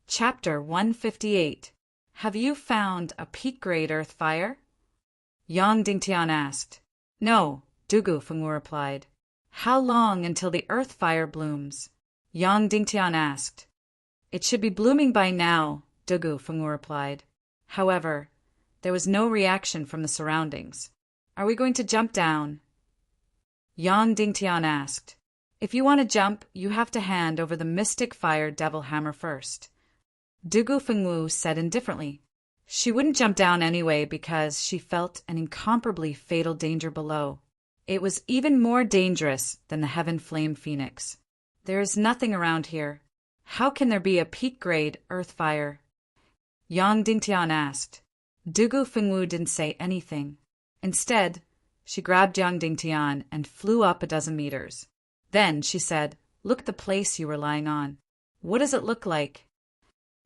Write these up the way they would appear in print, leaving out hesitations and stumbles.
Chapter 158. Have you found a peak-grade earth fire? Yang Dingtian asked. No, Dugu Fengwu replied. How long until the earth fire blooms? Yang Dingtian asked. It should be blooming by now, Dugu Fengwu replied. However, there was no reaction from the surroundings. Are we going to jump down? Yang Dingtian asked. If you want to jump, you have to hand over the mystic fire devil hammer first. Dugu Fengwu said indifferently. She wouldn't jump down anyway because she felt an incomparably fatal danger below. It was even more dangerous than the heaven flame phoenix. There is nothing around here. How can there be a peak-grade earth fire? Yang Dingtian asked. Dugu Fengwu didn't say anything. Instead, she grabbed Yang Dingtian and flew up a dozen meters. Then she said, Look at the place you were lying on. What does it look like?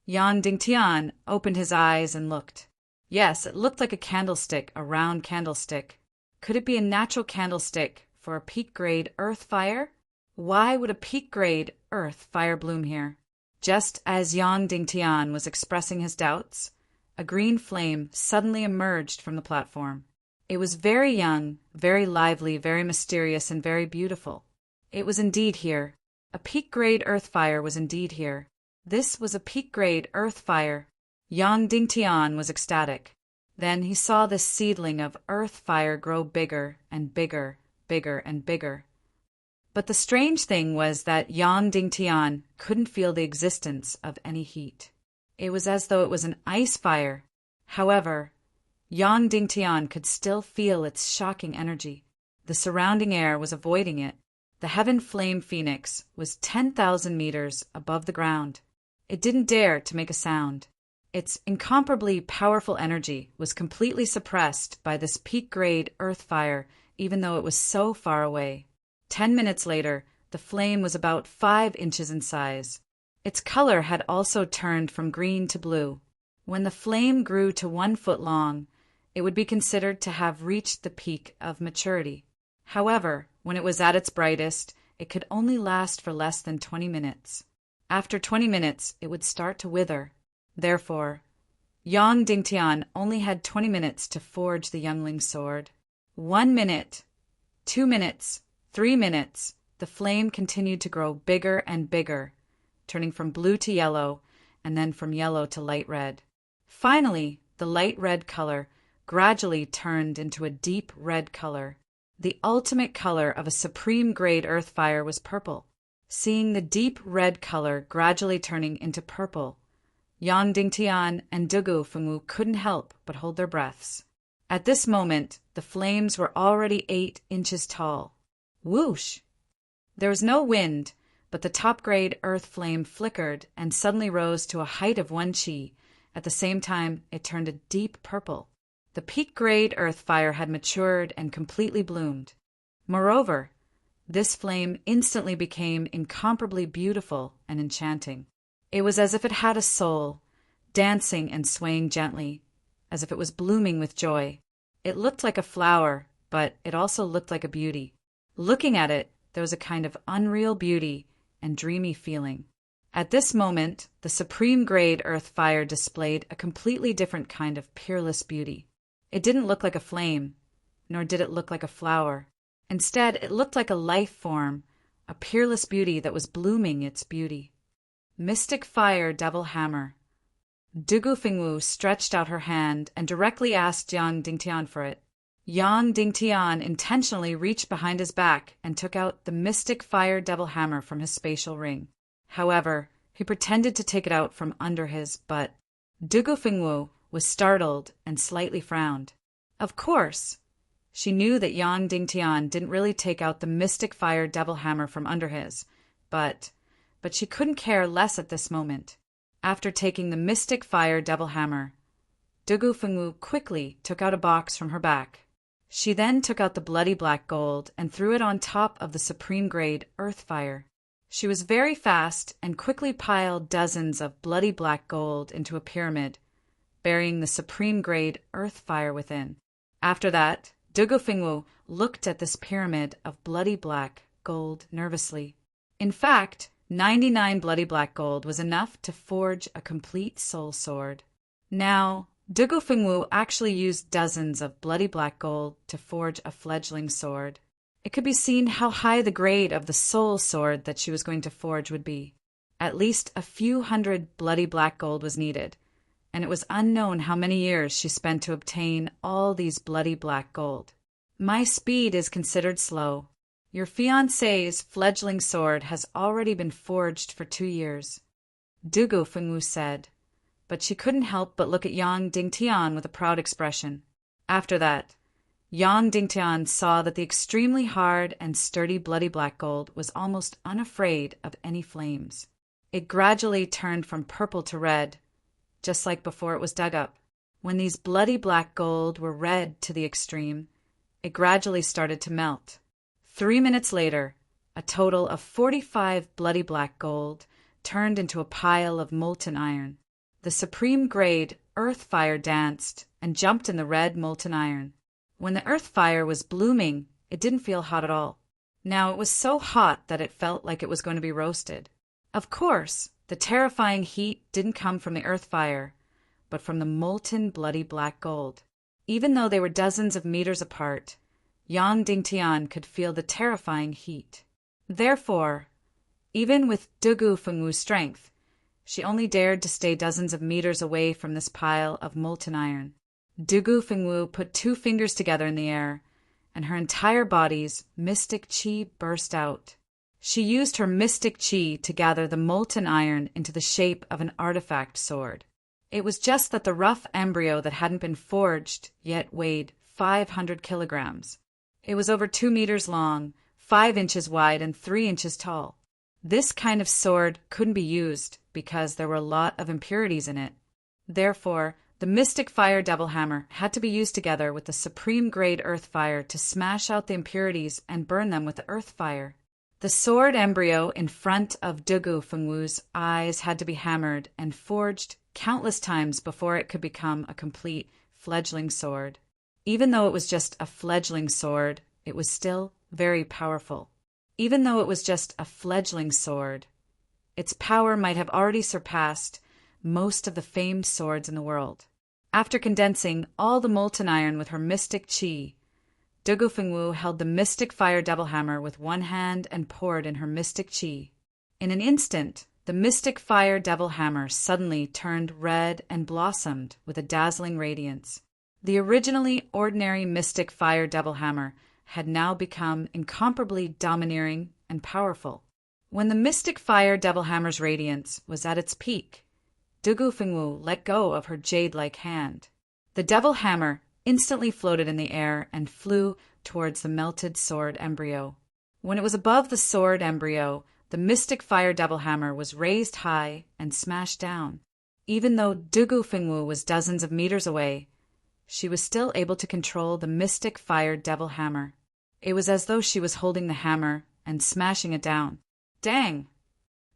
Yang Dingtian opened his eyes and looked. Yes, it looked like a candlestick, a round candlestick. Could it be a natural candlestick for a peak-grade earth fire? Why would a peak-grade earth fire bloom here? Just as Yang Dingtian was expressing his doubts, a green flame suddenly emerged from the platform. It was very young, very lively, very mysterious, and very beautiful. It was indeed here. A peak-grade earth fire was indeed here. This was a peak-grade earth fire. Yang Dingtian was ecstatic. Then he saw this seedling of earth fire grow bigger and bigger, bigger and bigger. But the strange thing was that Yang Dingtian couldn't feel the existence of any heat. It was as though it was an ice fire. However, Yang Dingtian could still feel its shocking energy. The surrounding air was avoiding it. The heaven flame phoenix was 10,000 meters above the ground. It didn't dare to make a sound. Its incomparably powerful energy was completely suppressed by this peak-grade earth fire, even though it was so far away. 10 minutes later, the flame was about 5 inches in size. Its color had also turned from green to blue. When the flame grew to 1 foot long, it would be considered to have reached the peak of maturity. However, when it was at its brightest, it could only last for less than 20 minutes. After 20 minutes, it would start to wither. Therefore, Yang Dingtian only had 20 minutes to forge the youngling's sword. 1 minute, 2 minutes, 3 minutes, the flame continued to grow bigger and bigger, turning from blue to yellow, and then from yellow to light red. Finally, the light red color gradually turned into a deep red color. The ultimate color of a supreme-grade earth fire was purple. Seeing the deep red color gradually turning into purple, Yang Dingtian and Dugu Fengwu couldn't help but hold their breaths. At this moment, the flames were already 8 inches tall. Whoosh! There was no wind, but the top-grade earth flame flickered and suddenly rose to a height of 1 chi. At the same time, it turned a deep purple. The peak-grade earth fire had matured and completely bloomed. Moreover, this flame instantly became incomparably beautiful and enchanting. It was as if it had a soul, dancing and swaying gently, as if it was blooming with joy. It looked like a flower, but it also looked like a beauty. Looking at it, there was a kind of unreal beauty and dreamy feeling. At this moment, the supreme-grade earth fire displayed a completely different kind of peerless beauty. It didn't look like a flame, nor did it look like a flower. Instead, it looked like a life form, a peerless beauty that was blooming its beauty. Mystic Fire Devil Hammer. Dugu Fengwu stretched out her hand and directly asked Yang Dingtian for it. Yang Dingtian intentionally reached behind his back and took out the Mystic Fire Devil Hammer from his spatial ring. However, he pretended to take it out from under his butt. Dugu Fengwu was startled and slightly frowned. Of course, she knew that Yang Dingtian didn't really take out the Mystic Fire Devil Hammer from under his, but she couldn't care less at this moment. After taking the Mystic Fire Devil Hammer, Dugu Fengwu quickly took out a box from her back. She then took out the bloody black gold and threw it on top of the supreme-grade earth fire. She was very fast and quickly piled dozens of bloody black gold into a pyramid, burying the supreme-grade earth fire within. After that, Dugu Fengwu looked at this pyramid of bloody black gold nervously. In fact, 99 bloody black gold was enough to forge a complete soul sword. Now, Dugu Fengwu actually used dozens of bloody black gold to forge a fledgling sword. It could be seen how high the grade of the soul sword that she was going to forge would be. At least a few hundred bloody black gold was needed, and it was unknown how many years she spent to obtain all these bloody black gold. My speed is considered slow. Your fiancé's fledgling sword has already been forged for 2 years, Dugu Fengwu said, but she couldn't help but look at Yang Dingtian with a proud expression. After that, Yang Dingtian saw that the extremely hard and sturdy bloody black gold was almost unafraid of any flames. It gradually turned from purple to red, just like before it was dug up. When these bloody black gold were red to the extreme, it gradually started to melt. 3 minutes later, a total of 45 bloody black gold turned into a pile of molten iron. The supreme grade earth fire danced and jumped in the red molten iron. When the earth fire was blooming, it didn't feel hot at all. Now it was so hot that it felt like it was going to be roasted. Of course, the terrifying heat didn't come from the earth fire, but from the molten bloody black gold. Even though they were dozens of meters apart, Yang Dingtian could feel the terrifying heat. Therefore, even with Dugu Fengwu's strength, she only dared to stay dozens of meters away from this pile of molten iron. Dugu Fengwu put 2 fingers together in the air, and her entire body's mystic qi burst out. She used her mystic qi to gather the molten iron into the shape of an artifact sword. It was just that the rough embryo that hadn't been forged yet weighed 500 kilograms. It was over 2 meters long, 5 inches wide, and 3 inches tall. This kind of sword couldn't be used because there were a lot of impurities in it. Therefore, the mystic fire devil hammer had to be used together with the supreme grade earth fire to smash out the impurities and burn them with the earth fire. The sword embryo in front of Dugu Fengwu's eyes had to be hammered and forged countless times before it could become a complete fledgling sword. Even though it was just a fledgling sword, it was still very powerful. Even though it was just a fledgling sword, its power might have already surpassed most of the famed swords in the world. After condensing all the molten iron with her mystic qi, Dugu Fengwu held the mystic fire devil hammer with one hand and poured in her mystic qi. In an instant, the mystic fire devil hammer suddenly turned red and blossomed with a dazzling radiance. The originally ordinary mystic fire devil hammer had now become incomparably domineering and powerful. When the mystic fire devil hammer's radiance was at its peak, Dugu Fengwu let go of her jade-like hand. The devil hammer instantly floated in the air and flew towards the melted sword embryo. When it was above the sword embryo, the mystic fire devil hammer was raised high and smashed down. Even though Dugu Fengwu was dozens of meters away, she was still able to control the mystic fire devil hammer. It was as though she was holding the hammer and smashing it down. Dang!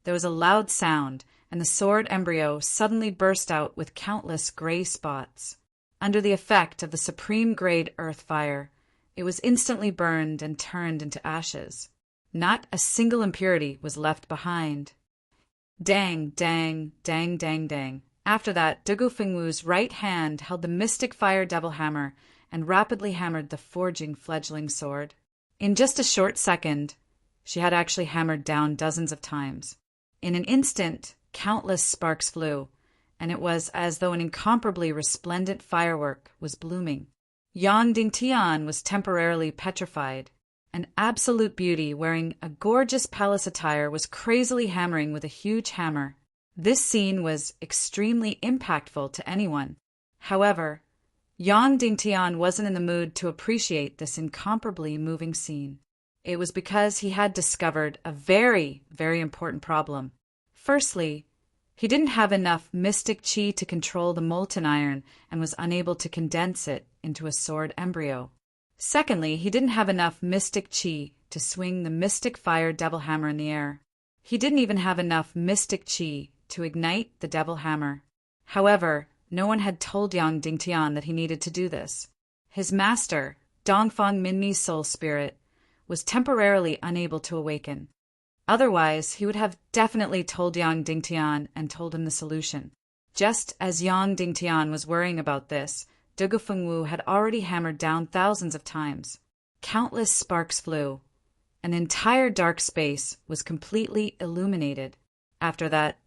There was a loud sound, and the sword embryo suddenly burst out with countless gray spots. Under the effect of the supreme grade earth fire, it was instantly burned and turned into ashes. Not a single impurity was left behind. Dang, dang, dang, dang, dang. After that, Dugu Fengwu's right hand held the mystic fire devil hammer and rapidly hammered the forging fledgling sword. In just a short second, she had actually hammered down dozens of times. In an instant, countless sparks flew, and it was as though an incomparably resplendent firework was blooming. Yang Dingtian was temporarily petrified. An absolute beauty wearing a gorgeous palace attire was crazily hammering with a huge hammer. This scene was extremely impactful to anyone. However, Yang Dingtian wasn't in the mood to appreciate this incomparably moving scene. It was because he had discovered a very, very important problem. Firstly, he didn't have enough mystic qi to control the molten iron and was unable to condense it into a sword embryo. Secondly, he didn't have enough mystic qi to swing the mystic fire devil hammer in the air. He didn't even have enough mystic qi to ignite the devil hammer. However, no one had told Yang Dingtian that he needed to do this. His master, Dongfang Minmi's soul spirit, was temporarily unable to awaken. Otherwise, he would have definitely told Yang Dingtian and told him the solution. Just as Yang Dingtian was worrying about this, Dugu Fengwu had already hammered down thousands of times. Countless sparks flew. An entire dark space was completely illuminated. After that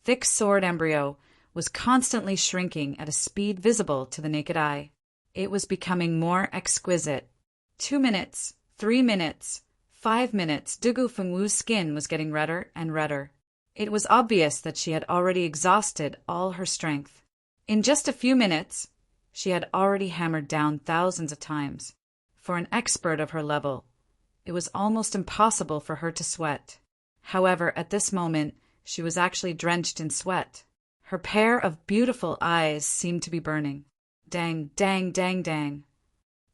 thick sword embryo was constantly shrinking at a speed visible to the naked eye. It was becoming more exquisite. 2 minutes, 3 minutes, 5 minutes, Dugu Fengwu's skin was getting redder and redder. It was obvious that she had already exhausted all her strength. In just a few minutes, she had already hammered down thousands of times. For an expert of her level, it was almost impossible for her to sweat. However, at this moment, she was actually drenched in sweat. Her pair of beautiful eyes seemed to be burning. Dang, dang, dang, dang.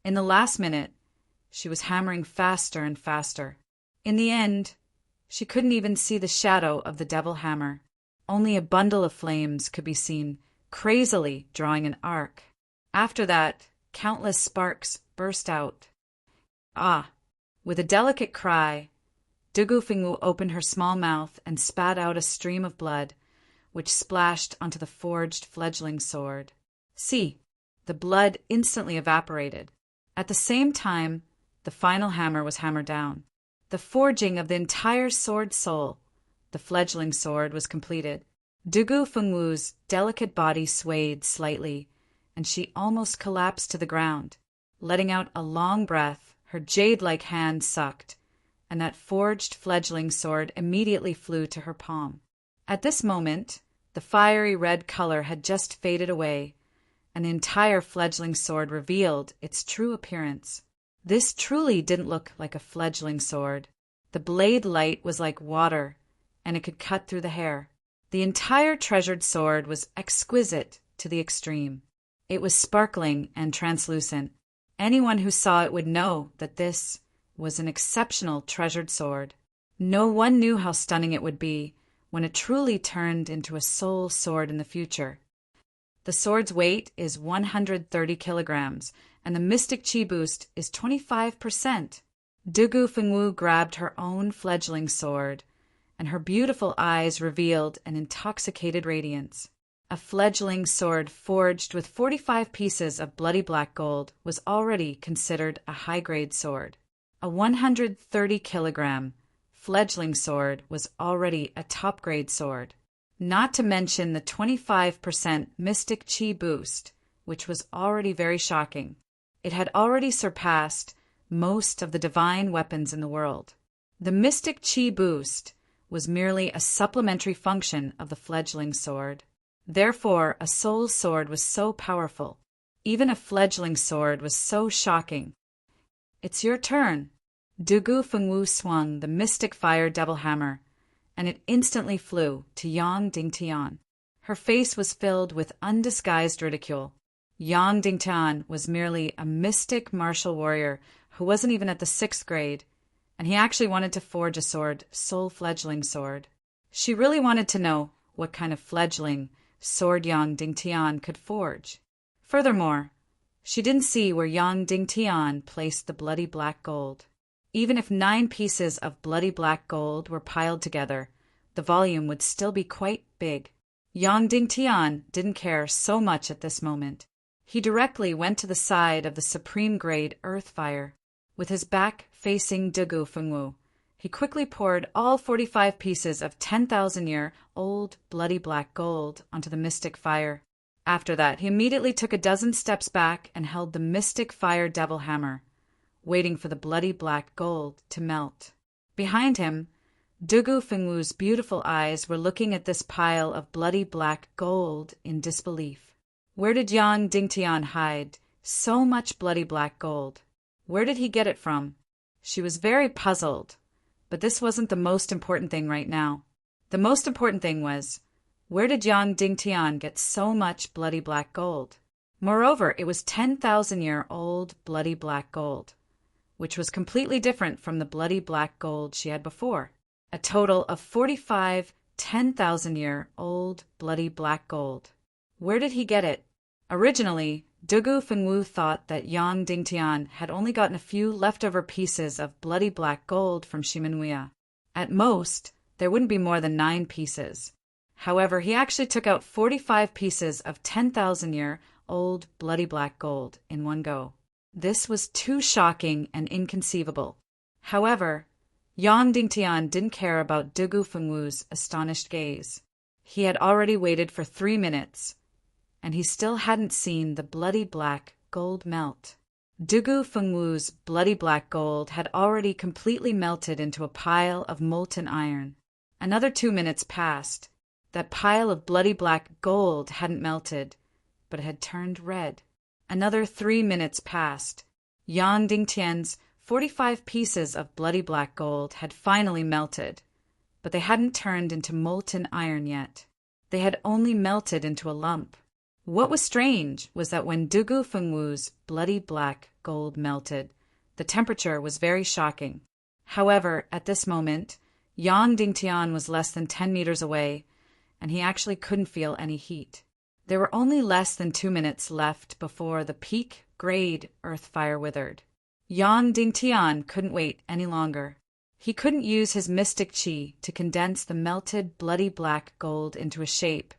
In the last minute, she was hammering faster and faster. In the end, she couldn't even see the shadow of the devil hammer. Only a bundle of flames could be seen, crazily drawing an arc. After that, countless sparks burst out. Ah! With a delicate cry, Dugu Fengwu opened her small mouth and spat out a stream of blood, which splashed onto the forged fledgling sword. See, the blood instantly evaporated. At the same time, the final hammer was hammered down. The forging of the entire sword soul, the fledgling sword, was completed. Dugu Fengwu's delicate body swayed slightly, and she almost collapsed to the ground. Letting out a long breath, her jade-like hand sucked, and that forged fledgling sword immediately flew to her palm. At this moment, the fiery red color had just faded away, and the entire fledgling sword revealed its true appearance. This truly didn't look like a fledgling sword. The blade light was like water, and it could cut through the hair. The entire treasured sword was exquisite to the extreme. It was sparkling and translucent. Anyone who saw it would know that this was an exceptional treasured sword. No one knew how stunning it would be when it truly turned into a soul sword in the future. The sword's weight is 130 kilograms, and the mystic chi boost is 25%. Dugu Fengwu grabbed her own fledgling sword, and her beautiful eyes revealed an intoxicated radiance. A fledgling sword forged with 45 pieces of bloody black gold was already considered a high-grade sword. A 130-kilogram fledgling sword was already a top-grade sword. Not to mention the 25% mystic chi boost, which was already very shocking. It had already surpassed most of the divine weapons in the world. The mystic chi boost was merely a supplementary function of the fledgling sword. Therefore, a soul sword was so powerful. Even a fledgling sword was so shocking. It's your turn. Dugu Fengwu swung the mystic fire devil hammer, and it instantly flew to Yang Dingtian. Her face was filled with undisguised ridicule. Yang Dingtian was merely a mystic martial warrior who wasn't even at the 6th grade, and he actually wanted to forge a sword, soul fledgling sword. She really wanted to know what kind of fledgling sword Yang Dingtian could forge. Furthermore, she didn't see where Yang Dingtian placed the bloody black gold. Even if 9 pieces of bloody black gold were piled together, the volume would still be quite big. Yang Dingtian didn't care so much at this moment. He directly went to the side of the supreme grade earth fire. With his back facing Dugu Fengwu, he quickly poured all 45 pieces of 10,000-year-old bloody black gold onto the mystic fire. After that, he immediately took a dozen steps back and held the mystic fire devil hammer, waiting for the bloody black gold to melt. Behind him, Dugu Fengwu's beautiful eyes were looking at this pile of bloody black gold in disbelief. Where did Yang Dingtian hide so much bloody black gold? Where did he get it from? She was very puzzled, but this wasn't the most important thing right now. The most important thing was, where did Yang Dingtian get so much bloody black gold? Moreover, it was 10,000-year-old bloody black gold, which was completely different from the bloody black gold she had before. A total of 45 10,000-year-old bloody black gold. Where did he get it? Originally, Dugu Fengwu thought that Yang Dingtian had only gotten a few leftover pieces of bloody black gold from Shimenuya. At most, there wouldn't be more than 9 pieces. However, he actually took out 45 pieces of 10,000-year-old bloody black gold in one go. This was too shocking and inconceivable. However, Yang Dingtian didn't care about Dugu Fengwu's astonished gaze. He had already waited for 3 minutes, and he still hadn't seen the bloody black gold melt. Dugu Fengwu's bloody black gold had already completely melted into a pile of molten iron. Another 2 minutes passed. That pile of bloody black gold hadn't melted, but it had turned red. Another 3 minutes passed. Yang Dingtian's 45 pieces of bloody black gold had finally melted, but they hadn't turned into molten iron yet. They had only melted into a lump. What was strange was that when Dugu Fengwu's bloody black gold melted, the temperature was very shocking. However, at this moment, Yang Dingtian was less than 10 meters away, and he actually couldn't feel any heat. There were only less than 2 minutes left before the peak-grade earth fire withered. Yang Dingtian couldn't wait any longer. He couldn't use his mystic qi to condense the melted bloody black gold into a shape,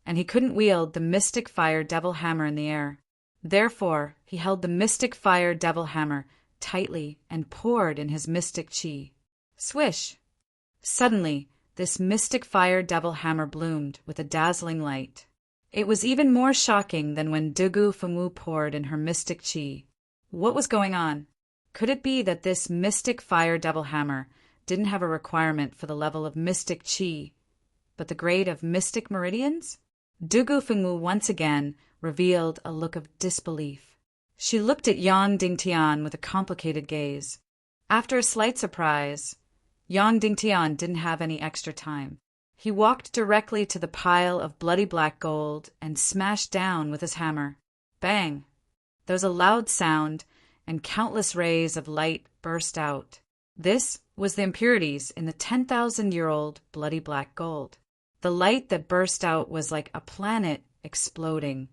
and he couldn't wield the mystic fire devil hammer in the air. Therefore, he held the mystic fire devil hammer tightly and poured in his mystic qi. Swish! Suddenly, this mystic fire devil hammer bloomed with a dazzling light. It was even more shocking than when Dugu Fengwu poured in her mystic qi. What was going on? Could it be that this mystic fire devil hammer didn't have a requirement for the level of mystic qi, but the grade of mystic meridians? Dugu Fengwu once again revealed a look of disbelief. She looked at Yang Dingtian with a complicated gaze. After a slight surprise, Yang Dingtian didn't have any extra time. He walked directly to the pile of bloody black gold and smashed down with his hammer. Bang! There was a loud sound, and countless rays of light burst out. This was the impurities in the 10,000-year-old bloody black gold. The light that burst out was like a planet exploding,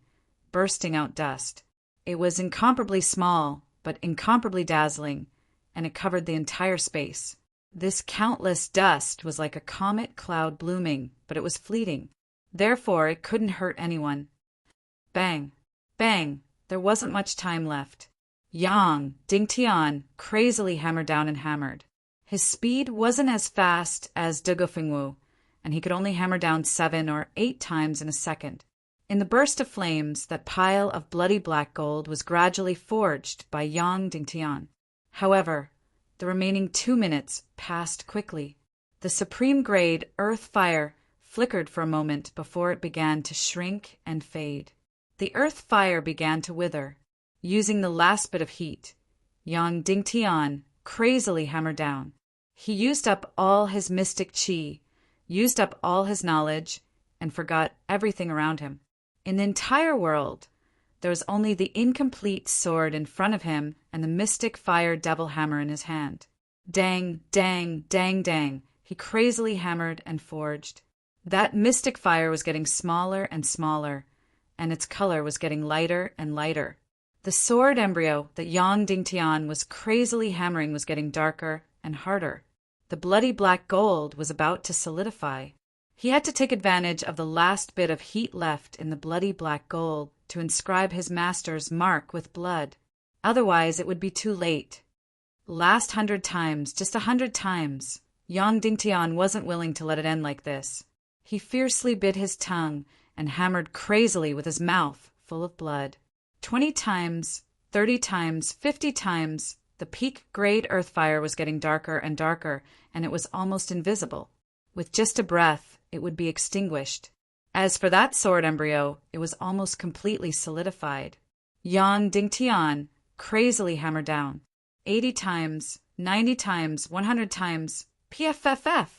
bursting out dust. It was incomparably small, but incomparably dazzling, and it covered the entire space. This countless dust was like a comet cloud blooming, but it was fleeting. Therefore, it couldn't hurt anyone. Bang! Bang! There wasn't much time left. Yang Dingtian crazily hammered down and hammered. His speed wasn't as fast as Dugu Fengwu, and he could only hammer down 7 or 8 times in a second. In the burst of flames, that pile of bloody black gold was gradually forged by Yang Dingtian. However, the remaining 2 minutes passed quickly. The supreme grade earth fire flickered for a moment before it began to shrink and fade. The earth fire began to wither. Using the last bit of heat, Yang Dingtian crazily hammered down. He used up all his mystic qi, used up all his knowledge, and forgot everything around him. In the entire world, there was only the incomplete sword in front of him and the mystic fire devil hammer in his hand. Dang, dang, dang, dang, he crazily hammered and forged. That mystic fire was getting smaller and smaller, and its color was getting lighter and lighter. The sword embryo that Yang Dingtian was crazily hammering was getting darker and harder. The bloody black gold was about to solidify. He had to take advantage of the last bit of heat left in the bloody black gold to inscribe his master's mark with blood. Otherwise, it would be too late. Last 100 times, just 100 times. Yang Dingtian wasn't willing to let it end like this. He fiercely bit his tongue and hammered crazily with his mouth full of blood. 20 times, 30 times, 50 times, the peak-grade earth fire was getting darker and darker, and it was almost invisible. With just a breath, it would be extinguished. As for that sword embryo, it was almost completely solidified. Yang Dingtian crazily hammered down. 80 times, 90 times, 100 times, PFFF.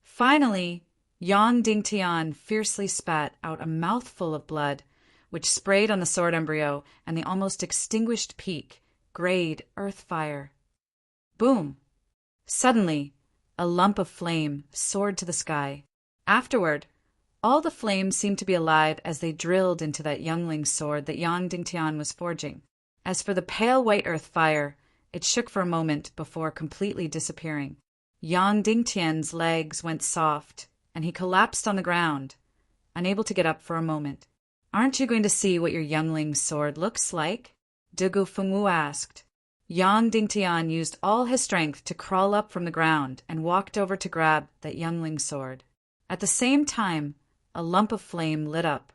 Finally, Yang Dingtian fiercely spat out a mouthful of blood, which sprayed on the sword embryo and the almost extinguished peak-grade earth fire. Boom! Suddenly, a lump of flame soared to the sky. Afterward, all the flames seemed to be alive as they drilled into that youngling sword that Yang Dingtian was forging. As for the pale white earth fire, it shook for a moment before completely disappearing. Yang Dingtian's legs went soft, and he collapsed on the ground, unable to get up for a moment. Aren't you going to see what your youngling's sword looks like? Dugu Fengwu asked. Yang Dingtian used all his strength to crawl up from the ground and walked over to grab that youngling's sword. At the same time, a lump of flame lit up.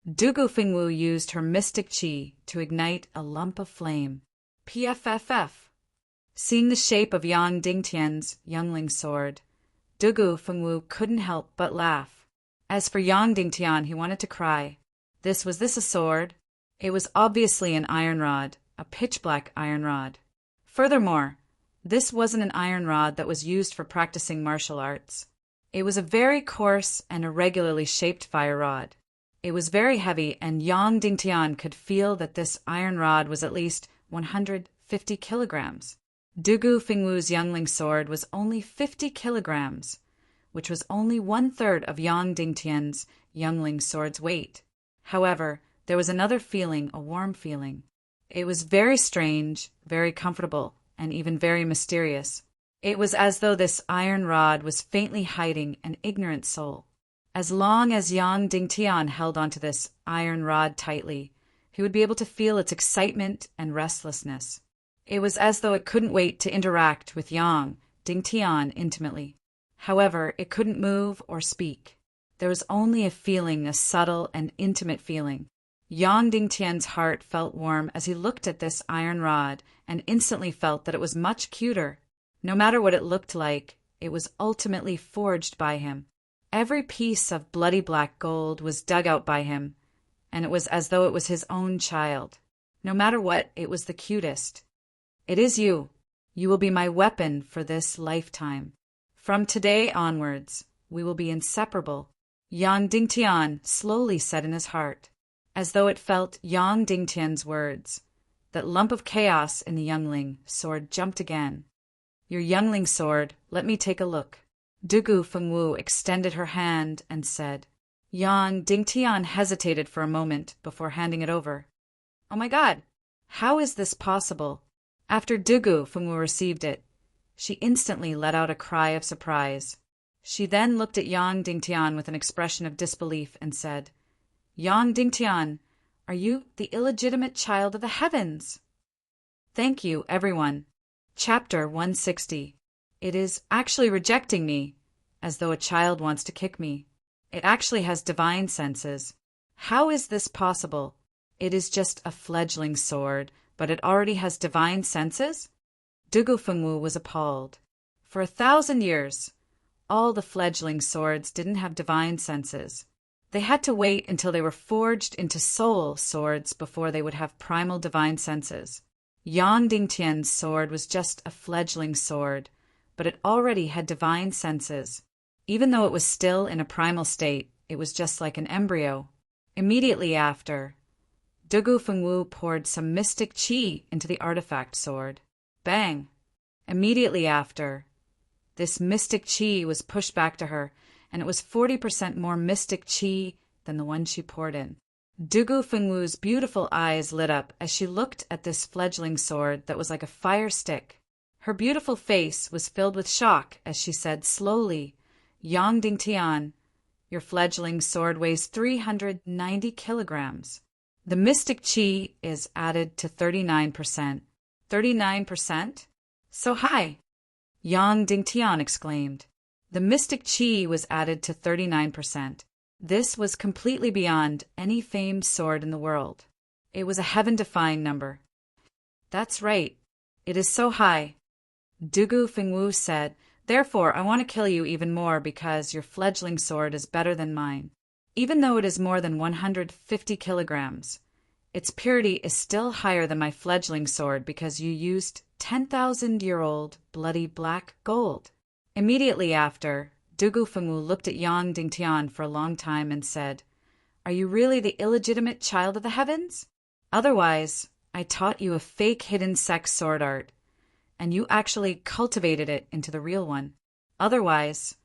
Dugu Fengwu used her mystic qi to ignite a lump of flame. PFFF. Seeing the shape of Yang Dingtian's youngling's sword, Dugu Fengwu couldn't help but laugh. As for Yang Dingtian, he wanted to cry. Was this a sword? It was obviously an iron rod, a pitch-black iron rod. Furthermore, this wasn't an iron rod that was used for practicing martial arts. It was a very coarse and irregularly shaped fire rod. It was very heavy, and Yang Dingtian could feel that this iron rod was at least 150 kilograms. Dugu Fengwu's youngling's sword was only 50 kilograms, which was only 1/3 of Yang Dingtian's youngling's sword's weight. However, there was another feeling, a warm feeling. It was very strange, very comfortable, and even very mysterious. It was as though this iron rod was faintly hiding an ignorant soul. As long as Yang Dingtian held onto this iron rod tightly, he would be able to feel its excitement and restlessness. It was as though it couldn't wait to interact with Yang Dingtian intimately. However, it couldn't move or speak. There was only a feeling, a subtle and intimate feeling. Yang Dingtian's heart felt warm as he looked at this iron rod and instantly felt that it was much cuter. No matter what it looked like, it was ultimately forged by him. Every piece of bloody black gold was dug out by him, and it was as though it was his own child. No matter what, it was the cutest. It is you. You will be my weapon for this lifetime. From today onwards, we will be inseparable. Yang Dingtian slowly said in his heart, as though it felt Yang Dingtian's words. That lump of chaos in the youngling sword jumped again. Your youngling sword, let me take a look. Dugu Fengwu extended her hand and said. Yang Dingtian hesitated for a moment before handing it over. Oh my God, how is this possible? After Dugu Fengwu received it, she instantly let out a cry of surprise. She then looked at Yang Dingtian with an expression of disbelief and said, Yang Dingtian, are you the illegitimate child of the heavens? Thank you, everyone. Chapter 160. It is actually rejecting me, as though a child wants to kick me. It actually has divine senses. How is this possible? It is just a fledgling sword, but it already has divine senses? Dugu Fengwu was appalled. For 1,000 years, all the fledgling swords didn't have divine senses. They had to wait until they were forged into soul swords before they would have primal divine senses. Yang Dingtian's sword was just a fledgling sword, but it already had divine senses. Even though it was still in a primal state, it was just like an embryo. Immediately after, Dugu Fengwu poured some mystic qi into the artifact sword. Bang! Immediately after, this mystic qi was pushed back to her, and it was 40% more mystic qi than the one she poured in. Dugu Fengwu's beautiful eyes lit up as she looked at this fledgling sword that was like a fire stick. Her beautiful face was filled with shock as she said slowly, Yang Dingtian, your fledgling sword weighs 390 kilograms. The mystic qi is added to 39%. 39%? So high! Yang Dingtian exclaimed. The mystic qi was added to 39%. This was completely beyond any famed sword in the world. It was a heaven-defying number. That's right. It is so high. Dugu Fengwu said, therefore I want to kill you even more because your fledgling sword is better than mine. Even though it is more than 150 kilograms, its purity is still higher than my fledgling sword because you used 10,000-year-old bloody black gold. Immediately after, Dugu Fengwu looked at Yang Dingtian for a long time and said, are you really the illegitimate child of the heavens? Otherwise, I taught you a fake hidden sex sword art, and you actually cultivated it into the real one. Otherwise,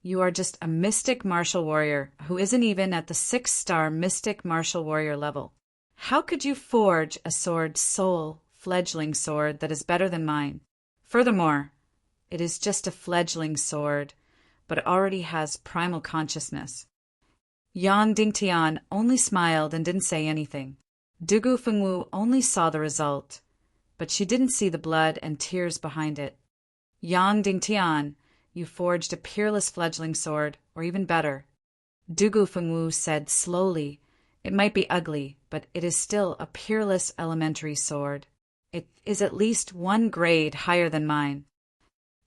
you are just a mystic martial warrior who isn't even at the 6-star mystic martial warrior level. How could you forge a sword soul fledgling sword that is better than mine? Furthermore, It is just a fledgling sword, but it already has primal consciousness. Yang Dingtian only smiled and didn't say anything. Dugu Fengwu only saw the result, but she didn't see the blood and tears behind it. Yang Dingtian, you forged a peerless fledgling sword, or even better. Dugu Fengwu said slowly, it might be ugly, but it is still a peerless elementary sword. It is at least 1 grade higher than mine.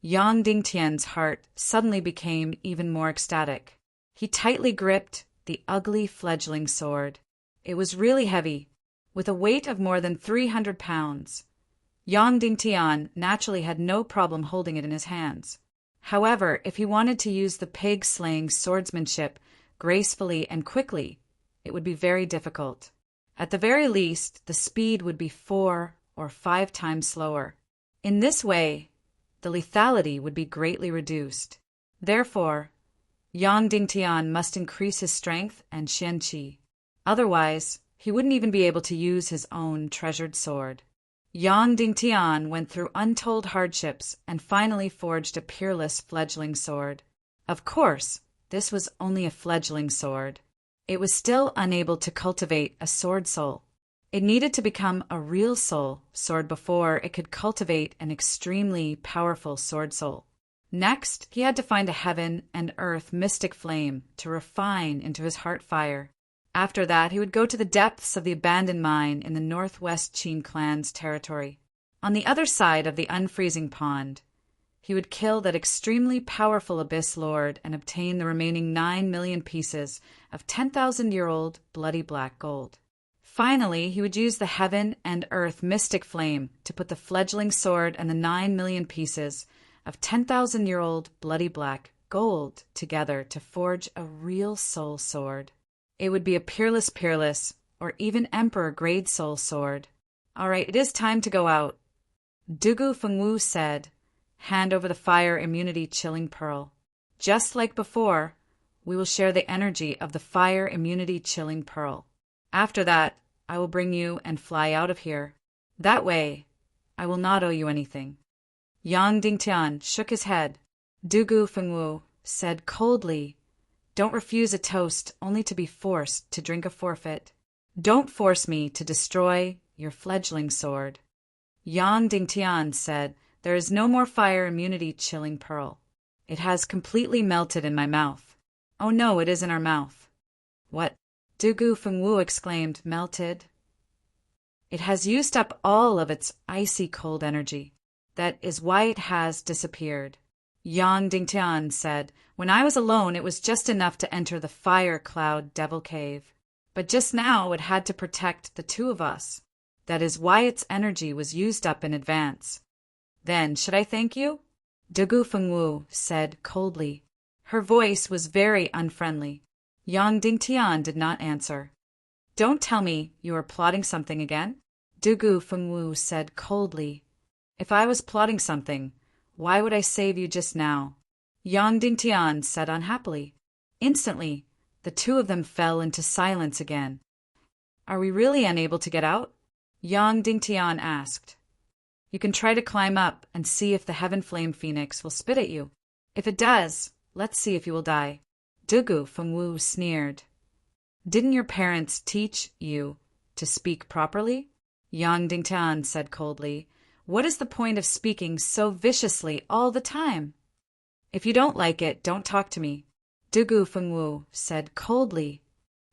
Yang Dingtian's heart suddenly became even more ecstatic. He tightly gripped the ugly fledgling sword. It was really heavy, with a weight of more than 300 pounds. Yang Dingtian naturally had no problem holding it in his hands. However, if he wanted to use the pig-slaying swordsmanship gracefully and quickly, it would be very difficult. At the very least, the speed would be 4 or 5 times slower. In this way, the lethality would be greatly reduced. Therefore, Yang Dingtian must increase his strength and xianqi. Otherwise, he wouldn't even be able to use his own treasured sword. Yang Dingtian went through untold hardships and finally forged a peerless fledgling sword. Of course, this was only a fledgling sword. It was still unable to cultivate a sword soul. It needed to become a real soul sword before it could cultivate an extremely powerful sword soul. Next, he had to find a heaven and earth mystic flame to refine into his heart fire. After that, he would go to the depths of the abandoned mine in the northwest Qin clan's territory. On the other side of the unfreezing pond, he would kill that extremely powerful abyss lord and obtain the remaining 9 million pieces of 10,000-year-old bloody black gold. Finally, he would use the heaven and earth mystic flame to put the fledgling sword and the 9 million pieces of 10,000-year-old bloody black gold together to forge a real soul sword. It would be a peerless, or even emperor-grade soul sword. All right, it is time to go out. Dugu Fengwu said, hand over the fire immunity chilling pearl. Just like before, we will share the energy of the fire immunity chilling pearl. After that, I will bring you and fly out of here. That way, I will not owe you anything. Yang Dingtian shook his head. Dugu Fengwu said coldly, don't refuse a toast only to be forced to drink a forfeit. Don't force me to destroy your fledgling sword. Yang Dingtian said, there is no more fire immunity chilling pearl. It has completely melted in my mouth. Oh no, it is in our mouth. What? Dugu Fengwu exclaimed, melted. It has used up all of its icy cold energy. That is why it has disappeared. Yang Dingtian said, when I was alone, it was just enough to enter the fire cloud devil cave. But just now it had to protect the 2 of us. That is why its energy was used up in advance. Then, should I thank you? Dugu Fengwu said coldly. Her voice was very unfriendly. Yang Dingtian did not answer. Don't tell me you are plotting something again? Dugu Fengwu said coldly. If I was plotting something, why would I save you just now? Yang Dingtian said unhappily. Instantly, the 2 of them fell into silence again. Are we really unable to get out? Yang Dingtian asked. You can try to climb up and see if the Heaven Flame Phoenix will spit at you. If it does, let's see if you will die. Dugu Fengwu sneered. Didn't your parents teach you to speak properly? Yang Dingtian said coldly. What is the point of speaking so viciously all the time? If you don't like it, don't talk to me. Dugu Fengwu said coldly.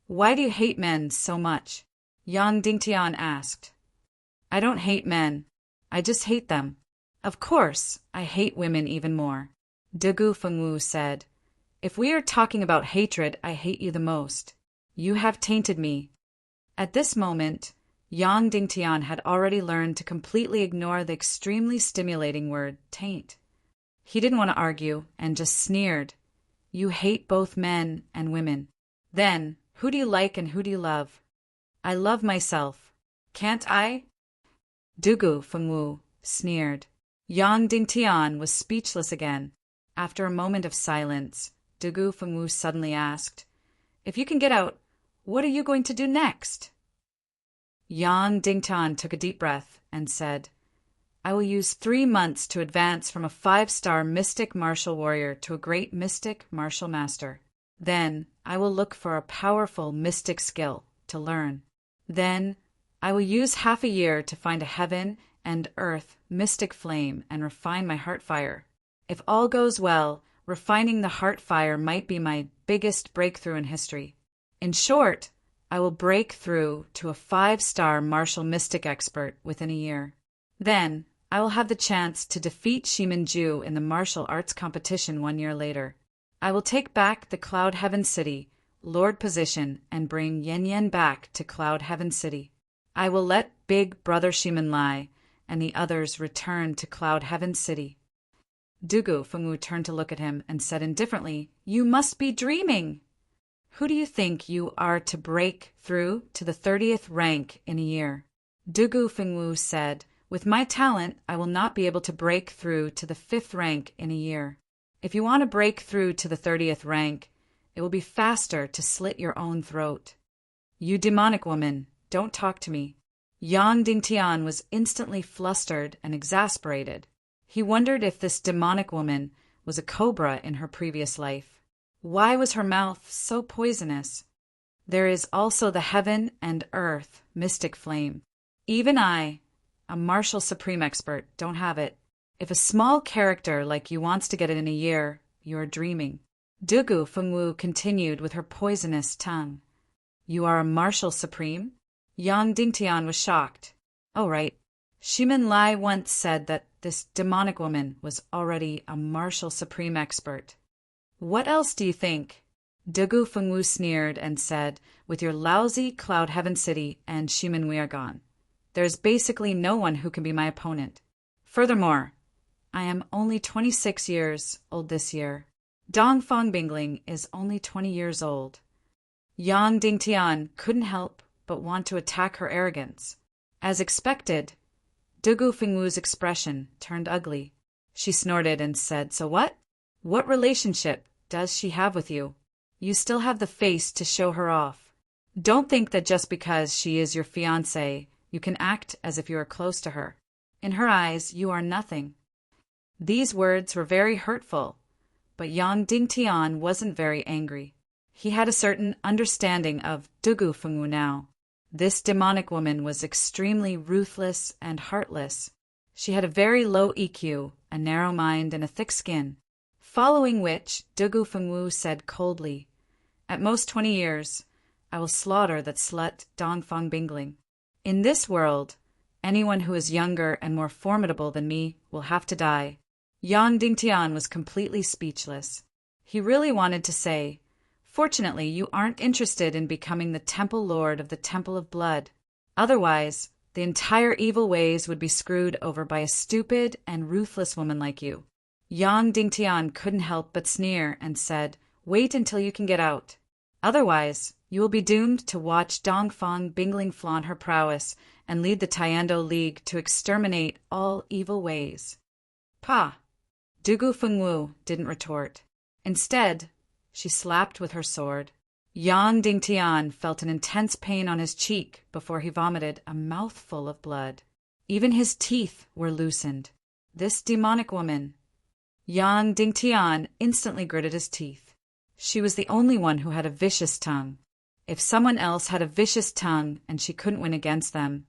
Why do you hate men so much? Yang Dingtian asked. I don't hate men. I just hate them. Of course, I hate women even more. Dugu Fengwu said. If we are talking about hatred, I hate you the most. You have tainted me. At this moment, Yang Dingtian had already learned to completely ignore the extremely stimulating word taint. He didn't want to argue and just sneered. You hate both men and women. Then, who do you like and who do you love? I love myself. Can't I? Dugu Fengwu sneered. Yang Dingtian was speechless again. After a moment of silence, Dugu Fengwu suddenly asked, if you can get out, what are you going to do next? Yang Dingtian took a deep breath and said, I will use 3 months to advance from a 5-star mystic martial warrior to a great mystic martial master. Then I will look for a powerful mystic skill to learn. Then I will use half a year to find a heaven and earth mystic flame and refine my heart fire. If all goes well, refining the heart fire might be my biggest breakthrough in history. In short, I will break through to a 5-star martial mystic expert within a year. Then I will have the chance to defeat Shimin Ju in the martial arts competition 1 year later. I will take back the Cloud Heaven City, Lord position, and bring Yen Yen back to Cloud Heaven City. I will let Big Brother Shimin lie, and the others return to Cloud Heaven City. Dugu Fengwu turned to look at him and said indifferently, "You must be dreaming! Who do you think you are to break through to the 30th rank in a year?" Dugu Fengwu said, "With my talent, I will not be able to break through to the 5th rank in a year. If you want to break through to the 30th rank, it will be faster to slit your own throat." "You demonic woman, don't talk to me." Yang Dingtian was instantly flustered and exasperated. He wondered if this demonic woman was a cobra in her previous life. Why was her mouth so poisonous? There is also the heaven and earth mystic flame. Even I, a martial supreme expert, don't have it. If a small character like you wants to get it in a year, you are dreaming. Dugu Fengwu continued with her poisonous tongue. "You are a martial supreme?" Yang Dingtian was shocked. "Oh, right. Shimin Lai once said that this demonic woman was already a martial supreme expert." "What else do you think?" Dugu Fengwu sneered and said, "With your lousy Cloud Heaven City and Shimin we are gone. There's basically no one who can be my opponent. Furthermore, I am only 26 years old this year. Dongfang Bingling is only 20 years old." Yang Dingtian couldn't help but want to attack her arrogance. As expected, Dugu Fengwu's expression turned ugly. She snorted and said, "So what? What relationship does she have with you? You still have the face to show her off. Don't think that just because she is your fiancé, you can act as if you are close to her. In her eyes, you are nothing." These words were very hurtful, but Yang Dingtian wasn't very angry. He had a certain understanding of Dugu Fengwu now. This demonic woman was extremely ruthless and heartless. She had a very low EQ, a narrow mind, and a thick skin. Following which, Dugu Fengwu said coldly, "At most 20 years, I will slaughter that slut Dongfang Bingling. In this world, anyone who is younger and more formidable than me will have to die." Yang Dingtian was completely speechless. He really wanted to say, "Fortunately, you aren't interested in becoming the Temple Lord of the Temple of Blood. Otherwise, the entire evil ways would be screwed over by a stupid and ruthless woman like you." Yang Dingtian couldn't help but sneer and said, "Wait until you can get out. Otherwise, you will be doomed to watch Dongfang Bingling flaunt her prowess and lead the Tiando League to exterminate all evil ways." "Pah!" Dugu Fengwu didn't retort. Instead, she slapped with her sword. Yang Dingtian felt an intense pain on his cheek before he vomited a mouthful of blood. Even his teeth were loosened. This demonic woman. Yang Dingtian instantly gritted his teeth. She was the only one who had a vicious tongue. If someone else had a vicious tongue and she couldn't win against them,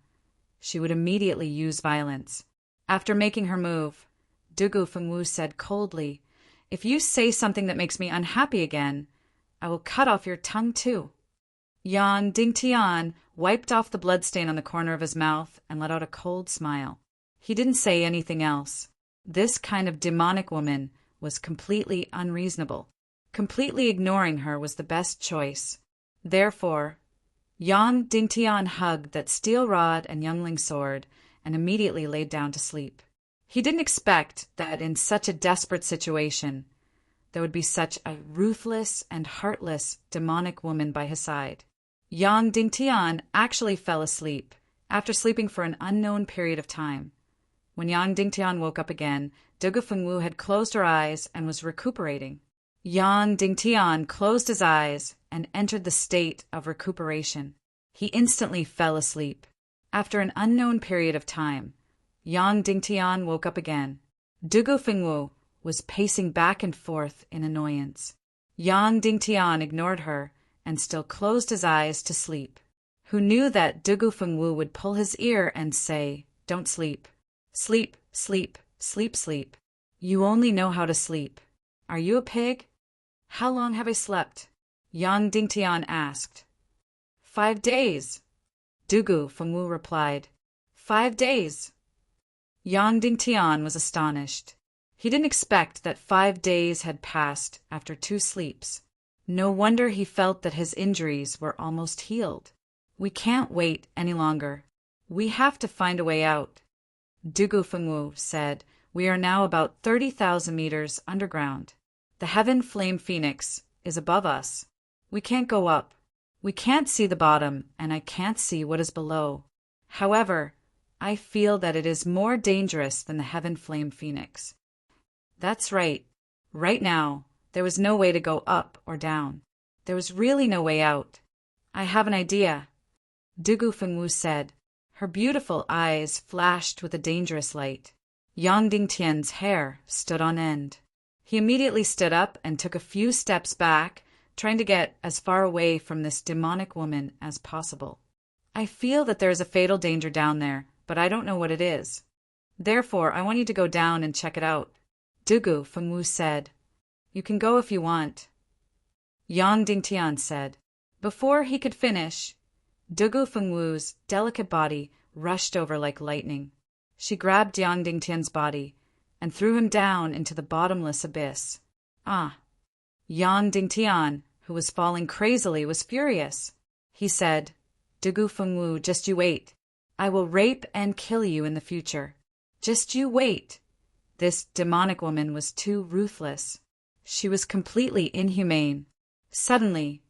she would immediately use violence. After making her move, Dugu Fengwu said coldly, "If you say something that makes me unhappy again, I will cut off your tongue too." Yang Dingtian wiped off the bloodstain on the corner of his mouth and let out a cold smile. He didn't say anything else. This kind of demonic woman was completely unreasonable. Completely ignoring her was the best choice. Therefore, Yang Dingtian hugged that steel rod and youngling sword and immediately laid down to sleep. He didn't expect that in such a desperate situation, there would be such a ruthless and heartless demonic woman by his side. Yang Dingtian actually fell asleep after sleeping for an unknown period of time. When Yang Dingtian woke up again, Dugu Fengwu had closed her eyes and was recuperating. Yang Dingtian closed his eyes and entered the state of recuperation. He instantly fell asleep. After an unknown period of time, Yang Dingtian woke up again. Dugu Fengwu was pacing back and forth in annoyance. Yang Dingtian ignored her and still closed his eyes to sleep. Who knew that Dugu Fengwu would pull his ear and say, "Don't sleep. Sleep, sleep, sleep, sleep. You only know how to sleep. Are you a pig?" "How long have I slept?" Yang Dingtian asked. 5 days. Dugu Fengwu replied. 5 days. Yang Dingtian was astonished. He didn't expect that 5 days had passed after 2 sleeps. No wonder he felt that his injuries were almost healed. "We can't wait any longer. We have to find a way out." Dugu Fengwu said, "We are now about 30,000 meters underground. The heaven flame phoenix is above us. We can't go up. We can't see the bottom, and I can't see what is below. However, I feel that it is more dangerous than the heaven flame phoenix." That's right. Right now, there was no way to go up or down. There was really no way out. "I have an idea," Dugu Fengwu said. Her beautiful eyes flashed with a dangerous light. Yang Dingtian's hair stood on end. He immediately stood up and took a few steps back, trying to get as far away from this demonic woman as possible. "I feel that there is a fatal danger down there, but I don't know what it is. Therefore, I want you to go down and check it out," Dugu Fengwu said. "You can go if you want," Yang Dingtian said. Before he could finish, Dugu Fengwu's delicate body rushed over like lightning. She grabbed Yang Dingtian's body and threw him down into the bottomless abyss. "Ah!" Yang Dingtian, who was falling crazily, was furious. He said, "Dugu Fengwu, just you wait. I will rape and kill you in the future. Just you wait." This demonic woman was too ruthless. She was completely inhumane. Suddenly,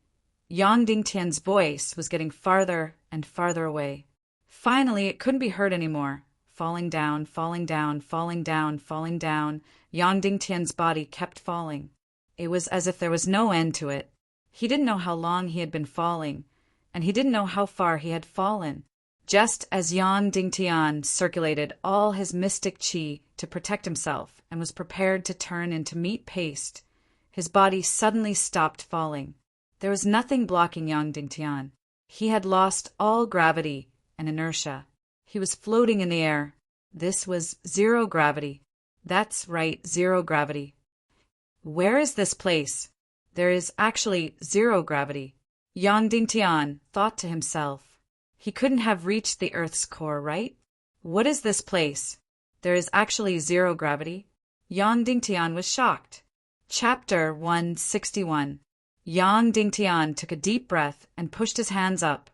Yang Dingtian's voice was getting farther and farther away. Finally, it couldn't be heard anymore. Falling down, falling down, falling down, falling down, Yang Dingtian's body kept falling. It was as if there was no end to it. He didn't know how long he had been falling, and he didn't know how far he had fallen. Just as Yang Dingtian circulated all his mystic qi to protect himself and was prepared to turn into meat paste, his body suddenly stopped falling. There was nothing blocking Yang Dingtian. He had lost all gravity and inertia. He was floating in the air. This was zero gravity. That's right, zero gravity. Where is this place? There is actually zero gravity. Yang Dingtian thought to himself. He couldn't have reached the Earth's core, right? What is this place? There is actually zero gravity. Yang Dingtian was shocked. Chapter 161. Yang Dingtian took a deep breath and pushed his hands up,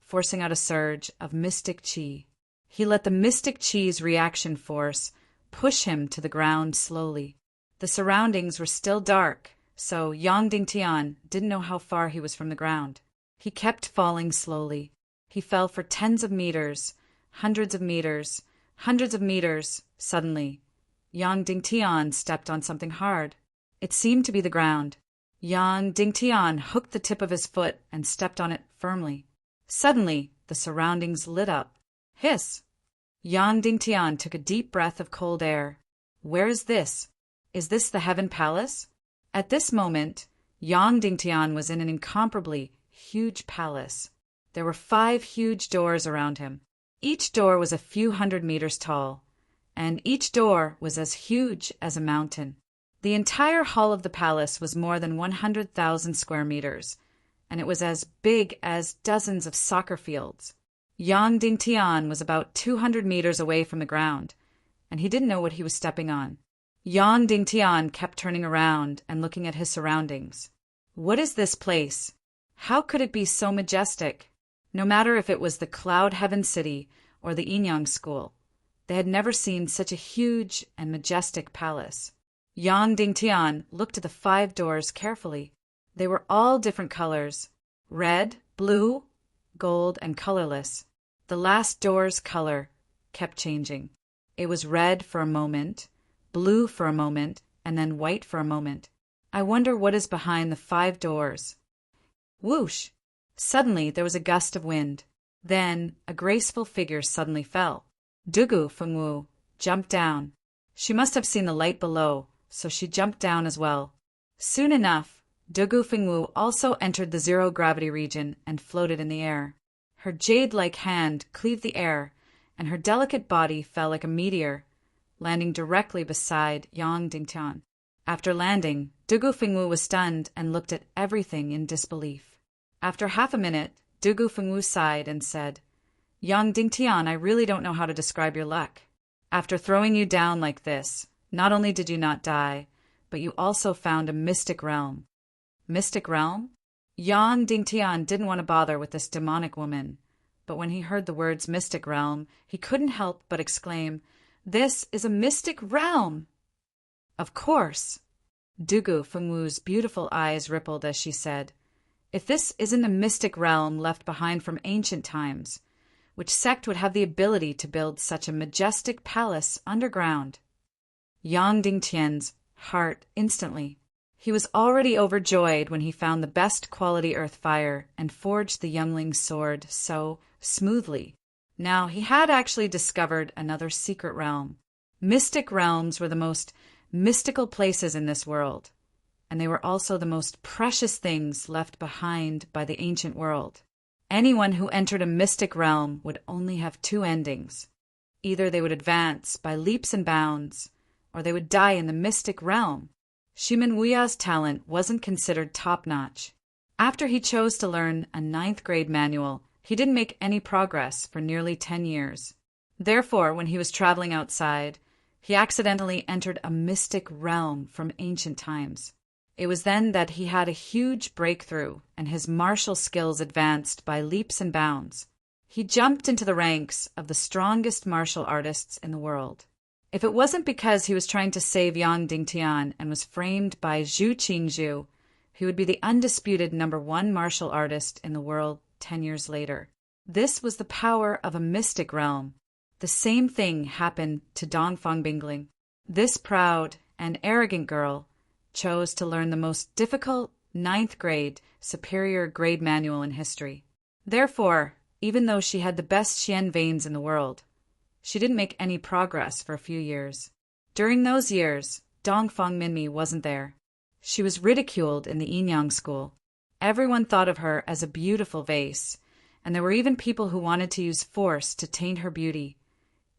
forcing out a surge of mystic qi. He let the mystic qi's reaction force push him to the ground slowly. The surroundings were still dark, so Yang Dingtian didn't know how far he was from the ground. He kept falling slowly. He fell for tens of meters, hundreds of meters, hundreds of meters. Suddenly, Yang Dingtian stepped on something hard. It seemed to be the ground. Yang Dingtian hooked the tip of his foot and stepped on it firmly. Suddenly, the surroundings lit up. Hiss! Yang Dingtian took a deep breath of cold air. Where is this? Is this the Heaven Palace? At this moment, Yang Dingtian was in an incomparably huge palace. There were 5 huge doors around him. Each door was a few hundred meters tall, and each door was as huge as a mountain. The entire hall of the palace was more than 100,000 square meters, and it was as big as dozens of soccer fields. Yang Dingtian was about 200 meters away from the ground, and he didn't know what he was stepping on. Yang Dingtian kept turning around and looking at his surroundings. What is this place? How could it be so majestic? No matter if it was the Cloud Heaven City or the Inyang School, they had never seen such a huge and majestic palace. Yang Dingtian looked at the 5 doors carefully. They were all different colors: red, blue, gold, and colorless. The last door's color kept changing. It was red for a moment, blue for a moment, and then white for a moment. I wonder what is behind the 5 doors. Whoosh! Suddenly there was a gust of wind. Then a graceful figure suddenly fell. Dugu Fengwu jumped down. She must have seen the light below, so she jumped down as well. Soon enough, Dugu Fengwu also entered the zero-gravity region and floated in the air. Her jade-like hand cleaved the air, and her delicate body fell like a meteor, landing directly beside Yang Dingtian. After landing, Dugu Fengwu was stunned and looked at everything in disbelief. After half a minute, Dugu Fengwu sighed and said, "Yang Dingtian, I really don't know how to describe your luck. After throwing you down like this, not only did you not die, but you also found a mystic realm." Mystic realm? Yang Dingtian didn't want to bother with this demonic woman, but when he heard the words mystic realm, he couldn't help but exclaim, "This is a mystic realm!" Of course. Dugu Fengwu's beautiful eyes rippled as she said, "If this isn't a mystic realm left behind from ancient times, which sect would have the ability to build such a majestic palace underground?" Yang Dingtian's heart instantly. He was already overjoyed when he found the best quality earth fire and forged the youngling's sword so smoothly. Now he had actually discovered another secret realm. Mystic realms were the most mystical places in this world, and they were also the most precious things left behind by the ancient world. Anyone who entered a mystic realm would only have two endings. Either they would advance by leaps and bounds, or they would die in the mystic realm. Shimin Wuya's talent wasn't considered top-notch. After he chose to learn a 9th grade manual, he didn't make any progress for nearly 10 years. Therefore, when he was traveling outside, he accidentally entered a mystic realm from ancient times. It was then that he had a huge breakthrough, and his martial skills advanced by leaps and bounds. He jumped into the ranks of the strongest martial artists in the world. If it wasn't because he was trying to save Yang Dingtian and was framed by Zhu Qingzhu, he would be the undisputed #1 martial artist in the world 10 years later. This was the power of a mystic realm. The same thing happened to Dongfang Bingling. This proud and arrogant girl chose to learn the most difficult 9th grade superior grade manual in history. Therefore, even though she had the best Xian veins in the world, she didn't make any progress for a few years. During those years, Dongfang Minmi wasn't there. She was ridiculed in the Yinyang school. Everyone thought of her as a beautiful vase, and there were even people who wanted to use force to taint her beauty,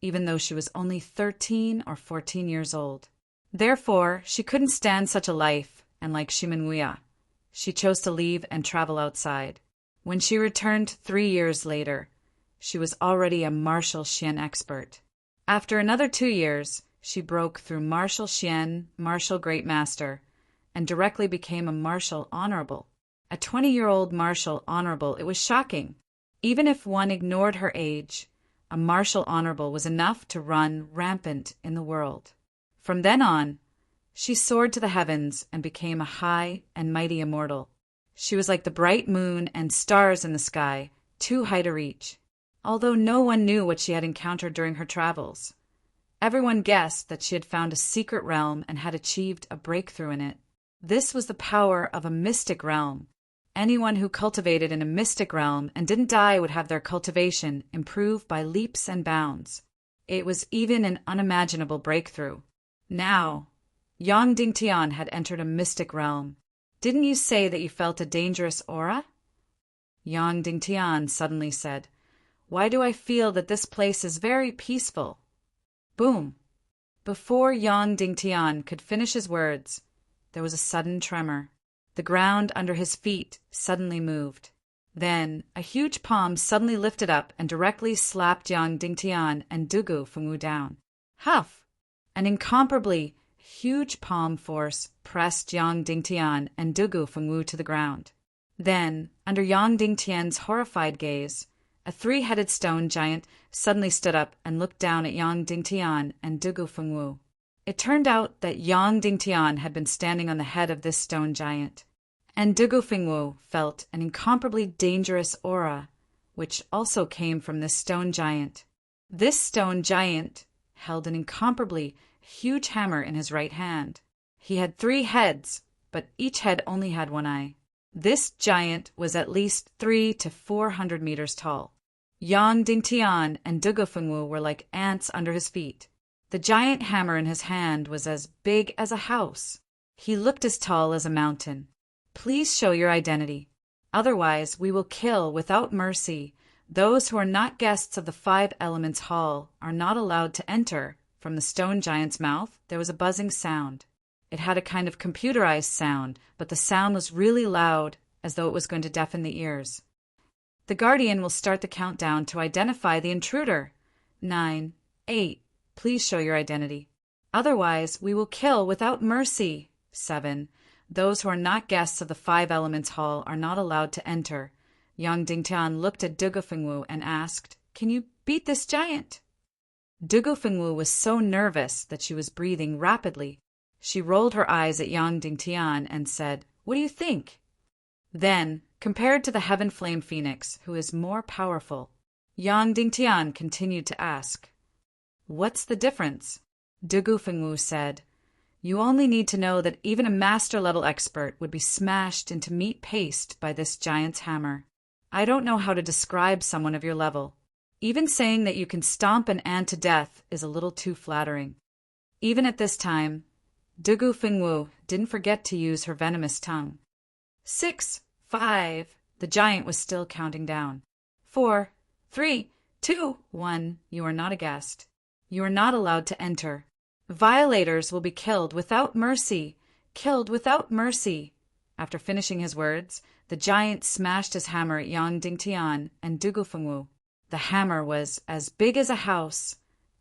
even though she was only 13 or 14 years old. Therefore, she couldn't stand such a life, and like Shimin Wuya, she chose to leave and travel outside. When she returned 3 years later, she was already a martial Xian expert. After another 2 years, she broke through martial Xian, martial great master, and directly became a martial honorable. A 20-year-old martial honorable, it was shocking. Even if one ignored her age, a martial honorable was enough to run rampant in the world. From then on, she soared to the heavens and became a high and mighty immortal. She was like the bright moon and stars in the sky, too high to reach. Although no one knew what she had encountered during her travels, everyone guessed that she had found a secret realm and had achieved a breakthrough in it. This was the power of a mystic realm. Anyone who cultivated in a mystic realm and didn't die would have their cultivation improve by leaps and bounds. It was even an unimaginable breakthrough. Now, Yang Dingtian had entered a mystic realm. "Didn't you say that you felt a dangerous aura?" Yang Dingtian suddenly said, "Why do I feel that this place is very peaceful?" Boom! Before Yang Dingtian could finish his words, there was a sudden tremor. The ground under his feet suddenly moved. Then a huge palm suddenly lifted up and directly slapped Yang Dingtian and Dugu Fengwu down. Huff! An incomparably huge palm force pressed Yang Dingtian and Dugu Fengwu to the ground. Then, under Yang Dingtian's horrified gaze, a 3-headed stone giant suddenly stood up and looked down at Yang Dingtian and Dugu Fengwu. It turned out that Yang Dingtian had been standing on the head of this stone giant, and Dugu Fengwu felt an incomparably dangerous aura, which also came from this stone giant. This stone giant held an incomparably huge hammer in his right hand. He had 3 heads, but each head only had 1 eye. This giant was at least 300 to 400 meters tall. Yang Dingtian and Dugu Fengwu were like ants under his feet. The giant hammer in his hand was as big as a house. He looked as tall as a mountain. Please show your identity. Otherwise, we will kill without mercy. Those who are not guests of the Five Elements Hall are not allowed to enter. From the stone giant's mouth, there was a buzzing sound. It had a kind of computerized sound, but the sound was really loud, as though it was going to deafen the ears. The guardian will start the countdown to identify the intruder. 9, 8. Please show your identity. Otherwise, we will kill without mercy. 7. Those who are not guests of the Five Elements Hall are not allowed to enter. Yang Dingtian looked at Dugu Fengwu and asked, "Can you beat this giant?" Dugu Fengwu was so nervous that she was breathing rapidly. She rolled her eyes at Yang Dingtian and said, "What do you think?" Then, compared to the Heaven Flame Phoenix, who is more powerful, Yang Dingtian continued to ask, "What's the difference?" Dugu Fengwu said, "You only need to know that even a master-level expert would be smashed into meat paste by this giant's hammer. I don't know how to describe someone of your level. Even saying that you can stomp an ant to death is a little too flattering." Even at this time, Dugu Fengwu didn't forget to use her venomous tongue. 6, 5. The giant was still counting down. 4, 3, 2, 1. You are not a guest. You are not allowed to enter. Violators will be killed without mercy. Killed without mercy. After finishing his words, the giant smashed his hammer at Yang Dingtian and Dugu Fengwu. The hammer was as big as a house,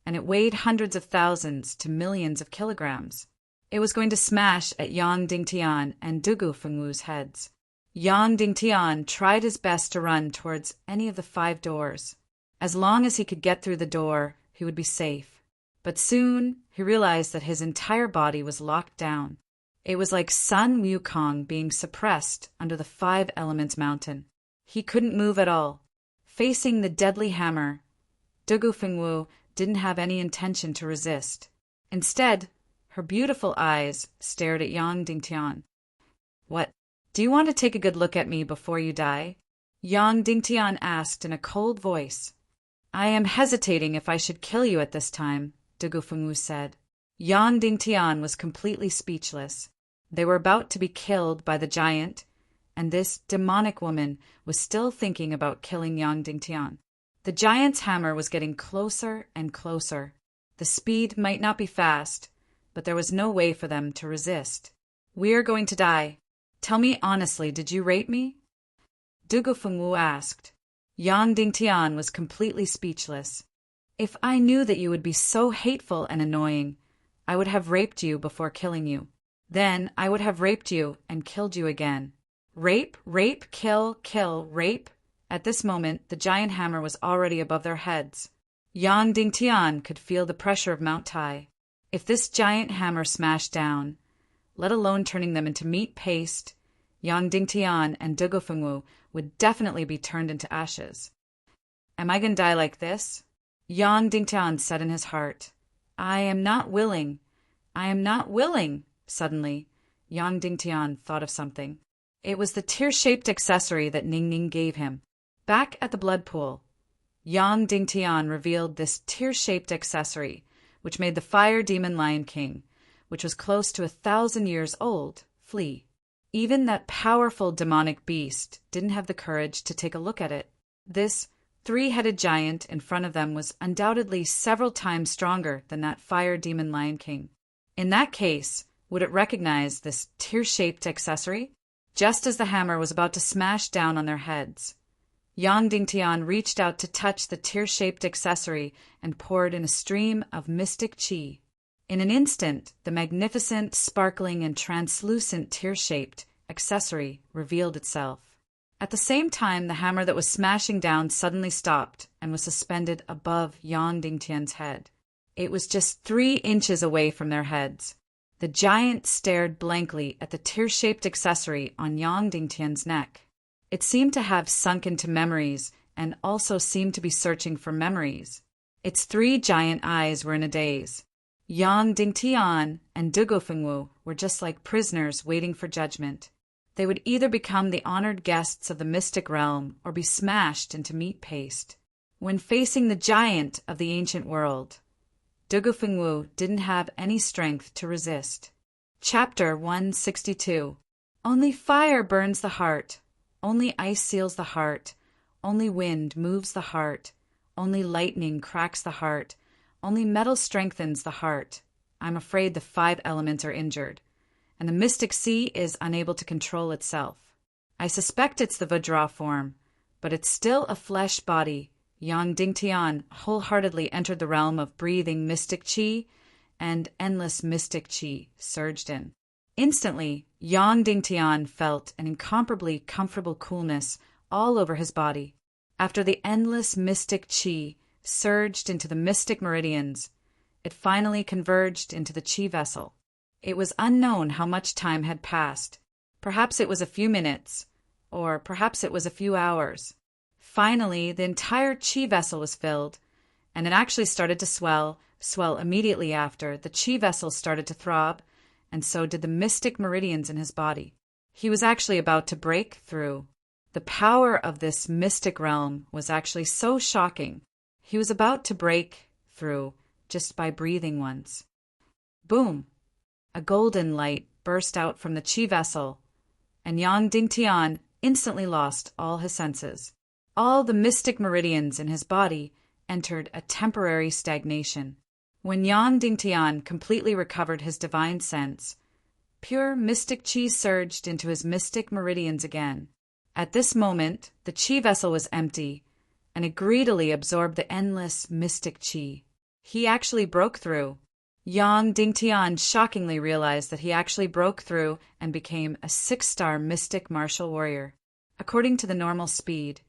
and it weighed hundreds of thousands to millions of kilograms. It was going to smash at Yang Dingtian and Dugu Fengwu's heads. Yang Dingtian tried his best to run towards any of the 5 doors. As long as he could get through the door, he would be safe. But soon he realized that his entire body was locked down. It was like Sun Wukong being suppressed under the 5 Elements mountain. He couldn't move at all. Facing the deadly hammer, Dugu Fengwu didn't have any intention to resist. Instead, her beautiful eyes stared at Yang Dingtian. "What? Do you want to take a good look at me before you die?" Yang Dingtian asked in a cold voice. "I am hesitating if I should kill you at this time," Dugu Fengwu said. Yang Dingtian was completely speechless. They were about to be killed by the giant, and this demonic woman was still thinking about killing Yang Dingtian. The giant's hammer was getting closer and closer. The speed might not be fast, but there was no way for them to resist. "We are going to die. Tell me honestly, did you rape me?" Dugu Fengwu asked. Yang Dingtian was completely speechless. "If I knew that you would be so hateful and annoying, I would have raped you before killing you. Then I would have raped you and killed you again. Rape, rape, kill, kill, rape." At this moment, the giant hammer was already above their heads. Yang Dingtian could feel the pressure of Mount Tai. If this giant hammer smashed down, let alone turning them into meat paste, Yang Dingtian and Dugu Fengwu would definitely be turned into ashes. "Am I going to die like this?" Yang Dingtian said in his heart. "I am not willing. I am not willing." Suddenly, Yang Dingtian thought of something. It was the tear-shaped accessory that Ning Ning gave him. Back at the blood pool, Yang Dingtian revealed this tear-shaped accessory, which made the fire demon Lion King, which was close to 1,000 years old, flee. Even that powerful demonic beast didn't have the courage to take a look at it. This 3-headed giant in front of them was undoubtedly several times stronger than that fire demon Lion King. In that case, would it recognize this tear-shaped accessory? Just as the hammer was about to smash down on their heads, Yang Dingtian reached out to touch the tear-shaped accessory and poured in a stream of mystic qi. In an instant, the magnificent, sparkling, and translucent tear-shaped accessory revealed itself. At the same time, the hammer that was smashing down suddenly stopped and was suspended above Yang Dingtian's head. It was just 3 inches away from their heads. The giant stared blankly at the tear-shaped accessory on Yang Dingtian's neck. It seemed to have sunk into memories and also seemed to be searching for memories. Its 3 giant eyes were in a daze. Yang Dingtian and Dugu Fengwu were just like prisoners waiting for judgment. They would either become the honored guests of the mystic realm or be smashed into meat paste. When facing the giant of the ancient world, Dugu Fengwu didn't have any strength to resist. Chapter 162. Only fire burns the heart. Only ice seals the heart. Only wind moves the heart. Only lightning cracks the heart. Only metal strengthens the heart. I'm afraid the 5 elements are injured, and the mystic sea is unable to control itself. I suspect it's the Vajra form, but it's still a flesh body. Yang Dingtian wholeheartedly entered the realm of breathing mystic qi, and endless mystic qi surged in. Instantly, Yang Dingtian felt an incomparably comfortable coolness all over his body. After the endless mystic qi surged into the mystic meridians, it finally converged into the qi vessel. It was unknown how much time had passed. Perhaps it was a few minutes, or perhaps it was a few hours. Finally, the entire qi vessel was filled, and it actually started to swell immediately after. The qi vessel started to throb, and so did the mystic meridians in his body. He was actually about to break through. The power of this mystic realm was actually so shocking. He was about to break through just by breathing once. Boom! A golden light burst out from the qi vessel, and Yang Dingtian instantly lost all his senses. All the mystic meridians in his body entered a temporary stagnation. When Yang Dingtian completely recovered his divine sense, pure mystic qi surged into his mystic meridians again. At this moment, the qi vessel was empty, and it greedily absorbed the endless mystic qi. He actually broke through. Yang Dingtian shockingly realized that he actually broke through and became a 6-star mystic martial warrior. According to the normal speed,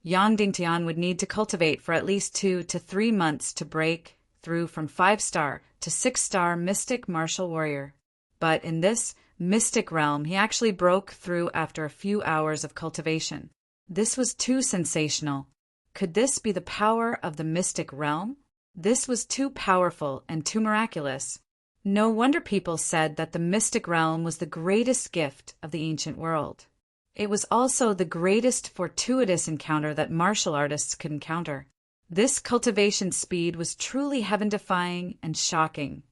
Yang Dingtian would need to cultivate for at least 2 to 3 months to break through from 5-star to 6-star mystic martial warrior. But in this mystic realm, he actually broke through after a few hours of cultivation. This was too sensational. Could this be the power of the mystic realm? This was too powerful and too miraculous. No wonder people said that the mystic realm was the greatest gift of the ancient world. It was also the greatest fortuitous encounter that martial artists could encounter. This cultivation speed was truly heaven-defying and shocking.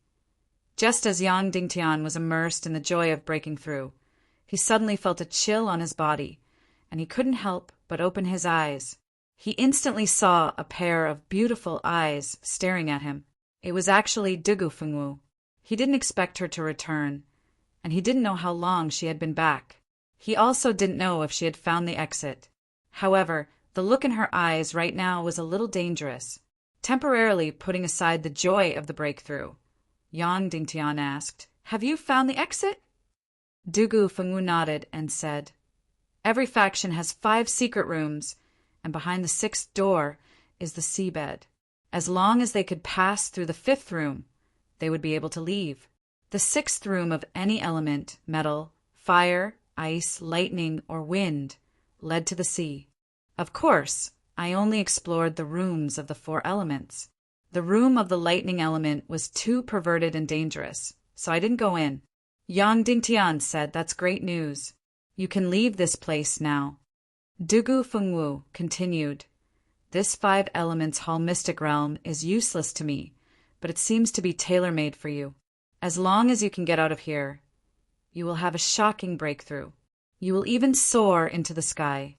Just as Yang Dingtian was immersed in the joy of breaking through, he suddenly felt a chill on his body, and he couldn't help but open his eyes. He instantly saw a pair of beautiful eyes staring at him. It was actually Dugu Fengwu. He didn't expect her to return, and he didn't know how long she had been back. He also didn't know if she had found the exit. However, the look in her eyes right now was a little dangerous. Temporarily putting aside the joy of the breakthrough, Yang Dingtian asked, "Have you found the exit?" Dugu Fengwu nodded and said, "Every faction has 5 secret rooms, and behind the 6th door is the seabed. As long as they could pass through the 5th room, they would be able to leave. The 6th room of any element, metal, fire, ice, lightning, or wind, led to the sea. Of course, I only explored the rooms of the 4 elements. The room of the lightning element was too perverted and dangerous, so I didn't go in." Yang Dingtian said, "That's great news. You can leave this place now." Dugu Fengwu continued, "This 5 elements hall mystic realm is useless to me, but it seems to be tailor-made for you. As long as you can get out of here, you will have a shocking breakthrough. You will even soar into the sky."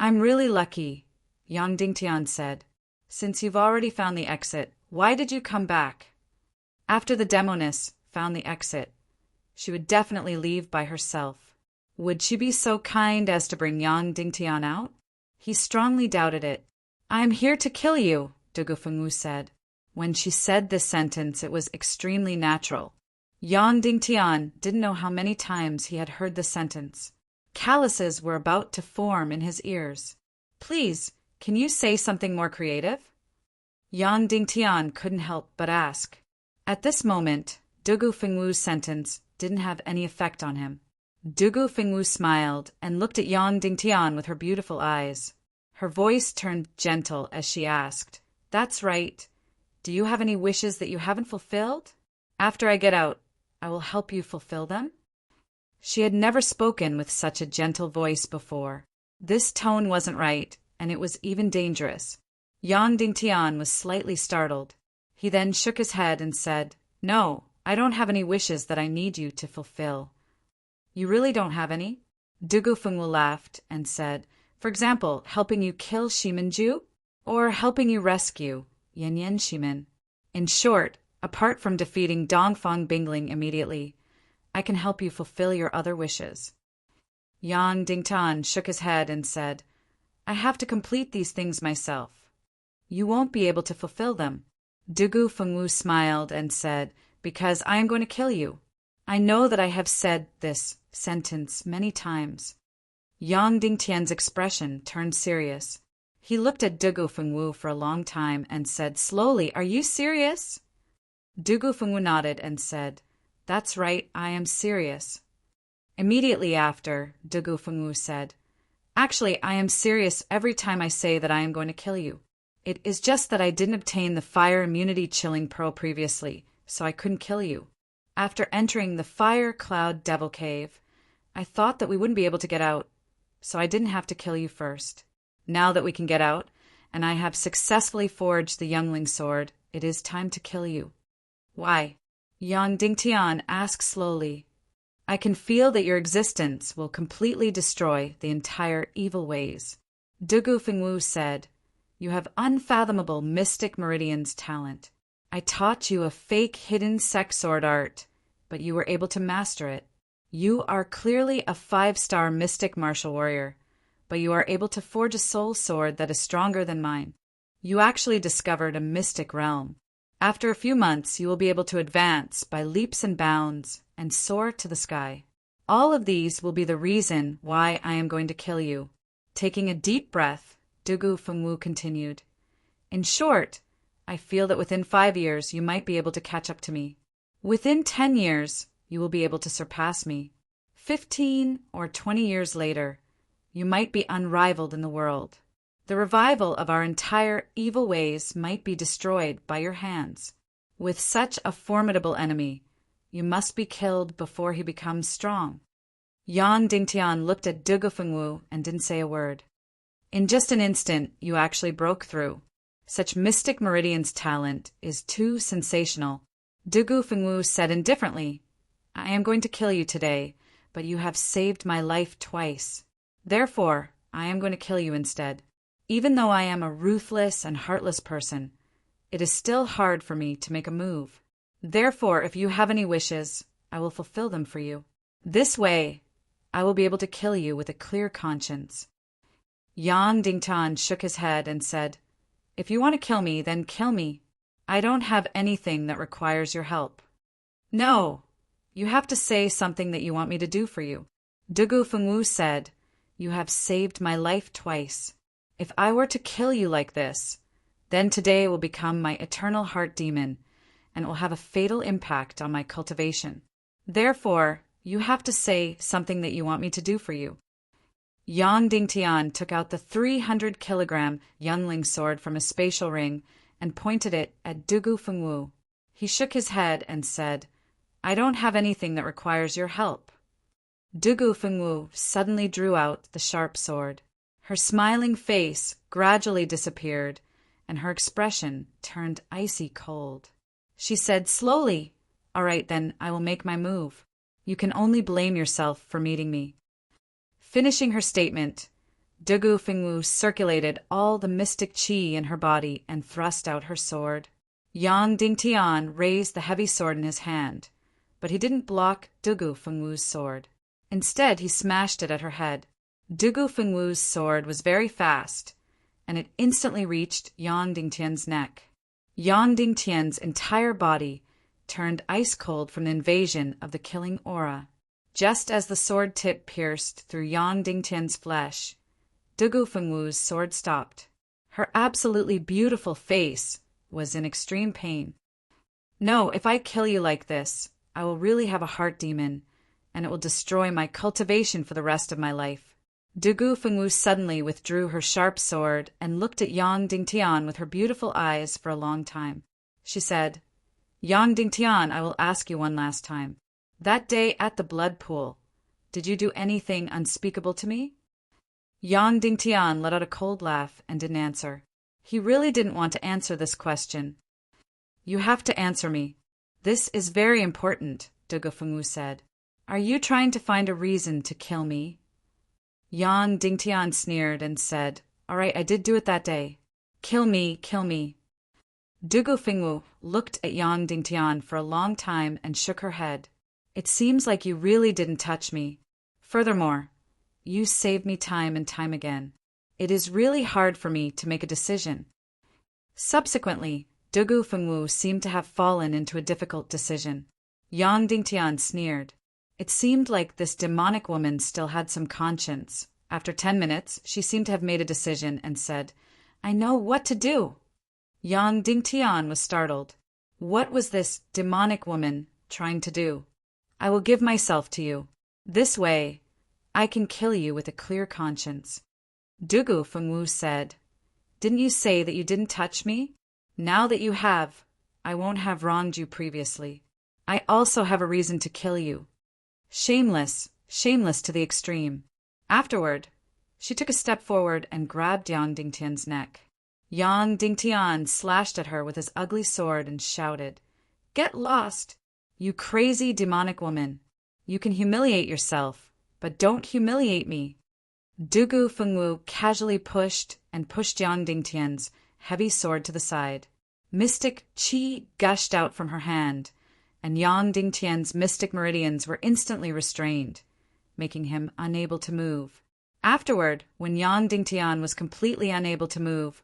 "I'm really lucky," Yang Dingtian said. "Since you've already found the exit, why did you come back?" After the demoness found the exit, she would definitely leave by herself. Would she be so kind as to bring Yang Dingtian out? He strongly doubted it. "I am here to kill you," Dugu Fengwu said. When she said this sentence, it was extremely natural. Yang Dingtian didn't know how many times he had heard the sentence. Calluses were about to form in his ears. "Please, can you say something more creative?" Yang Dingtian couldn't help but ask. At this moment, Dugu Fengwu's sentence didn't have any effect on him. Dugu Fengwu smiled and looked at Yang Dingtian with her beautiful eyes. Her voice turned gentle as she asked, "That's right. Do you have any wishes that you haven't fulfilled? After I get out, I will help you fulfill them." She had never spoken with such a gentle voice before. This tone wasn't right, and it was even dangerous. Yang Dingtian was slightly startled. He then shook his head and said, "No, I don't have any wishes that I need you to fulfill." "You really don't have any?" Dugu Fengwu laughed and said, "For example, helping you kill Shiminju? Or helping you rescue Yan Yan Shimin? In short, apart from defeating Dongfang Bingling immediately, I can help you fulfill your other wishes." Yang Dingtian shook his head and said, "I have to complete these things myself. You won't be able to fulfill them." Dugu Fengwu smiled and said, "Because I am going to kill you. I know that I have said this sentence many times." Yang Dingtian's expression turned serious. He looked at Dugu Fengwu for a long time and said slowly, "Are you serious?" Dugu Fengwu nodded and said, "That's right, I am serious." Immediately after, Dugu Fengwu said, "Actually, I am serious every time I say that I am going to kill you. It is just that I didn't obtain the fire immunity chilling pearl previously, so I couldn't kill you. After entering the Fire Cloud Devil Cave, I thought that we wouldn't be able to get out, so I didn't have to kill you first. Now that we can get out, and I have successfully forged the youngling sword, it is time to kill you." "Why?" Yang Dingtian asked slowly. "I can feel that your existence will completely destroy the entire evil ways." Dugu Fengwu said, "You have unfathomable mystic meridian's talent. I taught you a fake hidden sex sword art, but you were able to master it. You are clearly a 5-star mystic martial warrior, but you are able to forge a soul sword that is stronger than mine. You actually discovered a mystic realm. After a few months, you will be able to advance by leaps and bounds and soar to the sky. All of these will be the reason why I am going to kill you." Taking a deep breath, Dugu Fengwu continued, "In short, I feel that within 5 years you might be able to catch up to me. Within 10 years, you will be able to surpass me. 15 or 20 years later, you might be unrivaled in the world. The revival of our entire evil ways might be destroyed by your hands. With such a formidable enemy, you must be killed before he becomes strong." Yang Dingtian looked at Dugu Fengwu and didn't say a word. "In just an instant, you actually broke through. Such mystic meridian's talent is too sensational." Dugu Fengwu said indifferently, "I am going to kill you today, but you have saved my life twice. Therefore, I am going to kill you instead. Even though I am a ruthless and heartless person, it is still hard for me to make a move. Therefore, if you have any wishes, I will fulfill them for you. This way, I will be able to kill you with a clear conscience." Yang Dingtian shook his head and said, "If you want to kill me, then kill me. I don't have anything that requires your help." "No, you have to say something that you want me to do for you." Dugu Fengwu said, "You have saved my life twice. If I were to kill you like this, then today will become my eternal heart demon, and it will have a fatal impact on my cultivation. Therefore, you have to say something that you want me to do for you." Yang Dingtian took out the 300-kilogram youngling sword from a spatial ring and pointed it at Dugu Fengwu. He shook his head and said, "I don't have anything that requires your help." Dugu Fengwu suddenly drew out the sharp sword. Her smiling face gradually disappeared, and her expression turned icy cold. She said slowly, "All right, then, I will make my move. You can only blame yourself for meeting me." Finishing her statement, Dugu Fengwu circulated all the mystic qi in her body and thrust out her sword. Yang Dingtian raised the heavy sword in his hand, but he didn't block Dugu Fengwu's sword. Instead, he smashed it at her head. Dugu Fengwu's sword was very fast, and it instantly reached Yang Dingtian's neck. Yang Dingtian's entire body turned ice-cold from the invasion of the killing aura. Just as the sword tip pierced through Yang Dingtian's flesh, Dugu Fengwu's sword stopped. Her absolutely beautiful face was in extreme pain. "No, if I kill you like this, I will really have a heart demon, and it will destroy my cultivation for the rest of my life." Dugu Fengwu suddenly withdrew her sharp sword and looked at Yang Dingtian with her beautiful eyes for a long time. She said, "Yang Dingtian, I will ask you one last time. That day at the blood pool, did you do anything unspeakable to me?" Yang Dingtian let out a cold laugh and didn't answer. He really didn't want to answer this question. You have to answer me. This is very important, Dugufengwu said. Are you trying to find a reason to kill me? Yang Dingtian sneered and said, All right, I did do it that day. Kill me, kill me. Dugufengwu looked at Yang Dingtian for a long time and shook her head. It seems like you really didn't touch me. Furthermore, you saved me time and time again. It is really hard for me to make a decision. Subsequently, Dugufengwu seemed to have fallen into a difficult decision. Yang Dingtian sneered. It seemed like this demonic woman still had some conscience. After 10 minutes, she seemed to have made a decision and said, I know what to do. Yang Dingtian was startled. What was this demonic woman trying to do? I will give myself to you. This way, I can kill you with a clear conscience. Dugufengwu said, Didn't you say that you didn't touch me? Now that you have, I won't have wronged you previously. I also have a reason to kill you. Shameless, shameless to the extreme. Afterward, she took a step forward and grabbed Yang Dingtian's neck. Yang Dingtian slashed at her with his ugly sword and shouted, Get lost, you crazy demonic woman. You can humiliate yourself, but don't humiliate me. Dugufengwu casually pushed Yang Dingtian's heavy sword to the side. Mystic qi gushed out from her hand, and Yang Dingtian's mystic meridians were instantly restrained, making him unable to move. Afterward, when Yang Dingtian was completely unable to move,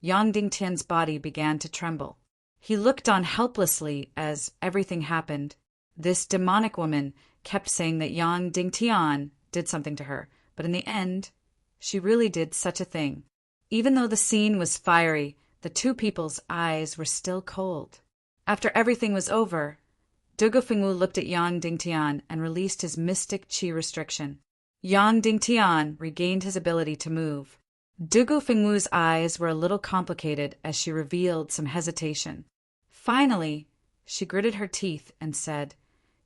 Yang Dingtian's body began to tremble. He looked on helplessly as everything happened. This demonic woman kept saying that Yang Dingtian did something to her, but in the end, she really did such a thing. Even though the scene was fiery, the two people's eyes were still cold. After everything was over, Dugufengwu looked at Yang Dingtian and released his mystic qi restriction. Yang Dingtian regained his ability to move. Dugufengwu's eyes were a little complicated as she revealed some hesitation. Finally, she gritted her teeth and said,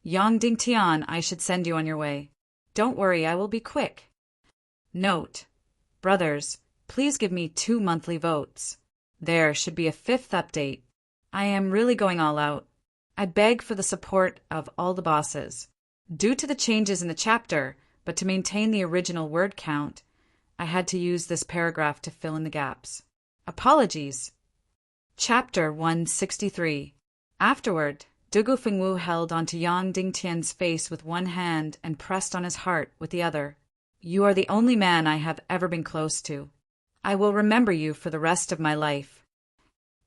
Yang Dingtian, I should send you on your way. Don't worry, I will be quick. Note: Brothers, please give me 2 monthly votes. There should be a 5th update. I am really going all out. I beg for the support of all the bosses. Due to the changes in the chapter, but to maintain the original word count, I had to use this paragraph to fill in the gaps. Apologies. Chapter 163. Afterward, Dugufengwu held onto Yang Dingtian's face with one hand and pressed on his heart with the other. You are the only man I have ever been close to. I will remember you for the rest of my life.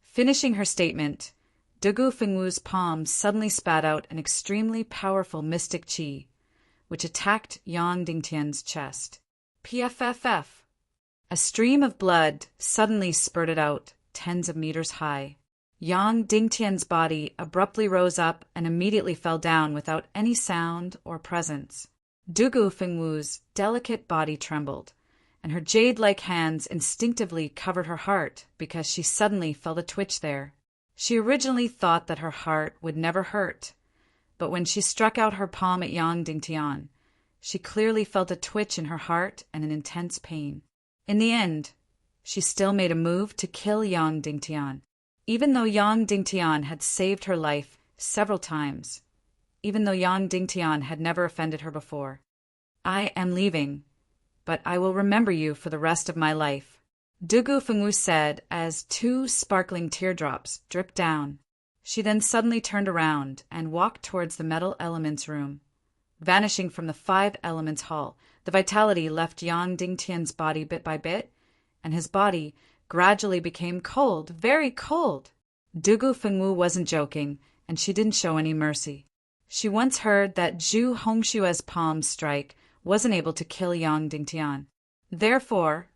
Finishing her statement, Dugufengwu's palm suddenly spat out an extremely powerful mystic qi, which attacked Yang Dingtian's chest. PFFF. A stream of blood suddenly spurted out, tens of meters high. Yang Dingtian's body abruptly rose up and immediately fell down without any sound or presence. Dugufengwu's delicate body trembled, and her jade-like hands instinctively covered her heart because she suddenly felt a twitch there. She originally thought that her heart would never hurt, but when she struck out her palm at Yang Dingtian, she clearly felt a twitch in her heart and an intense pain. In the end, she still made a move to kill Yang Dingtian. Even though Yang Dingtian had saved her life several times, even though Yang Dingtian had never offended her before. I am leaving, but I will remember you for the rest of my life, Dugufengwu said as 2 sparkling teardrops dripped down. She then suddenly turned around and walked towards the metal elements room. Vanishing from the 5 elements hall, the vitality left Yang Dingtian's body bit by bit, and his body gradually became cold, very cold. Dugufengwu wasn't joking, and she didn't show any mercy. She once heard that Zhu Hongshua's palm strike wasn't able to kill Yang Dingtian. Therefore,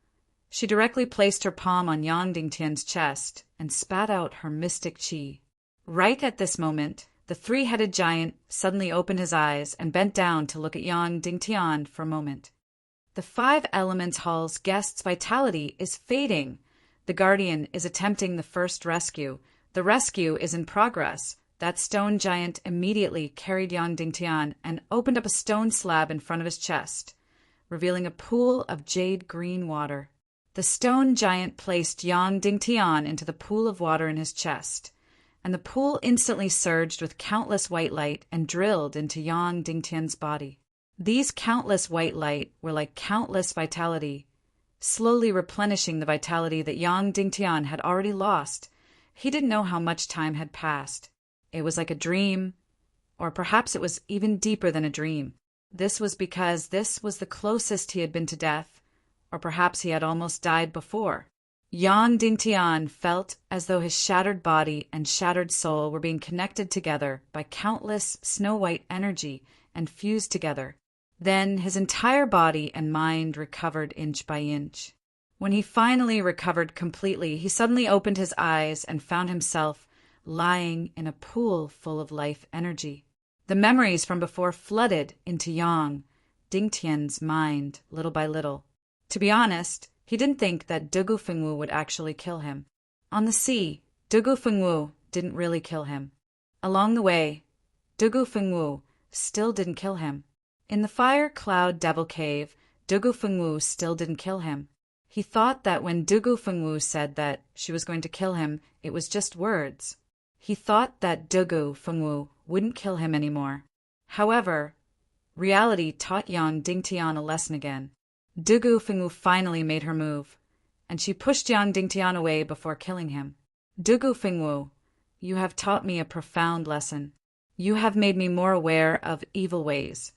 she directly placed her palm on Yang Dingtian's chest and spat out her mystic qi. Right at this moment, the 3-headed giant suddenly opened his eyes and bent down to look at Yang Dingtian for a moment. The 5 Elements Hall's guest's vitality is fading. The Guardian is attempting the first rescue. The rescue is in progress. That stone giant immediately carried Yang Dingtian and opened up a stone slab in front of his chest, revealing a pool of jade green water. The stone giant placed Yang Dingtian into the pool of water in his chest, and the pool instantly surged with countless white light and drilled into Yang Dingtian's body. These countless white light were like countless vitality, slowly replenishing the vitality that Yang Dingtian had already lost. He didn't know how much time had passed. It was like a dream, or perhaps it was even deeper than a dream. This was because this was the closest he had been to death, or perhaps he had almost died before. Yang Dingtian felt as though his shattered body and shattered soul were being connected together by countless snow-white energy and fused together. Then his entire body and mind recovered inch by inch. When he finally recovered completely, he suddenly opened his eyes and found himself lying in a pool full of life energy. The memories from before flooded into Yang Dingtian's mind little by little. To be honest, he didn't think that Dugu Fengwu would actually kill him. On the sea, Dugu Fengwu didn't really kill him. Along the way, Dugu Fengwu still didn't kill him. In the Fire Cloud Devil Cave, Dugu Fengwu still didn't kill him. He thought that when Dugu Fengwu said that she was going to kill him, it was just words. He thought that Dugu Fengwu wouldn't kill him anymore. However, reality taught Yang Dingtian a lesson again. Dugu Fengwu finally made her move, and she pushed Yang Dingtian away before killing him. Dugu Fengwu, you have taught me a profound lesson. You have made me more aware of evil ways.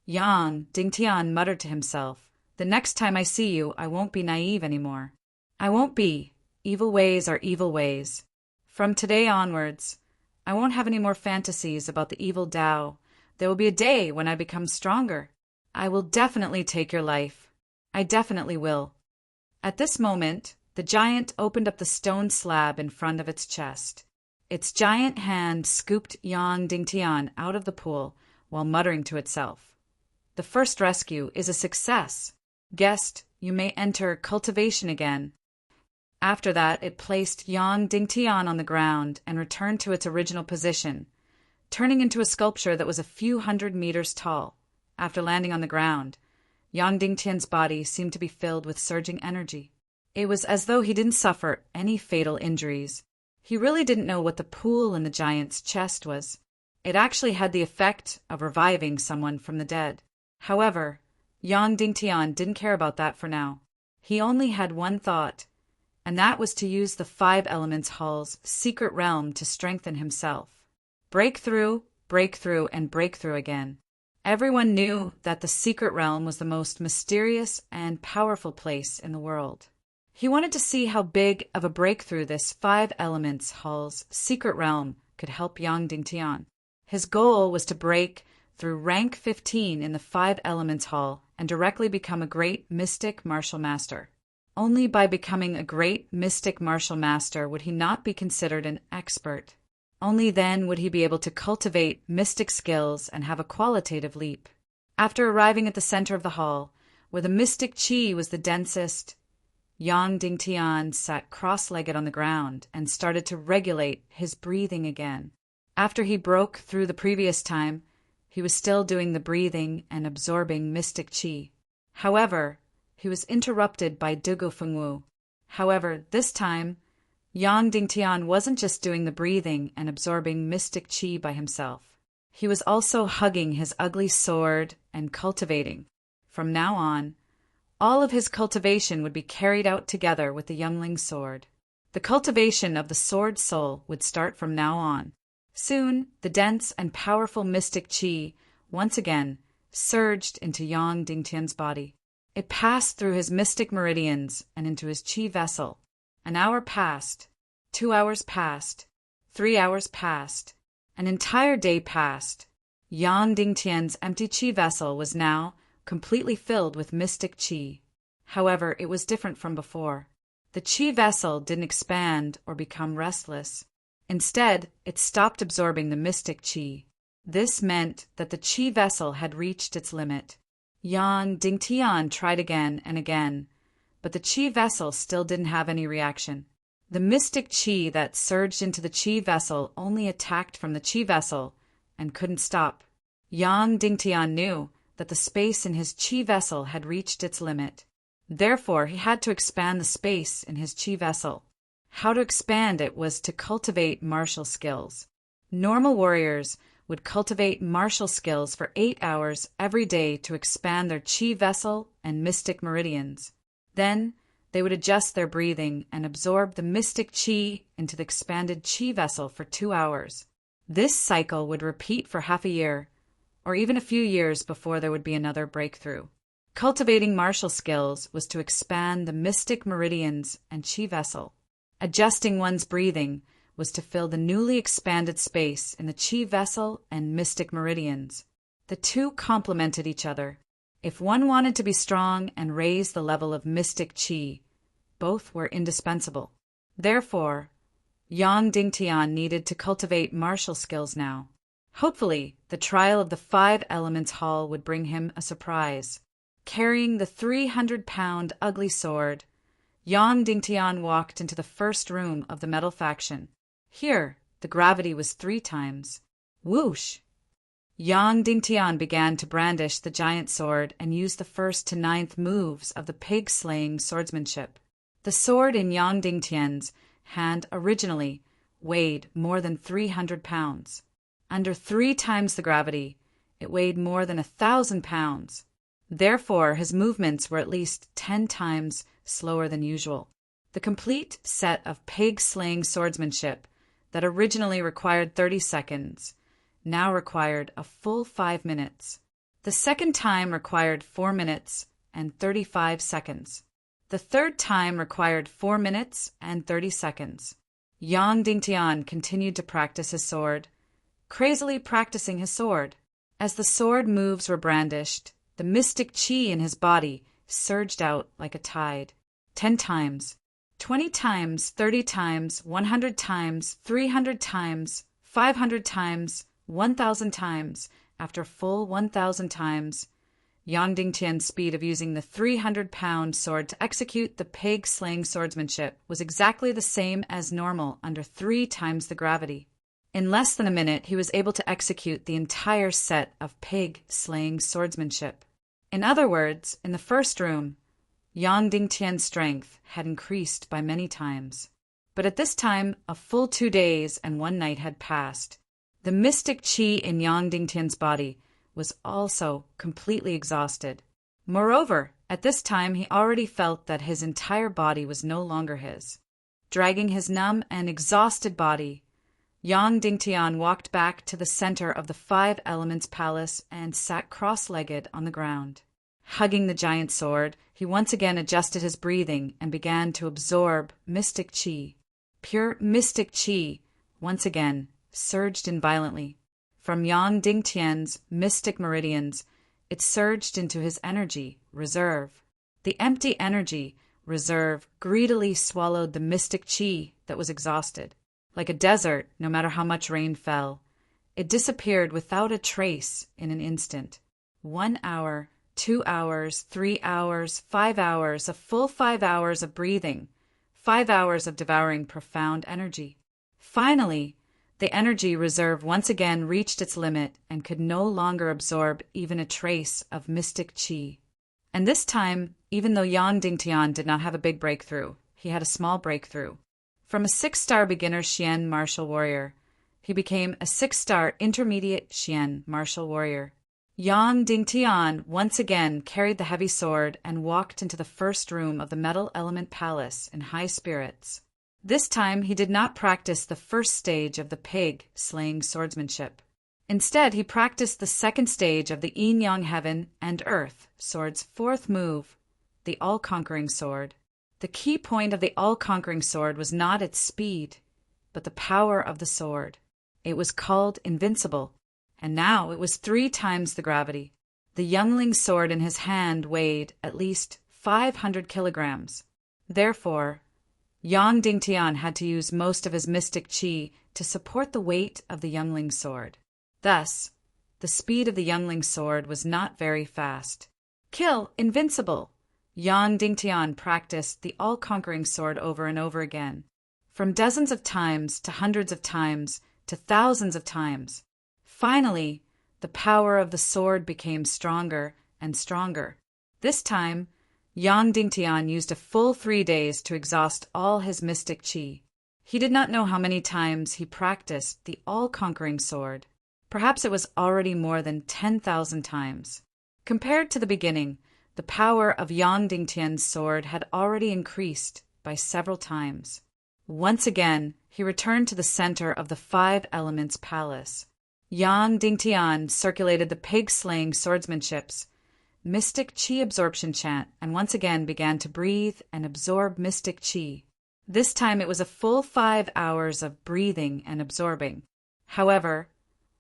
Yang Dingtian muttered to himself, the next time I see you, I won't be naive anymore. I won't be. Evil ways are evil ways. From today onwards, I won't have any more fantasies about the evil Tao. There will be a day when I become stronger. I will definitely take your life. I definitely will. At this moment, the giant opened up the stone slab in front of its chest. Its giant hand scooped Yang Dingtian out of the pool while muttering to itself, the first rescue is a success. Guest, you may enter cultivation again. After that, it placed Yang Dingtian on the ground and returned to its original position, turning into a sculpture that was a few hundred meters tall. After landing on the ground, Yang Dingtian's body seemed to be filled with surging energy. It was as though he didn't suffer any fatal injuries. He really didn't know what the pool in the giant's chest was. It actually had the effect of reviving someone from the dead. However, Yang Dingtian didn't care about that for now. He only had one thought, and that was to use the 5 Elements Hall's secret realm to strengthen himself. Break through, and break through again. Everyone knew that the secret realm was the most mysterious and powerful place in the world. He wanted to see how big of a breakthrough this 5 Elements Hall's secret realm could help Yang Dingtian. His goal was to break through rank 15 in the 5 Elements Hall and directly become a great mystic martial master. Only by becoming a great mystic martial master would he not be considered an expert. Only then would he be able to cultivate mystic skills and have a qualitative leap. After arriving at the center of the hall, where the mystic chi was the densest, Yang Dingtian sat cross-legged on the ground and started to regulate his breathing again. After he broke through the previous time, he was still doing the breathing and absorbing mystic chi. However, he was interrupted by Dugu Fengwu. However, this time, Yang Dingtian wasn't just doing the breathing and absorbing mystic chi by himself. He was also hugging his ugly sword and cultivating. From now on, all of his cultivation would be carried out together with the youngling sword. The cultivation of the sword soul would start from now on. Soon, the dense and powerful mystic chi once again surged into Yang Dingtian's body. It passed through his mystic meridians and into his chi vessel. An hour passed, 2 hours passed, 3 hours passed, an entire day passed. Yang Dingtian's empty chi vessel was now completely filled with mystic chi. However, it was different from before. The chi vessel didn't expand or become restless. Instead, it stopped absorbing the mystic chi. This meant that the chi vessel had reached its limit. Yang Dingtian tried again and again, but the chi vessel still didn't have any reaction. The mystic chi that surged into the chi vessel only attacked from the chi vessel and couldn't stop. Yang Dingtian knew that the space in his chi vessel had reached its limit. Therefore, he had to expand the space in his chi vessel. How to expand it was to cultivate martial skills. Normal warriors would cultivate martial skills for 8 hours every day to expand their chi vessel and mystic meridians. Then, they would adjust their breathing and absorb the mystic chi into the expanded chi vessel for 2 hours. This cycle would repeat for half a year, or even a few years before there would be another breakthrough. Cultivating martial skills was to expand the mystic meridians and chi vessel. Adjusting one's breathing was to fill the newly expanded space in the chi vessel and mystic meridians. The two complemented each other. If one wanted to be strong and raise the level of mystic chi, both were indispensable. Therefore, Yang Dingtian needed to cultivate martial skills now. Hopefully, the trial of the 5 Elements Hall would bring him a surprise. Carrying the 300-pound ugly sword, Yang Dingtian walked into the first room of the metal faction. Here, the gravity was 3 times. Whoosh! Yang Dingtian began to brandish the giant sword and use the 1st to 9th moves of the pig-slaying swordsmanship. The sword in Yang Dingtian's hand originally weighed more than 300 pounds. Under 3 times the gravity, it weighed more than 1,000 pounds. Therefore, his movements were at least 10 times slower than usual. The complete set of pig-slaying swordsmanship that originally required 30 seconds now required a full 5 minutes. The second time required 4 minutes and 35 seconds. The third time required 4 minutes and 30 seconds. Yang Dingtian continued to practice his sword, crazily practicing his sword. As the sword moves were brandished, the mystic chi in his body surged out like a tide. 10 times, 20 times, 30 times, 100 times, 300 times, 500 times, 1,000 times. After full 1,000 times, Yang Dingtian's speed of using the 300-pound sword to execute the pig-slaying swordsmanship was exactly the same as normal under 3 times the gravity. In less than a minute, he was able to execute the entire set of pig-slaying swordsmanship. In other words, in the first room, Yang Dingtian's strength had increased by many times. But at this time, a full 2 days and 1 night had passed. The mystic chi in Yang Dingtian's body was also completely exhausted. Moreover, at this time he already felt that his entire body was no longer his. Dragging his numb and exhausted body, Yang Dingtian walked back to the center of the 5 Elements Palace and sat cross-legged on the ground. Hugging the giant sword, he once again adjusted his breathing and began to absorb mystic chi. Pure mystic chi, once again, surged in violently. From Yang Dingtian's mystic meridians, it surged into his energy reserve. The empty energy reserve greedily swallowed the mystic chi that was exhausted. Like a desert, no matter how much rain fell, it disappeared without a trace in an instant. 1 hour, 2 hours, 3 hours, 5 hours, a full 5 hours of breathing, 5 hours of devouring profound energy. Finally, the energy reserve once again reached its limit and could no longer absorb even a trace of mystic chi. And this time, even though Yang Dingtian did not have a big breakthrough, he had a small breakthrough. From a 6-star beginner Xian martial warrior, he became a 6-star intermediate Xian martial warrior. Yang Dingtian once again carried the heavy sword and walked into the first room of the Metal Element Palace in high spirits. This time he did not practice the first stage of the pig-slaying swordsmanship. Instead, he practiced the second stage of the yin-yang heaven and earth sword's 4th move, the all-conquering sword. The key point of the all-conquering sword was not its speed, but the power of the sword. It was called invincible, and now it was 3 times the gravity. The youngling sword in his hand weighed at least 500 kilograms. Therefore, Yang Dingtian had to use most of his mystic chi to support the weight of the youngling sword. Thus, the speed of the youngling sword was not very fast. Kill, invincible! Yang Dingtian practiced the all-conquering sword over and over again, from dozens of times to hundreds of times to thousands of times. Finally, the power of the sword became stronger and stronger. This time, Yang Dingtian used a full 3 days to exhaust all his mystic qi. He did not know how many times he practiced the all-conquering sword. Perhaps it was already more than 10,000 times. Compared to the beginning, the power of Yang Dingtian's sword had already increased by several times. Once again, he returned to the center of the Five Elements Palace. Yang Dingtian circulated the pig-slaying swordsmanship's mystic qi absorption chant and once again began to breathe and absorb mystic qi. This time it was a full 5 hours of breathing and absorbing. However,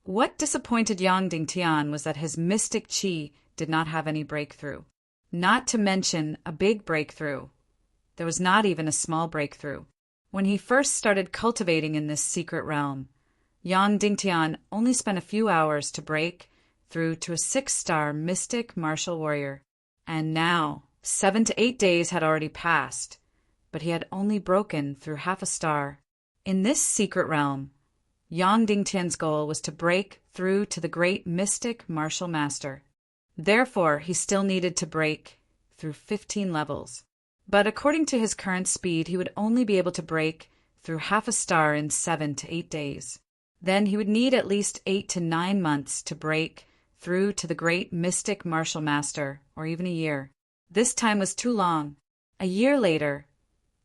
what disappointed Yang Dingtian was that his mystic qi did not have any breakthrough. Not to mention a big breakthrough. There was not even a small breakthrough. When he first started cultivating in this secret realm, Yang Dingtian only spent a few hours to break through to a 6-star mystic martial warrior. And now, 7 to 8 days had already passed, but he had only broken through half a star. In this secret realm, Yang Dingtian's goal was to break through to the great mystic martial master. Therefore, he still needed to break through 15 levels. But according to his current speed, he would only be able to break through half a star in 7 to 8 days. Then he would need at least 8 to 9 months to break through to the great mystic martial master, or even a year. This time was too long. A year later,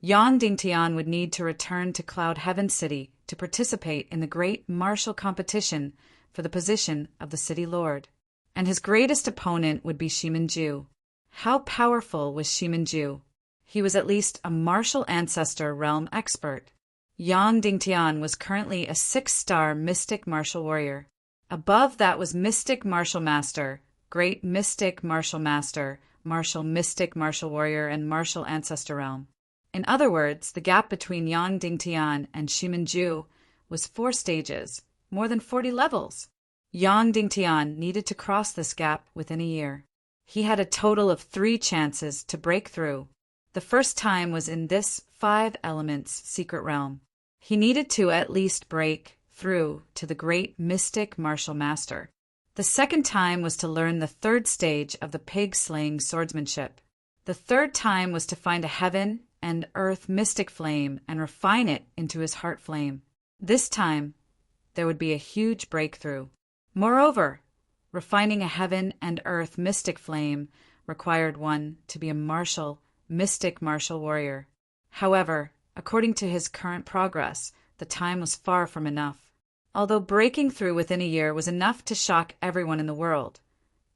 Yang Dingtian would need to return to Cloud Heaven City to participate in the great martial competition for the position of the city lord. And his greatest opponent would be Shimanju. How powerful was Shimanju? He was at least a martial ancestor realm expert. Yang Dingtian was currently a 6-star mystic martial warrior. Above that was mystic martial master, great mystic martial master, martial mystic martial warrior, and martial ancestor realm. In other words, the gap between Yang Dingtian and Shimanju was 4 stages, more than 40 levels. Yang Dingtian needed to cross this gap within a year. He had a total of 3 chances to break through. The first time was in this 5 elements secret realm. He needed to at least break through to the great mystic martial master. The second time was to learn the 3rd stage of the pig-slaying swordsmanship. The 3rd time was to find a heaven and earth mystic flame and refine it into his heart flame. This time, there would be a huge breakthrough. Moreover, refining a heaven and earth mystic flame required one to be a mystic martial warrior. However, according to his current progress, the time was far from enough. Although breaking through within a year was enough to shock everyone in the world,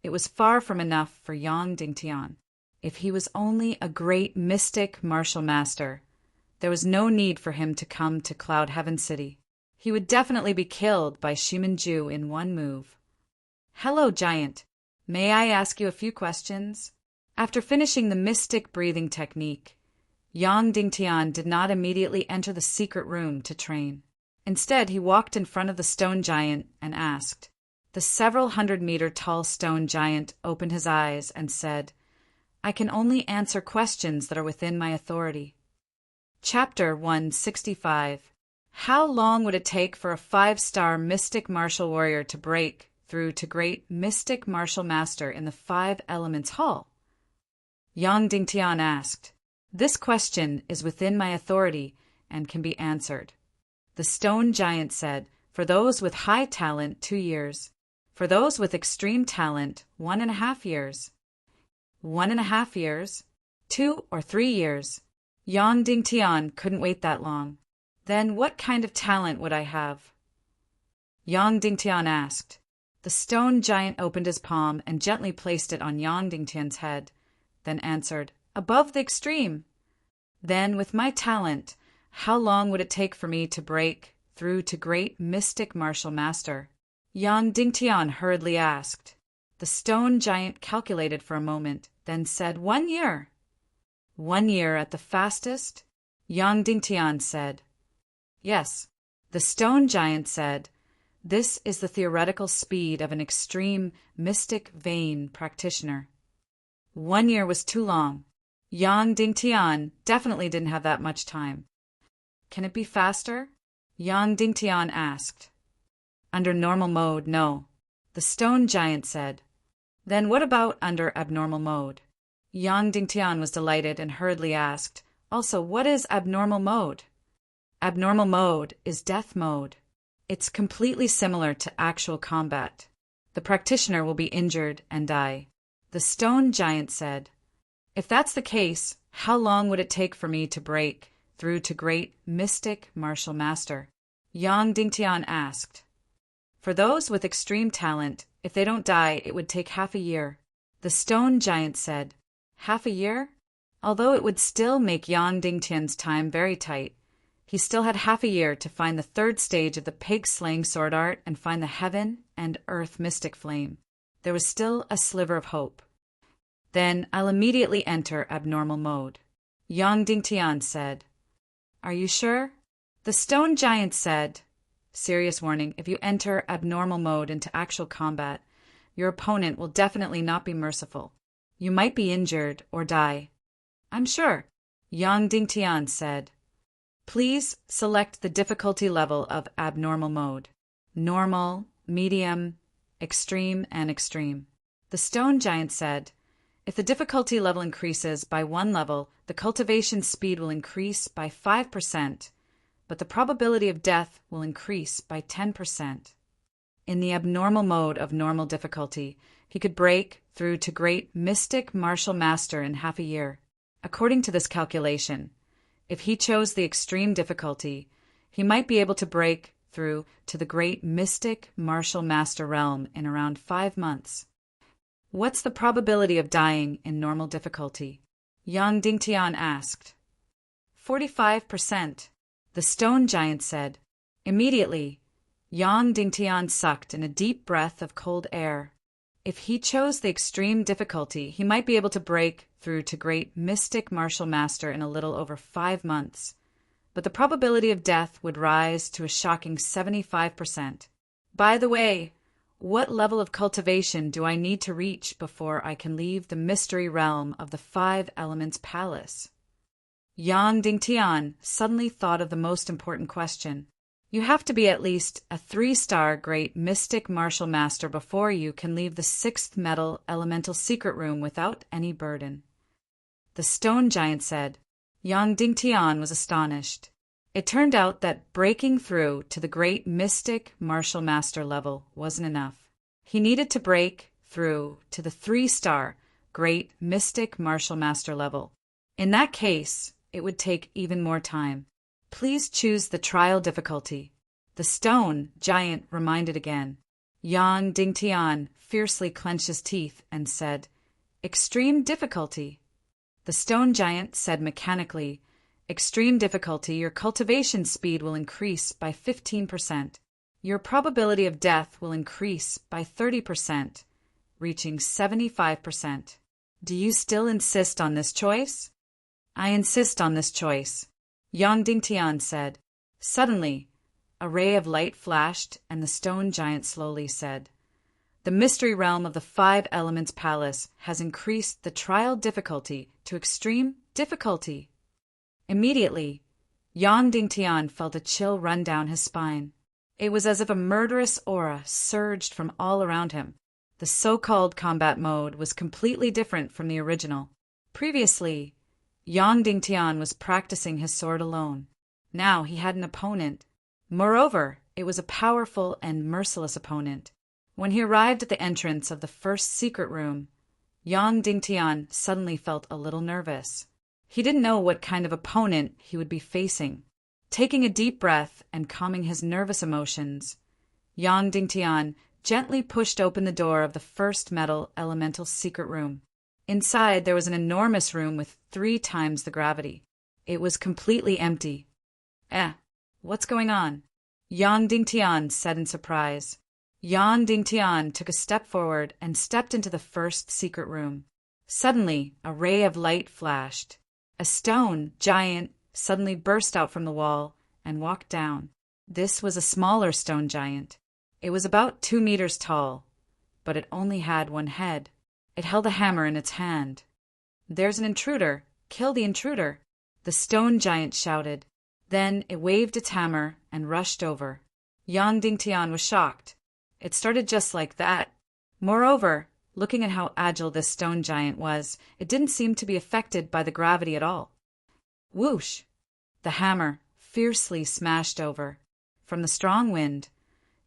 it was far from enough for Yang Dingtian. If he was only a great mystic martial master, there was no need for him to come to Cloud Heaven City. He would definitely be killed by Shimanju in one move. Hello, Giant. May I ask you a few questions? After finishing the mystic breathing technique, Yang Dingtian did not immediately enter the secret room to train. Instead, he walked in front of the stone giant and asked. The several 100-meter-tall stone giant opened his eyes and said, "I can only answer questions that are within my authority." Chapter 165. How long would it take for a 5-star mystic martial warrior to break through to great mystic martial master in the 5 Elements Hall? Yang Dingtian asked. This question is within my authority and can be answered. The stone giant said, for those with high talent, 2 years. For those with extreme talent, 1.5 years. 1.5 years? 2 or 3 years? Yang Dingtian couldn't wait that long. Then what kind of talent would I have? Yang Dingtian asked. The stone giant opened his palm and gently placed it on Yang Dingtian's head, then answered, above the extreme. Then, with my talent, how long would it take for me to break through to great mystic martial master? Yang Dingtian hurriedly asked. The stone giant calculated for a moment, then said, 1 year. 1 year at the fastest? Yang Dingtian said. Yes. The stone giant said, this is the theoretical speed of an extreme mystic vein practitioner. 1 year was too long. Yang Dingtian definitely didn't have that much time. Can it be faster? Yang Dingtian asked. Under normal mode, no. The stone giant said. Then what about under abnormal mode? Yang Dingtian was delighted and hurriedly asked, "Also, what is abnormal mode?" Abnormal mode is death mode. It's completely similar to actual combat. The practitioner will be injured and die. The stone giant said, "If that's the case, how long would it take for me to break through to great mystic martial master?" Yang Dingtian asked. "For those with extreme talent, if they don't die, it would take half a year." The stone giant said, "Half a year?" Although it would still make Yang Dingtian's time very tight, he still had half a year to find the third stage of the pig-slaying sword art and find the heaven and earth mystic flame. There was still a sliver of hope. "Then I'll immediately enter abnormal mode," Yang Dingtian said. "Are you sure?" The stone giant said, "Serious warning, if you enter abnormal mode into actual combat, your opponent will definitely not be merciful. You might be injured or die." "I'm sure," Yang Dingtian said. "Please select the difficulty level of abnormal mode: normal, medium, extreme, and extreme." The stone giant said, "If the difficulty level increases by 1 level, the cultivation speed will increase by 5%, but the probability of death will increase by 10%. In the abnormal mode of normal difficulty, he could break through to great mystic martial master in half a year. According to this calculation, if he chose the extreme difficulty, he might be able to break through to the great mystic martial master realm in around 5 months. What's the probability of dying in normal difficulty?" Yang Dingtian asked. 45%, the stone giant said. Immediately, Yang Dingtian sucked in a deep breath of cold air. If he chose the extreme difficulty, he might be able to break through to great mystic martial master in a little over 5 months, but the probability of death would rise to a shocking 75%. By the way, what level of cultivation do I need to reach before I can leave the mystery realm of the 5 Elements Palace? Yang Dingtian suddenly thought of the most important question. You have to be at least a 3-star great mystic martial master before you can leave the 6th metal elemental secret room without any burden. The stone giant said. Yang Dingtian was astonished. It turned out that breaking through to the great mystic martial master level wasn't enough. He needed to break through to the 3-star great mystic martial master level. In that case, it would take even more time. Please choose the trial difficulty. The stone giant reminded again. Yang Dingtian fiercely clenched his teeth and said, "Extreme difficulty." The stone giant said mechanically, "Extreme difficulty, your cultivation speed will increase by 15%. Your probability of death will increase by 30%, reaching 75%. Do you still insist on this choice?" "I insist on this choice," Yang Dingtian said. Suddenly, a ray of light flashed, and the stone giant slowly said, "The mystery realm of the 5 Elements Palace has increased the trial difficulty to extreme difficulty." Immediately, Yang Dingtian felt a chill run down his spine. It was as if a murderous aura surged from all around him. The so-called combat mode was completely different from the original. Previously, Yang Dingtian was practicing his sword alone. Now he had an opponent. Moreover, it was a powerful and merciless opponent. When he arrived at the entrance of the first secret room, Yang Dingtian suddenly felt a little nervous. He didn't know what kind of opponent he would be facing. Taking a deep breath and calming his nervous emotions, Yang Dingtian gently pushed open the door of the first metal elemental secret room. Inside, there was an enormous room with 3 times the gravity. It was completely empty. What's going on?" Yang Dingtian said in surprise. Yang Dingtian took a step forward and stepped into the first secret room. Suddenly, a ray of light flashed. A stone giant suddenly burst out from the wall and walked down. This was a smaller stone giant. It was about 2 meters tall, but it only had 1 head. It held a hammer in its hand. "There's an intruder. Kill the intruder," the stone giant shouted. Then it waved its hammer and rushed over. Yang Dingtian was shocked. It started just like that. Moreover, Looking at how agile this stone giant was, it didn't seem to be affected by the gravity at all. Whoosh! The hammer fiercely smashed over. From the strong wind,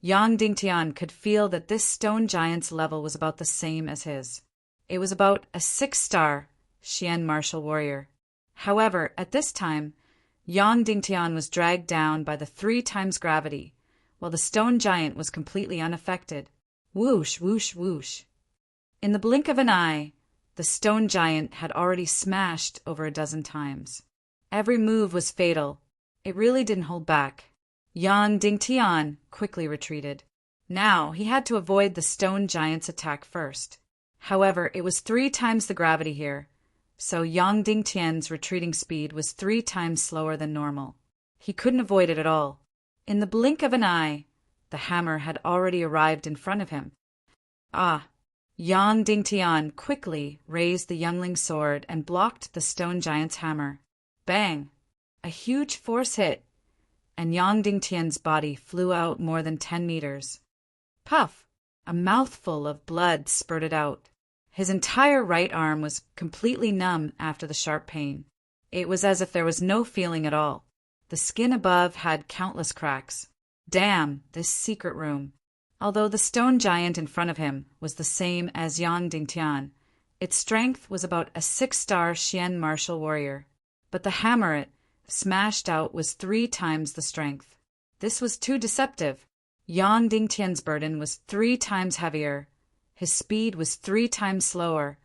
Yang Dingtian could feel that this stone giant's level was about the same as his. It was about a 6-star Xian martial warrior. However, at this time, Yang Dingtian was dragged down by the 3 times gravity, while the stone giant was completely unaffected. Whoosh, whoosh, whoosh. In the blink of an eye, the stone giant had already smashed over a dozen times. Every move was fatal. It really didn't hold back. Yang Dingtian quickly retreated. Now he had to avoid the stone giant's attack first. However, it was 3 times the gravity here, so Yang Dingtian's retreating speed was 3 times slower than normal. He couldn't avoid it at all. In the blink of an eye, the hammer had already arrived in front of him. Ah! Yang Dingtian quickly raised the youngling sword and blocked the stone giant's hammer. Bang! A huge force hit, and Yang Dingtian's body flew out more than 10 meters. Puff! A mouthful of blood spurted out. His entire right arm was completely numb after the sharp pain. It was as if there was no feeling at all. The skin above had countless cracks. Damn, this secret room. Although the stone giant in front of him was the same as Yang Dingtian, its strength was about a 6-star Xian martial warrior. But the hammer it smashed out was 3 times the strength. This was too deceptive. Yang Dingtian's burden was 3 times heavier, his speed was 3 times slower,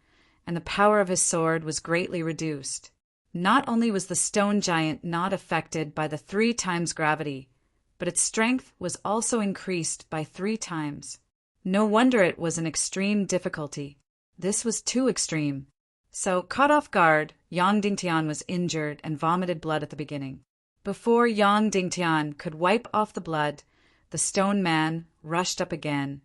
and the power of his sword was greatly reduced. Not only was the stone giant not affected by the 3 times gravity, but its strength was also increased by 3 times. No wonder it was an extreme difficulty. This was too extreme. So, caught off guard, Yang Dingtian was injured and vomited blood at the beginning. Before Yang Dingtian could wipe off the blood, the stone man rushed up again,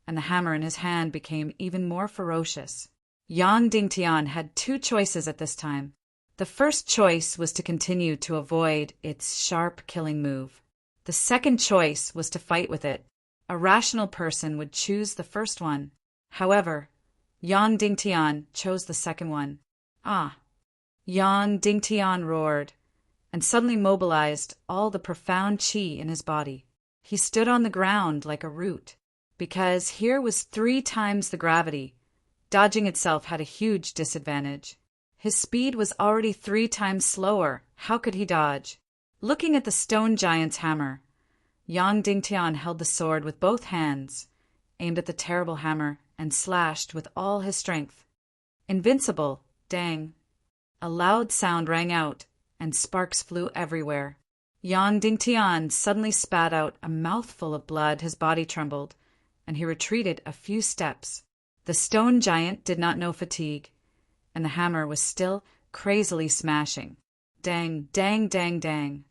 and the hammer in his hand became even more ferocious. Yang Dingtian had 2 choices at this time. The first choice was to continue to avoid its sharp killing move. The second choice was to fight with it. A rational person would choose the first one. However, Yang Dingtian chose the second one. Ah! Yang Dingtian roared, and suddenly mobilized all the profound qi in his body. He stood on the ground like a root, because here was 3 times the gravity. Dodging itself had a huge disadvantage. His speed was already 3 times slower. How could he dodge? Looking at the stone giant's hammer, Yang Dingtian held the sword with both hands, aimed at the terrible hammer, and slashed with all his strength. Invincible! Dang! A loud sound rang out, and sparks flew everywhere. Yang Dingtian suddenly spat out a mouthful of blood. His body trembled, and he retreated a few steps. The stone giant did not know fatigue, and the hammer was still crazily smashing. Dang, dang, dang, dang.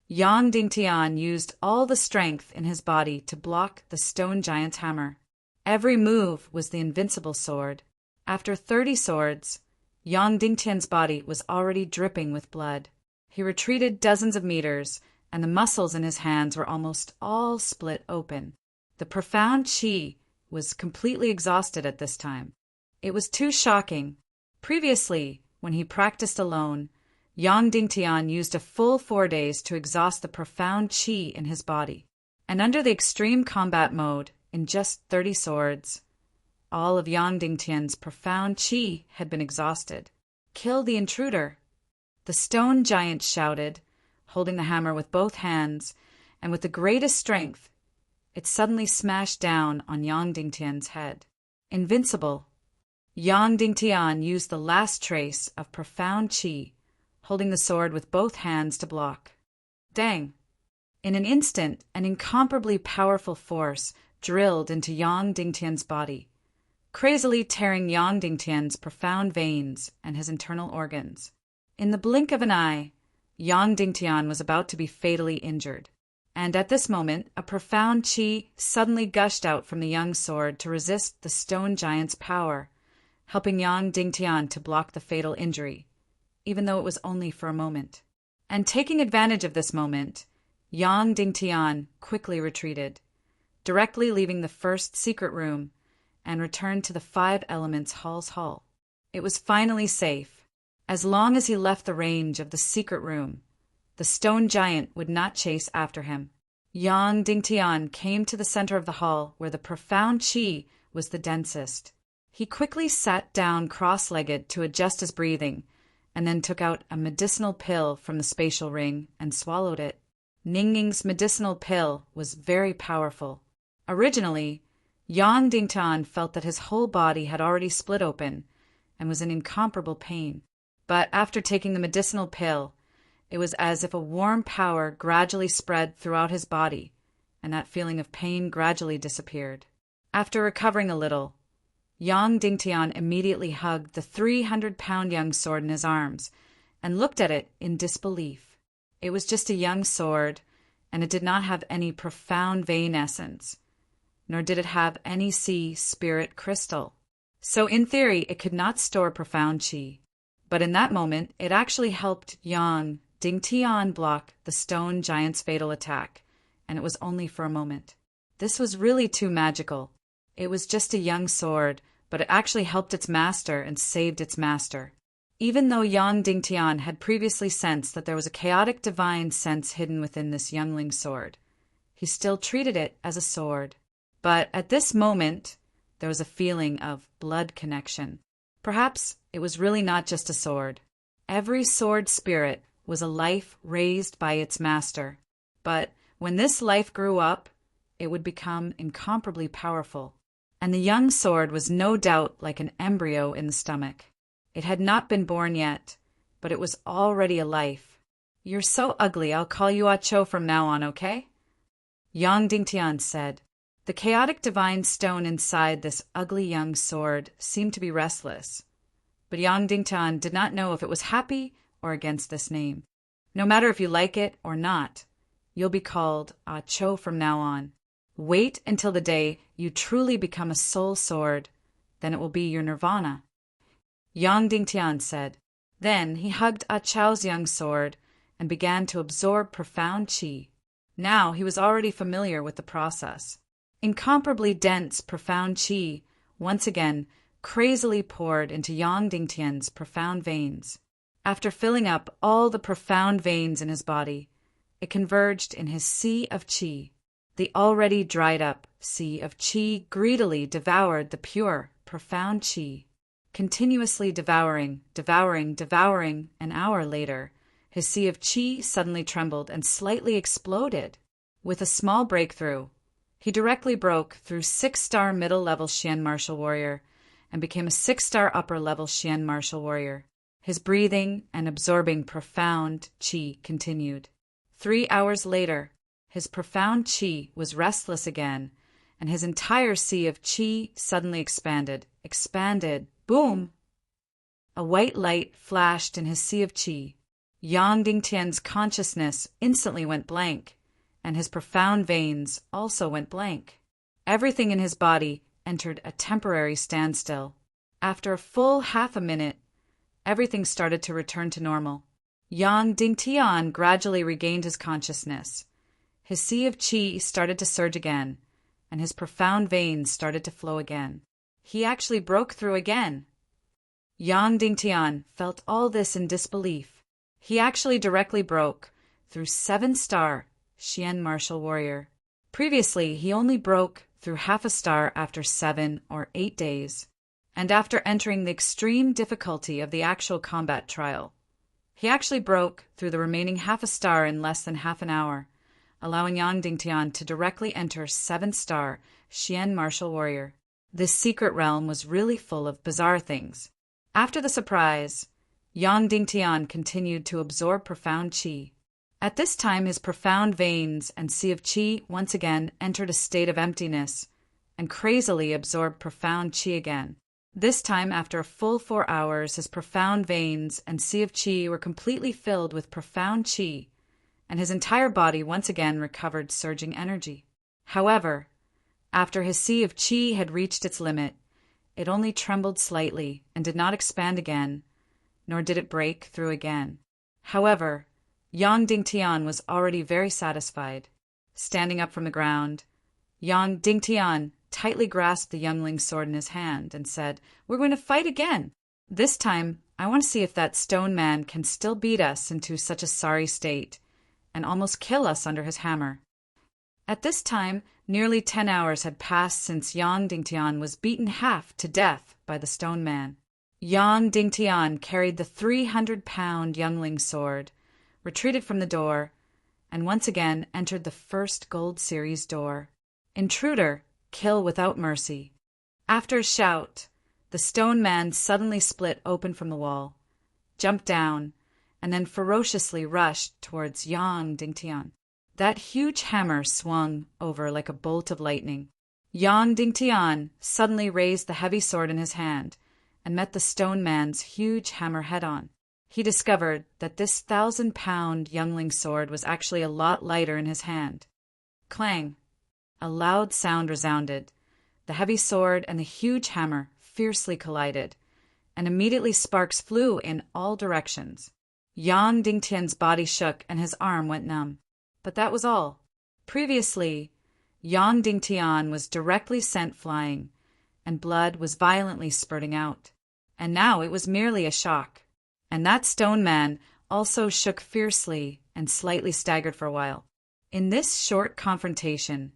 Yang Dingtian used all the strength in his body to block the stone giant's hammer. Every move was the invincible sword. After 30 swords, Yang Dingtian's body was already dripping with blood. He retreated dozens of meters, and the muscles in his hands were almost all split open. The profound qi was completely exhausted at this time. It was too shocking. Previously, when he practiced alone, Yang Dingtian used a full 4 days to exhaust the profound qi in his body. And under the extreme combat mode, in just 30 swords, all of Yang Dingtian's profound qi had been exhausted. Kill the intruder! The stone giant shouted, holding the hammer with both hands, and with the greatest strength, it suddenly smashed down on Yang Dingtian's head. Invincible! Yang Dingtian used the last trace of profound qi, holding the sword with both hands to block. Dang! In an instant, an incomparably powerful force drilled into Yang Dingtian's body, crazily tearing Yang Dingtian's profound veins and his internal organs. In the blink of an eye, Yang Dingtian was about to be fatally injured. And at this moment, a profound qi suddenly gushed out from the young sword to resist the stone giant's power, helping Yang Dingtian to block the fatal injury, even though it was only for a moment. And taking advantage of this moment, Yang Dingtian quickly retreated, directly leaving the first secret room and returned to the Five Elements Hall's hall. It was finally safe. As long as he left the range of the secret room, the stone giant would not chase after him. Yang Dingtian came to the center of the hall where the profound qi was the densest. He quickly sat down cross-legged to adjust his breathing, and then took out a medicinal pill from the spatial ring and swallowed it. Ningning's medicinal pill was very powerful. Originally, Yang Dingtian felt that his whole body had already split open and was in incomparable pain. But after taking the medicinal pill, it was as if a warm power gradually spread throughout his body, and that feeling of pain gradually disappeared. After recovering a little, Yang Dingtian immediately hugged the 300-pound young sword in his arms and looked at it in disbelief. It was just a young sword, and it did not have any profound vein essence, nor did it have any sea spirit crystal. So in theory, it could not store profound qi. But in that moment, it actually helped Yang Dingtian block the stone giant's fatal attack, and it was only for a moment. This was really too magical. It was just a young sword, but it actually helped its master and saved its master. Even though Yang Dingtian had previously sensed that there was a chaotic divine sense hidden within this youngling sword, he still treated it as a sword. But at this moment, there was a feeling of blood connection. Perhaps it was really not just a sword. Every sword spirit was a life raised by its master. But when this life grew up, it would become incomparably powerful. And the young sword was no doubt like an embryo in the stomach. It had not been born yet, but it was already a life. "You're so ugly, I'll call you Ah Cho from now on, okay?" Yang Dingtian said. The chaotic divine stone inside this ugly young sword seemed to be restless, but Yang Dingtian did not know if it was happy or against this name. No matter if you like it or not, you'll be called Ah Cho from now on. Wait until the day you truly become a soul sword, then it will be your nirvana. Yang Dingtian said. Then he hugged Ah Cho's young sword and began to absorb profound qi. Now he was already familiar with the process. Incomparably dense, profound qi once again crazily poured into Yang Dingtian's profound veins. After filling up all the profound veins in his body, it converged in his sea of qi. The already dried up sea of qi greedily devoured the pure, profound qi. Continuously devouring, an hour later, his sea of qi suddenly trembled and slightly exploded. With a small breakthrough, he directly broke through 6-star middle-level Xian martial warrior and became a 6-star upper-level Xian martial warrior. His breathing and absorbing profound qi continued. 3 hours later, his profound qi was restless again, and his entire sea of qi suddenly expanded. Boom! A white light flashed in his sea of qi. Yang Dingtian's consciousness instantly went blank, and his profound veins also went blank. Everything in his body entered a temporary standstill. After a full half a minute, everything started to return to normal. Yang Dingtian gradually regained his consciousness. His sea of qi started to surge again, and his profound veins started to flow again. He actually broke through again. Yang Dingtian felt all this in disbelief. He actually directly broke through 7-star Xian martial warrior. Previously, he only broke through half a star after 7 or 8 days, and after entering the extreme difficulty of the actual combat trial. He actually broke through the remaining half a star in less than half an hour, allowing Yang Dingtian to directly enter 7-star Xian martial warrior. This secret realm was really full of bizarre things. After the surprise, Yang Dingtian continued to absorb profound qi. At this time, his profound veins and sea of qi once again entered a state of emptiness and crazily absorbed profound qi again. This time, after a full 4 hours, his profound veins and sea of qi were completely filled with profound qi, and his entire body once again recovered surging energy. However, after his sea of qi had reached its limit, it only trembled slightly and did not expand again, nor did it break through again. However, Yang Dingtian was already very satisfied. Standing up from the ground, Yang Dingtian tightly grasped the youngling's sword in his hand and said, "We're going to fight again. This time, I want to see if that stone man can still beat us into such a sorry state and almost kill us under his hammer." At this time, nearly 10 hours had passed since Yang Dingtian was beaten half to death by the stone man. Yang Dingtian carried the 300-pound youngling's sword, retreated from the door, and once again entered the first Gold Series door. Intruder, kill without mercy. After a shout, the stone man suddenly split open from the wall, jumped down, and then ferociously rushed towards Yang Dingtian. That huge hammer swung over like a bolt of lightning. Yang Dingtian suddenly raised the heavy sword in his hand and met the stone man's huge hammer head-on. He discovered that this 1,000-pound youngling sword was actually a lot lighter in his hand. Clang! A loud sound resounded. The heavy sword and the huge hammer fiercely collided, and immediately sparks flew in all directions. Yang Dingtian's body shook and his arm went numb. But that was all. Previously, Yang Dingtian was directly sent flying, and blood was violently spurting out. And now it was merely a shock. And that stone man also shook fiercely and slightly staggered for a while. In this short confrontation,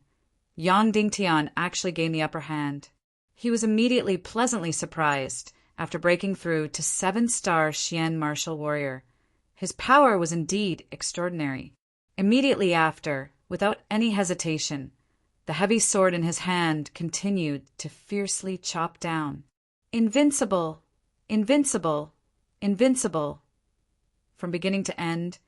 Yang Dingtian actually gained the upper hand. He was immediately pleasantly surprised after breaking through to 7-star Xian martial warrior. His power was indeed extraordinary. Immediately after, without any hesitation, the heavy sword in his hand continued to fiercely chop down. Invincible! Invincible! Invincible! From beginning to end,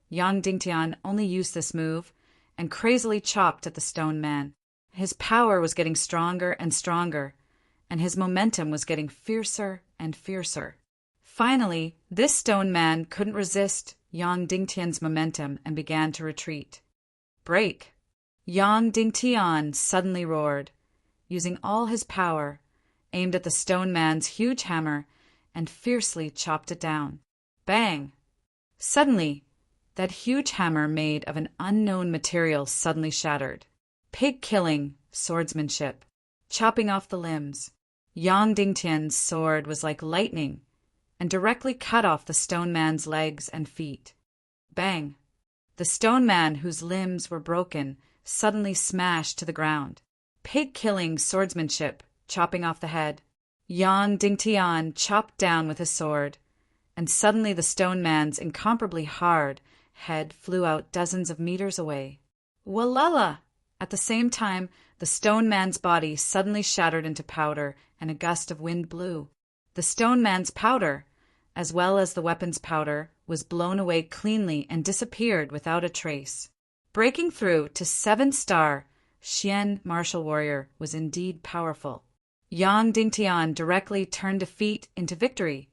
Yang Dingtian only used this move and crazily chopped at the stone man. His power was getting stronger and stronger, and his momentum was getting fiercer and fiercer. Finally, this stone man couldn't resist Yang Dingtian's momentum and began to retreat. Break! Yang Dingtian suddenly roared, using all his power, aimed at the stone man's huge hammer, and fiercely chopped it down. Bang! Suddenly, that huge hammer made of an unknown material suddenly shattered. Pig-killing swordsmanship, chopping off the limbs. Yang Dingtian's sword was like lightning, and directly cut off the stone man's legs and feet. Bang! The stone man, whose limbs were broken, suddenly smashed to the ground. Pig-killing swordsmanship, chopping off the head. Yang Dingtian chopped down with his sword, and suddenly the stone man's incomparably hard head flew out dozens of meters away. Walala! At the same time, the stone man's body suddenly shattered into powder, and a gust of wind blew. The stone man's powder, as well as the weapon's powder, was blown away cleanly and disappeared without a trace. Breaking through to 7-star Xian martial warrior was indeed powerful. Yang Dingtian directly turned defeat into victory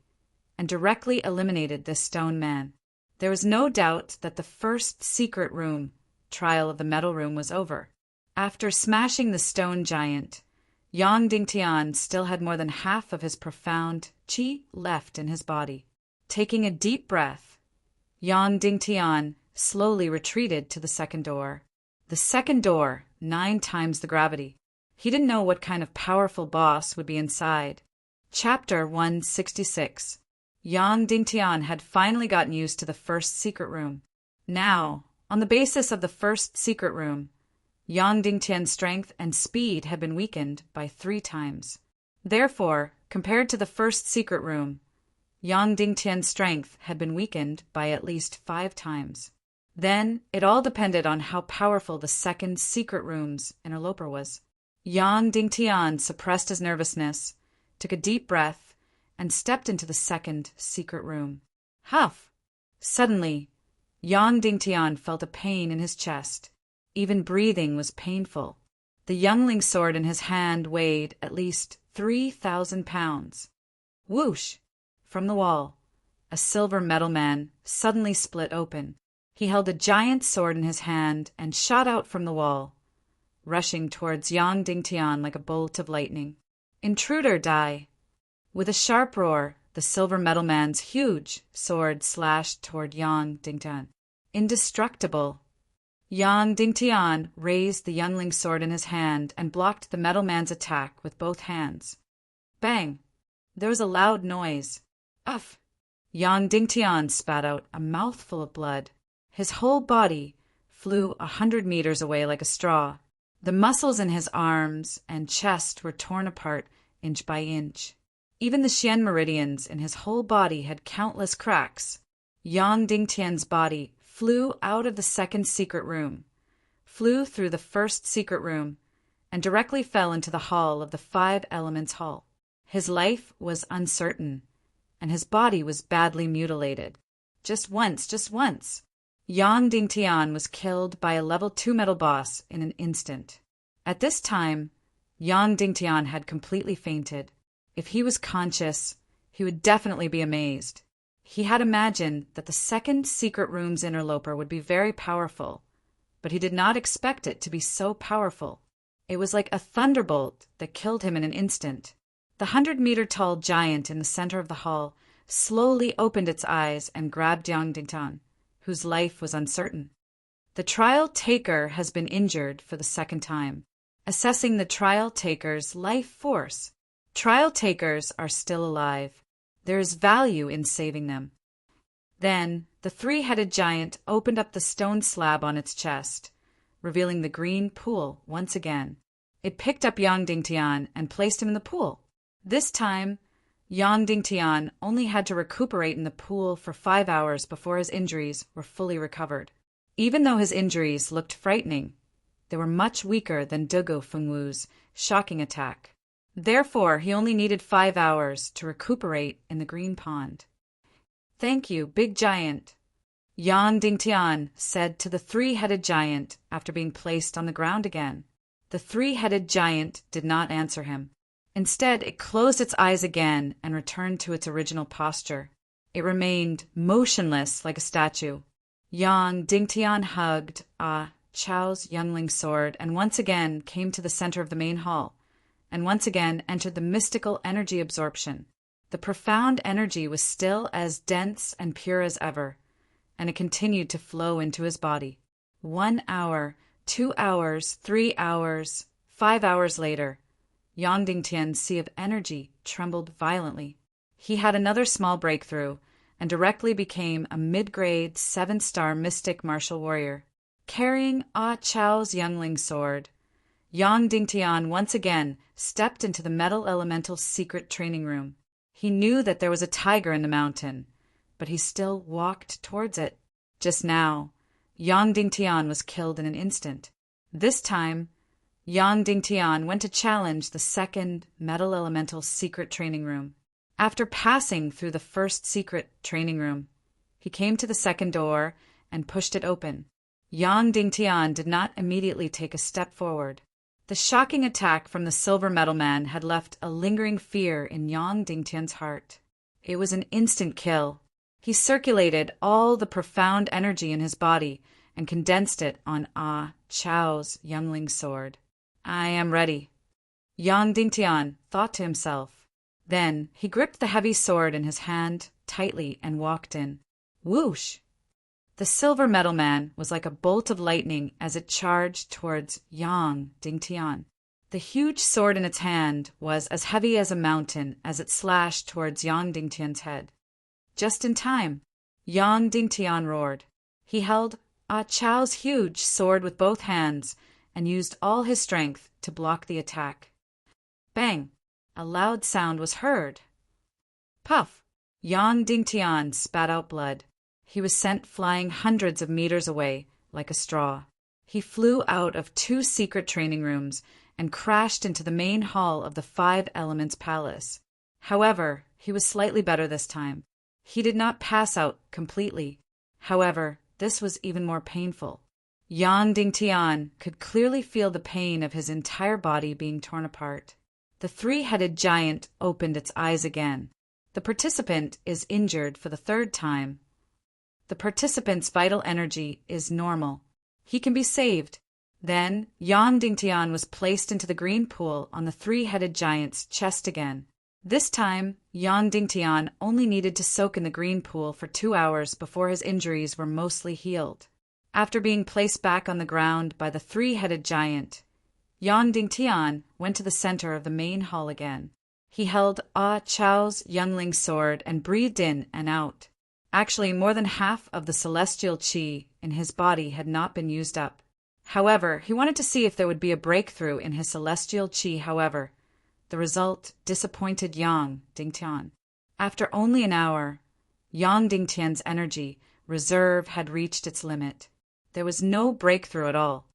and directly eliminated this stone man. There was no doubt that the first secret room, trial of the metal room, was over. After smashing the stone giant, Yang Dingtian still had more than half of his profound qi left in his body. Taking a deep breath, Yang Dingtian slowly retreated to the second door. The second door, 9 times the gravity. He didn't know what kind of powerful boss would be inside. Chapter 166. Yang Dingtian had finally gotten used to the first secret room. Now, on the basis of the first secret room, Yang Dingtian's strength and speed had been weakened by 3 times. Therefore, compared to the first secret room, Yang Dingtian's strength had been weakened by at least 5 times. Then, it all depended on how powerful the second secret room's interloper was. Yang Dingtian suppressed his nervousness, took a deep breath, and stepped into the second secret room. Huff! Suddenly, Yang Dingtian felt a pain in his chest. Even breathing was painful. The youngling sword in his hand weighed at least 3,000 pounds. Whoosh! From the wall, a silver metal man suddenly split open. He held a giant sword in his hand and shot out from the wall, rushing towards Yang Dingtian like a bolt of lightning. Intruder, die! With a sharp roar, the silver metal man's huge sword slashed toward Yang Dingtian. Indestructible! Yang Dingtian raised the youngling sword in his hand and blocked the metal man's attack with both hands. Bang! There was a loud noise. Uff! Yang Dingtian spat out a mouthful of blood. His whole body flew 100 meters away like a straw. The muscles in his arms and chest were torn apart inch by inch. Even the Xian meridians in his whole body had countless cracks. Yang Dingtian's body flew out of the second secret room, flew through the first secret room, and directly fell into the hall of the 5 Elements Hall. His life was uncertain, and his body was badly mutilated. Just once, Yang Dingtian was killed by a level 2 metal boss in an instant. At this time, Yang Dingtian had completely fainted. If he was conscious, he would definitely be amazed. He had imagined that the second secret room's interloper would be very powerful, but he did not expect it to be so powerful. It was like a thunderbolt that killed him in an instant. The 100-meter-tall giant in the center of the hall slowly opened its eyes and grabbed Yang Dingtian, whose life was uncertain. The trial taker has been injured for the second time. Assessing the trial taker's life force. Trial takers are still alive. There is value in saving them. Then the 3-headed giant opened up the stone slab on its chest, revealing the green pool once again. It picked up Yang Dingtian and placed him in the pool. This time, Yang Dingtian only had to recuperate in the pool for 5 hours before his injuries were fully recovered. Even though his injuries looked frightening, they were much weaker than Dugu Fengwu's shocking attack. Therefore, he only needed 5 hours to recuperate in the green pond. "Thank you, big giant," Yang Dingtian said to the 3-headed giant after being placed on the ground again. The 3-headed giant did not answer him. Instead, it closed its eyes again and returned to its original posture. It remained motionless like a statue. Yang Dingtian hugged Chao's youngling sword and once again came to the center of the main hall, and once again entered the mystical energy absorption. The profound energy was still as dense and pure as ever, and it continued to flow into his body. 1 hour, 2 hours, 3 hours, 5 hours later, Yang Dingtian's sea of energy trembled violently. He had another small breakthrough and directly became a mid-grade 7-star mystic martial warrior. Carrying Chao's youngling sword, Yang Dingtian once again stepped into the metal elemental secret training room. He knew that there was a tiger in the mountain, but he still walked towards it. Just now, Yang Dingtian was killed in an instant. This time, Yang Dingtian went to challenge the second metal elemental secret training room. After passing through the first secret training room, he came to the second door and pushed it open. Yang Dingtian did not immediately take a step forward. The shocking attack from the silver metal man had left a lingering fear in Yang Dingtian's heart. It was an instant kill. He circulated all the profound energy in his body and condensed it on Chao's youngling sword. "I am ready," Yang Dingtian thought to himself. Then he gripped the heavy sword in his hand tightly and walked in. Whoosh! The silver metal man was like a bolt of lightning as it charged towards Yang Dingtian. The huge sword in its hand was as heavy as a mountain as it slashed towards Yang Dingtian's head. Just in time, Yang Dingtian roared. He held Chao's huge sword with both hands and used all his strength to block the attack. Bang! A loud sound was heard. Puff! Yang Dingtian spat out blood. He was sent flying hundreds of meters away, like a straw. He flew out of 2 secret training rooms and crashed into the main hall of the 5 Elements Palace. However, he was slightly better this time. He did not pass out completely. However, this was even more painful. Yang Dingtian could clearly feel the pain of his entire body being torn apart. The 3-headed giant opened its eyes again. The participant is injured for the 3rd time. The participant's vital energy is normal. He can be saved. Then, Yang Dingtian was placed into the green pool on the 3-headed giant's chest again. This time, Yang Dingtian only needed to soak in the green pool for 2 hours before his injuries were mostly healed. After being placed back on the ground by the three-headed giant, Yang Dingtian went to the center of the main hall again. He held Chao's youngling sword and breathed in and out. Actually, more than half of the celestial qi in his body had not been used up. However, he wanted to see if there would be a breakthrough in his celestial qi. However, the result disappointed Yang Dingtian. After only an hour, Yang Dingtian's energy reserve had reached its limit. There was no breakthrough at all.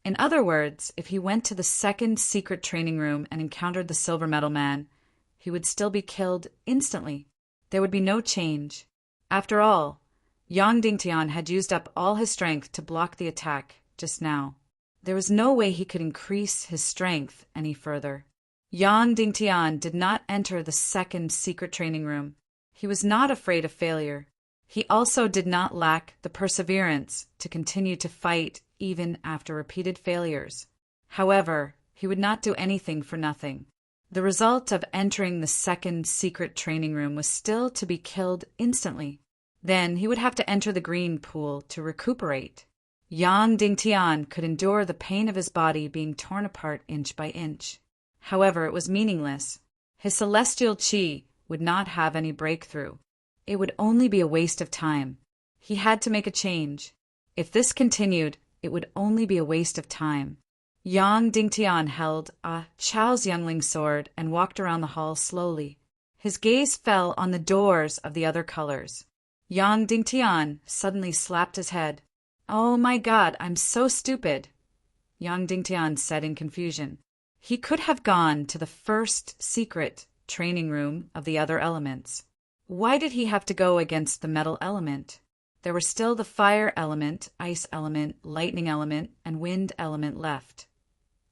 In other words, if he went to the second secret training room and encountered the silver metal man, he would still be killed instantly. There would be no change. After all, Yang Dingtian had used up all his strength to block the attack just now. There was no way he could increase his strength any further. Yang Dingtian did not enter the second secret training room. He was not afraid of failure. He also did not lack the perseverance to continue to fight even after repeated failures. However, he would not do anything for nothing. The result of entering the second secret training room was still to be killed instantly. Then he would have to enter the green pool to recuperate. Yang Dingtian could endure the pain of his body being torn apart inch by inch. However, it was meaningless. His celestial qi would not have any breakthrough. It would only be a waste of time. He had to make a change. If this continued, it would only be a waste of time. Yang Dingtian held Chao's youngling sword and walked around the hall slowly. His gaze fell on the doors of the other colors. Yang Dingtian suddenly slapped his head. "Oh my God, I'm so stupid," Yang Dingtian said in confusion. He could have gone to the first secret training room of the other elements. Why did he have to go against the metal element? There were still the fire element, ice element, lightning element, and wind element left.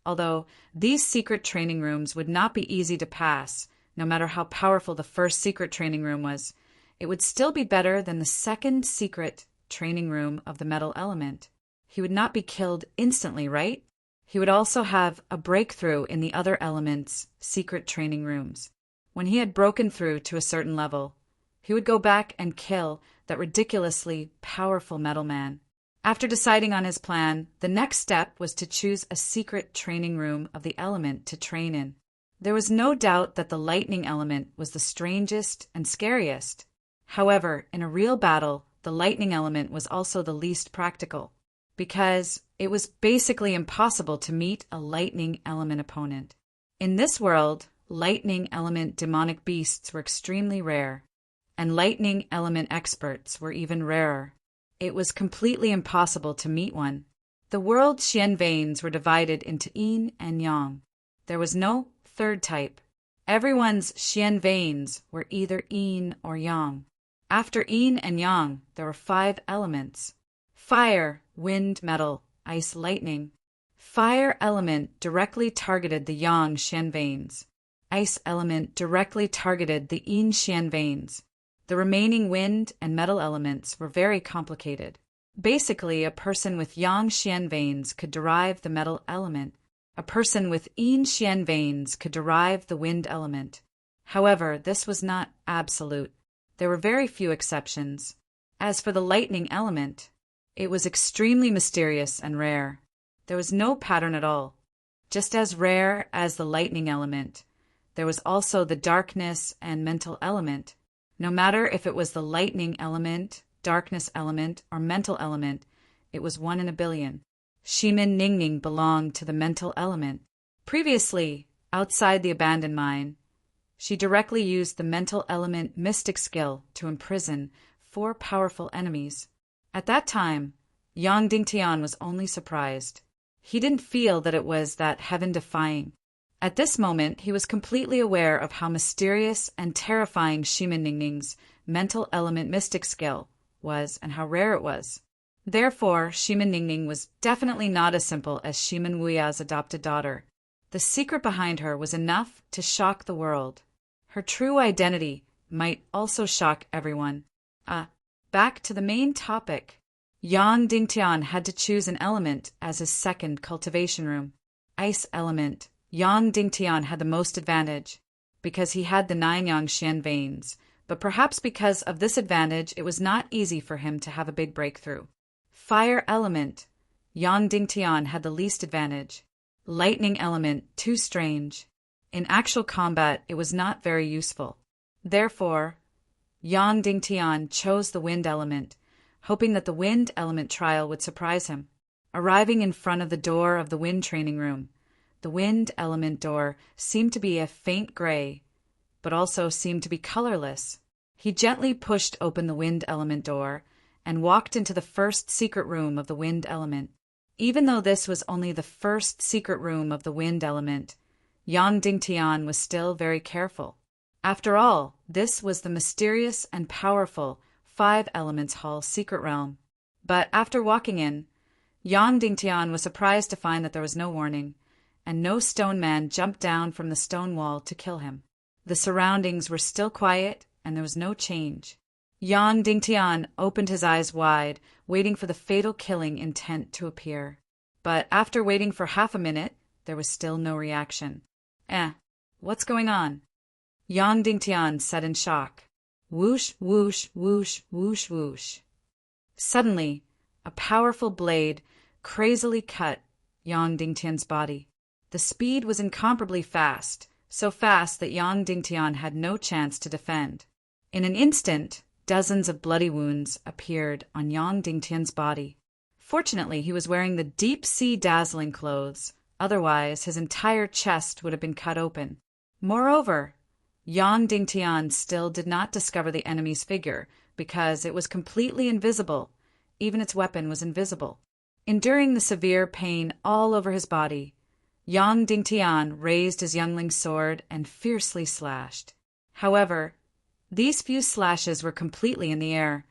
Although these secret training rooms would not be easy to pass, no matter how powerful the first secret training room was, it would still be better than the second secret training room of the metal element. He would not be killed instantly, right? He would also have a breakthrough in the other elements' secret training rooms. When he had broken through to a certain level, he would go back and kill that ridiculously powerful metal man. After deciding on his plan, the next step was to choose a secret training room of the element to train in. There was no doubt that the lightning element was the strangest and scariest. However, in a real battle, the lightning element was also the least practical, because it was basically impossible to meet a lightning element opponent. In this world, lightning element demonic beasts were extremely rare, and lightning element experts were even rarer. It was completely impossible to meet one. The world's Xian veins were divided into yin and yang. There was no third type. Everyone's Xian veins were either yin or yang. After yin and yang, there were 5 elements: fire, wind, metal, ice, lightning. Fire element directly targeted the yang Xian veins. Ice element directly targeted the yin Xian veins. The remaining wind and metal elements were very complicated. Basically, a person with yang Xian veins could derive the metal element. A person with yin Xian veins could derive the wind element. However, this was not absolute. There were very few exceptions. As for the lightning element, it was extremely mysterious and rare. There was no pattern at all. Just as rare as the lightning element, there was also the darkness and mental element. No matter if it was the lightning element, darkness element, or mental element, it was 1 in a billion. Shimin Ningning belonged to the mental element. Previously, outside the abandoned mine, she directly used the mental element mystic skill to imprison 4 powerful enemies. At that time, Yang Dingtian was only surprised. He didn't feel that it was that heaven-defying. At this moment, he was completely aware of how mysterious and terrifying Shimin Ningning's mental element mystic skill was and how rare it was. Therefore, Shimin Ningning was definitely not as simple as Shimin Wuya's adopted daughter. The secret behind her was enough to shock the world. Her true identity might also shock everyone. Back to the main topic. Yang Dingtian had to choose an element as his second cultivation room. Ice element. Yang Dingtian had the most advantage, because he had the 9 yang Xian veins, but perhaps because of this advantage it was not easy for him to have a big breakthrough. Fire element. Yang Dingtian had the least advantage. Lightning element, too strange. In actual combat, it was not very useful. Therefore, Yang Dingtian chose the wind element, hoping that the wind element trial would surprise him. Arriving in front of the door of the wind training room, the wind element door seemed to be a faint gray, but also seemed to be colorless. He gently pushed open the wind element door and walked into the first secret room of the wind element. Even though this was only the first secret room of the wind element, Yang Dingtian was still very careful. After all, this was the mysterious and powerful 5 Elements Hall secret realm. But after walking in, Yang Dingtian was surprised to find that there was no warning, and no stone man jumped down from the stone wall to kill him. The surroundings were still quiet, and there was no change. Yang Dingtian opened his eyes wide, waiting for the fatal killing intent to appear. But after waiting for half a minute, there was still no reaction. What's going on? Yang Dingtian said in shock. Whoosh, whoosh, whoosh, whoosh, whoosh. Suddenly, a powerful blade crazily cut Yang Dingtian's body. The speed was incomparably fast, so fast that Yang Dingtian had no chance to defend. In an instant, dozens of bloody wounds appeared on Yang Dingtian's body. Fortunately, he was wearing the deep-sea dazzling clothes, otherwise his entire chest would have been cut open. Moreover, Yang Dingtian still did not discover the enemy's figure, because it was completely invisible. Even its weapon was invisible. Enduring the severe pain all over his body, Yang Dingtian raised his youngling's sword and fiercely slashed. However, these few slashes were completely in the air.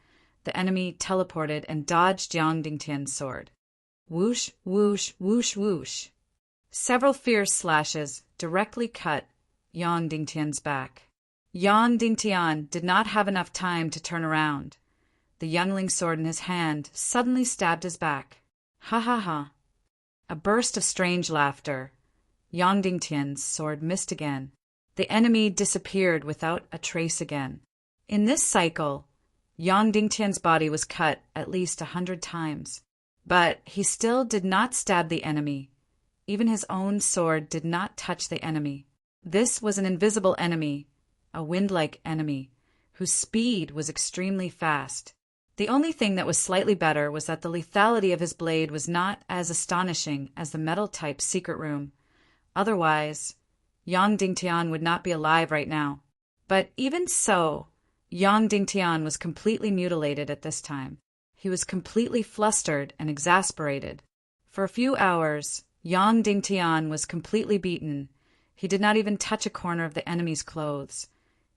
The enemy teleported and dodged Yang Dingtian's sword. Whoosh, whoosh, whoosh, whoosh. Several fierce slashes directly cut Yang Dingtian's back. Yang Dingtian did not have enough time to turn around. The youngling's sword in his hand suddenly stabbed his back. Ha ha ha. A burst of strange laughter. Yang Dingtian's sword missed again. The enemy disappeared without a trace again. In this cycle, Yang Dingtian's body was cut at least 100 times. But he still did not stab the enemy. Even his own sword did not touch the enemy. This was an invisible enemy, a wind-like enemy, whose speed was extremely fast. The only thing that was slightly better was that the lethality of his blade was not as astonishing as the metal-type secret room. Otherwise, Yang Dingtian would not be alive right now. But even so, Yang Dingtian was completely mutilated at this time. He was completely flustered and exasperated. For a few hours, Yang Dingtian was completely beaten. He did not even touch a corner of the enemy's clothes.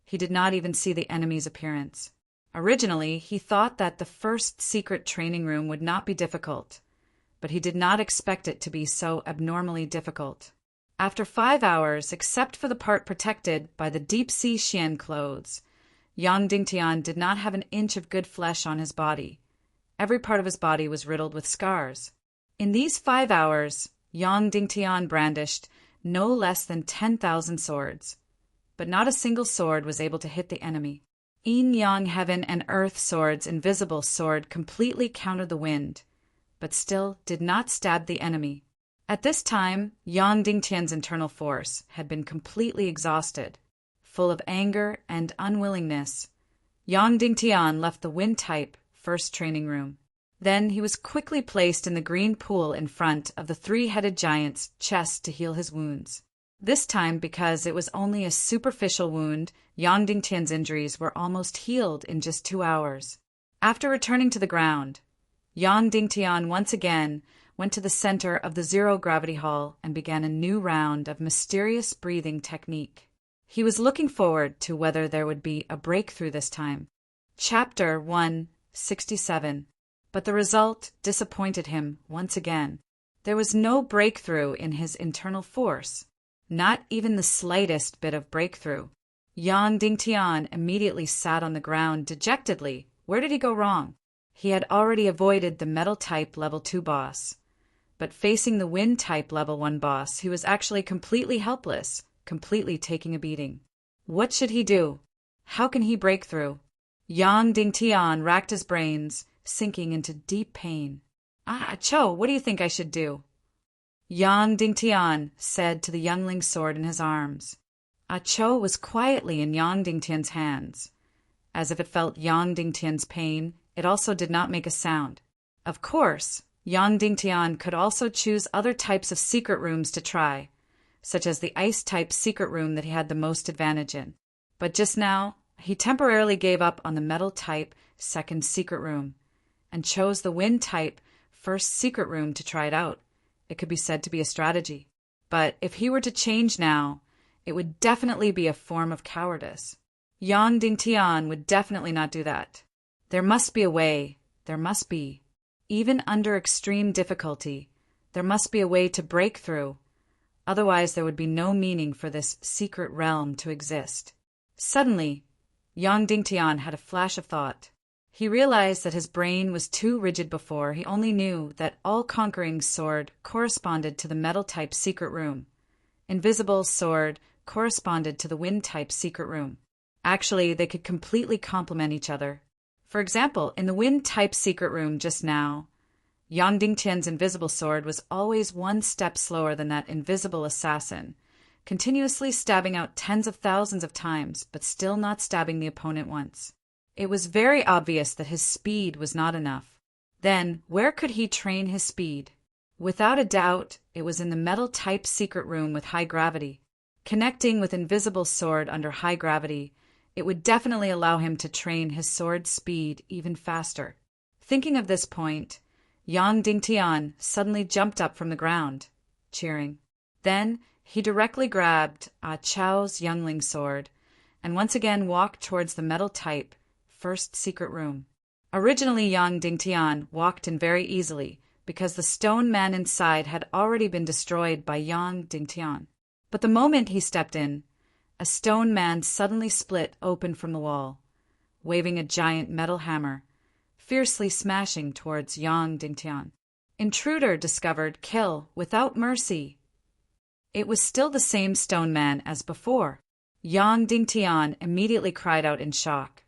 He did not even see the enemy's appearance. Originally, he thought that the first secret training room would not be difficult, but he did not expect it to be so abnormally difficult. After 5 hours, except for the part protected by the deep-sea Xian clothes, Yang Dingtian did not have an inch of good flesh on his body. Every part of his body was riddled with scars. In these 5 hours, Yang Dingtian brandished no less than 10,000 swords, but not a single sword was able to hit the enemy. Yin-yang heaven and earth sword's invisible sword completely countered the wind, but still did not stab the enemy. At this time, Yang Dingtian's internal force had been completely exhausted. Full of anger and unwillingness, Yang Dingtian left the wind-type first training room. Then he was quickly placed in the green pool in front of the 3-headed giant's chest to heal his wounds. This time, because it was only a superficial wound, Yang Dingtian's injuries were almost healed in just 2 hours. After returning to the ground, Yang Dingtian once again went to the center of the zero-gravity hall and began a new round of mysterious breathing technique. He was looking forward to whether there would be a breakthrough this time. Chapter 167. But the result disappointed him once again. There was no breakthrough in his internal force. Not even the slightest bit of breakthrough. Yang Dingtian immediately sat on the ground dejectedly. Where did he go wrong? He had already avoided the metal-type level 2 boss. But facing the wind-type level 1 boss, he was actually completely helpless, completely taking a beating. What should he do? How can he break through? Yang Dingtian racked his brains, sinking into deep pain. Ah, Cho, what do you think I should do? Yang Dingtian said to the youngling's sword in his arms. Ah Cho was quietly in Yang Dingtian's hands. As if it felt Yang Dingtian's pain, it also did not make a sound. Of course, Yang Dingtian could also choose other types of secret rooms to try, such as the ice-type secret room that he had the most advantage in. But just now, he temporarily gave up on the metal-type second secret room and chose the wind-type first secret room to try it out. It could be said to be a strategy. But if he were to change now, it would definitely be a form of cowardice. Yang Dingtian would definitely not do that. There must be a way. There must be. Even under extreme difficulty, there must be a way to break through. Otherwise, there would be no meaning for this secret realm to exist. Suddenly, Yang Dingtian had a flash of thought. He realized that his brain was too rigid before. He only knew that all-conquering sword corresponded to the metal-type secret room. Invisible sword corresponded to the wind-type secret room. Actually, they could completely complement each other. For example, in the wind-type secret room just now, Yang Dingtian's invisible sword was always one step slower than that invisible assassin, continuously stabbing out tens of thousands of times, but still not stabbing the opponent once. It was very obvious that his speed was not enough. Then, where could he train his speed? Without a doubt, it was in the metal-type secret room with high gravity. Connecting with invisible sword under high gravity, it would definitely allow him to train his sword speed even faster. Thinking of this point, Yang Dingtian suddenly jumped up from the ground, cheering. Then he directly grabbed Ah Chao's youngling sword and once again walked towards the metal-type first secret room. Originally, Yang Dingtian walked in very easily because the stone man inside had already been destroyed by Yang Dingtian. But the moment he stepped in, a stone man suddenly split open from the wall, waving a giant metal hammer, fiercely smashing towards Yang Dingtian. Intruder discovered, kill without mercy. It was still the same stone man as before. Yang Dingtian immediately cried out in shock.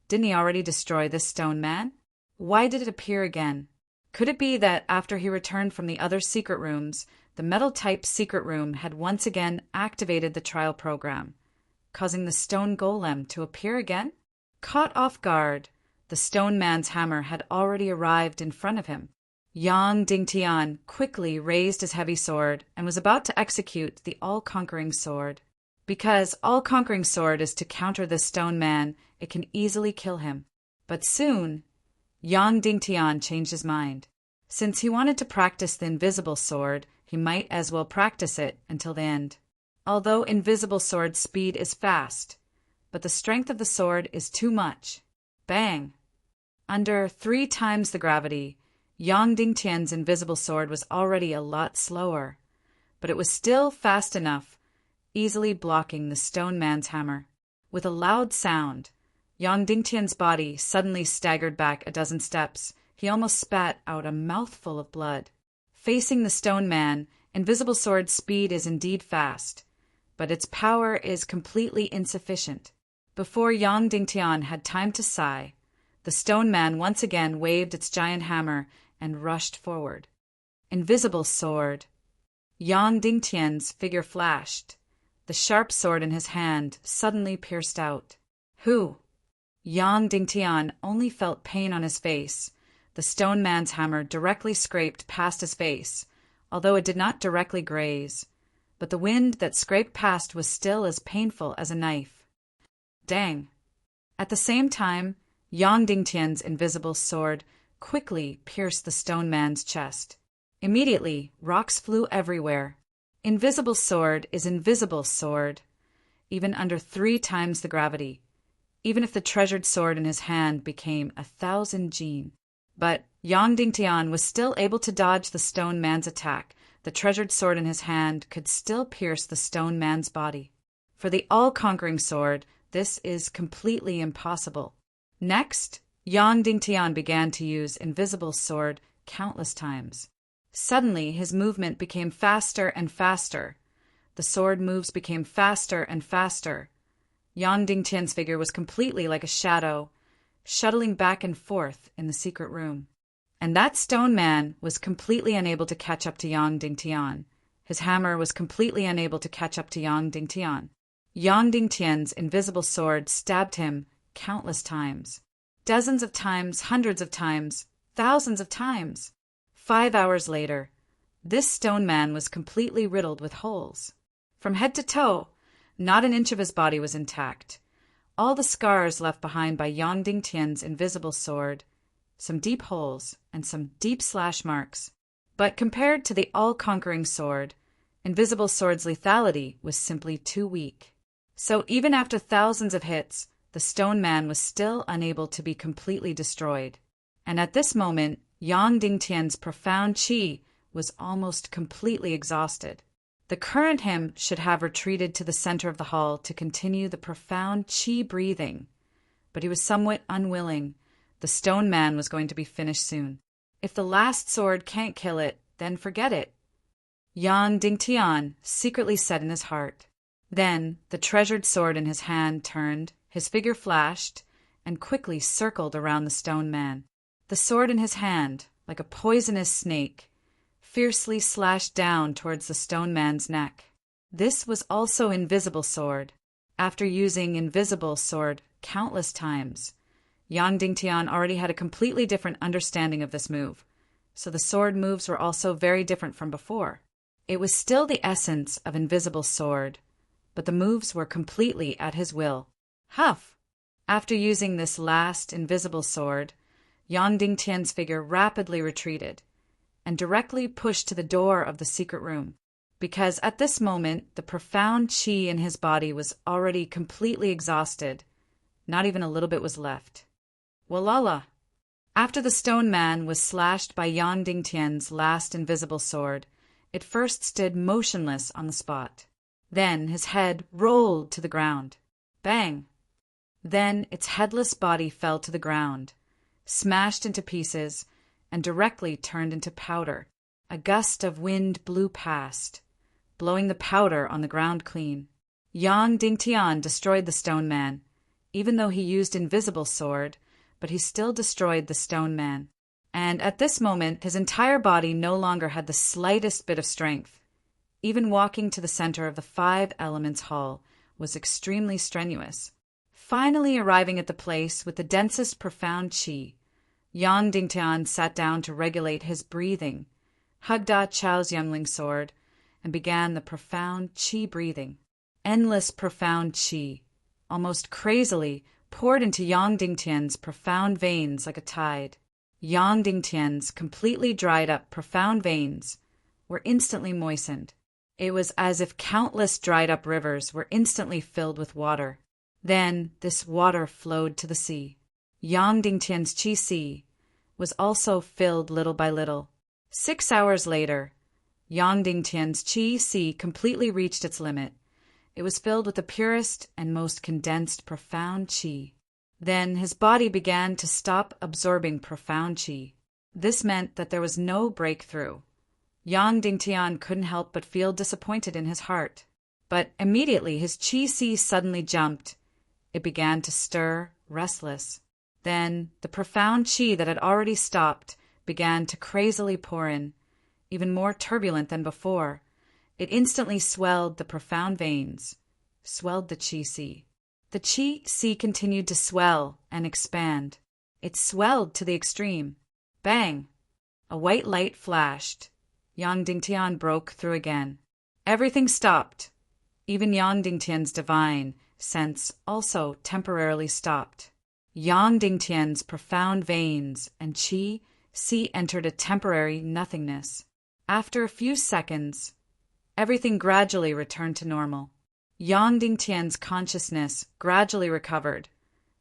Didn't he already destroy this stone man? Why did it appear again? Could it be that after he returned from the other secret rooms, the metal-type secret room had once again activated the trial program, causing the stone golem to appear again? Caught off guard, the stone man's hammer had already arrived in front of him. Yang Dingtian quickly raised his heavy sword and was about to execute the all-conquering sword. Because all-conquering sword is to counter this stone man, it can easily kill him. But soon, Yang Dingtian changed his mind. Since he wanted to practice the invisible sword, he might as well practice it until the end. Although invisible sword speed is fast, but the strength of the sword is too much. Bang! Under 3 times the gravity, Yang Dingtian's invisible sword was already a lot slower, but it was still fast enough, easily blocking the stone man's hammer. With a loud sound, Yang Dingtian's body suddenly staggered back a dozen steps. He almost spat out a mouthful of blood. Facing the stone man, invisible sword speed is indeed fast, but its power is completely insufficient. Before Yang Dingtian had time to sigh, the stone man once again waved its giant hammer and rushed forward. Invisible sword. Yang Dingtian's figure flashed. The sharp sword in his hand suddenly pierced out. Who? Yang Dingtian only felt pain on his face. The stone man's hammer directly scraped past his face, although it did not directly graze. But the wind that scraped past was still as painful as a knife. Dang! At the same time, Yang Dingtian's invisible sword quickly pierced the stone man's chest. Immediately, rocks flew everywhere. Invisible sword is invisible sword, even under 3 times the gravity, even if the treasured sword in his hand became 1,000 jin. But Yang Dingtian was still able to dodge the stone man's attack. The treasured sword in his hand could still pierce the stone man's body. For the all-conquering sword, this is completely impossible. Next, Yang Dingtian began to use invisible sword countless times. Suddenly, his movement became faster and faster. The sword moves became faster and faster. Yang Dingtian's figure was completely like a shadow, shuttling back and forth in the secret room. And that stone man was completely unable to catch up to Yang Dingtian. His hammer was completely unable to catch up to Yang Dingtian. Yang Dingtian's invisible sword stabbed him countless times. Dozens of times, hundreds of times, thousands of times. 5 hours later, this stone man was completely riddled with holes. From head to toe, not an inch of his body was intact. All the scars left behind by Yang Dingtian's invisible sword, some deep holes, and some deep slash marks. But compared to the all-conquering sword, Invisible Sword's lethality was simply too weak. So even after thousands of hits, the stone man was still unable to be completely destroyed. And at this moment, Yang Dingtian's profound qi was almost completely exhausted. The current him should have retreated to the center of the hall to continue the profound qi breathing, but he was somewhat unwilling. The stone man was going to be finished soon. If the last sword can't kill it, then forget it, Yang Dingtian secretly said in his heart. Then the treasured sword in his hand turned, his figure flashed, and quickly circled around the stone man. The sword in his hand, like a poisonous snake, fiercely slashed down towards the stone man's neck. This was also Invisible Sword. After using Invisible Sword countless times, Yang Dingtian already had a completely different understanding of this move, so the sword moves were also very different from before. It was still the essence of Invisible Sword, but the moves were completely at his will. Huff! After using this last Invisible Sword, Yang Dingtian's figure rapidly retreated and directly pushed to the door of the secret room, because at this moment the profound qi in his body was already completely exhausted. Not even a little bit was left. Walala! After the stone man was slashed by Yang Dingtian's last invisible sword, it first stood motionless on the spot. Then his head rolled to the ground. Bang! Then its headless body fell to the ground, smashed into pieces, and directly turned into powder. A gust of wind blew past, blowing the powder on the ground clean. Yang Dingtian destroyed the stone man, even though he used Invisible Sword, but he still destroyed the stone man. And at this moment, his entire body no longer had the slightest bit of strength. Even walking to the center of the 5 Elements Hall was extremely strenuous. Finally arriving at the place with the densest profound qi, Yang Dingtian sat down to regulate his breathing, hugged Ah Chao's youngling sword, and began the profound qi breathing. Endless profound qi, almost crazily, poured into Yang Dingtian's profound veins like a tide. Yang Dingtian's completely dried up profound veins were instantly moistened. It was as if countless dried up rivers were instantly filled with water. Then this water flowed to the sea. Yang Dingtian's qi sea was also filled little by little. 6 hours later, Yang Dingtian's qi sea completely reached its limit. It was filled with the purest and most condensed profound qi. Then his body began to stop absorbing profound qi. This meant that there was no breakthrough. Yang Dingtian couldn't help but feel disappointed in his heart. But immediately his qi sea suddenly jumped. It began to stir, restless. Then the profound qi that had already stopped began to crazily pour in, even more turbulent than before. It instantly swelled the profound veins, swelled the qi sea. The qi sea continued to swell and expand. It swelled to the extreme. Bang! A white light flashed. Yang Dingtian broke through again. Everything stopped. Even Yang Dingtian's divine sense also temporarily stopped. Yang Dingtian's profound veins and qi sea entered a temporary nothingness. After a few seconds, everything gradually returned to normal. Yang Dingtian's consciousness gradually recovered.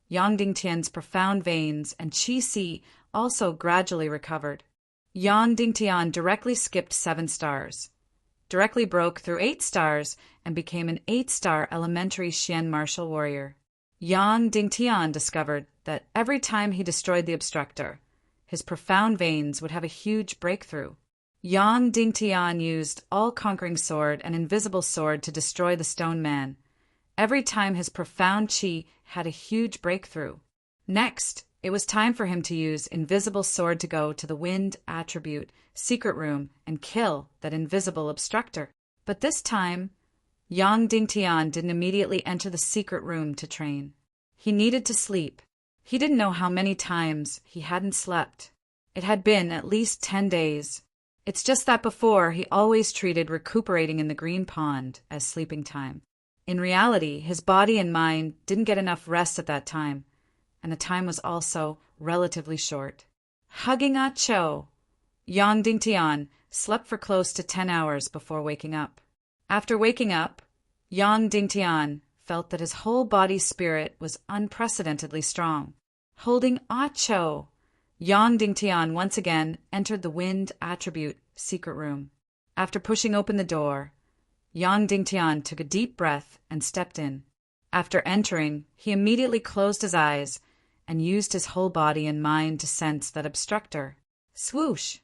Yang Dingtian's profound veins and qi sea also gradually recovered. Yang Dingtian directly skipped 7 stars, directly broke through 8 stars, and became an 8-star elementary Xian martial warrior. Yang Dingtian discovered that every time he destroyed the obstructor, his profound veins would have a huge breakthrough. Yang Dingtian used all-conquering sword and invisible sword to destroy the stone man. Every time his profound qi had a huge breakthrough. Next, It was time for him to use invisible sword to go to the wind attribute secret room and kill that invisible obstructor. But this time, Yang Dingtian didn't immediately enter the secret room to train. He needed to sleep. He didn't know how many times he hadn't slept. It had been at least 10 days. It's just that before, he always treated recuperating in the green pond as sleeping time. In reality, his body and mind didn't get enough rest at that time, and the time was also relatively short. Hugging Ah Cho, Yang Dingtian slept for close to 10 hours before waking up. After waking up, Yang Dingtian felt that his whole body's spirit was unprecedentedly strong. Holding Ah Cho, Yang Dingtian once again entered the wind attribute secret room. After pushing open the door, Yang Dingtian took a deep breath and stepped in. After entering, he immediately closed his eyes and used his whole body and mind to sense that obstructor. Swoosh!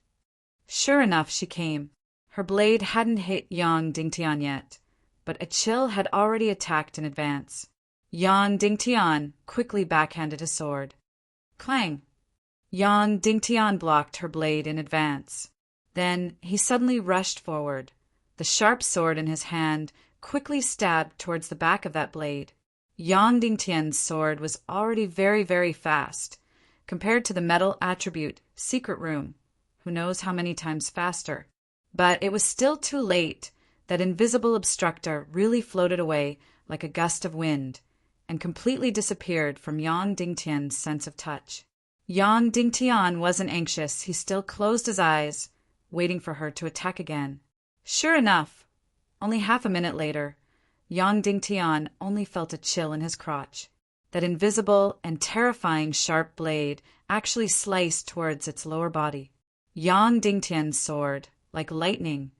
Sure enough, she came. Her blade hadn't hit Yang Dingtian yet, but a chill had already attacked in advance. Yang Dingtian quickly backhanded his sword. Clang! Yang Dingtian blocked her blade in advance. Then he suddenly rushed forward. The sharp sword in his hand quickly stabbed towards the back of that blade. Yang Dingtian's sword was already very, very fast, compared to the metal attribute secret room, who knows how many times faster. But it was still too late. That invisible obstructor really floated away like a gust of wind and completely disappeared from Yang Dingtian's sense of touch. Yang Dingtian wasn't anxious. He still closed his eyes, waiting for her to attack again. Sure enough, only half a minute later, Yang Dingtian only felt a chill in his crotch. That invisible and terrifying sharp blade actually sliced towards its lower body. Yang Dingtian's sword, like lightning,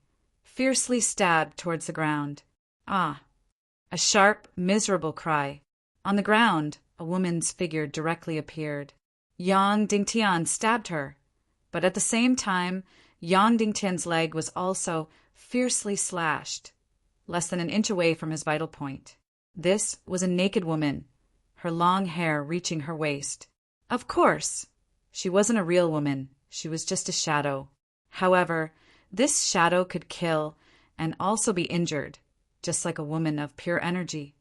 fiercely stabbed towards the ground. Ah! A sharp, miserable cry. On the ground, a woman's figure directly appeared. Yang Dingtian stabbed her, but at the same time, Yang Dingtian's leg was also fiercely slashed, less than an inch away from his vital point. This was a naked woman, her long hair reaching her waist. Of course, she wasn't a real woman. She was just a shadow. However, this shadow could kill and also be injured, just like a woman of pure energy.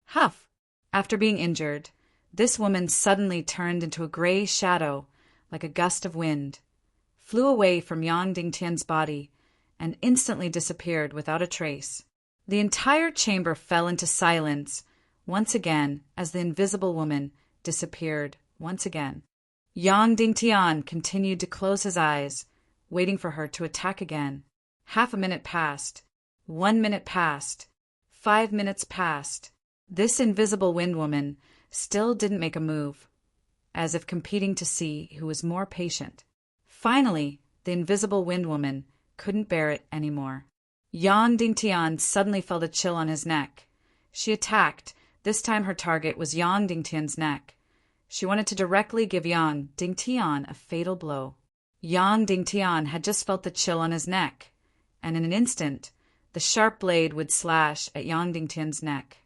Huff! After being injured, this woman suddenly turned into a gray shadow, like a gust of wind, flew away from Yang Dingtian's body, and instantly disappeared without a trace. The entire chamber fell into silence once again as the invisible woman disappeared once again. Yang Dingtian continued to close his eyes, waiting for her to attack again. Half a minute passed. 1 minute passed. 5 minutes passed. This invisible wind woman still didn't make a move, as if competing to see who was more patient. Finally, the invisible wind woman couldn't bear it anymore. Yang Dingtian suddenly felt a chill on his neck. She attacked. This time her target was Yang Dingtian's neck. She wanted to directly give Yang Dingtian a fatal blow. Yang Dingtian had just felt the chill on his neck, and in an instant, the sharp blade would slash at Yang Dingtian's neck.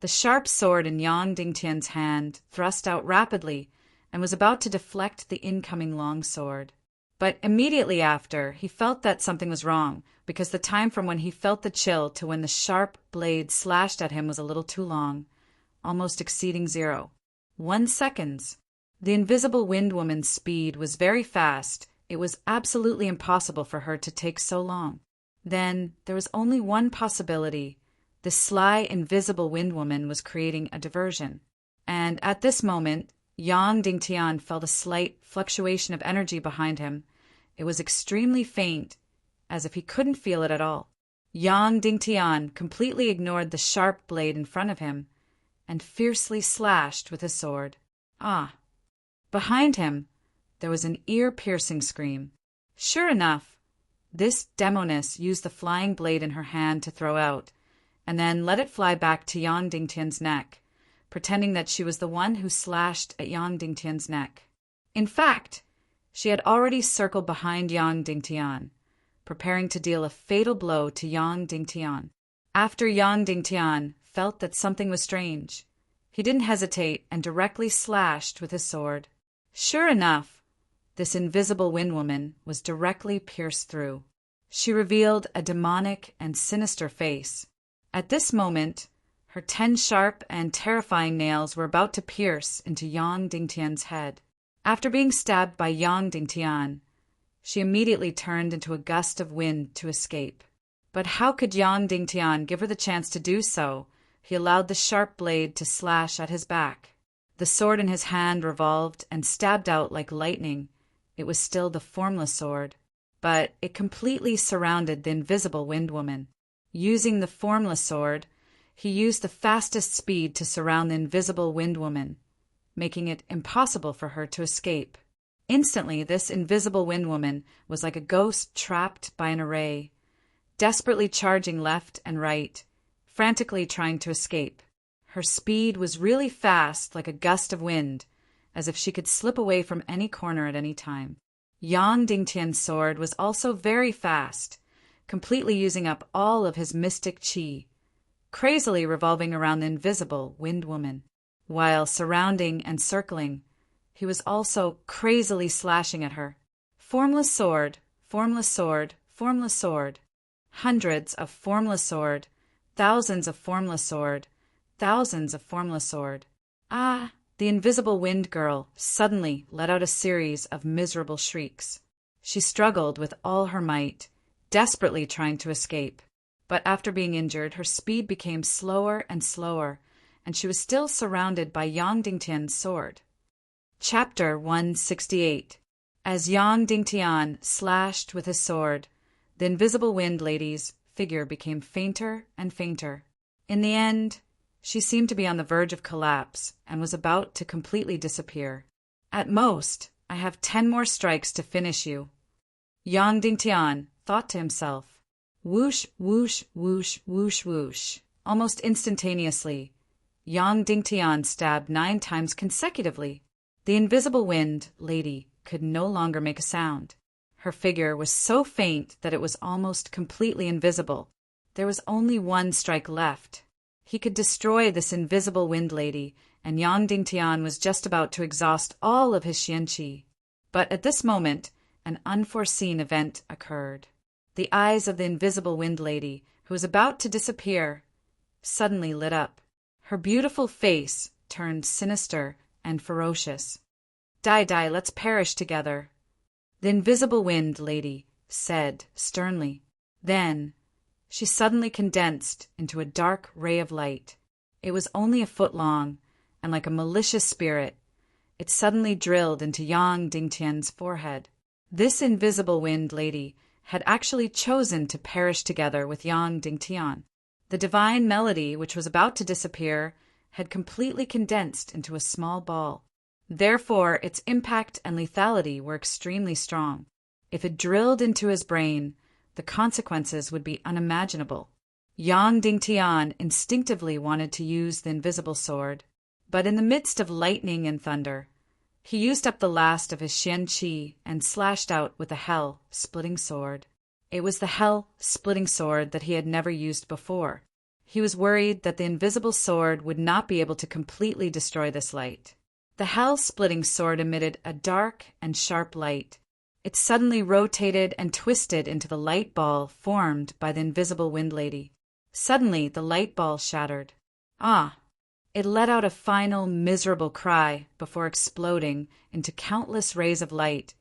The sharp sword in Yang Dingtian's hand thrust out rapidly and was about to deflect the incoming long sword. But immediately after, he felt that something was wrong, because the time from when he felt the chill to when the sharp blade slashed at him was a little too long, almost exceeding 0. 1 second. The invisible wind woman's speed was very fast. It was absolutely impossible for her to take so long. Then there was only one possibility. The sly, invisible wind woman was creating a diversion. And at this moment, Yang Dingtian felt a slight fluctuation of energy behind him. It was extremely faint, as if he couldn't feel it at all. Yang Dingtian completely ignored the sharp blade in front of him and fiercely slashed with his sword. Ah! Behind him, there was an ear-piercing scream. Sure enough, this demoness used the flying blade in her hand to throw out, and then let it fly back to Yang Dingtian's neck, pretending that she was the one who slashed at Yang Dingtian's neck. In fact, she had already circled behind Yang Dingtian, preparing to deal a fatal blow to Yang Dingtian. After Yang Dingtian felt that something was strange, he didn't hesitate and directly slashed with his sword. Sure enough, this invisible wind woman was directly pierced through. She revealed a demonic and sinister face. At this moment, her 10 sharp and terrifying nails were about to pierce into Yang Dingtian's head. After being stabbed by Yang Dingtian, she immediately turned into a gust of wind to escape. But how could Yang Dingtian give her the chance to do so? He allowed the sharp blade to slash at his back. The sword in his hand revolved and stabbed out like lightning. It was still the formless sword, but it completely surrounded the invisible wind woman. Using the formless sword, he used the fastest speed to surround the invisible wind woman, making it impossible for her to escape. Instantly, this invisible wind woman was like a ghost trapped by an array, desperately charging left and right, frantically trying to escape. Her speed was really fast, like a gust of wind, as if she could slip away from any corner at any time. Yang Dingtian's sword was also very fast, completely using up all of his mystic qi, crazily revolving around the invisible wind woman. While surrounding and circling, he was also crazily slashing at her. Formless sword, formless sword, formless sword. Hundreds of formless sword, thousands of formless sword, thousands of formless sword. Ah! The invisible wind girl suddenly let out a series of miserable shrieks. She struggled with all her might, desperately trying to escape. But after being injured, her speed became slower and slower, and she was still surrounded by Yang Dingtian's sword. Chapter 168. As Yang Dingtian slashed with his sword, the invisible wind lady's figure became fainter and fainter. In the end, she seemed to be on the verge of collapse and was about to completely disappear. At most, I have 10 more strikes to finish you, Yang Dingtian thought to himself. Whoosh, whoosh, whoosh, whoosh, whoosh. Almost instantaneously, Yang Dingtian stabbed 9 times consecutively. The invisible wind lady could no longer make a sound. Her figure was so faint that it was almost completely invisible. There was only 1 strike left. He could destroy this invisible wind lady, and Yang Dingtian was just about to exhaust all of his xianqi. But at this moment, an unforeseen event occurred. The eyes of the invisible wind lady, who was about to disappear, suddenly lit up. Her beautiful face turned sinister and ferocious. Die, let's perish together, the invisible wind lady said sternly. Then she suddenly condensed into a dark ray of light. It was only a foot long, and like a malicious spirit, it suddenly drilled into Yang Dingtian's forehead. This invisible wind lady had actually chosen to perish together with Yang Dingtian. The divine melody, which was about to disappear, had completely condensed into a small ball. Therefore, its impact and lethality were extremely strong. If it drilled into his brain, the consequences would be unimaginable. Yang Dingtian instinctively wanted to use the invisible sword, but in the midst of lightning and thunder, he used up the last of his xianqi and slashed out with a hell-splitting sword. It was the hell-splitting sword that he had never used before. He was worried that the invisible sword would not be able to completely destroy this light. The hell-splitting sword emitted a dark and sharp light. It suddenly rotated and twisted into the light ball formed by the invisible wind lady. Suddenly, the light ball shattered. Ah! It let out a final, miserable cry before exploding into countless rays of light,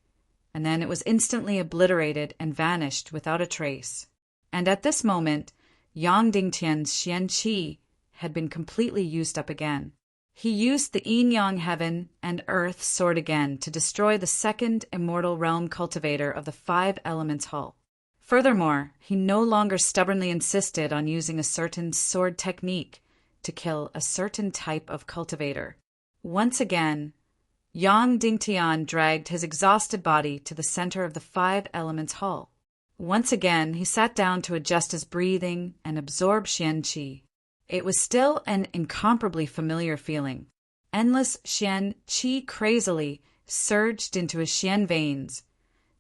and then it was instantly obliterated and vanished without a trace. And at this moment, Yang Dingtian's xianqi had been completely used up again. He used the yin-yang heaven and earth sword again to destroy the second immortal realm cultivator of the 5 elements hull. Furthermore, he no longer stubbornly insisted on using a certain sword technique to kill a certain type of cultivator. Once again, Yang Dingtian dragged his exhausted body to the center of the 5 elements hull. Once again, he sat down to adjust his breathing and absorb xianqi. It was still an incomparably familiar feeling. Endless xianqi crazily surged into his xian veins,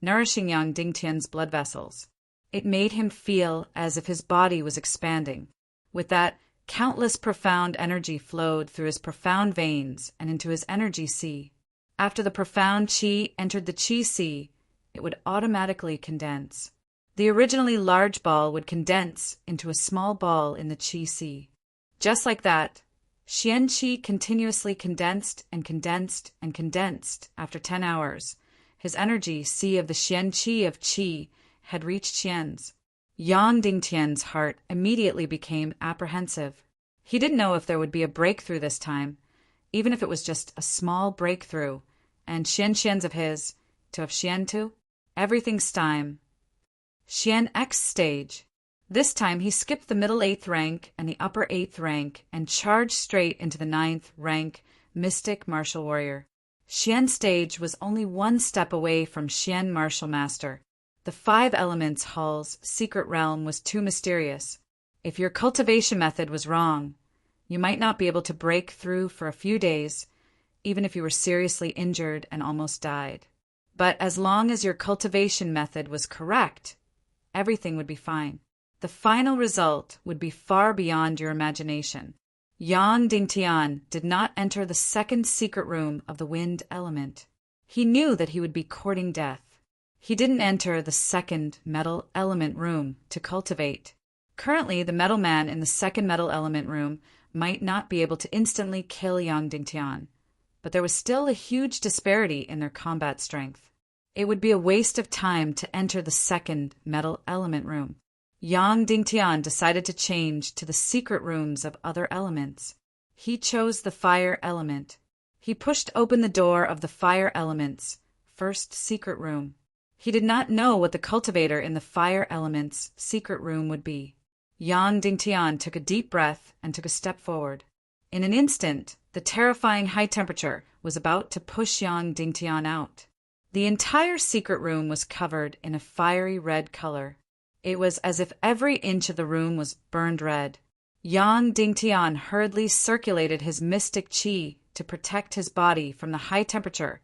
nourishing Yang Dingtian's blood vessels. It made him feel as if his body was expanding. With that, countless profound energy flowed through his profound veins and into his energy sea. After the profound qi entered the qi sea, it would automatically condense. The originally large ball would condense into a small ball in the qi sea. Just like that, Xian qi continuously condensed and condensed and condensed. After 10 hours, his energy, sea of the Xian qi of qi, had reached Xian's. Yang Dingtian's heart immediately became apprehensive. He didn't know if there would be a breakthrough this time, even if it was just a small breakthrough, and Xian's of his, to have Xian to, everything's time. Xian X stage. This time he skipped the middle 8th rank and the upper 8th rank and charged straight into the 9th rank mystic martial warrior. Xian stage was only one step away from Xian martial master. The 5 elements hall's secret realm was too mysterious. If your cultivation method was wrong, you might not be able to break through for a few days, even if you were seriously injured and almost died. But as long as your cultivation method was correct, everything would be fine. The final result would be far beyond your imagination. Yang Dingtian did not enter the 2nd secret room of the wind element. He knew that he would be courting death. He didn't enter the 2nd metal element room to cultivate. Currently, the metal man in the 2nd metal element room might not be able to instantly kill Yang Dingtian, but there was still a huge disparity in their combat strength. It would be a waste of time to enter the 2nd metal element room. Yang Dingtian decided to change to the secret rooms of other elements. He chose the fire element. He pushed open the door of the fire element's 1st secret room. He did not know what the cultivator in the fire element's secret room would be. Yang Dingtian took a deep breath and took a step forward. In an instant, the terrifying high temperature was about to push Yang Dingtian out. The entire secret room was covered in a fiery red color. It was as if every inch of the room was burned red. Yang Dingtian hurriedly circulated his mystic qi to protect his body from the high temperature,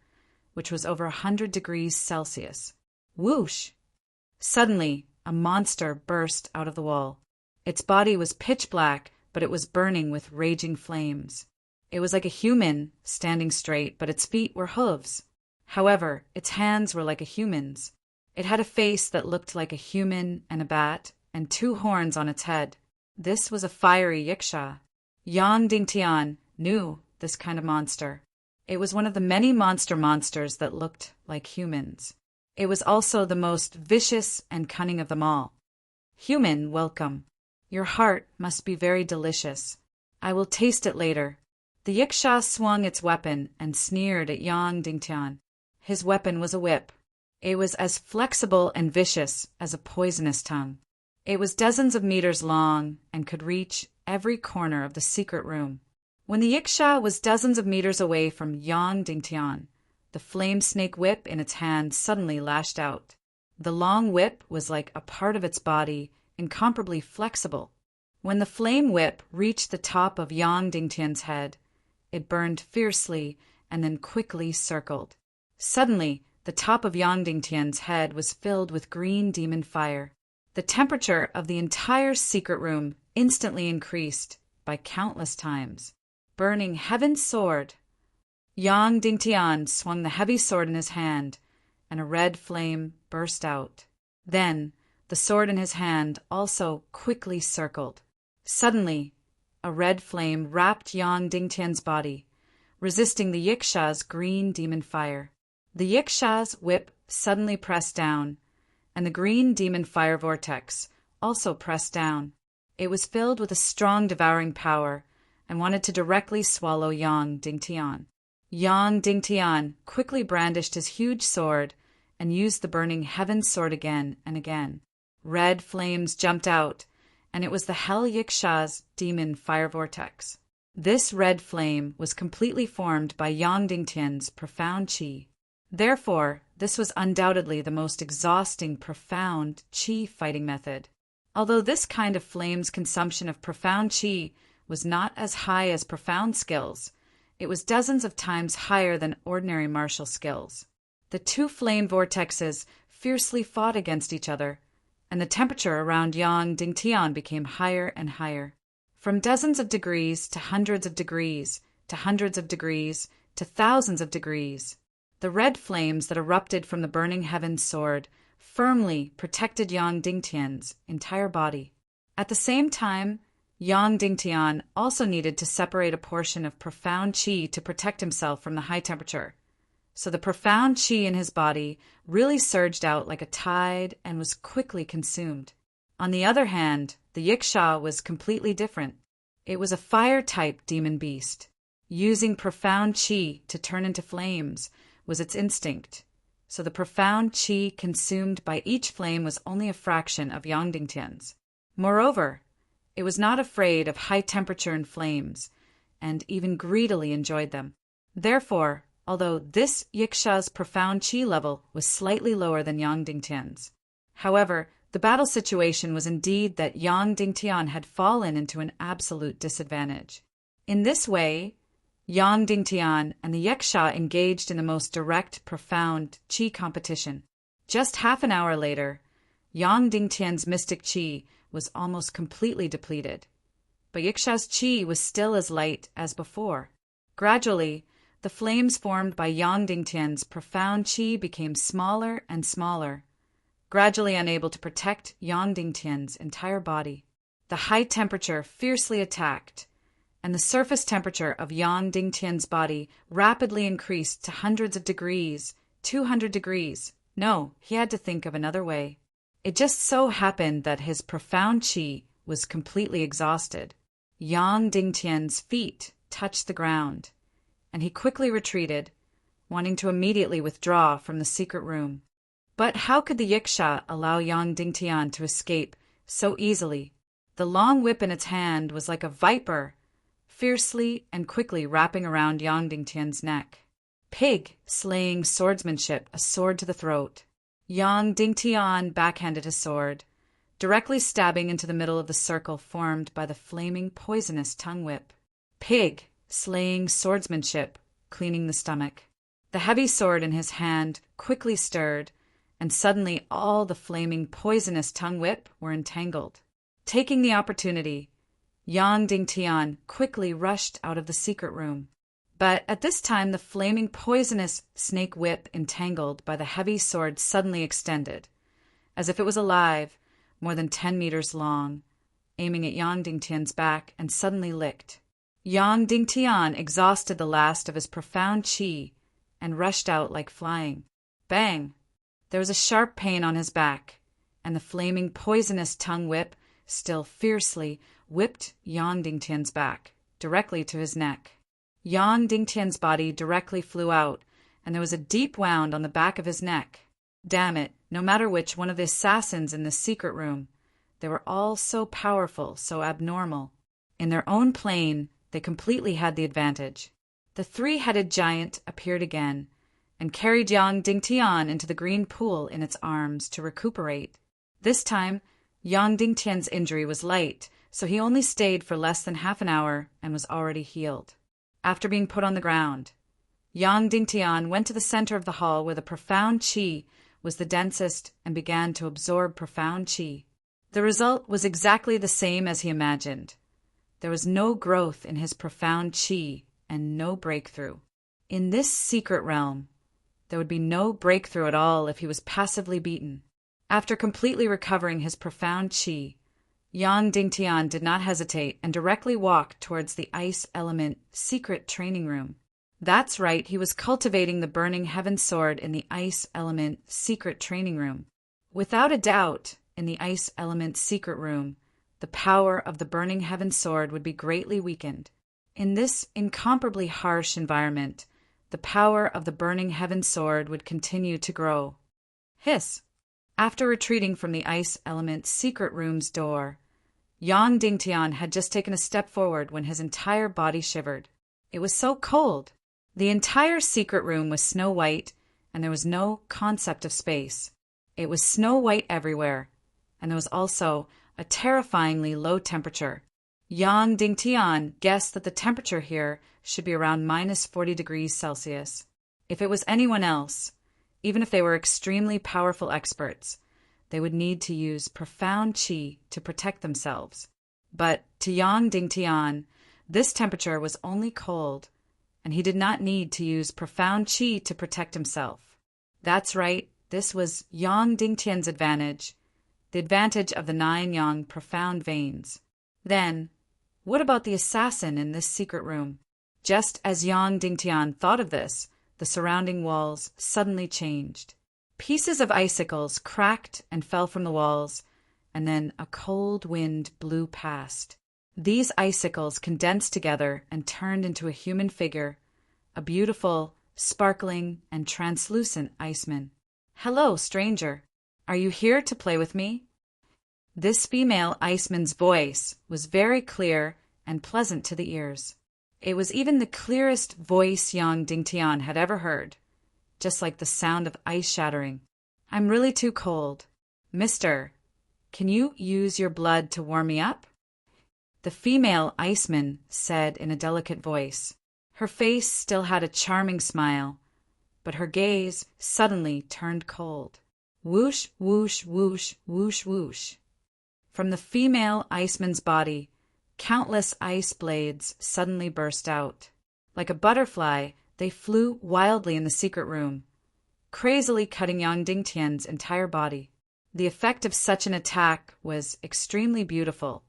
which was over 100 degrees Celsius. Whoosh! Suddenly, a monster burst out of the wall. Its body was pitch black, but it was burning with raging flames. It was like a human, standing straight, but its feet were hooves. However, its hands were like a human's. It had a face that looked like a human and a bat, and 2 horns on its head. This was a fiery yiksha. Yang Dingtian knew this kind of monster. It was one of the many monsters that looked like humans. It was also the most vicious and cunning of them all. Human, welcome. Your heart must be very delicious. I will taste it later. The yiksha swung its weapon and sneered at Yang Dingtian. His weapon was a whip. It was as flexible and vicious as a poisonous tongue. It was dozens of meters long and could reach every corner of the secret room. When the yiksha was dozens of meters away from Yang Dingtian, the flame snake whip in its hand suddenly lashed out. The long whip was like a part of its body, incomparably flexible. When the flame whip reached the top of Yang Dingtian's head, it burned fiercely and then quickly circled. Suddenly, the top of Yang Dingtian's head was filled with green demon fire. The temperature of the entire secret room instantly increased by countless times. Burning heaven's sword. Yang Dingtian swung the heavy sword in his hand, and a red flame burst out. Then, the sword in his hand also quickly circled. Suddenly, a red flame wrapped Yang Dingtian's body, resisting the yiksha's green demon fire. The yiksha's whip suddenly pressed down, and the green demon fire vortex also pressed down. It was filled with a strong devouring power and wanted to directly swallow Yang Dingtian. Yang Dingtian quickly brandished his huge sword and used the burning heaven sword again and again. Red flames jumped out, and it was the Hell Yiksha's demon fire vortex. This red flame was completely formed by Yang Dingtian's profound qi. Therefore, this was undoubtedly the most exhausting profound qi fighting method. Although this kind of flame's consumption of profound qi was not as high as profound skills, it was dozens of times higher than ordinary martial skills. The 2 flame vortexes fiercely fought against each other, and the temperature around Yang Dingtian became higher and higher. From dozens of degrees to hundreds of degrees to hundreds of degrees to thousands of degrees. The red flames that erupted from the burning heaven's sword firmly protected Yang Dingtian's entire body. At the same time, Yang Dingtian also needed to separate a portion of profound qi to protect himself from the high temperature. So the profound qi in his body really surged out like a tide and was quickly consumed. On the other hand, the Yiksha was completely different. It was a fire-type demon beast. Using profound qi to turn into flames was its instinct, so the profound qi consumed by each flame was only a fraction of Yang Dingtian's. Moreover, it was not afraid of high temperature and flames, and even greedily enjoyed them. Therefore, although this Yiksha's profound qi level was slightly lower than Yang Dingtian's, however, the battle situation was indeed that Yang Dingtian had fallen into an absolute disadvantage. In this way, Yang Dingtian and the Yiksha engaged in the most direct, profound qi competition. Just half an hour later, Yang Dingtian's mystic qi was almost completely depleted, but Yiksha's qi was still as light as before. Gradually, the flames formed by Yang Dingtian's profound qi became smaller and smaller, gradually unable to protect Yang Dingtian's entire body. The high temperature fiercely attacked, and the surface temperature of Yang Dingtian's body rapidly increased to hundreds of degrees, 200 degrees. No, he had to think of another way. It just so happened that his profound qi was completely exhausted. Yang Dingtian's feet touched the ground, and he quickly retreated, wanting to immediately withdraw from the secret room. But how could the Yiksha allow Yang Dingtian to escape so easily? The long whip in its hand was like a viper, fiercely and quickly wrapping around Yang Dingtian's neck. Pig, slaying swordsmanship, a sword to the throat. Yang Dingtian backhanded his sword, directly stabbing into the middle of the circle formed by the flaming poisonous tongue whip. Pig, slaying swordsmanship, cleaning the stomach. The heavy sword in his hand quickly stirred, and suddenly all the flaming poisonous tongue whip were entangled. Taking the opportunity, Yang Dingtian quickly rushed out of the secret room. But at this time the flaming poisonous snake whip entangled by the heavy sword suddenly extended, as if it was alive, more than 10 meters long, aiming at Yang Dingtian's back, and suddenly licked. Yang Dingtian exhausted the last of his profound qi and rushed out like flying. Bang! There was a sharp pain on his back, and the flaming poisonous tongue whip still fiercely whipped Yang Dingtian's back, directly to his neck. Yang Dingtian's body directly flew out, and there was a deep wound on the back of his neck. Damn it, no matter which one of the assassins in this secret room, they were all so powerful, so abnormal. In their own plane, they completely had the advantage. The three-headed giant appeared again, and carried Yang Dingtian into the green pool in its arms to recuperate. This time, Yang Dingtian's injury was light, so he only stayed for less than half an hour and was already healed. After being put on the ground, Yang Dingtian went to the center of the hall where the profound qi was the densest and began to absorb profound qi. The result was exactly the same as he imagined. There was no growth in his profound qi and no breakthrough. In this secret realm, there would be no breakthrough at all if he was passively beaten. After completely recovering his profound qi, Yang Dingtian did not hesitate and directly walked towards the ice element secret training room. That's right, he was cultivating the burning heaven sword in the ice element secret training room. Without a doubt, in the ice element secret room, the power of the burning heaven sword would be greatly weakened. In this incomparably harsh environment, the power of the burning heaven sword would continue to grow. Hiss! After retreating from the ice element secret room's door, Yang Dingtian had just taken a step forward when his entire body shivered. It was so cold. The entire secret room was snow white, and there was no concept of space. It was snow white everywhere, and there was also a terrifyingly low temperature. Yang Dingtian guessed that the temperature here should be around minus 40 degrees Celsius. If it was anyone else, even if they were extremely powerful experts, they would need to use profound qi to protect themselves. But to Yang Dingtian, this temperature was only cold, and he did not need to use profound qi to protect himself. That's right, this was Yang Dingtian's advantage, the advantage of the 9 yang profound veins. Then, what about the assassin in this secret room? Just as Yang Dingtian thought of this, the surrounding walls suddenly changed. Pieces of icicles cracked and fell from the walls, and then a cold wind blew past. These icicles condensed together and turned into a human figure, a beautiful, sparkling, and translucent iceman. "Hello, stranger. Are you here to play with me?" This female iceman's voice was very clear and pleasant to the ears. It was even the clearest voice Yang Dingtian had ever heard, just like the sound of ice shattering. "I'm really too cold. Mister, can you use your blood to warm me up?" The female iceman said in a delicate voice. Her face still had a charming smile, but her gaze suddenly turned cold. Whoosh, whoosh, whoosh, whoosh, whoosh. From the female iceman's body, countless ice blades suddenly burst out. Like a butterfly, they flew wildly in the secret room, crazily cutting Yang Dingtian's entire body. The effect of such an attack was extremely beautiful,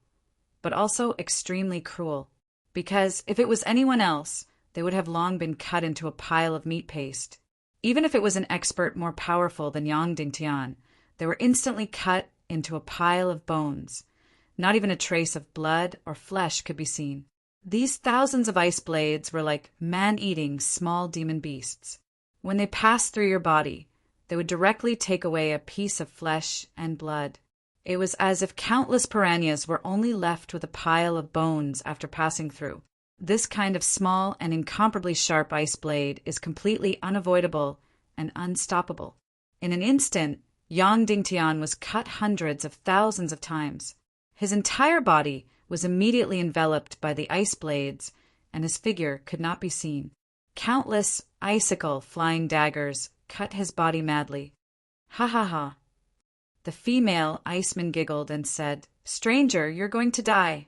but also extremely cruel, because if it was anyone else, they would have long been cut into a pile of meat paste. Even if it was an expert more powerful than Yang Dingtian, they were instantly cut into a pile of bones. Not even a trace of blood or flesh could be seen. These thousands of ice blades were like man-eating small demon beasts. When they passed through your body, they would directly take away a piece of flesh and blood. It was as if countless piranhas were only left with a pile of bones after passing through. This kind of small and incomparably sharp ice blade is completely unavoidable and unstoppable. In an instant, Yang Dingtian was cut hundreds of thousands of times. His entire body was immediately enveloped by the ice blades, and his figure could not be seen. Countless icicle-flying daggers cut his body madly. "Ha ha ha." The female iceman giggled and said, "Stranger, you're going to die.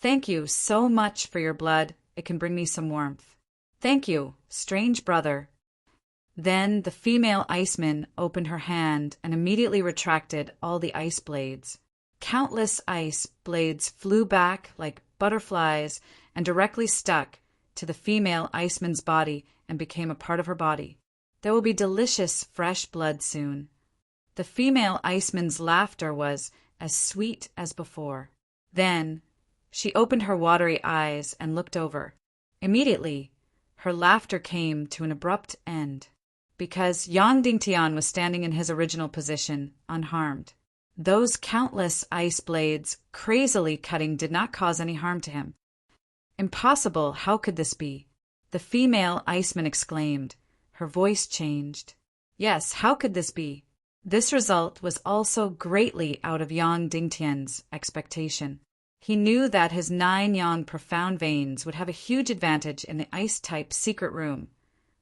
Thank you so much for your blood. It can bring me some warmth." "Thank you, strange brother." Then the female iceman opened her hand and immediately retracted all the ice blades. Countless ice blades flew back like butterflies and directly stuck to the female iceman's body and became a part of her body. There will be delicious fresh blood soon. The female iceman's laughter was as sweet as before. Then she opened her watery eyes and looked over. Immediately, her laughter came to an abrupt end, because Yang Dingtian was standing in his original position, unharmed. Those countless ice blades crazily cutting did not cause any harm to him. "Impossible, how could this be?" the female iceman exclaimed. Her voice changed. "Yes, how could this be?" This result was also greatly out of Yang Dingtian's expectation. He knew that his 9 yang profound veins would have a huge advantage in the ice-type secret room,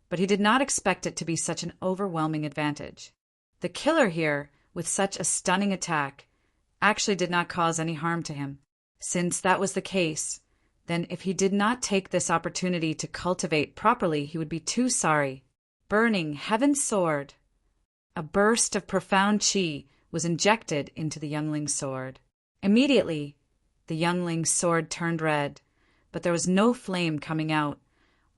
but he did not expect it to be such an overwhelming advantage. The killer here, with such a stunning attack, actually did not cause any harm to him. Since that was the case, then if he did not take this opportunity to cultivate properly, he would be too sorry. Burning Heaven's Sword. A burst of profound qi was injected into the youngling's sword. Immediately, the youngling's sword turned red, but there was no flame coming out,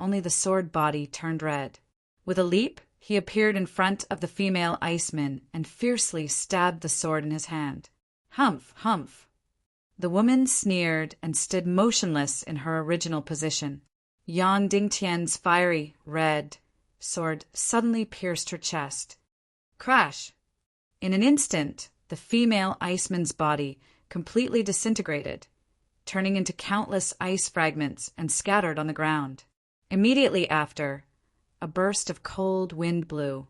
only the sword body turned red. With a leap, he appeared in front of the female iceman and fiercely stabbed the sword in his hand. "Humph, humph." The woman sneered and stood motionless in her original position. Yang Dingtian's fiery, red sword suddenly pierced her chest. Crash! In an instant, the female iceman's body completely disintegrated, turning into countless ice fragments and scattered on the ground. Immediately after, a burst of cold wind blew,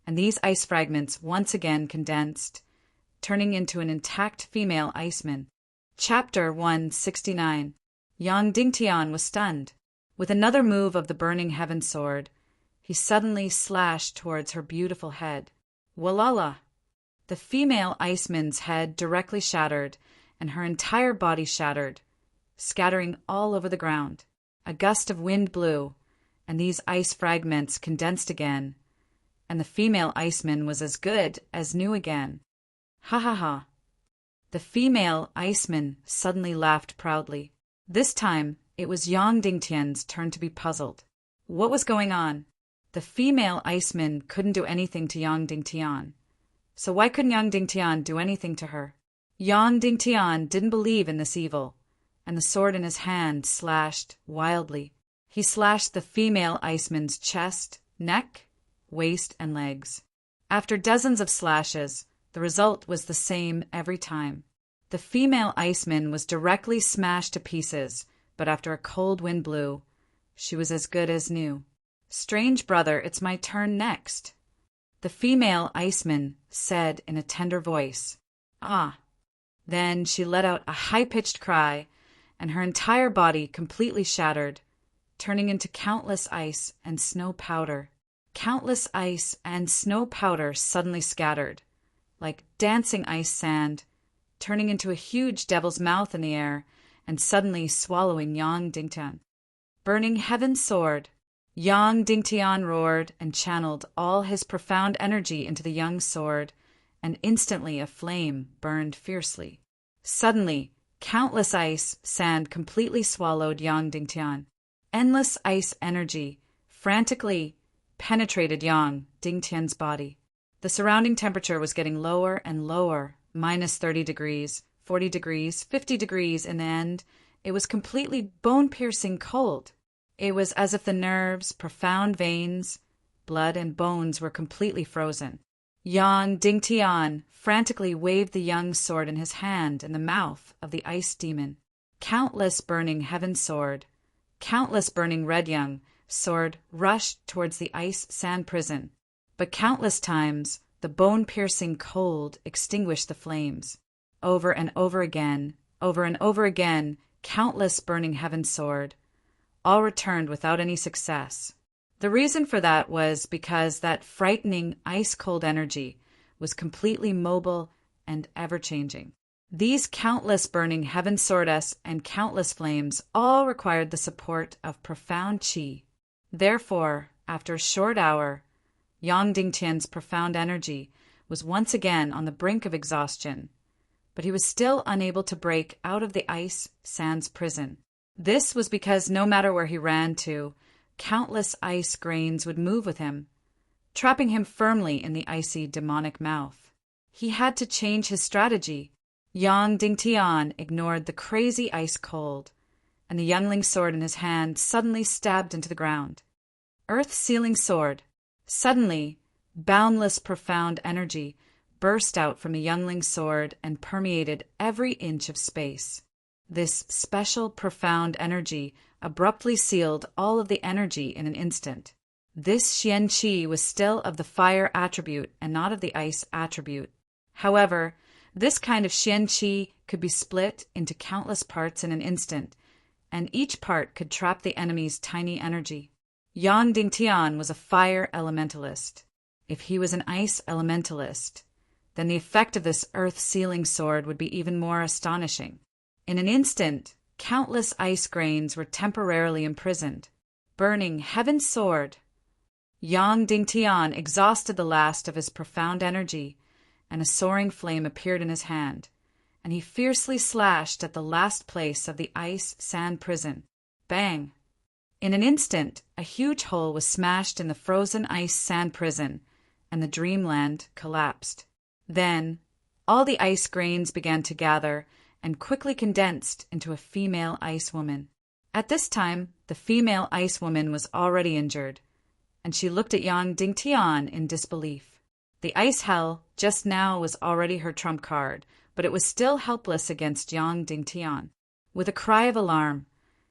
and these ice fragments once again condensed, turning into an intact female iceman. Chapter 169. Yang Dingtian was stunned. With another move of the burning heaven sword, he suddenly slashed towards her beautiful head. Walala! The female iceman's head directly shattered, and her entire body shattered, scattering all over the ground. A gust of wind blew, and these ice fragments condensed again, and the female iceman was as good as new again. Ha ha ha. The female iceman suddenly laughed proudly. This time, it was Yang Dingtian's turn to be puzzled. What was going on? The female iceman couldn't do anything to Yang Dingtian. So why couldn't Yang Dingtian do anything to her? Yang Dingtian didn't believe in this evil, and the sword in his hand slashed wildly. He slashed the female iceman's chest, neck, waist, and legs. After dozens of slashes, the result was the same every time. The female iceman was directly smashed to pieces, but after a cold wind blew, she was as good as new. Strange brother, it's my turn next, the female iceman said in a tender voice. Ah. Then she let out a high-pitched cry, and her entire body completely shattered, turning into countless ice and snow powder. Countless ice and snow powder suddenly scattered, like dancing ice sand, turning into a huge devil's mouth in the air and suddenly swallowing Yang Dingtian. Burning Heaven's sword, Yang Dingtian roared and channeled all his profound energy into the young sword, and instantly a flame burned fiercely. Suddenly, countless ice sand completely swallowed Yang Dingtian. Endless ice energy frantically penetrated Yang Dingtian's body. The surrounding temperature was getting lower and lower, minus 30 degrees, 40 degrees, 50 degrees. In the end, it was completely bone-piercing cold. It was as if the nerves, profound veins, blood, and bones were completely frozen. Yang Dingtian frantically waved the young sword in his hand in the mouth of the ice demon. Countless burning heaven sword, countless burning red young sword rushed towards the ice sand prison, but countless times the bone-piercing cold extinguished the flames. Over and over again, countless burning heaven sword, all returned without any success. The reason for that was because that frightening ice-cold energy was completely mobile and ever-changing. These countless burning heaven swords and countless flames all required the support of profound qi. Therefore, after a short hour, Yang Dingtian's profound energy was once again on the brink of exhaustion, but he was still unable to break out of the ice sand's prison. This was because no matter where he ran to, countless ice grains would move with him, trapping him firmly in the icy demonic mouth. He had to change his strategy. Yang Dingtian ignored the crazy ice cold, and the youngling sword in his hand suddenly stabbed into the ground. Earth-sealing sword. Suddenly, boundless profound energy burst out from the youngling sword and permeated every inch of space. This special profound energy abruptly sealed all of the energy in an instant. This Xian Qi was still of the fire attribute and not of the ice attribute. However, this kind of Xian Qi could be split into countless parts in an instant, and each part could trap the enemy's tiny energy. Yang Dingtian was a fire elementalist. If he was an ice elementalist, then the effect of this earth-sealing sword would be even more astonishing. In an instant, countless ice grains were temporarily imprisoned. Burning heaven's sword, Yang Dingtian exhausted the last of his profound energy, and a soaring flame appeared in his hand, and he fiercely slashed at the last place of the ice sand prison. Bang! In an instant, a huge hole was smashed in the frozen ice sand prison, and the dreamland collapsed. Then, all the ice grains began to gather and quickly condensed into a female ice woman. At this time, the female ice woman was already injured, and she looked at Yang Dingtian in disbelief. The ice hell just now was already her trump card, but it was still helpless against Yang Dingtian. With a cry of alarm,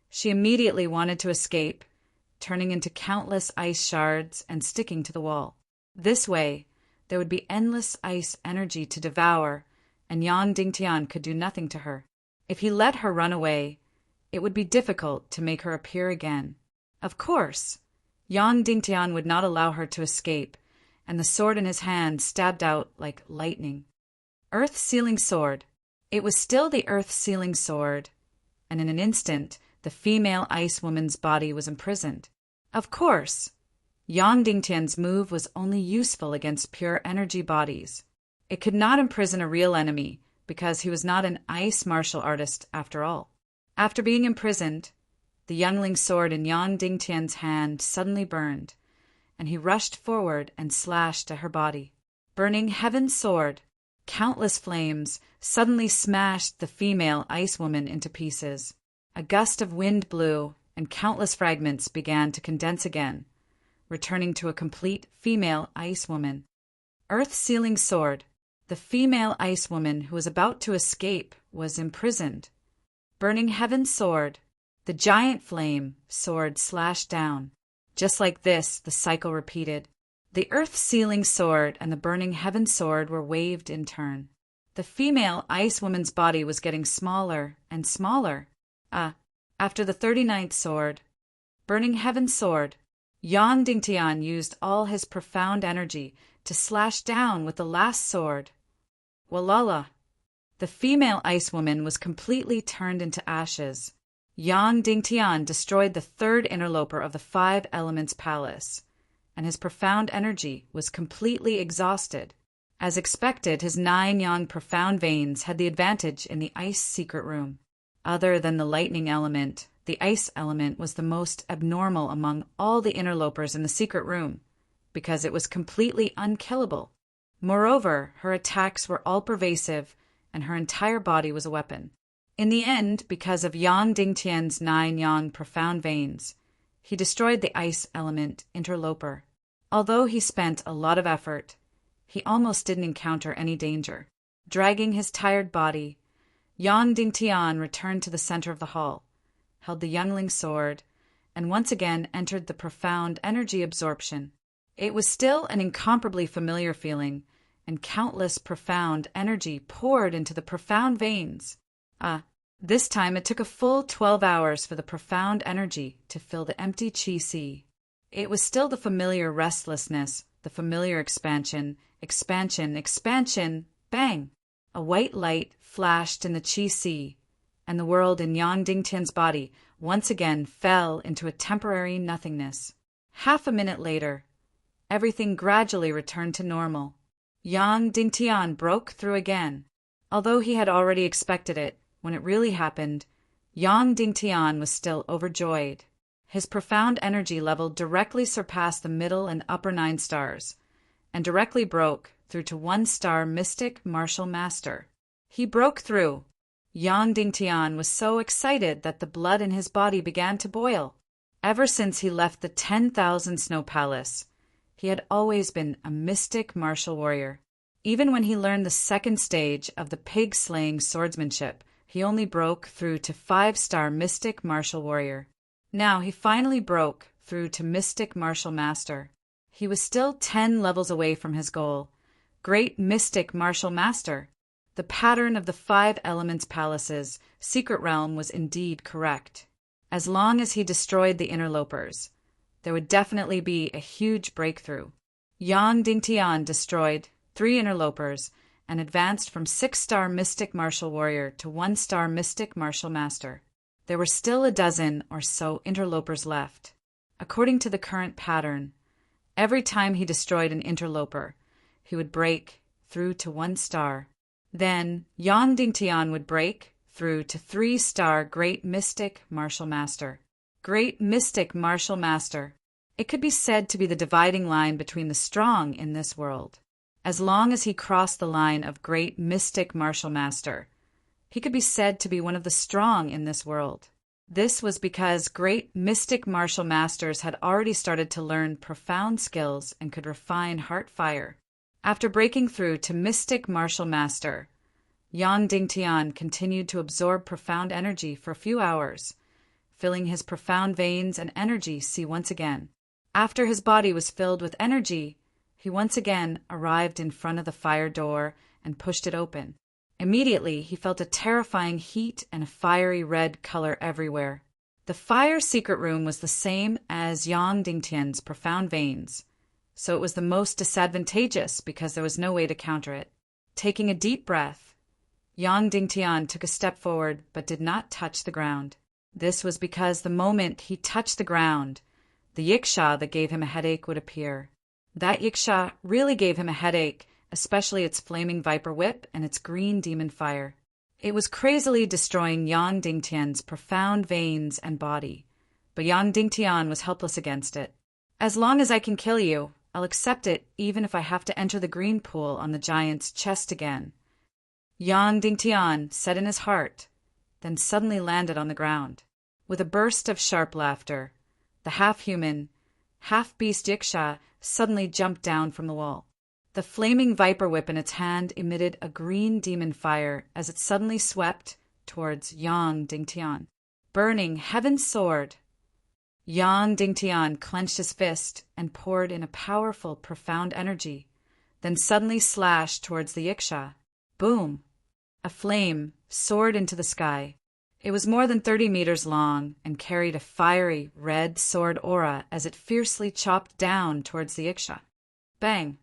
she immediately wanted to escape, turning into countless ice shards and sticking to the wall. This way, there would be endless ice energy to devour, and Yang Dingtian could do nothing to her. If he let her run away, it would be difficult to make her appear again. Of course, Yang Dingtian would not allow her to escape, and the sword in his hand stabbed out like lightning. Earth-sealing sword. It was still the earth-sealing sword, and in an instant, the female ice woman's body was imprisoned. Of course, Yang Dingtian's move was only useful against pure energy bodies. It could not imprison a real enemy, because he was not an ice martial artist after all. After being imprisoned, the youngling's sword in Yang Dingtian's hand suddenly burned, and he rushed forward and slashed at her body. Burning Heaven's sword, countless flames suddenly smashed the female ice woman into pieces. A gust of wind blew, and countless fragments began to condense again, returning to a complete female ice woman. Earth-sealing sword. The female ice woman who was about to escape was imprisoned. Burning Heaven's sword. The giant flame sword slashed down. Just like this, the cycle repeated. The earth-sealing sword and the burning heaven sword were waved in turn. The female ice woman's body was getting smaller and smaller. After the 39th sword, burning heaven sword, Yang Dingtian used all his profound energy to slash down with the last sword. Walala! The female ice woman was completely turned into ashes. Yang Dingtian destroyed the third interloper of the Five Elements Palace, and his profound energy was completely exhausted. As expected, his 9 yang profound veins had the advantage in the ice secret room. Other than the lightning element, the ice element was the most abnormal among all the interlopers in the secret room, because it was completely unkillable. Moreover, her attacks were all-pervasive, and her entire body was a weapon. In the end, because of Yang Dingtian's 9 yang profound veins, he destroyed the ice element interloper. Although he spent a lot of effort, he almost didn't encounter any danger. Dragging his tired body, Yang Dingtian returned to the center of the hall, held the youngling's sword, and once again entered the profound energy absorption. It was still an incomparably familiar feeling, and countless profound energy poured into the profound veins. This time it took a full 12 hours for the profound energy to fill the empty chi sea. It was still the familiar restlessness, the familiar expansion, bang! A white light flashed in the chi sea, and the world in Yang Dingtian's body once again fell into a temporary nothingness. Half a minute later, everything gradually returned to normal. Yang Dingtian broke through again. Although he had already expected it, when it really happened, Yang Dingtian was still overjoyed. His profound energy level directly surpassed the middle and upper 9 stars, and directly broke through to 1-star mystic martial master. He broke through. Yang Dingtian was so excited that the blood in his body began to boil. Ever since he left the 10,000 Snow Palace, he had always been a mystic martial warrior. Even when he learned the 2nd stage of the pig-slaying swordsmanship, he only broke through to 5-star mystic martial warrior. Now he finally broke through to mystic martial master. He was still 10 levels away from his goal, great mystic martial master. The pattern of the 5 Elements Palace's secret realm was indeed correct. As long as he destroyed the interlopers, there would definitely be a huge breakthrough. Yang Dingtian destroyed 3 interlopers and advanced from 6-star mystic martial warrior to 1-star mystic martial master. There were still a dozen or so interlopers left. According to the current pattern, every time he destroyed an interloper, he would break through to 1 star. Then Yang Dingtian would break through to 3-star Great Mystic Martial Master. Great Mystic Martial Master. It could be said to be the dividing line between the strong in this world. As long as he crossed the line of Great Mystic Martial Master, he could be said to be one of the strong in this world. This was because Great Mystic Martial Masters had already started to learn profound skills and could refine heart fire. After breaking through to Mystic Martial Master, Yang Dingtian continued to absorb profound energy for a few hours, filling his profound veins and energy sea once again. After his body was filled with energy, he once again arrived in front of the fire door and pushed it open. Immediately, he felt a terrifying heat and a fiery red color everywhere. The fire secret room was the same as Yang Dingtian's profound veins, so it was the most disadvantageous because there was no way to counter it. Taking a deep breath, Yang Dingtian took a step forward but did not touch the ground. This was because the moment he touched the ground, the yiksha that gave him a headache would appear. That yiksha really gave him a headache, especially its flaming viper whip and its green demon fire. It was crazily destroying Yang Dingtian's profound veins and body, but Yang Dingtian was helpless against it. As long as I can kill you, I'll accept it even if I have to enter the green pool on the giant's chest again, Yang Dingtian said in his heart, then suddenly landed on the ground. With a burst of sharp laughter, the half-human, half-beast yiksha suddenly jumped down from the wall. The flaming viper whip in its hand emitted a green demon fire as it suddenly swept towards Yang Dingtian. Burning heaven's sword, Yang Dingtian clenched his fist and poured in a powerful, profound energy, then suddenly slashed towards the yiksha. Boom! A flame soared into the sky. It was more than 30 meters long and carried a fiery, red sword aura as it fiercely chopped down towards the yiksha. Bang!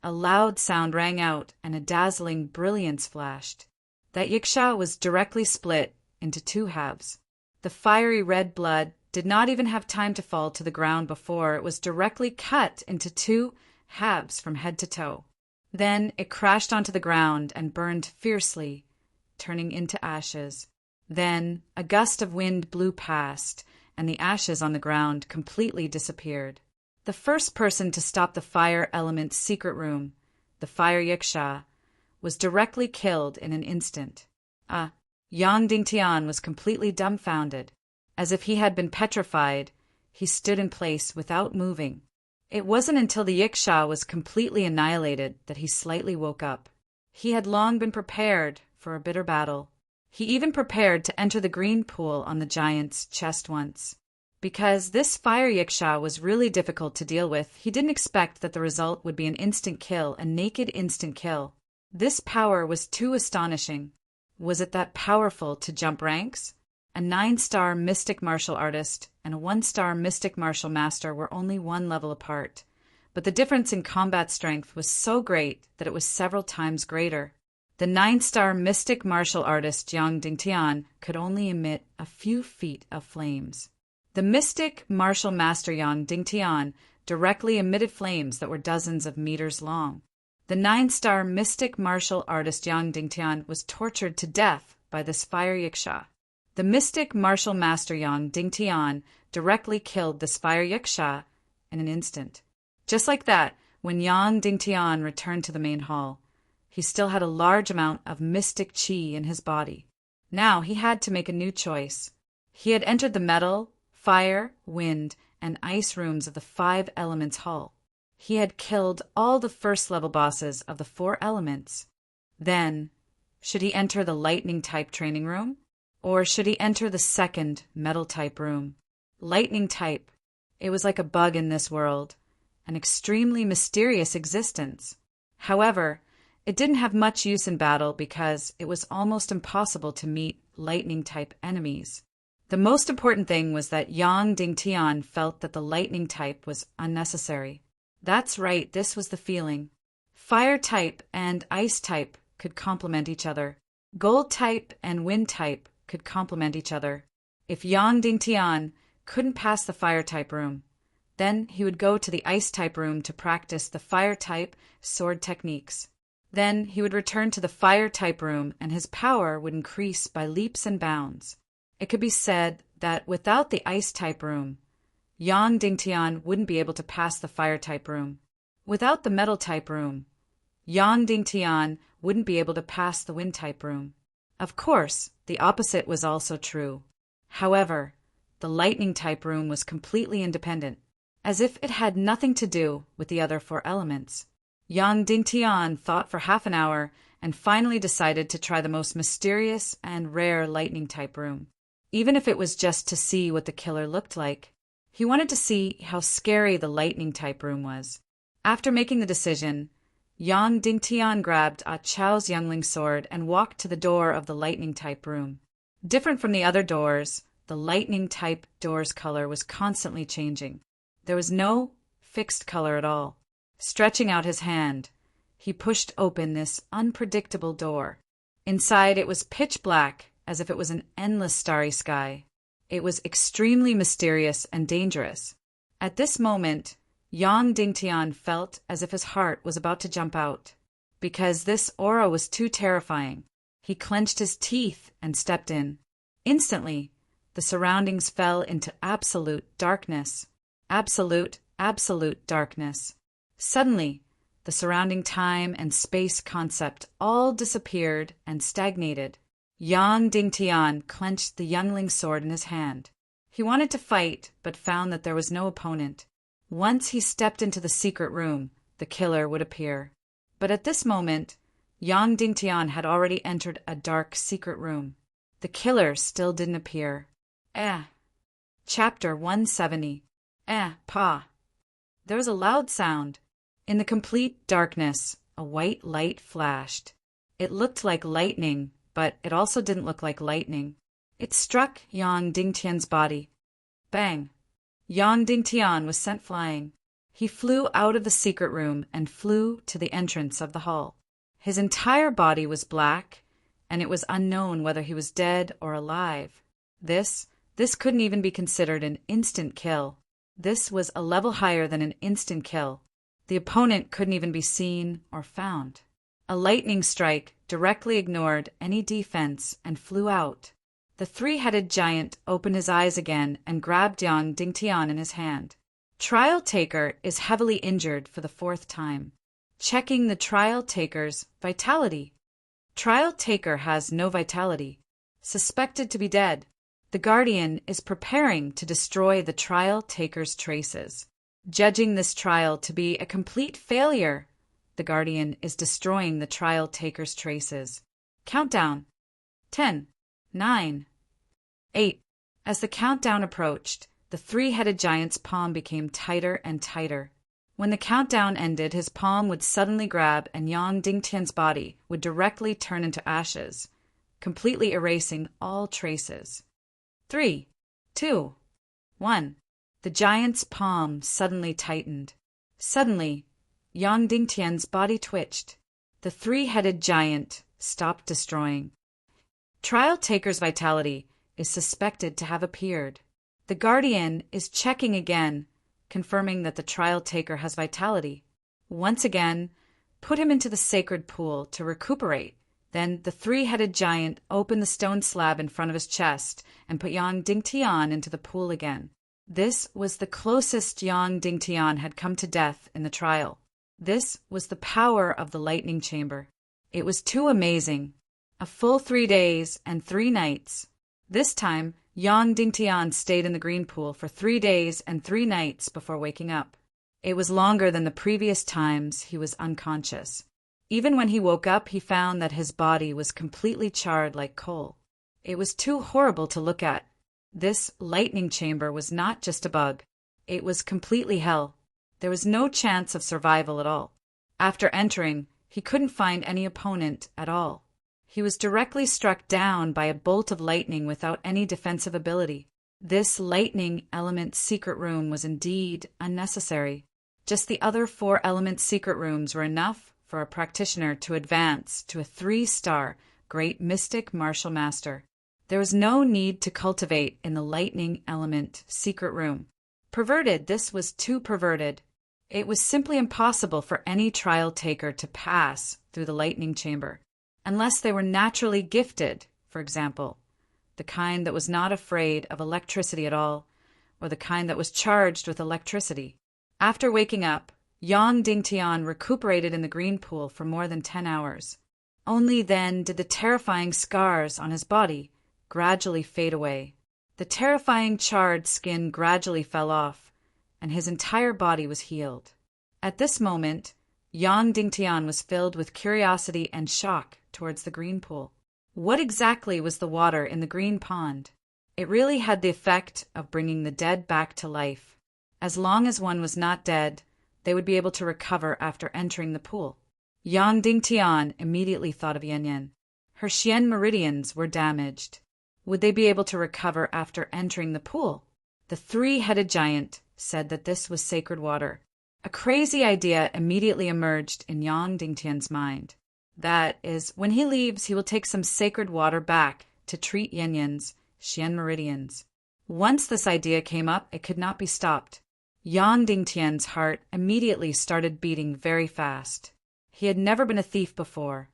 A loud sound rang out and a dazzling brilliance flashed. That yiksha was directly split into two halves. The fiery red blood did not even have time to fall to the ground before it was directly cut into two halves from head to toe. Then it crashed onto the ground and burned fiercely, turning into ashes. Then a gust of wind blew past, and the ashes on the ground completely disappeared. The first person to stop the fire element's secret room, the fire yiksha, was directly killed in an instant. Yang Dingtian was completely dumbfounded. As if he had been petrified, he stood in place without moving. It wasn't until the yiksha was completely annihilated that he slightly woke up. He had long been prepared for a bitter battle. He even prepared to enter the green pool on the giant's chest once. Because this fire yiksha was really difficult to deal with, he didn't expect that the result would be an instant kill, a naked instant kill. This power was too astonishing. Was it that powerful to jump ranks? A 9-star mystic martial artist and a 1-star mystic martial master were only one level apart, but the difference in combat strength was so great that it was several times greater. The 9-star mystic martial artist Yang Dingtian could only emit a few feet of flames. The mystic martial master Yang Dingtian directly emitted flames that were dozens of meters long. The 9-star mystic martial artist Yang Dingtian was tortured to death by this fire yiksha. The mystic martial master Yang Dingtian directly killed this fire yiksha in an instant. Just like that, when Yang Dingtian returned to the main hall, he still had a large amount of mystic qi in his body. Now he had to make a new choice. He had entered the metal, fire, wind, and ice rooms of the 5 elements hall. He had killed all the first-level bosses of the 4 elements. Then, should he enter the lightning-type training room? Or should he enter the second metal-type room? Lightning-type. It was like a bug in this world, an extremely mysterious existence. However, it didn't have much use in battle because it was almost impossible to meet lightning-type enemies. The most important thing was that Yang Dingtian felt that the lightning type was unnecessary. That's right, this was the feeling. Fire type and ice type could complement each other. Gold type and wind type could complement each other. If Yang Dingtian couldn't pass the fire type room, then he would go to the ice type room to practice the fire type sword techniques. Then he would return to the fire type room and his power would increase by leaps and bounds. It could be said that without the ice-type room, Yang Dingtian wouldn't be able to pass the fire-type room. Without the metal-type room, Yang Dingtian wouldn't be able to pass the wind-type room. Of course, the opposite was also true. However, the lightning-type room was completely independent, as if it had nothing to do with the other 4 elements. Yang Dingtian thought for half an hour and finally decided to try the most mysterious and rare lightning-type room. Even if it was just to see what the killer looked like. He wanted to see how scary the lightning-type room was. After making the decision, Yang Dingtian grabbed Ah Chao's youngling sword and walked to the door of the lightning-type room. Different from the other doors, the lightning-type door's color was constantly changing. There was no fixed color at all. Stretching out his hand, he pushed open this unpredictable door. Inside it was pitch black, as if it was an endless starry sky. It was extremely mysterious and dangerous. At this moment, Yang Dingtian felt as if his heart was about to jump out. Because this aura was too terrifying, he clenched his teeth and stepped in. Instantly, the surroundings fell into absolute darkness. Absolute darkness. Suddenly, the surrounding time and space concept all disappeared and stagnated. Yang Dingtian clenched the youngling's sword in his hand. He wanted to fight, but found that there was no opponent. Once he stepped into the secret room, the killer would appear. But at this moment, Yang Dingtian had already entered a dark secret room. The killer still didn't appear. Chapter 170. Pa. There was a loud sound. In the complete darkness, a white light flashed. It looked like lightning, but it also didn't look like lightning. It struck Yang Dingtian's body. Bang! Yang Dingtian was sent flying. He flew out of the secret room and flew to the entrance of the hall. His entire body was black, and it was unknown whether he was dead or alive. This couldn't even be considered an instant kill. This was a level higher than an instant kill. The opponent couldn't even be seen or found. A lightning strike directly ignored any defense and flew out. The three-headed giant opened his eyes again and grabbed Yang Dingtian in his hand. Trial Taker is heavily injured for the fourth time. Checking the Trial Taker's vitality. Trial Taker has no vitality. Suspected to be dead. The Guardian is preparing to destroy the Trial Taker's traces. Judging this trial to be a complete failure, the Guardian is destroying the Trial Taker's traces. Countdown. 10, 9, 8. As the countdown approached, the three-headed giant's palm became tighter and tighter. When the countdown ended, his palm would suddenly grab and Yang Dingtian's body would directly turn into ashes, completely erasing all traces. 3, 2, 1. The giant's palm suddenly tightened. Suddenly, Yang Dingtian's body twitched. The three-headed giant stopped destroying. Trial Taker's vitality is suspected to have appeared. The Guardian is checking again, confirming that the Trial Taker has vitality. Once again, put him into the sacred pool to recuperate. Then the three-headed giant opened the stone slab in front of his chest and put Yang Dingtian into the pool again. This was the closest Yang Dingtian had come to death in the trial. This was the power of the lightning chamber. It was too amazing. A full 3 days and 3 nights. This time, Yang Dingtian stayed in the green pool for 3 days and 3 nights before waking up. It was longer than the previous times he was unconscious. Even when he woke up, he found that his body was completely charred like coal. It was too horrible to look at. This lightning chamber was not just a bug. It was completely hell. There was no chance of survival at all. After entering, he couldn't find any opponent at all. He was directly struck down by a bolt of lightning without any defensive ability. This lightning element secret room was indeed unnecessary. Just the other 4 element secret rooms were enough for a practitioner to advance to a 3-star great mystic martial master. There was no need to cultivate in the lightning element secret room. Perverted, this was too perverted. It was simply impossible for any trial taker to pass through the lightning chamber, unless they were naturally gifted, for example, the kind that was not afraid of electricity at all, or the kind that was charged with electricity. After waking up, Yang Dingtian recuperated in the green pool for more than 10 hours. Only then did the terrifying scars on his body gradually fade away. The terrifying charred skin gradually fell off, and his entire body was healed. At this moment, Yang Dingtian was filled with curiosity and shock towards the green pool. What exactly was the water in the green pond? It really had the effect of bringing the dead back to life. As long as one was not dead, they would be able to recover after entering the pool. Yang Dingtian immediately thought of Yan Yan. Her Xian meridians were damaged. Would they be able to recover after entering the pool? The 3-headed giant said that this was sacred water. A crazy idea immediately emerged in Yang Dingtian's mind. That is, when he leaves, he will take some sacred water back to treat Yan Yan's Xian meridians. Once this idea came up, it could not be stopped. Yang Dingtian's heart immediately started beating very fast. He had never been a thief before,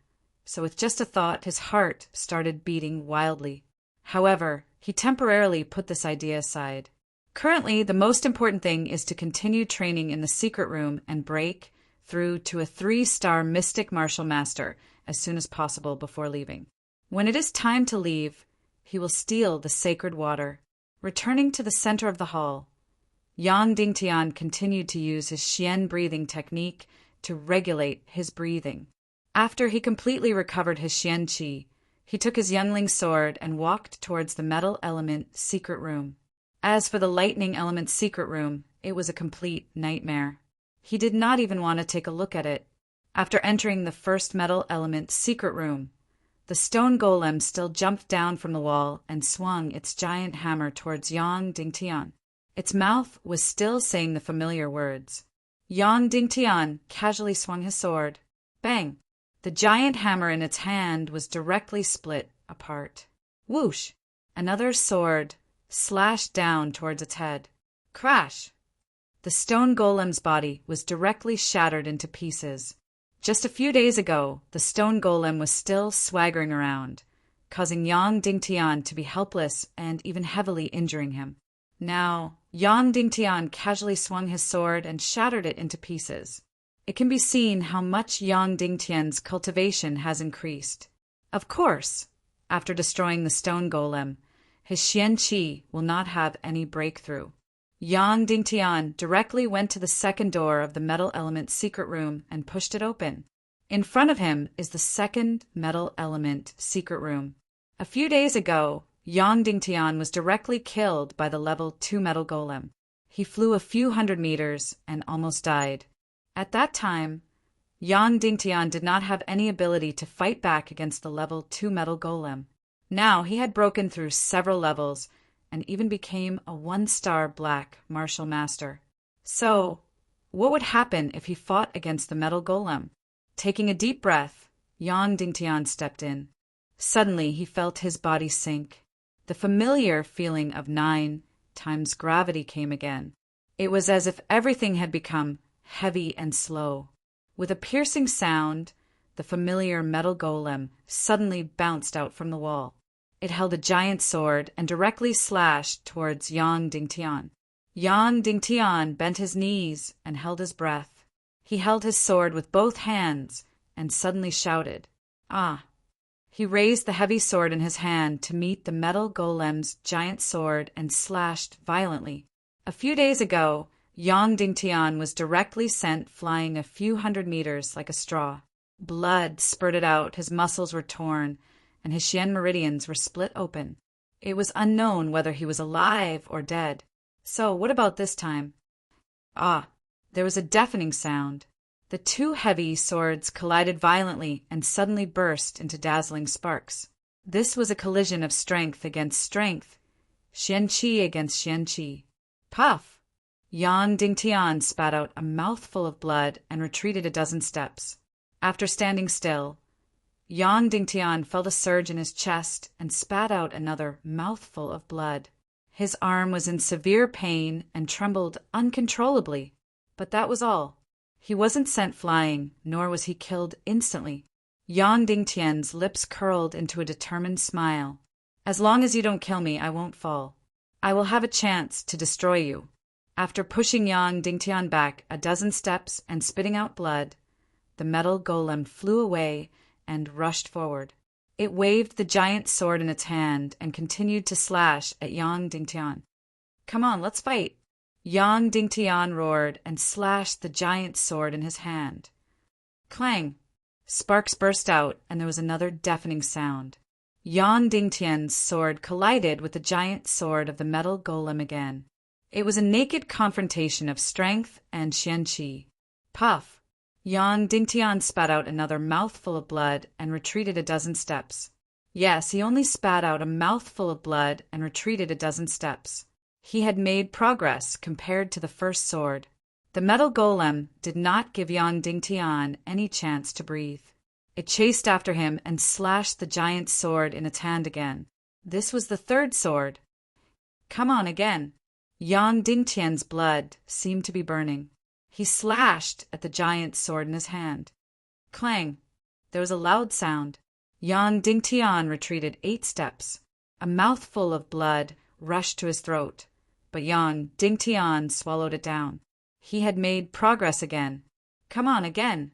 so with just a thought his heart started beating wildly. However, he temporarily put this idea aside. Currently, the most important thing is to continue training in the secret room and break through to a 3-star mystic martial master as soon as possible before leaving. When it is time to leave, he will steal the sacred water. Returning to the center of the hall, Yang Dingtian continued to use his Xian breathing technique to regulate his breathing. After he completely recovered his Xian qi, he took his youngling sword and walked towards the metal element secret room. As for the lightning element secret room, it was a complete nightmare. He did not even want to take a look at it. After entering the first metal element secret room, the stone golem still jumped down from the wall and swung its giant hammer towards Yang Dingtian. Its mouth was still saying the familiar words. Yang Dingtian casually swung his sword. Bang! The giant hammer in its hand was directly split apart. Whoosh! Another sword slashed down towards its head. Crash! The stone golem's body was directly shattered into pieces. Just a few days ago, the stone golem was still swaggering around, causing Yang Dingtian to be helpless and even heavily injuring him. Now, Yang Dingtian casually swung his sword and shattered it into pieces. It can be seen how much Yang Dingtian's cultivation has increased. Of course, after destroying the stone golem, his Xian qi will not have any breakthrough. Yang Dingtian directly went to the second door of the metal element secret room and pushed it open. In front of him is the second metal element secret room. A few days ago, Yang Dingtian was directly killed by the level 2 metal golem. He flew a few hundred meters and almost died. At that time, Yang Dingtian did not have any ability to fight back against the level 2 metal golem. Now he had broken through several levels and even became a 1-star black martial master. So, what would happen if he fought against the metal golem? Taking a deep breath, Yang Dingtian stepped in. Suddenly he felt his body sink. The familiar feeling of 9 times gravity came again. It was as if everything had become heavy and slow. With a piercing sound, the familiar metal golem suddenly bounced out from the wall. It held a giant sword and directly slashed towards Yang Dingtian. Yang Dingtian bent his knees and held his breath. He held his sword with both hands and suddenly shouted, "Ah!" He raised the heavy sword in his hand to meet the metal golem's giant sword and slashed violently. A few days ago, Yang Dingtian was directly sent flying a few hundred meters like a straw. Blood spurted out, his muscles were torn, and his Xian meridians were split open. It was unknown whether he was alive or dead. So what about this time? Ah, there was a deafening sound. The 2 heavy swords collided violently and suddenly burst into dazzling sparks. This was a collision of strength against strength, Xian qi against Xian qi. Puff! Yang Dingtian spat out a mouthful of blood and retreated a dozen steps. After standing still, Yang Dingtian felt a surge in his chest and spat out another mouthful of blood. His arm was in severe pain and trembled uncontrollably. But that was all. He wasn't sent flying, nor was he killed instantly. Yang Dingtian's lips curled into a determined smile. As long as you don't kill me, I won't fall. I will have a chance to destroy you. After pushing Yang Dingtian back a dozen steps and spitting out blood, the metal golem flew away and rushed forward. It waved the giant sword in its hand and continued to slash at Yang Dingtian. "Come on, let's fight!" Yang Dingtian roared and slashed the giant sword in his hand. Clang! Sparks burst out, and there was another deafening sound. Yang Dingtian's sword collided with the giant sword of the metal golem again. It was a naked confrontation of strength and Xian qi. Puff! Yang Dingtian spat out another mouthful of blood and retreated a dozen steps. Yes, he only spat out a mouthful of blood and retreated a dozen steps. He had made progress compared to the first sword. The metal golem did not give Yang Dingtian any chance to breathe. It chased after him and slashed the giant sword in its hand again. This was the third sword. "Come on again." Yang Dingtian's blood seemed to be burning. He slashed at the giant's sword in his hand. Clang! There was a loud sound. Yang Dingtian retreated 8 steps. A mouthful of blood rushed to his throat, but Yang Dingtian swallowed it down. He had made progress again. Come on, again!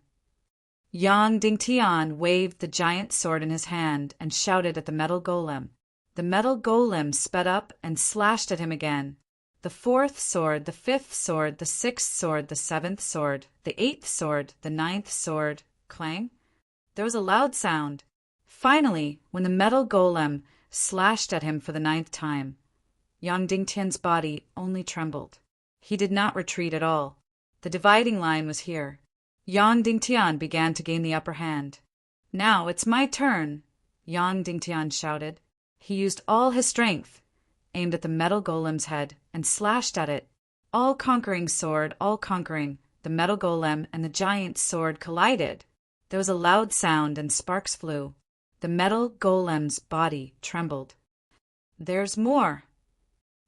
Yang Dingtian waved the giant sword in his hand and shouted at the metal golem. The metal golem sped up and slashed at him again. The 4th sword, the 5th sword, the 6th sword, the 7th sword, the 8th sword, the 9th sword. Clang! There was a loud sound. Finally, when the metal golem slashed at him for the 9th time, Yang Dingtian's body only trembled. He did not retreat at all. The dividing line was here. Yang Dingtian began to gain the upper hand. Now it's my turn, Yang Dingtian shouted. He used all his strength, aimed at the metal golem's head, and slashed at it. All-conquering sword, all-conquering. The metal golem and the giant's sword collided. There was a loud sound and sparks flew. The metal golem's body trembled. There's more!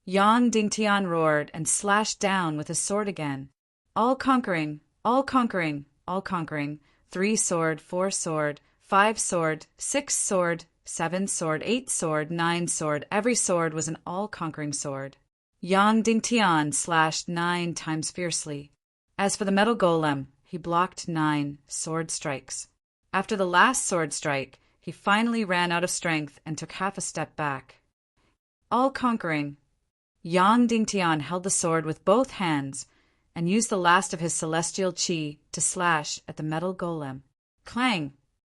Yang Dingtian roared and slashed down with his sword again. All-conquering, all-conquering, all-conquering. 3 sword, 4 sword, 5 sword, 6 sword, 7 sword, 8 sword, 9 sword. Every sword was an all-conquering sword. Yang Dingtian slashed 9 times fiercely. As for the metal golem, he blocked 9 sword strikes. After the last sword strike, he finally ran out of strength and took half a step back. All-conquering. Yang Dingtian held the sword with both hands and used the last of his celestial qi to slash at the metal golem. Clang!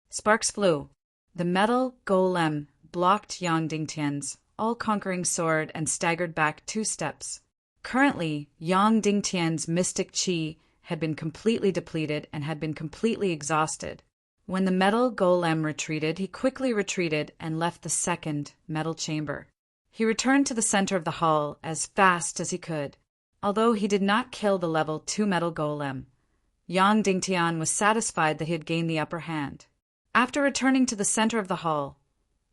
Sparks flew. The metal golem blocked Yang Dingtian's all-conquering sword and staggered back 2 steps. Currently, Yang Dingtian's mystic qi had been completely depleted and had been completely exhausted. When the metal golem retreated, he quickly retreated and left the second metal chamber. He returned to the center of the hall as fast as he could. Although he did not kill the level 2 metal golem, Yang Dingtian was satisfied that he had gained the upper hand. After returning to the center of the hall,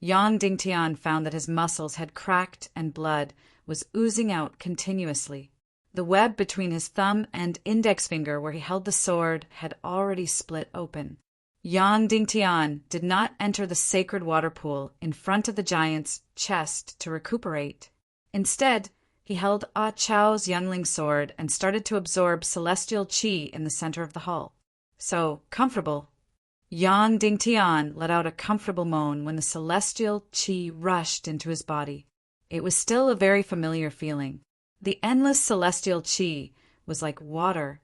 Yang Dingtian found that his muscles had cracked and blood was oozing out continuously. The web between his thumb and index finger where he held the sword had already split open. Yang Dingtian did not enter the sacred water pool in front of the giant's chest to recuperate. Instead, he held Ah Chao's youngling sword and started to absorb celestial qi in the center of the hall. So, comfortable. Yang Dingtian let out a comfortable moan when the celestial qi rushed into his body. It was still a very familiar feeling. The endless celestial qi was like water,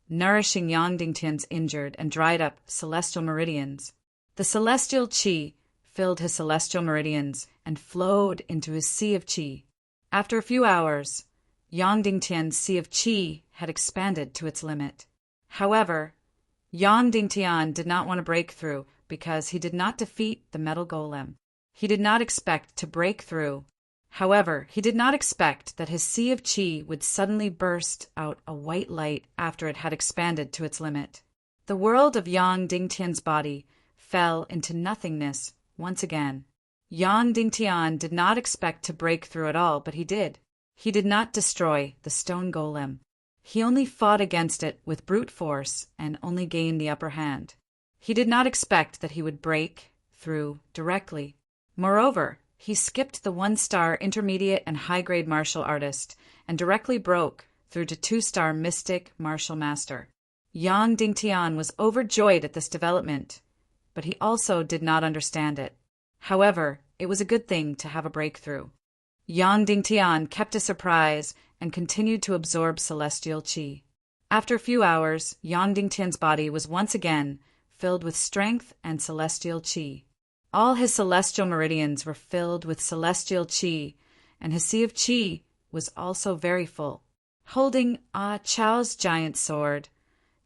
nourishing Yang Dingtian's injured and dried up celestial meridians. The celestial qi filled his celestial meridians and flowed into his sea of qi. After a few hours, Yang Dingtian's sea of qi had expanded to its limit. However, Yang Dingtian did not want to break through because he did not defeat the metal golem. He did not expect to break through. However, he did not expect that his sea of qi would suddenly burst out a white light after it had expanded to its limit. The world of Yang Dingtian's body fell into nothingness once again. Yang Dingtian did not expect to break through at all, but he did. He did not destroy the stone golem. He only fought against it with brute force and only gained the upper hand. He did not expect that he would break through directly. Moreover, he skipped the 1-star intermediate and high-grade martial artist and directly broke through to 2-star mystic martial master. Yang Dingtian was overjoyed at this development, but he also did not understand it. However, it was a good thing to have a breakthrough. Yang Dingtian kept his surprise and continued to absorb celestial qi. After a few hours, Yang Dingtian's body was once again filled with strength and celestial qi. All his celestial meridians were filled with celestial qi, and his sea of qi was also very full. Holding Ah Chao's giant sword,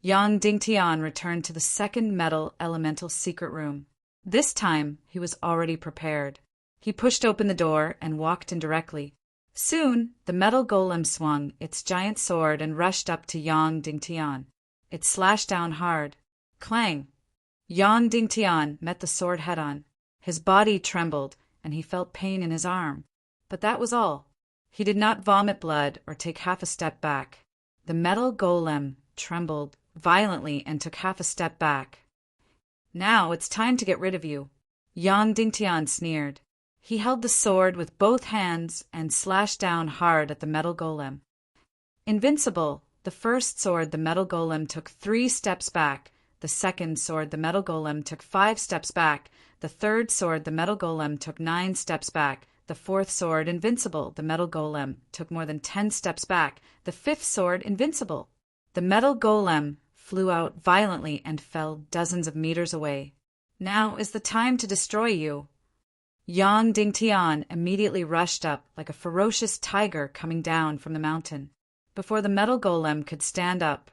Yang Dingtian returned to the second metal elemental secret room. This time, he was already prepared. He pushed open the door and walked in directly. Soon, the metal golem swung its giant sword and rushed up to Yang Dingtian. It slashed down hard. Clang! Yang Dingtian met the sword head-on. His body trembled, and he felt pain in his arm. But that was all. He did not vomit blood or take half a step back. The metal golem trembled violently and took half a step back. "Now it's time to get rid of you," Yang Dingtian sneered. He held the sword with both hands and slashed down hard at the metal golem. Invincible, the first sword the metal golem took 3 steps back, the second sword the metal golem took 5 steps back, the third sword the metal golem took 9 steps back, the fourth sword, Invincible, the metal golem took more than 10 steps back, the fifth sword, Invincible. The metal golem flew out violently and fell dozens of meters away. "Now is the time to destroy you." Yang Dingtian immediately rushed up like a ferocious tiger coming down from the mountain. Before the metal golem could stand up,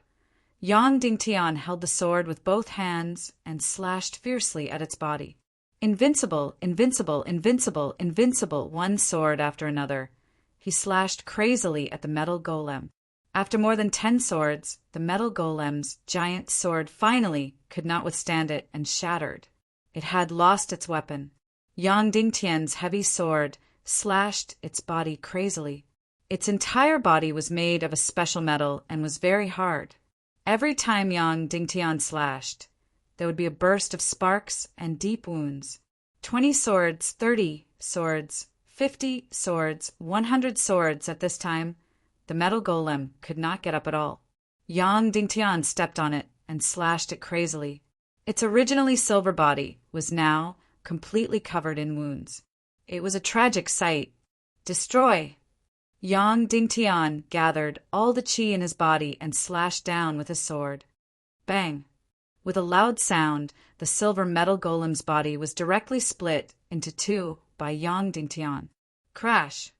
Yang Dingtian held the sword with both hands and slashed fiercely at its body. Invincible, invincible, invincible, invincible, one sword after another. He slashed crazily at the metal golem. After more than 10 swords, the metal golem's giant sword finally could not withstand it and shattered. It had lost its weapon. Yang Dingtian's heavy sword slashed its body crazily. Its entire body was made of a special metal and was very hard. Every time Yang Dingtian slashed, there would be a burst of sparks and deep wounds. 20 swords, 30 swords, 50 swords, 100 swords at this time. The metal golem could not get up at all. Yang Dingtian stepped on it and slashed it crazily. Its originally silver body was now completely covered in wounds. It was a tragic sight. "Destroy!" Yang Dingtian gathered all the qi in his body and slashed down with his sword. Bang! With a loud sound, the silver metal golem's body was directly split into 2 by Yang Dingtian. Crash!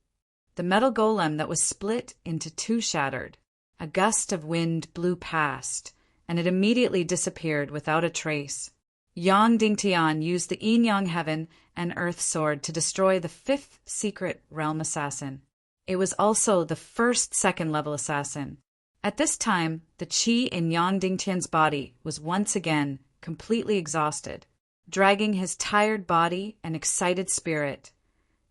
The metal golem that was split into 2 shattered. A gust of wind blew past, and it immediately disappeared without a trace. Yang Dingtian used the yin-yang heaven and earth sword to destroy the 5th secret realm assassin. It was also the first second-level assassin. At this time, the qi in Yang Dingtian's body was once again completely exhausted. Dragging his tired body and excited spirit,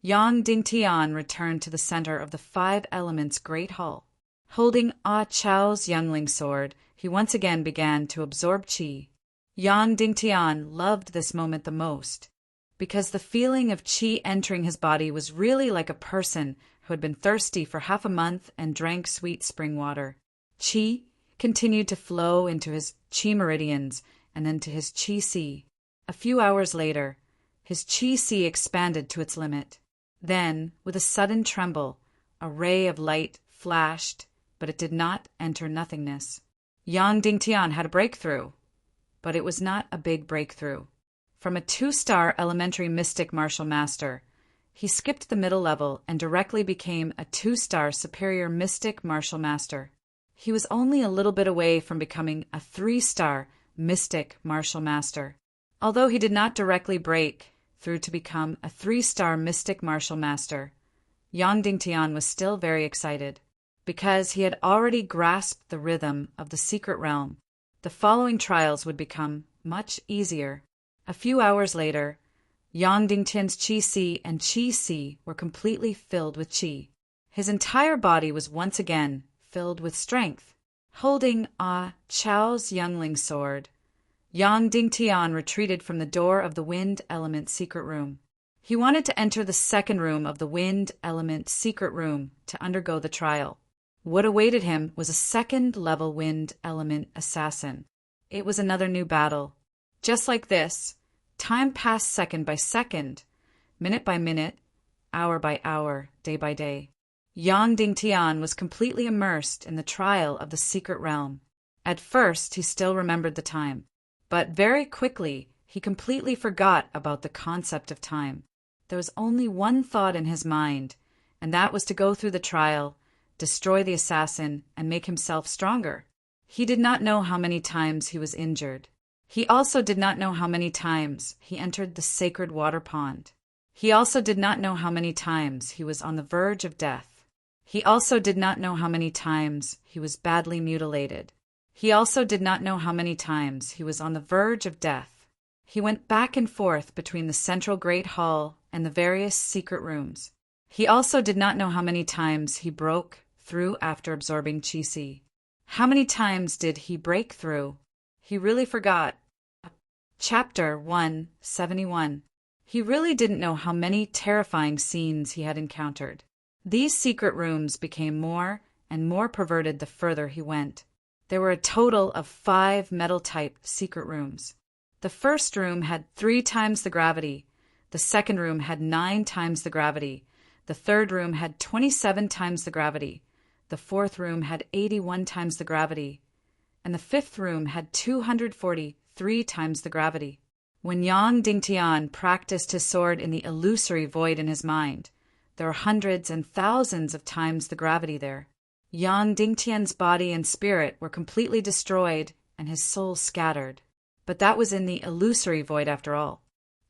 Yang Dingtian returned to the center of the 5 Elements' Great Hall. Holding Ah Chao's youngling sword, he once again began to absorb qi. Yang Dingtian loved this moment the most, because the feeling of qi entering his body was really like a person who had been thirsty for half a month and drank sweet spring water. Qi continued to flow into his qi meridians and then to his qi sea. A few hours later, his qi sea expanded to its limit. Then, with a sudden tremble, a ray of light flashed, but it did not enter nothingness. Yang Dingtian had a breakthrough, but it was not a big breakthrough. From a 2-star elementary mystic martial master, he skipped the middle level and directly became a 2-star superior mystic martial master. He was only a little bit away from becoming a 3-star mystic martial master. Although he did not directly break through to become a 3-star mystic martial master, Yang Dingtian was still very excited. Because he had already grasped the rhythm of the secret realm, the following trials would become much easier. A few hours later, Yang Dingtian's qi si and qi si were completely filled with qi. His entire body was once again filled with strength. Holding Ah Chao's youngling sword, Yang Dingtian retreated from the door of the wind element secret room. He wanted to enter the second room of the wind element secret room to undergo the trial. What awaited him was a second-level wind element assassin. It was another new battle. Just like this, time passed second by second, minute by minute, hour by hour, day by day. Yang Dingtian was completely immersed in the trial of the secret realm. At first, he still remembered the time, but very quickly, he completely forgot about the concept of time. There was only one thought in his mind, and that was to go through the trial, destroy the assassin, and make himself stronger. He did not know how many times he was injured. He also did not know how many times he entered the sacred water pond. He also did not know how many times he was on the verge of death. He also did not know how many times he was badly mutilated. He also did not know how many times he was on the verge of death. He went back and forth between the central great hall and the various secret rooms. He also did not know how many times he broke through after absorbing Qi. How many times did he break through? He really forgot. Chapter 171. He really didn't know how many terrifying scenes he had encountered. These secret rooms became more and more perverted the further he went. There were a total of 5 metal-type secret rooms. The first room had 3 times the gravity. The second room had 9 times the gravity. The third room had 27 times the gravity. The fourth room had 81 times the gravity. And the fifth room had 243 times the gravity. When Yang Dingtian practiced his sword in the illusory void in his mind, there were hundreds and thousands of times the gravity there. Yang Dingtian's body and spirit were completely destroyed and his soul scattered. But that was in the illusory void after all.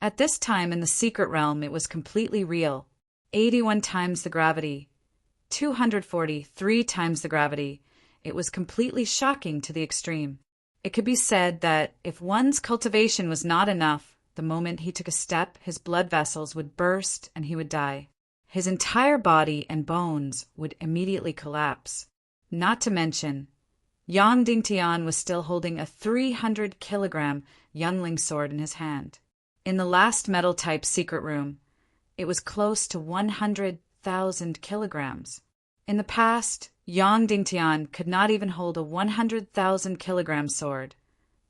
At this time in the secret realm it was completely real. 81 times the gravity, 243 times the gravity. It was completely shocking to the extreme. It could be said that if one's cultivation was not enough, the moment he took a step, his blood vessels would burst and he would die. His entire body and bones would immediately collapse. Not to mention, Yang Dingtian was still holding a 300-kilogram youngling sword in his hand. In the last metal-type secret room, it was close to 100,000 kilograms. In the past, Yang Dingtian could not even hold a 100,000-kilogram sword,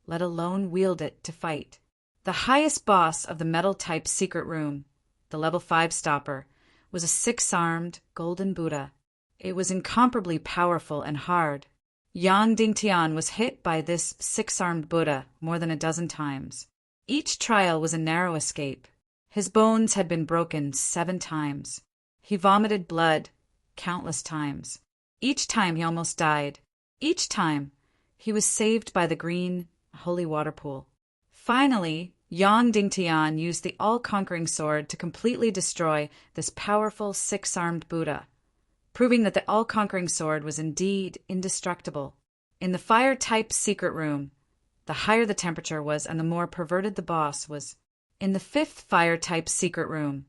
let alone wield it to fight. The highest boss of the metal-type secret room, the level 5 stopper, was a 6-armed golden Buddha. It was incomparably powerful and hard. Yang Dingtian was hit by this 6-armed Buddha more than a dozen times. Each trial was a narrow escape. His bones had been broken 7 times. He vomited blood countless times. Each time he almost died. Each time he was saved by the green, holy water pool. Finally, Yang Dingtian used the all-conquering sword to completely destroy this powerful 6-armed Buddha, proving that the all-conquering sword was indeed indestructible. In the fire-type secret room, the higher the temperature was and the more perverted the boss was. In the 5th fire-type secret room,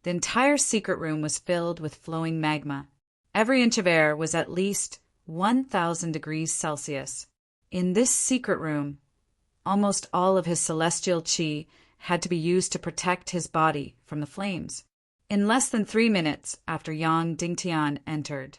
the entire secret room was filled with flowing magma. Every inch of air was at least 1,000 degrees Celsius. In this secret room, almost all of his celestial qi had to be used to protect his body from the flames. In less than 3 minutes after Yang Dingtian entered,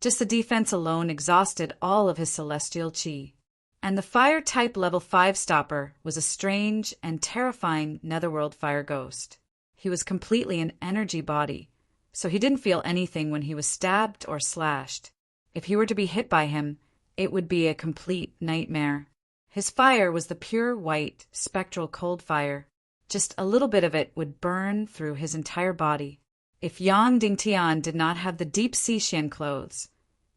just the defense alone exhausted all of his celestial qi. And the fire-type level 5 stopper was a strange and terrifying netherworld fire ghost. He was completely an energy body, so he didn't feel anything when he was stabbed or slashed. If he were to be hit by him, it would be a complete nightmare. His fire was the pure white, spectral cold fire. Just a little bit of it would burn through his entire body. If Yang Dingtian did not have the deep Xishan clothes,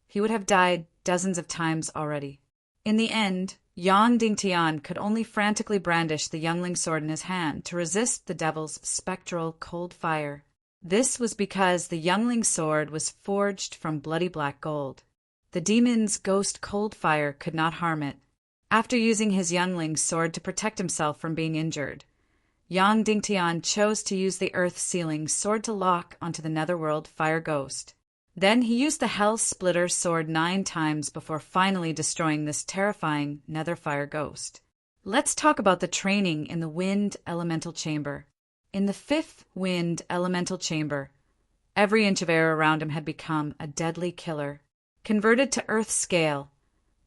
he would have died dozens of times already. In the end, Yang Dingtian could only frantically brandish the youngling sword in his hand to resist the devil's spectral cold fire. This was because the youngling sword was forged from bloody black gold. The demon's ghost cold fire could not harm it. After using his youngling's sword to protect himself from being injured, Yang Dingtian chose to use the earth-sealing sword to lock onto the netherworld fire ghost. Then he used the Hell Splitter sword 9 times before finally destroying this terrifying nether fire ghost. Let's talk about the training in the wind elemental chamber. In the 5th wind elemental chamber, every inch of air around him had become a deadly killer. Converted to Earth scale,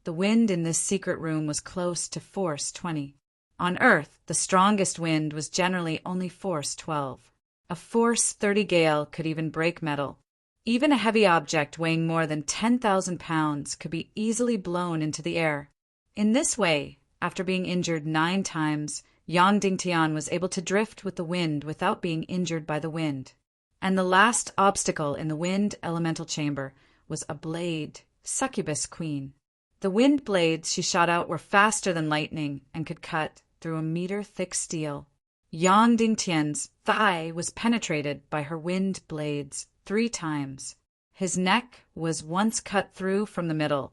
the wind in this secret room was close to force 20. On Earth, the strongest wind was generally only force 12. A force 30 gale could even break metal. Even a heavy object weighing more than 10,000 pounds could be easily blown into the air. In this way, after being injured 9 times, Yang Dingtian was able to drift with the wind without being injured by the wind. And the last obstacle in the wind elemental chamber was a blade, succubus queen. The wind blades she shot out were faster than lightning and could cut through a meter-thick steel. Yang Dingtian's thigh was penetrated by her wind blades 3 times. His neck was once cut through from the middle,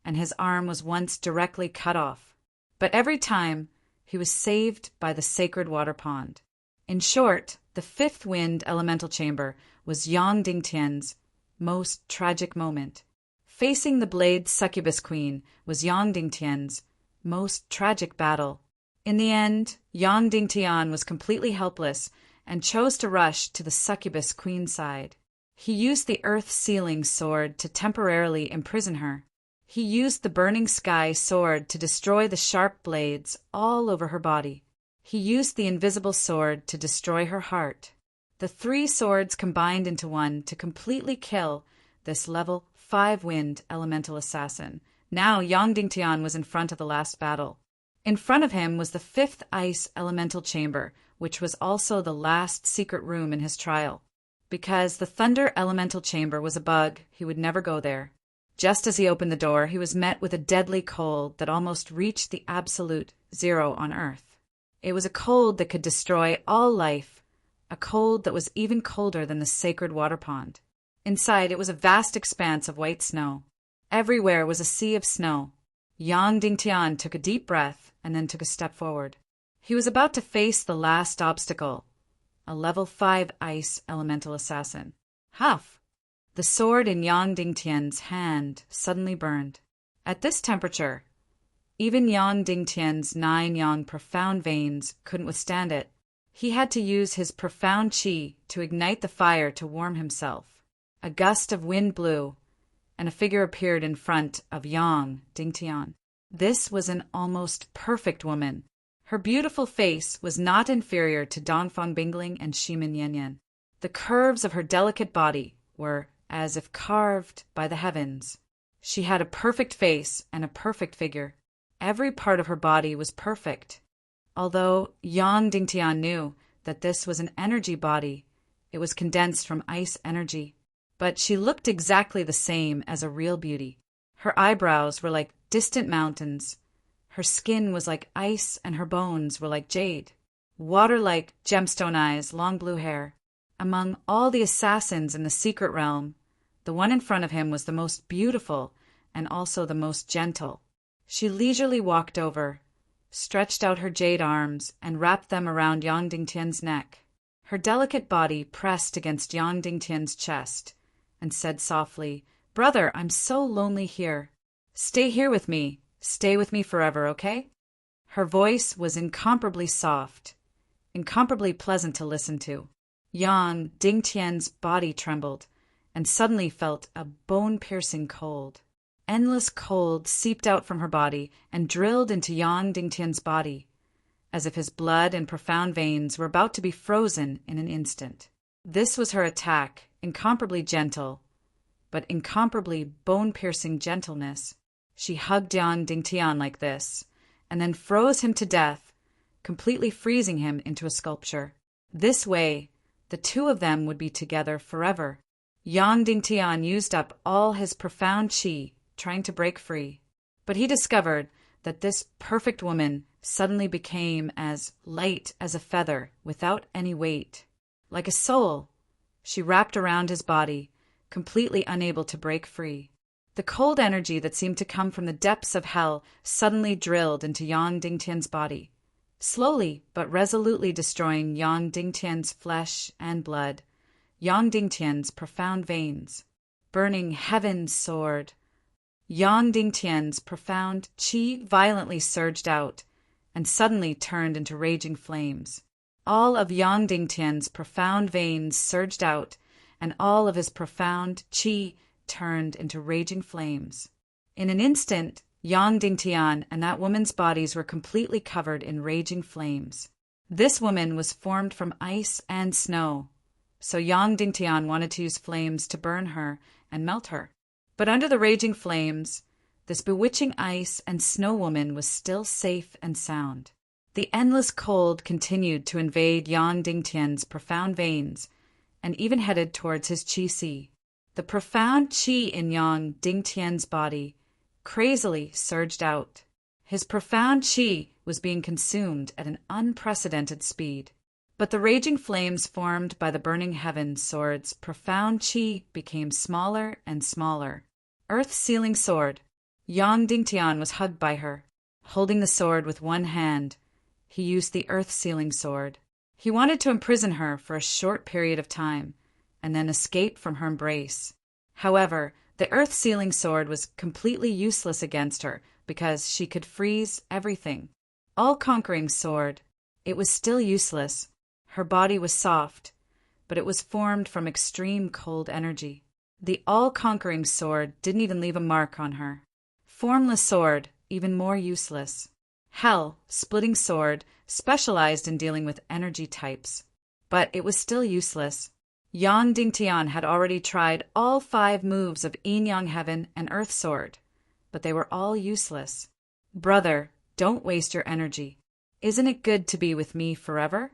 and his arm was once directly cut off. But every time, he was saved by the sacred water pond. In short, the 5th wind elemental chamber was Yang Dingtian's most tragic moment. Facing the blade succubus queen was Yang Dingtian's most tragic battle. In the end, Yang Dingtian was completely helpless and chose to rush to the succubus queen's side. He used the earth-sealing sword to temporarily imprison her. He used the burning sky sword to destroy the sharp blades all over her body. He used the invisible sword to destroy her heart. The three swords combined into one to completely kill this level 5 wind elemental assassin. Now Yang Dingtian was in front of the last battle. In front of him was the 5th ice elemental chamber, which was also the last secret room in his trial. Because the thunder elemental chamber was a bug, he would never go there. Just as he opened the door, he was met with a deadly cold that almost reached the absolute zero on Earth. It was a cold that could destroy all life, a cold that was even colder than the sacred water pond. Inside, it was a vast expanse of white snow. Everywhere was a sea of snow. Yang Dingtian took a deep breath and then took a step forward. He was about to face the last obstacle, a level 5 ice elemental assassin. Huff! The sword in Yang Dingtian's hand suddenly burned. At this temperature, even Yang Dingtian's 9 yang profound veins couldn't withstand it. He had to use his profound qi to ignite the fire to warm himself. A gust of wind blew, and a figure appeared in front of Yang Dingtian. This was an almost perfect woman. Her beautiful face was not inferior to Dongfang Bingling and Shimin Yanyan. The curves of her delicate body were as if carved by the heavens. She had a perfect face and a perfect figure. Every part of her body was perfect. Although Yang Dingtian knew that this was an energy body, it was condensed from ice energy. But she looked exactly the same as a real beauty. Her eyebrows were like distant mountains. Her skin was like ice and her bones were like jade. Water-like gemstone eyes, long blue hair. Among all the assassins in the secret realm, the one in front of him was the most beautiful and also the most gentle. She leisurely walked over, stretched out her jade arms, and wrapped them around Yang Dingtian's neck. Her delicate body pressed against Yang Dingtian's chest and said softly, "Brother, I'm so lonely here. Stay here with me. Stay with me forever, okay?" Her voice was incomparably soft, incomparably pleasant to listen to. Yang Dingtian's body trembled and suddenly felt a bone-piercing cold. Endless cold seeped out from her body and drilled into Yang Dingtian's body, as if his blood and profound veins were about to be frozen in an instant. This was her attack, incomparably gentle, but incomparably bone-piercing gentleness. She hugged Yang Dingtian like this, and then froze him to death, completely freezing him into a sculpture. This way, the two of them would be together forever. Yang Dingtian used up all his profound qi, trying to break free. But he discovered that this perfect woman suddenly became as light as a feather without any weight. Like a soul, she wrapped around his body, completely unable to break free. The cold energy that seemed to come from the depths of hell suddenly drilled into Yang Dingtian's body, slowly but resolutely destroying Yang Dingtian's flesh and blood, Yang Dingtian's profound veins. Burning heaven's sword. Yang Dingtian's profound qi violently surged out and suddenly turned into raging flames. All of Yang Dingtian's profound veins surged out, and all of his profound qi turned into raging flames. In an instant, Yang Dingtian and that woman's bodies were completely covered in raging flames. This woman was formed from ice and snow, so Yang Dingtian wanted to use flames to burn her and melt her. But under the raging flames, this bewitching ice and snow woman was still safe and sound. The endless cold continued to invade Yang Dingtian's profound veins and even headed towards his qi sea. The profound qi in Yang Dingtian's body crazily surged out. His profound qi was being consumed at an unprecedented speed. But the raging flames formed by the burning heaven sword's profound qi became smaller and smaller. Earth-sealing sword. Yang Dingtian was hugged by her. Holding the sword with one hand, he used the earth-sealing sword. He wanted to imprison her for a short period of time, and then escape from her embrace. However, the earth-sealing sword was completely useless against her because she could freeze everything. All-conquering sword. It was still useless. Her body was soft, but it was formed from extreme cold energy. The all-conquering sword didn't even leave a mark on her. Formless sword, even more useless. Hell, splitting sword, specialized in dealing with energy types. But it was still useless. Yang Dingtian had already tried all 5 moves of Yin-Yang Heaven and Earth Sword, but they were all useless. Brother, don't waste your energy. Isn't it good to be with me forever?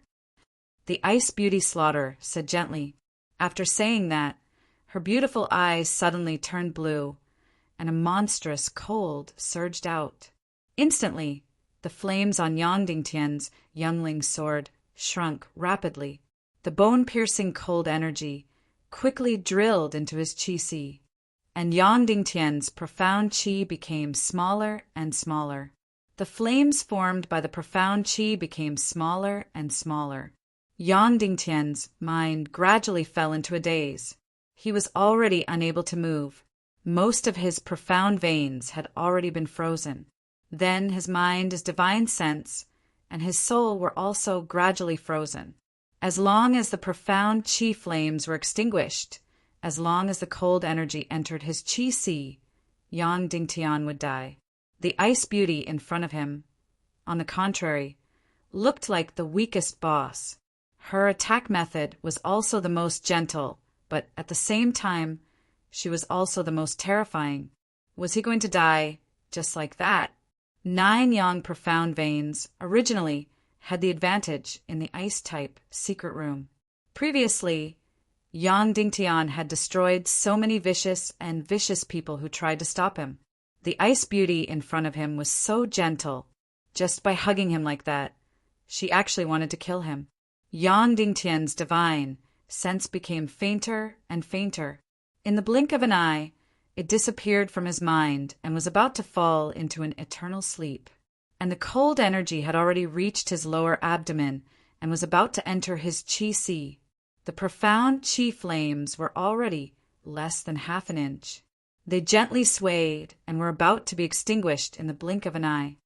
The Ice Beauty Slaughter said gently. After saying that, her beautiful eyes suddenly turned blue, and a monstrous cold surged out. Instantly, the flames on Yang Dingtian's youngling sword shrunk rapidly. The bone-piercing cold energy quickly drilled into his qi, and Yang Dingtian's profound qi became smaller and smaller. The flames formed by the profound qi became smaller and smaller. Yang Dingtian's mind gradually fell into a daze. He was already unable to move. Most of his profound veins had already been frozen. Then his mind, his divine sense, and his soul were also gradually frozen. As long as the profound qi flames were extinguished, as long as the cold energy entered his qi, Yang Dingtian would die. The Ice Beauty in front of him, on the contrary, looked like the weakest boss. Her attack method was also the most gentle, but at the same time, she was also the most terrifying. Was he going to die just like that? 9 Yang profound veins originally had the advantage in the ice-type secret room. Previously, Yang Dingtian had destroyed so many vicious people who tried to stop him. The Ice Beauty in front of him was so gentle. Just by hugging him like that, she actually wanted to kill him. Yang Dingtian's divine sense became fainter and fainter. In the blink of an eye, it disappeared from his mind and was about to fall into an eternal sleep. And the cold energy had already reached his lower abdomen and was about to enter his qi. The profound qi flames were already less than half an inch. They gently swayed and were about to be extinguished in the blink of an eye.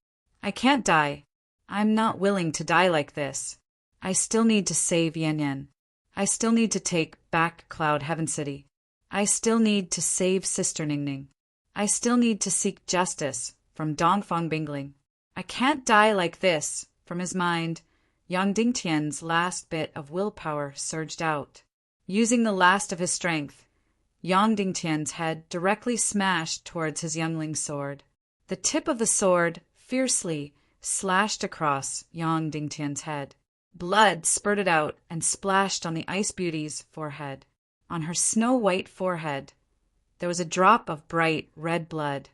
I can't die. I'm not willing to die like this. I still need to save Yan Yan. I still need to take back Cloud Heaven City. I still need to save Sister Ningning. I still need to seek justice from Dongfang Bingling. I can't die like this. From his mind, Yang Dingtian's last bit of willpower surged out. Using the last of his strength, Yang Dingtian's head directly smashed towards his youngling's sword. The tip of the sword fiercely slashed across Yang Dingtian's head. Blood spurted out and splashed on the Ice Beauty's forehead. On her snow-white forehead, there was a drop of bright red blood.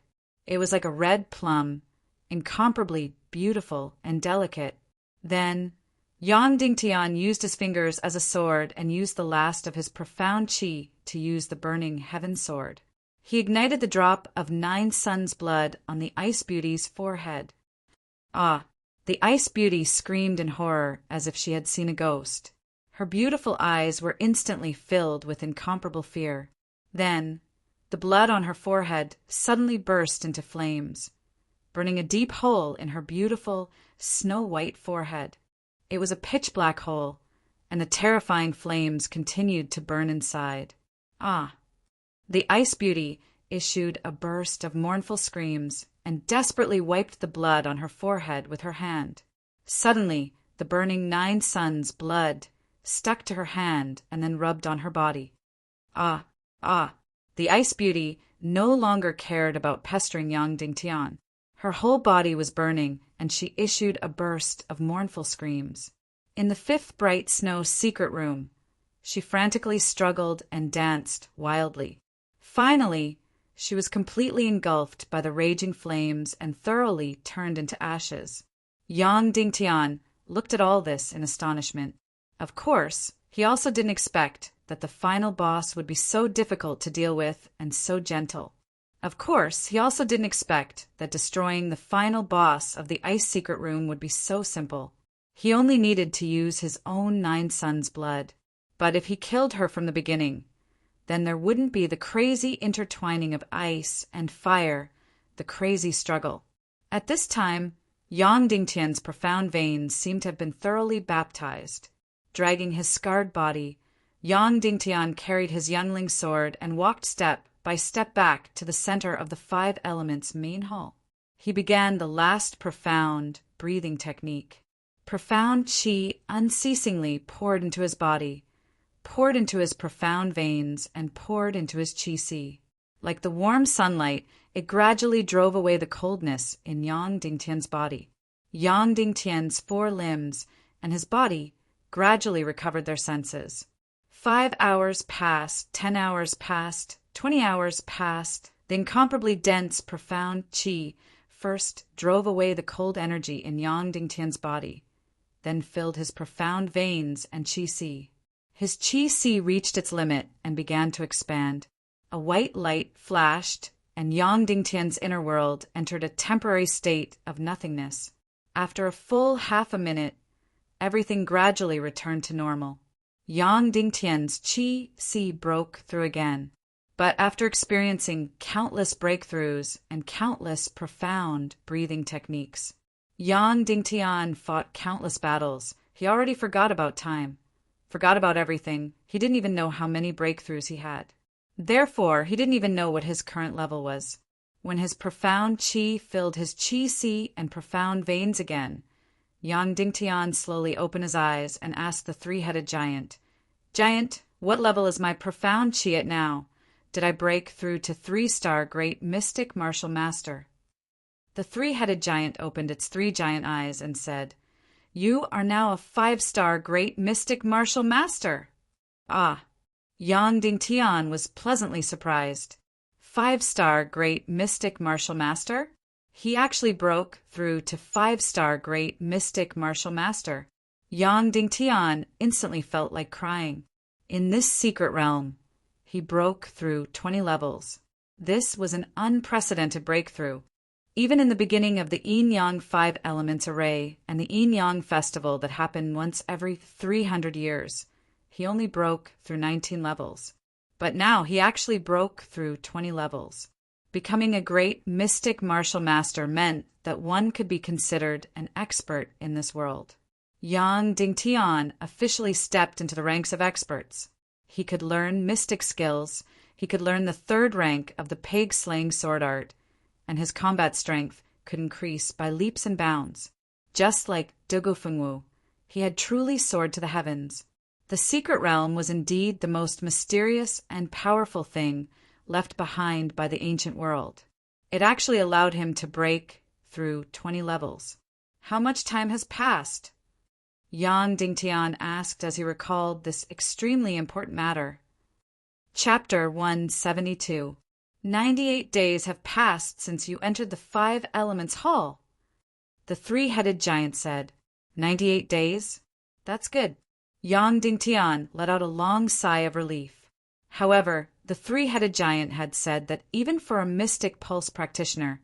It was like a red plum, incomparably beautiful and delicate. Then, Yang Dingtian used his fingers as a sword and used the last of his profound qi to use the burning heaven sword. He ignited the drop of 9 suns' blood on the Ice Beauty's forehead. Ah! The Ice Beauty screamed in horror as if she had seen a ghost. Her beautiful eyes were instantly filled with incomparable fear. Then, the blood on her forehead suddenly burst into flames, burning a deep hole in her beautiful, snow-white forehead. It was a pitch-black hole, and the terrifying flames continued to burn inside. Ah! The Ice Beauty issued a burst of mournful screams and desperately wiped the blood on her forehead with her hand. Suddenly, the burning 9 suns' blood stuck to her hand and then rubbed on her body. Ah! Ah! The Ice Beauty no longer cared about pestering Yang Dingtian. Her whole body was burning, and she issued a burst of mournful screams. In the 5th bright snow secret room, she frantically struggled and danced wildly. Finally, she was completely engulfed by the raging flames and thoroughly turned into ashes. Yang Dingtian looked at all this in astonishment. Of course, he also didn't expect that the final boss would be so difficult to deal with and so gentle. Of course, he also didn't expect that destroying the final boss of the Ice Secret Room would be so simple. He only needed to use his own 9 suns' blood. But if he killed her from the beginning, then there wouldn't be the crazy intertwining of ice and fire, the crazy struggle. At this time, Yang Dingtian's profound veins seemed to have been thoroughly baptized. Dragging his scarred body, Yang Dingtian carried his youngling sword and walked step by step back to the center of the five elements' main hall. He began the last profound breathing technique. Profound qi unceasingly poured into his body, poured into his profound veins, and poured into his qi. Like the warm sunlight, it gradually drove away the coldness in Yang Dingtian's body. Yang Dingtian's 4 limbs and his body gradually recovered their senses. 5 hours passed, 10 hours passed, 20 hours passed. The incomparably dense, profound qi first drove away the cold energy in Yang Dingtian's body, then filled his profound veins and qi. His qi reached its limit and began to expand. A white light flashed, and Yang Dingtian's inner world entered a temporary state of nothingness. After a full half a minute, everything gradually returned to normal. Yang Dingtian's qi broke through again. But after experiencing countless breakthroughs and countless profound breathing techniques, Yang Dingtian fought countless battles. He already forgot about time, forgot about everything. He didn't even know how many breakthroughs he had. Therefore, he didn't even know what his current level was. When his profound qi filled his qi and profound veins again, Yang Dingtian slowly opened his eyes and asked the three-headed giant, "Giant, what level is my profound qi at now? Did I break through to 3-star great mystic martial master?" The three-headed giant opened its 3 giant eyes and said, "You are now a 5-star great mystic martial master." Ah! Yang Dingtian was pleasantly surprised. 5-star great mystic martial master? He actually broke through to 5-star great mystic martial master. Yang Dingtian instantly felt like crying. In this secret realm, he broke through 20 levels. This was an unprecedented breakthrough. Even in the beginning of the Yin-Yang 5 Elements Array and the Yin-Yang Festival that happened once every 300 years, he only broke through 19 levels. But now he actually broke through 20 levels. Becoming a great mystic martial master meant that one could be considered an expert in this world. Yang Dingtian officially stepped into the ranks of experts. He could learn mystic skills, he could learn the 3rd rank of the pig-slaying sword art, and his combat strength could increase by leaps and bounds. Just like Dugu Fengwu, he had truly soared to the heavens. The secret realm was indeed the most mysterious and powerful thing left behind by the ancient world. It actually allowed him to break through 20 levels. How much time has passed? Yang Dingtian asked as he recalled this extremely important matter. Chapter 172. 98 days have passed since you entered the 5 Elements Hall. The 3-headed giant said, 98 days? That's good. Yang Dingtian let out a long sigh of relief. However, the 3-headed giant had said that even for a mystic pulse practitioner,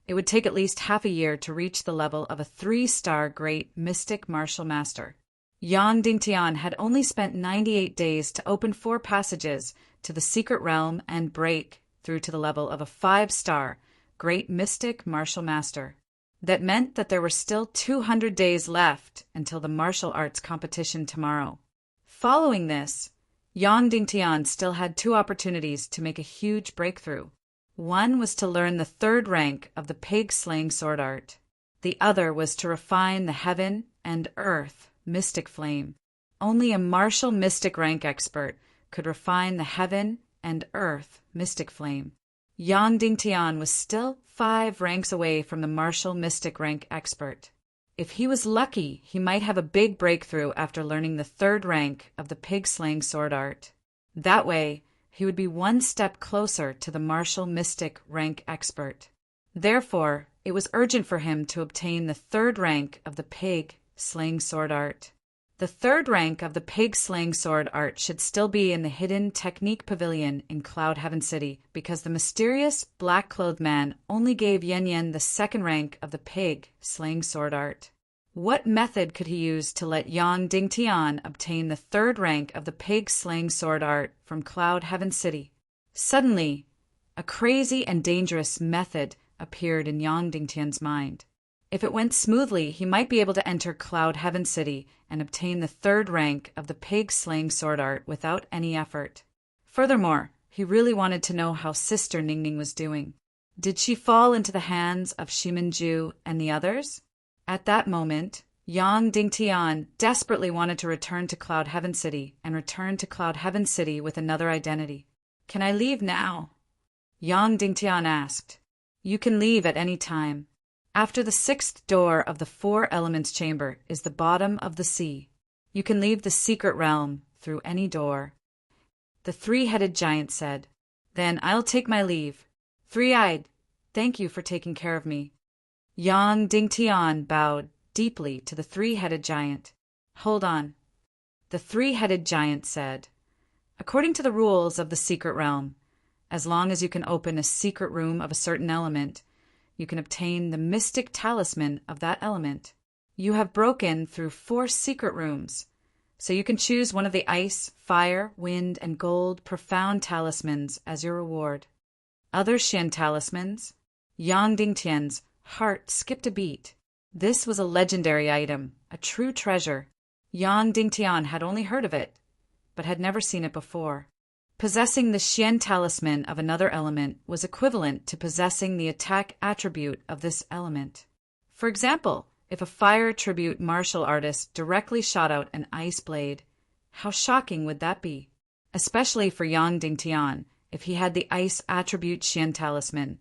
it would take at least half a year to reach the level of a 3-star great mystic martial master. Yang Dingtian had only spent 98 days to open 4 passages to the secret realm and break through to the level of a 5-star great mystic martial master. That meant that there were still 200 days left until the martial arts competition tomorrow. Following this, Yang Dingtian still had 2 opportunities to make a huge breakthrough. One was to learn the 3rd rank of the pig-slaying sword art. The other was to refine the heaven and earth mystic flame. Only a martial mystic rank expert could refine the heaven and earth mystic flame. Yang Dingtian was still 5 ranks away from the martial mystic rank expert. If he was lucky, he might have a big breakthrough after learning the 3rd rank of the pig-slaying sword art. That way, he would be 1 step closer to the martial mystic rank expert. Therefore, it was urgent for him to obtain the 3rd rank of the pig-slaying sword art. The 3rd rank of the pig-slaying sword art should still be in the hidden technique pavilion in Cloud Heaven City, because the mysterious black-clothed man only gave Yen Yen the 2nd rank of the pig-slaying sword art. What method could he use to let Yang Dingtian obtain the third rank of the pig-slaying sword art from Cloud Heaven City? Suddenly, a crazy and dangerous method appeared in Yang Dingtian's mind. If it went smoothly, he might be able to enter Cloud Heaven City and obtain the third rank of the pig-slaying sword art without any effort. Furthermore, he really wanted to know how Sister Ningning was doing. Did she fall into the hands of Shimanju and the others? At that moment, Yang Dingtian desperately wanted to return to Cloud Heaven City and return to Cloud Heaven City with another identity. "Can I leave now?" Yang Dingtian asked. "You can leave at any time. After the sixth door of the Four Elements chamber is the bottom of the sea. You can leave the secret realm through any door." The three-headed giant said, "Then I'll take my leave. Three-eyed, thank you for taking care of me." Yang Dingtian bowed deeply to the three-headed giant. "Hold on." The three-headed giant said, "According to the rules of the secret realm, as long as you can open a secret room of a certain element, you can obtain the mystic talisman of that element. You have broken through 4 secret rooms, so you can choose one of the ice, fire, wind, and gold profound talismans as your reward." Other Xian talismans? Yang Dingtian's heart skipped a beat. This was a legendary item, a true treasure. Yang Dingtian had only heard of it, but had never seen it before. Possessing the Xian talisman of another element was equivalent to possessing the attack attribute of this element. For example, if a fire attribute martial artist directly shot out an ice blade, how shocking would that be? Especially for Yang Dingtian, if he had the ice attribute Xian talisman,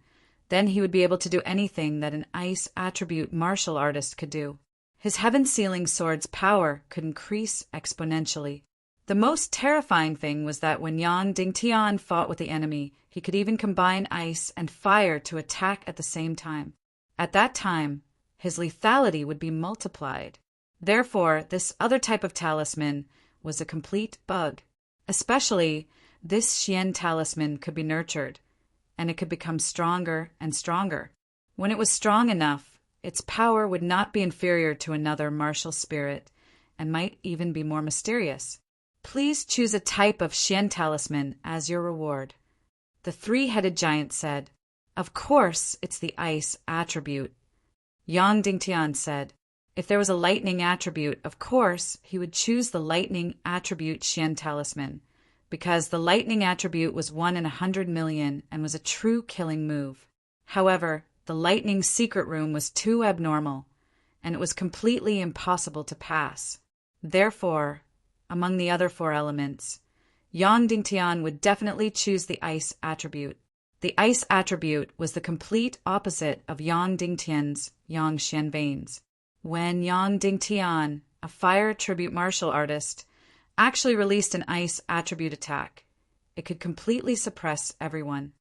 then he would be able to do anything that an ice attribute martial artist could do. His heaven-sealing sword's power could increase exponentially. The most terrifying thing was that when Yang Dingtian fought with the enemy, he could even combine ice and fire to attack at the same time. At that time, his lethality would be multiplied. Therefore, this other type of talisman was a complete bug. Especially, this Xian talisman could be nurtured, and it could become stronger and stronger. When it was strong enough, its power would not be inferior to another martial spirit, and might even be more mysterious. "Please choose a type of Xian talisman as your reward." The three-headed giant said, "Of course it's the ice attribute." Yang Dingtian said, "If there was a lightning attribute, of course he would choose the lightning attribute Xian talisman, because the lightning attribute was 1 in 100 million and was a true killing move. However, the lightning secret room was too abnormal, and it was completely impossible to pass. Therefore, among the other 4 elements, Yang Dingtian would definitely choose the ice attribute. The ice attribute was the complete opposite of Yang Dingtian's Yang Xian veins. When Yang Dingtian, a fire attribute martial artist, actually released an ice attribute attack, it could completely suppress everyone.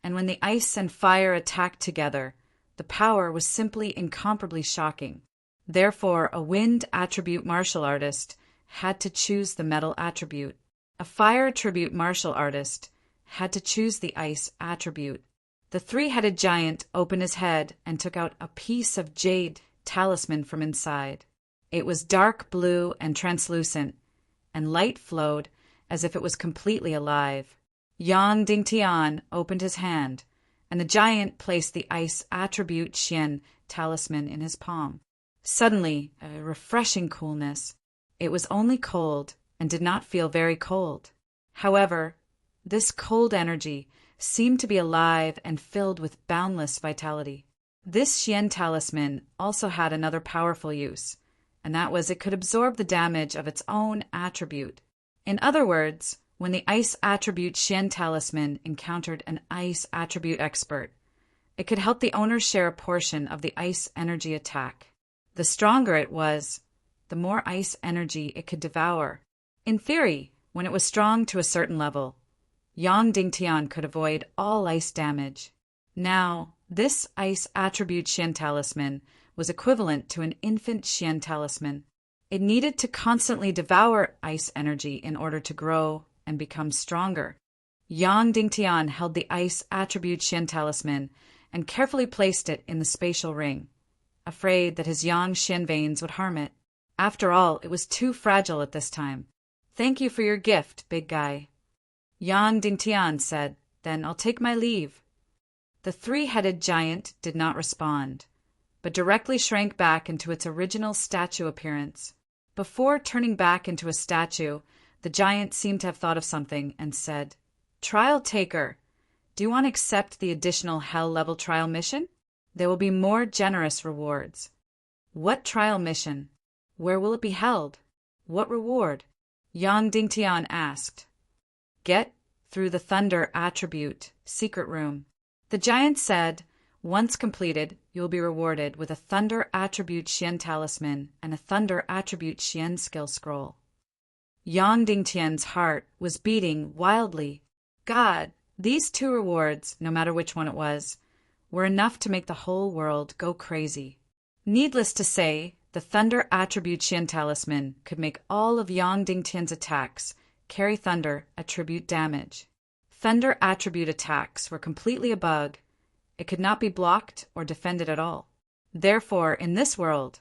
And when the ice and fire attacked together, the power was simply incomparably shocking. Therefore, a wind attribute martial artist had to choose the metal attribute. A fire attribute martial artist had to choose the ice attribute. The three-headed giant opened his head and took out a piece of jade talisman from inside. It was dark blue and translucent, and light flowed as if it was completely alive. Yang Dingtian opened his hand, and the giant placed the ice attribute Xian talisman in his palm. Suddenly, a refreshing coolness. It was only cold and did not feel very cold. However, this cold energy seemed to be alive and filled with boundless vitality. This Xian talisman also had another powerful use, and that was it could absorb the damage of its own attribute. In other words, when the ice attribute Xian talisman encountered an ice attribute expert, it could help the owner share a portion of the ice energy attack. The stronger it was, the more ice energy it could devour. In theory, when it was strong to a certain level, Yang Dingtian could avoid all ice damage. Now, this ice attribute Xian talisman was equivalent to an infant Xian talisman. It needed to constantly devour ice energy in order to grow and become stronger. Yang Dingtian held the ice attribute Xian talisman and carefully placed it in the spatial ring. afraid that his yang Xian veins would harm it. After all, it was too fragile at this time. "Thank you for your gift, big guy," Yang Dingtian said. "Then I'll take my leave." The three-headed giant did not respond, but directly shrank back into its original statue appearance. Before turning back into a statue, the giant seemed to have thought of something and said, "Trial taker, do you want to accept the additional hell-level trial mission? There will be more generous rewards." "What trial mission? Where will it be held? What reward?" Yang Dingtian asked. "Get through the Thunder Attribute secret room." The giant said, "Once completed, you will be rewarded with a Thunder Attribute Xian Talisman and a Thunder Attribute Xian Skill Scroll." Yang Dingtian's heart was beating wildly. God, these two rewards, no matter which one it was, were enough to make the whole world go crazy. Needless to say, the Thunder Attribute Xian Talisman could make all of Yang Dingtian's attacks carry Thunder Attribute damage. Thunder Attribute attacks were completely a bug. It could not be blocked or defended at all. Therefore, in this world,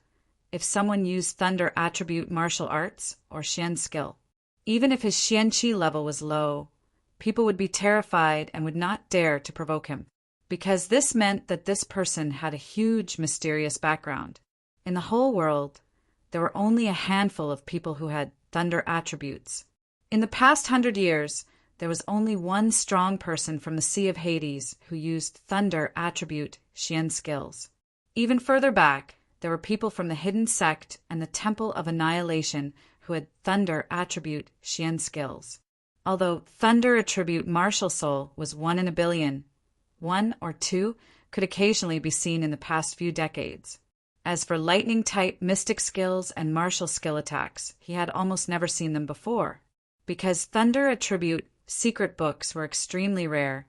if someone used Thunder Attribute martial arts or Xian skill, even if his Xian Qi level was low, people would be terrified and would not dare to provoke him, because this meant that this person had a huge mysterious background. In the whole world, there were only a handful of people who had Thunder attributes. In the past 100 years, there was only one strong person from the Sea of Hades who used Thunder attribute Xian skills. Even further back, there were people from the Hidden Sect and the Temple of Annihilation who had Thunder attribute Xian skills. Although Thunder attribute Martial Soul was 1 in a billion, 1 or 2 could occasionally be seen in the past few decades. As for lightning-type mystic skills and martial skill attacks, he had almost never seen them before. Because Thunder attribute secret books were extremely rare,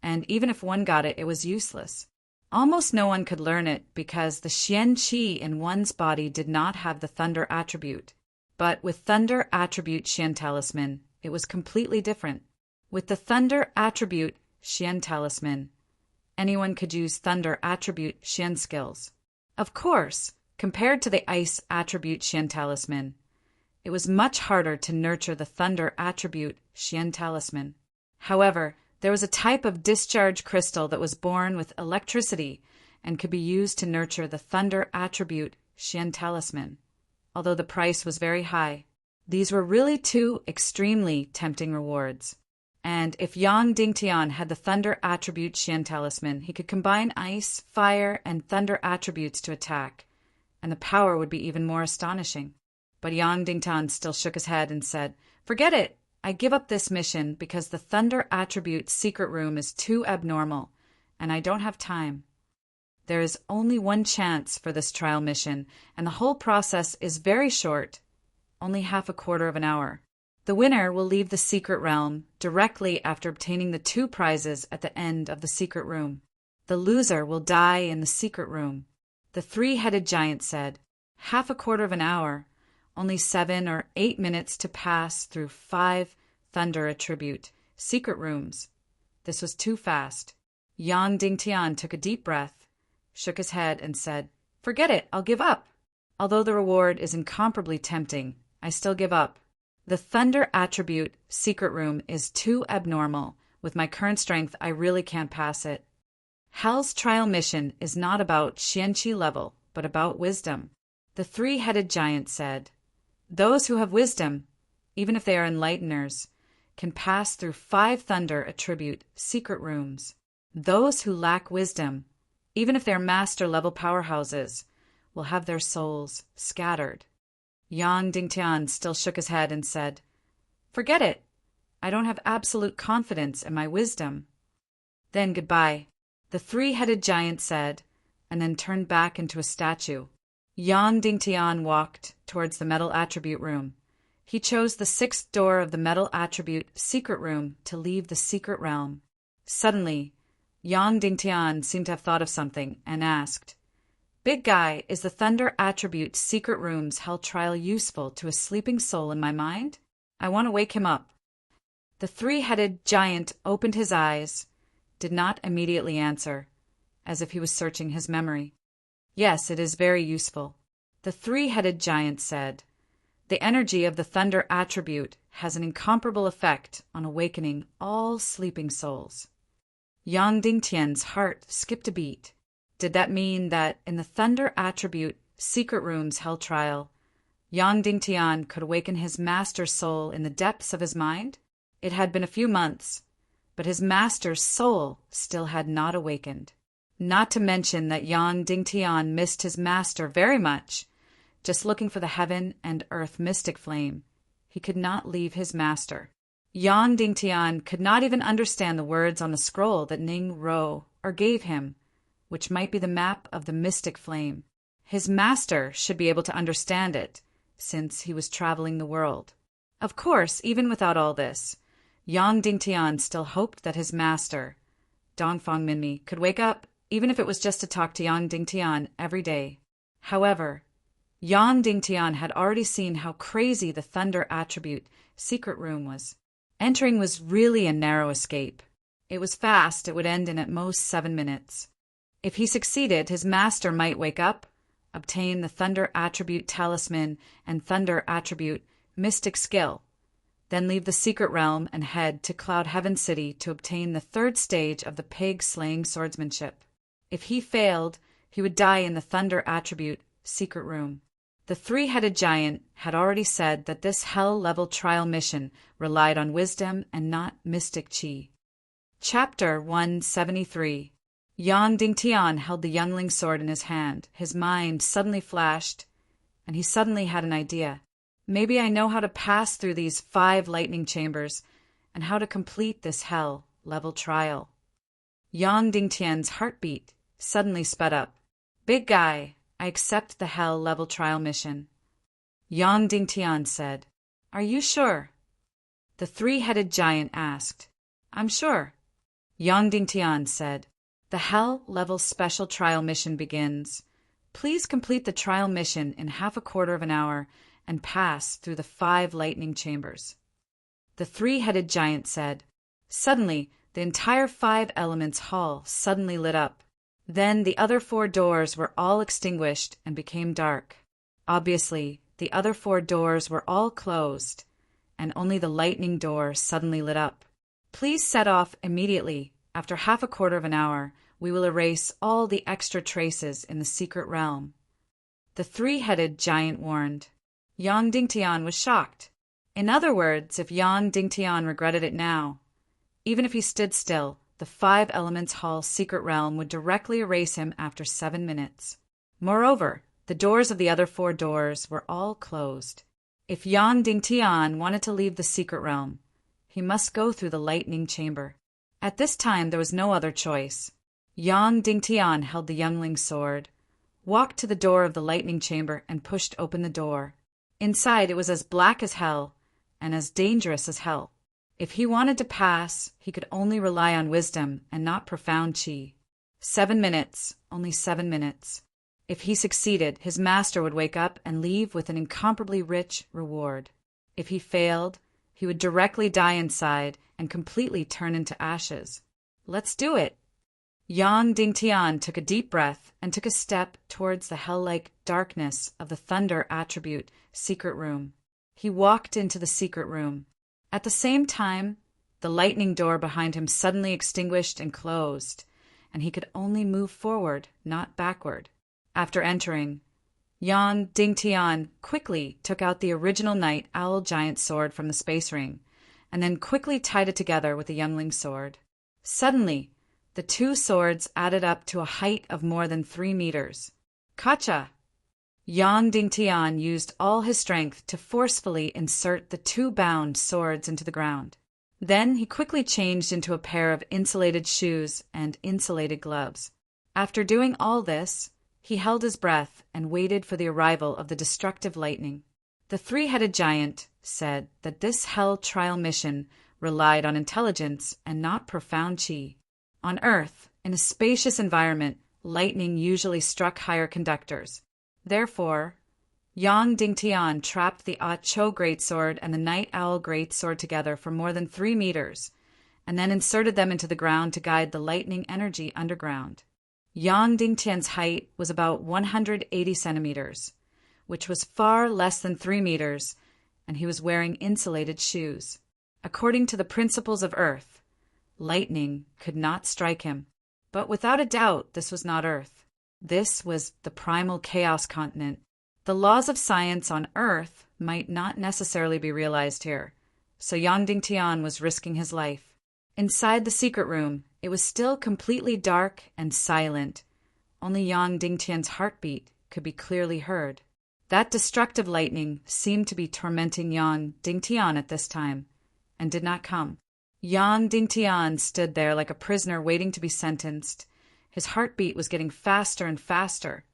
and even if one got it, it was useless. Almost no one could learn it because the Xian Qi in one's body did not have the Thunder attribute. But with Thunder attribute Xian Talisman, it was completely different. With the Thunder attribute Xian Talisman, anyone could use Thunder attribute Xian skills. Of course, compared to the Ice attribute Xian Talisman, it was much harder to nurture the Thunder attribute Xian Talisman. However, there was a type of discharge crystal that was born with electricity and could be used to nurture the Thunder attribute Xian Talisman, although the price was very high. These were really two extremely tempting rewards. And if Yang Dingtian had the Thunder attribute Xian Talisman, he could combine ice, fire, and thunder attributes to attack, and the power would be even more astonishing. But Yang Dingtian still shook his head and said, "Forget it! I give up this mission because the Thunder attribute secret room is too abnormal, and I don't have time. There is only one chance for this trial mission, and the whole process is very short, only half a quarter of an hour. The winner will leave the secret realm directly after obtaining the 2 prizes at the end of the secret room. The loser will die in the secret room." The three-headed giant said, "Half a quarter of an hour, only 7 or 8 minutes to pass through 5 Thunder attribute secret rooms. This was too fast." Yang Dingtian took a deep breath, shook his head, and said, "Forget it, I'll give up. Although the reward is incomparably tempting, I still give up. The Thunder attribute secret room is too abnormal. With my current strength, I really can't pass it. Hell's trial mission is not about Xian Qi level, but about wisdom." The three-headed giant said, "Those who have wisdom, even if they are enlighteners, can pass through 5 Thunder attribute secret rooms. Those who lack wisdom, even if they are master-level powerhouses, will have their souls scattered." Yang Dingtian still shook his head and said, "Forget it. I don't have absolute confidence in my wisdom." "Then goodbye," the three-headed giant said, and then turned back into a statue. Yang Dingtian walked towards the metal attribute room. He chose the 6th door of the metal attribute secret room to leave the secret realm. Suddenly, Yang Dingtian seemed to have thought of something and asked, "Big guy, is the Thunder attribute secret room's hell trial useful to a sleeping soul in my mind? I want to wake him up." The three-headed giant opened his eyes, did not immediately answer, as if he was searching his memory. Yes, it is very useful. The three-headed giant said, "The energy of the thunder attribute has an incomparable effect on awakening all sleeping souls." Yang Dingtian's heart skipped a beat. Did that mean that in the thunder attribute secret room's hell trial, Yang Dingtian could awaken his master's soul in the depths of his mind? It had been a few months, but his master's soul still had not awakened. Not to mention that Yang Dingtian missed his master very much. Just looking for the heaven and earth mystic flame, he could not leave his master. Yang Dingtian could not even understand the words on the scroll that Ning wrote or gave him, which might be the map of the mystic flame. His master should be able to understand it, since he was traveling the world. Of course, even without all this, Yang Dingtian still hoped that his master, Dongfang Minmi, could wake up, even if it was just to talk to Yang Dingtian every day. However, Yang Dingtian had already seen how crazy the thunder attribute secret room was. Entering was really a narrow escape. It was fast, it would end in at most 7 minutes. If he succeeded, his master might wake up, obtain the thunder attribute talisman and thunder attribute mystic skill, then leave the secret realm and head to Cloud Heaven City to obtain the 3rd stage of the pig-slaying swordsmanship. If he failed, he would die in the thunder attribute secret room. The three-headed giant had already said that this hell-level trial mission relied on wisdom and not mystic chi. Chapter 173. Yang Dingtian held the youngling sword in his hand. His mind suddenly flashed, and he suddenly had an idea. Maybe I know how to pass through these 5 lightning chambers and how to complete this hell-level trial. Yang Dingtian's heartbeat suddenly sped up. Big guy, I accept the hell-level trial mission. Yang Dingtian said, Are you sure? The three-headed giant asked. I'm sure. Yang Dingtian said, The hell-level special trial mission begins. Please complete the trial mission in half a quarter of an hour and pass through the 5 lightning chambers. The three-headed giant said. Suddenly, the entire 5 elements hall suddenly lit up. Then the other 4 doors were all extinguished and became dark. Obviously, the other 4 doors were all closed, and only the lightning door suddenly lit up. Please set off immediately. After half a quarter of an hour, we will erase all the extra traces in the secret realm. The three-headed giant warned. Yang Dingtian was shocked. In other words, if Yang Dingtian regretted it now, even if he stood still, the 5 elements hall secret realm would directly erase him after 7 minutes. Moreover, the doors of the other 4 doors were all closed. If Yang Dingtian wanted to leave the secret realm, he must go through the lightning chamber. At this time there was no other choice. Yang Dingtian held the youngling's sword, walked to the door of the lightning chamber and pushed open the door. Inside it was as black as hell and as dangerous as hell. If he wanted to pass, he could only rely on wisdom and not profound chi. 7 minutes, only 7 minutes. If he succeeded, his master would wake up and leave with an incomparably rich reward. If he failed, he would directly die inside and completely turn into ashes. Let's do it. Yang Dingtian took a deep breath and took a step towards the hell-like darkness of the thunder attribute secret room. He walked into the secret room. At the same time, the lightning door behind him suddenly extinguished and closed, and he could only move forward, not backward. After entering, Yang Dingtian quickly took out the original Night Owl Giant sword from the space ring, and then quickly tied it together with the youngling sword. Suddenly, the 2 swords added up to a height of more than 3 meters. Kacha! Yang Dingtian used all his strength to forcefully insert the 2 bound swords into the ground. Then he quickly changed into a pair of insulated shoes and insulated gloves. After doing all this, he held his breath and waited for the arrival of the destructive lightning. The three-headed giant said that this hell trial mission relied on intelligence and not profound chi. On Earth, in a spacious environment, lightning usually struck higher conductors. Therefore, Yang Dingtian trapped the Ah Cho greatsword and the Night Owl greatsword together for more than 3 meters, and then inserted them into the ground to guide the lightning energy underground. Yang Dingtian's height was about 180 centimeters, which was far less than 3 meters, and he was wearing insulated shoes. According to the principles of Earth, lightning could not strike him. But without a doubt, this was not Earth. This was the primal chaos continent. The laws of science on Earth might not necessarily be realized here, so Yang Dingtian was risking his life. Inside the secret room, it was still completely dark and silent. Only Yang Dingtian's heartbeat could be clearly heard. That destructive lightning seemed to be tormenting Yang Dingtian at this time, and did not come. Yang Dingtian stood there like a prisoner waiting to be sentenced. His heartbeat was getting faster and faster,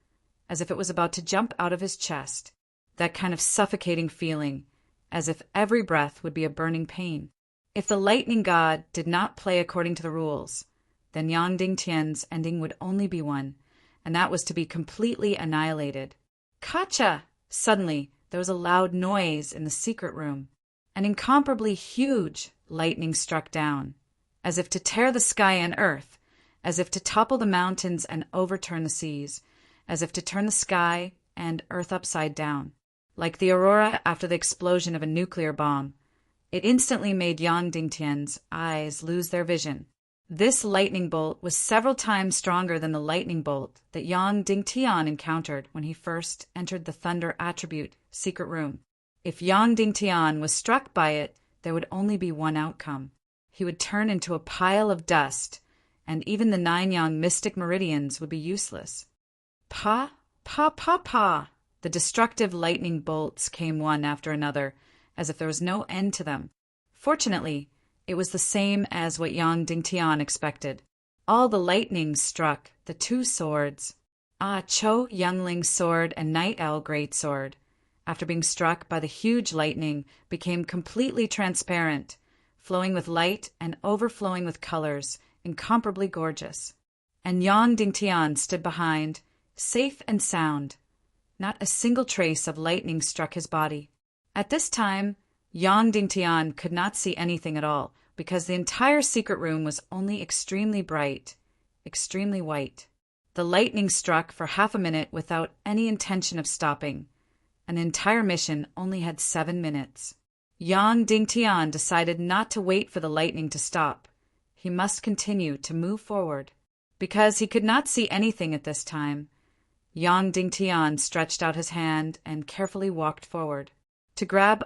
as if it was about to jump out of his chest. That kind of suffocating feeling, as if every breath would be a burning pain. If the lightning god did not play according to the rules, then Yang Dingtian's ending would only be one, and that was to be completely annihilated. Kacha! Suddenly, there was a loud noise in the secret room. An incomparably huge lightning struck down, as if to tear the sky and earth, as if to topple the mountains and overturn the seas, as if to turn the sky and earth upside down. Like the aurora after the explosion of a nuclear bomb, it instantly made Yang Dingtian's eyes lose their vision. This lightning bolt was several times stronger than the lightning bolt that Yang Dingtian encountered when he first entered the Thunder Attribute secret room. If Yang Dingtian was struck by it, there would only be one outcome. He would turn into a pile of dust, and even the 9 Yang mystic meridians would be useless. Pa, pa, pa, pa! The destructive lightning bolts came one after another, as if there was no end to them. Fortunately, it was the same as what Yang Dingtian expected. All the lightnings struck the 2 swords, Cho Youngling's sword and Night Owl Greatsword, after being struck by the huge lightning, became completely transparent, flowing with light and overflowing with colors, incomparably gorgeous. And Yang Dingtian stood behind, safe and sound. Not a single trace of lightning struck his body. At this time, Yang Dingtian could not see anything at all, because the entire secret room was only extremely bright, extremely white. The lightning struck for half a minute without any intention of stopping. An entire mission only had 7 minutes. Yang Dingtian decided not to wait for the lightning to stop. He must continue to move forward. Because he could not see anything at this time, Yang Dingtian stretched out his hand and carefully walked forward to grab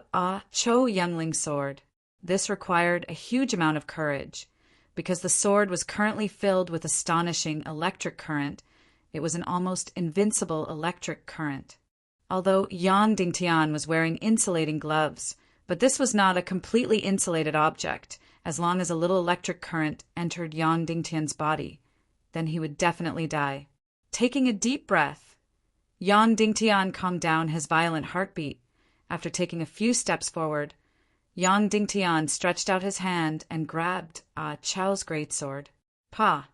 Cho Youngling's sword. This required a huge amount of courage. Because the sword was currently filled with astonishing electric current, it was an almost invincible electric current. Although Yang Dingtian was wearing insulating gloves, but this was not a completely insulated object. As long as a little electric current entered Yang Dingtian's body, then he would definitely die. Taking a deep breath, Yang Dingtian calmed down his violent heartbeat. After taking a few steps forward, Yang Dingtian stretched out his hand and grabbed Chao's greatsword. Pa!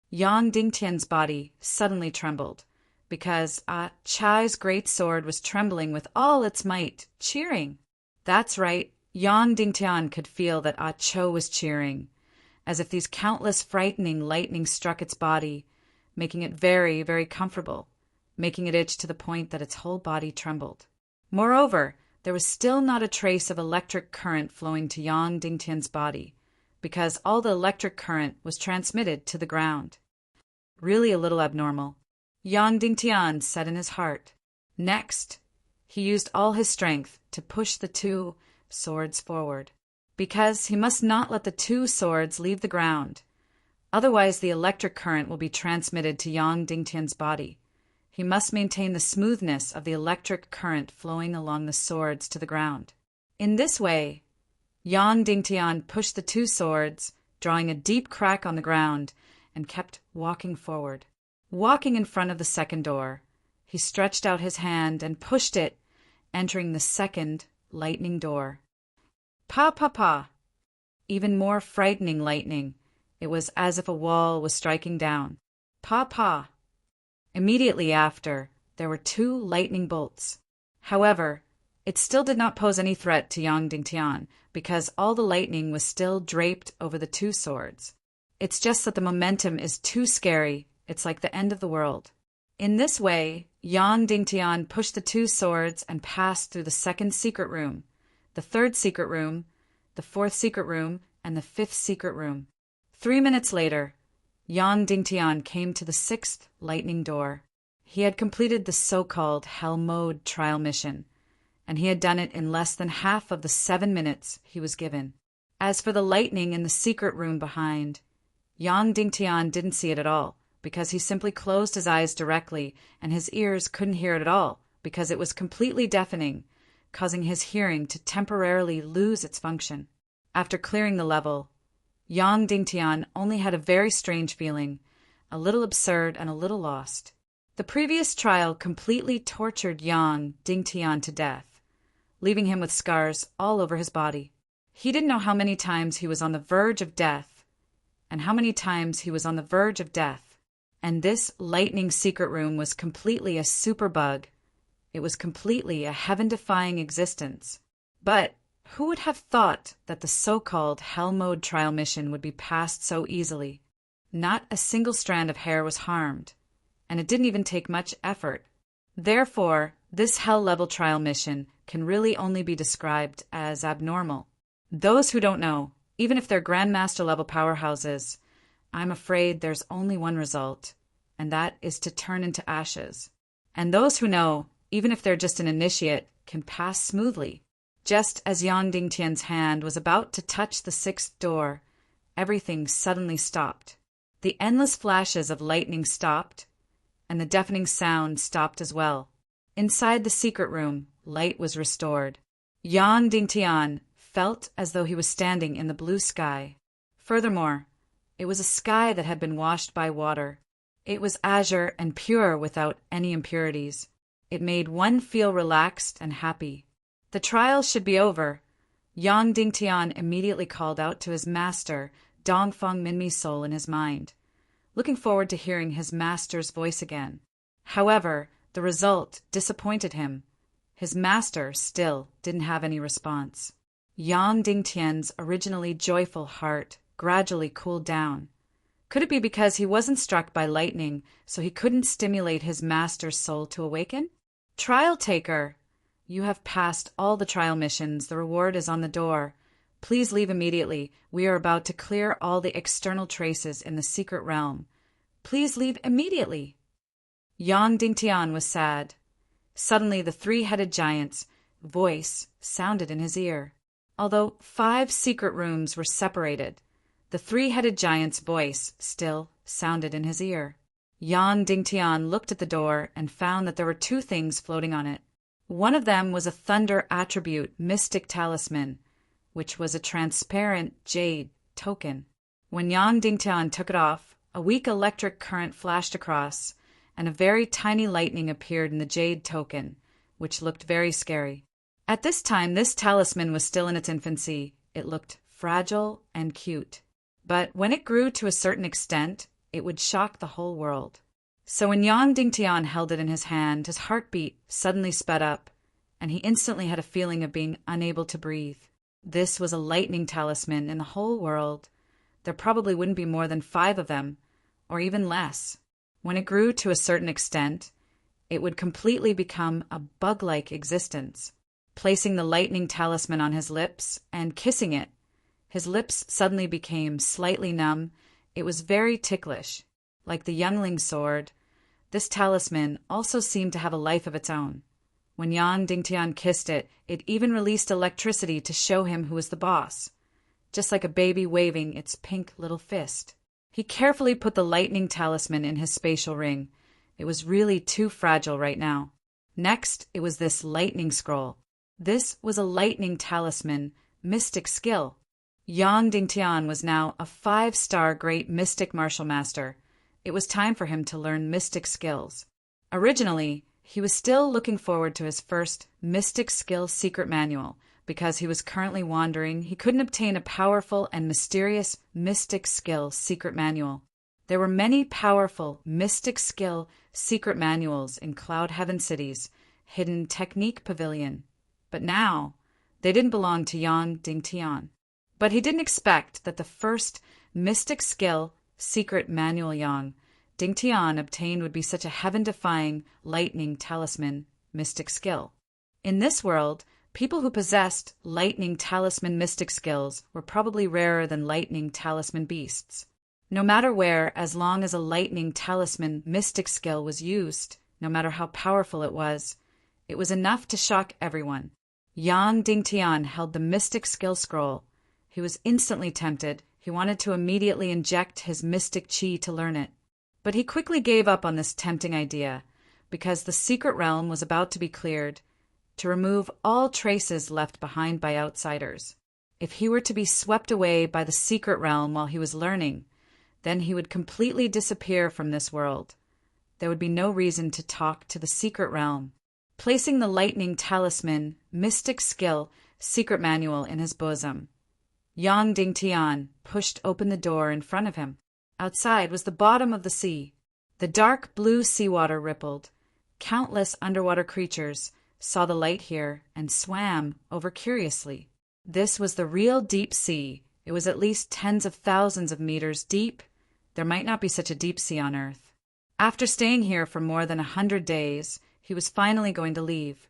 Yang Dingtian's body suddenly trembled, because Chai's great sword was trembling with all its might, cheering. That's right, Yang Dingtian could feel that Cho was cheering, as if these countless frightening lightnings struck its body, making it very, very comfortable, making it itch to the point that its whole body trembled. Moreover, there was still not a trace of electric current flowing to Yang Dingtian's body, because all the electric current was transmitted to the ground. Really a little abnormal. Yang Dingtian said in his heart. Next, he used all his strength to push the 2 swords forward, because he must not let the 2 swords leave the ground. Otherwise, the electric current will be transmitted to Yang Dingtian's body. He must maintain the smoothness of the electric current flowing along the swords to the ground. In this way, Yang Dingtian pushed the 2 swords, drawing a deep crack on the ground, and kept walking forward. Walking in front of the second door, he stretched out his hand and pushed it, entering the second lightning door. Pa, pa, pa! Even more frightening lightning. It was as if a wall was striking down. Pa, pa! Immediately after, there were 2 lightning bolts. However, it still did not pose any threat to Yang Dingtian, because all the lightning was still draped over the 2 swords. It's just that the momentum is too scary, It's like the end of the world. In this way, Yang Dingtian pushed the two swords and passed through the second secret room, the third secret room, the fourth secret room, and the fifth secret room. 3 minutes later, Yang Dingtian came to the sixth lightning door. He had completed the so-called Hell Mode trial mission, and he had done it in less than half of the 7 minutes he was given. As for the lightning in the secret room behind, Yang Dingtian didn't see it at all, because he simply closed his eyes directly, and his ears couldn't hear it at all, because it was completely deafening, causing his hearing to temporarily lose its function. After clearing the level, Yang Dingtian only had a very strange feeling, a little absurd and a little lost. The previous trial completely tortured Yang Dingtian to death, leaving him with scars all over his body. He didn't know how many times he was on the verge of death, and how many times he was on the verge of death. And this lightning secret room was completely a superbug. It was completely a heaven-defying existence. But who would have thought that the so-called Hell Mode trial mission would be passed so easily? Not a single strand of hair was harmed, and it didn't even take much effort. Therefore, this Hell-level trial mission can really only be described as abnormal. Those who don't know, even if they're Grandmaster-level powerhouses, I'm afraid there's only one result, and that is to turn into ashes. And those who know, even if they're just an initiate, can pass smoothly. Just as Yang Dingtian's hand was about to touch the sixth door, everything suddenly stopped. The endless flashes of lightning stopped, and the deafening sound stopped as well. Inside the secret room, light was restored. Yang Dingtian felt as though he was standing in the blue sky. Furthermore, it was a sky that had been washed by water. It was azure and pure without any impurities. It made one feel relaxed and happy. The trial should be over. Yang Dingtian immediately called out to his master, Dongfeng Minmi Soul, in his mind, looking forward to hearing his master's voice again. However, the result disappointed him. His master still didn't have any response. Yang Dingtian's originally joyful heart gradually cooled down. Could it be because he wasn't struck by lightning, so he couldn't stimulate his master's soul to awaken? Trial taker, you have passed all the trial missions. The reward is on the door. Please leave immediately. We are about to clear all the external traces in the secret realm. Please leave immediately. Yang Dingtian was sad. Suddenly the three-headed giant's voice sounded in his ear. Although 5 secret rooms were separated, the three-headed giant's voice still sounded in his ear. Yang Dingtian looked at the door and found that there were 2 things floating on it. One of them was a thunder attribute mystic talisman, which was a transparent jade token. When Yang Dingtian took it off, a weak electric current flashed across, and a very tiny lightning appeared in the jade token, which looked very scary. At this time, this talisman was still in its infancy. It looked fragile and cute. But when it grew to a certain extent, it would shock the whole world. So when Yang Dingtian held it in his hand, his heartbeat suddenly sped up, and he instantly had a feeling of being unable to breathe. This was a lightning talisman in the whole world. There probably wouldn't be more than 5 of them, or even less. When it grew to a certain extent, it would completely become a bug-like existence. Placing the lightning talisman on his lips and kissing it, his lips suddenly became slightly numb. It was very ticklish. Like the youngling sword, this talisman also seemed to have a life of its own. When Yang Dingtian kissed it, it even released electricity to show him who was the boss, just like a baby waving its pink little fist. He carefully put the lightning talisman in his spatial ring. It was really too fragile right now. Next, it was this lightning scroll. This was a lightning talisman, mystic skill. Yang Dingtian was now a 5-star great mystic martial master. It was time for him to learn mystic skills. Originally, he was still looking forward to his first mystic skill secret manual. Because he was currently wandering, he couldn't obtain a powerful and mysterious mystic skill secret manual. There were many powerful mystic skill secret manuals in Cloud Heaven City's hidden technique pavilion. But now, they didn't belong to Yang Dingtian. But he didn't expect that the first mystic skill secret manual Yang Ding Tian obtained would be such a heaven-defying lightning talisman mystic skill. In this world, people who possessed lightning talisman mystic skills were probably rarer than lightning talisman beasts. No matter where, as long as a lightning talisman mystic skill was used, no matter how powerful it was enough to shock everyone. Yang Dingtian held the mystic skill scroll. He was instantly tempted. He wanted to immediately inject his mystic qi to learn it. But he quickly gave up on this tempting idea, because the secret realm was about to be cleared, to remove all traces left behind by outsiders. If he were to be swept away by the secret realm while he was learning, then he would completely disappear from this world. There would be no reason to talk to the secret realm. Placing the lightning talisman, mystic skill, secret manual in his bosom, Yang Dingtian pushed open the door in front of him. Outside was the bottom of the sea. The dark blue seawater rippled. Countless underwater creatures saw the light here and swam over curiously. This was the real deep sea. It was at least tens of thousands of meters deep. There might not be such a deep sea on Earth. After staying here for more than 100 days, he was finally going to leave.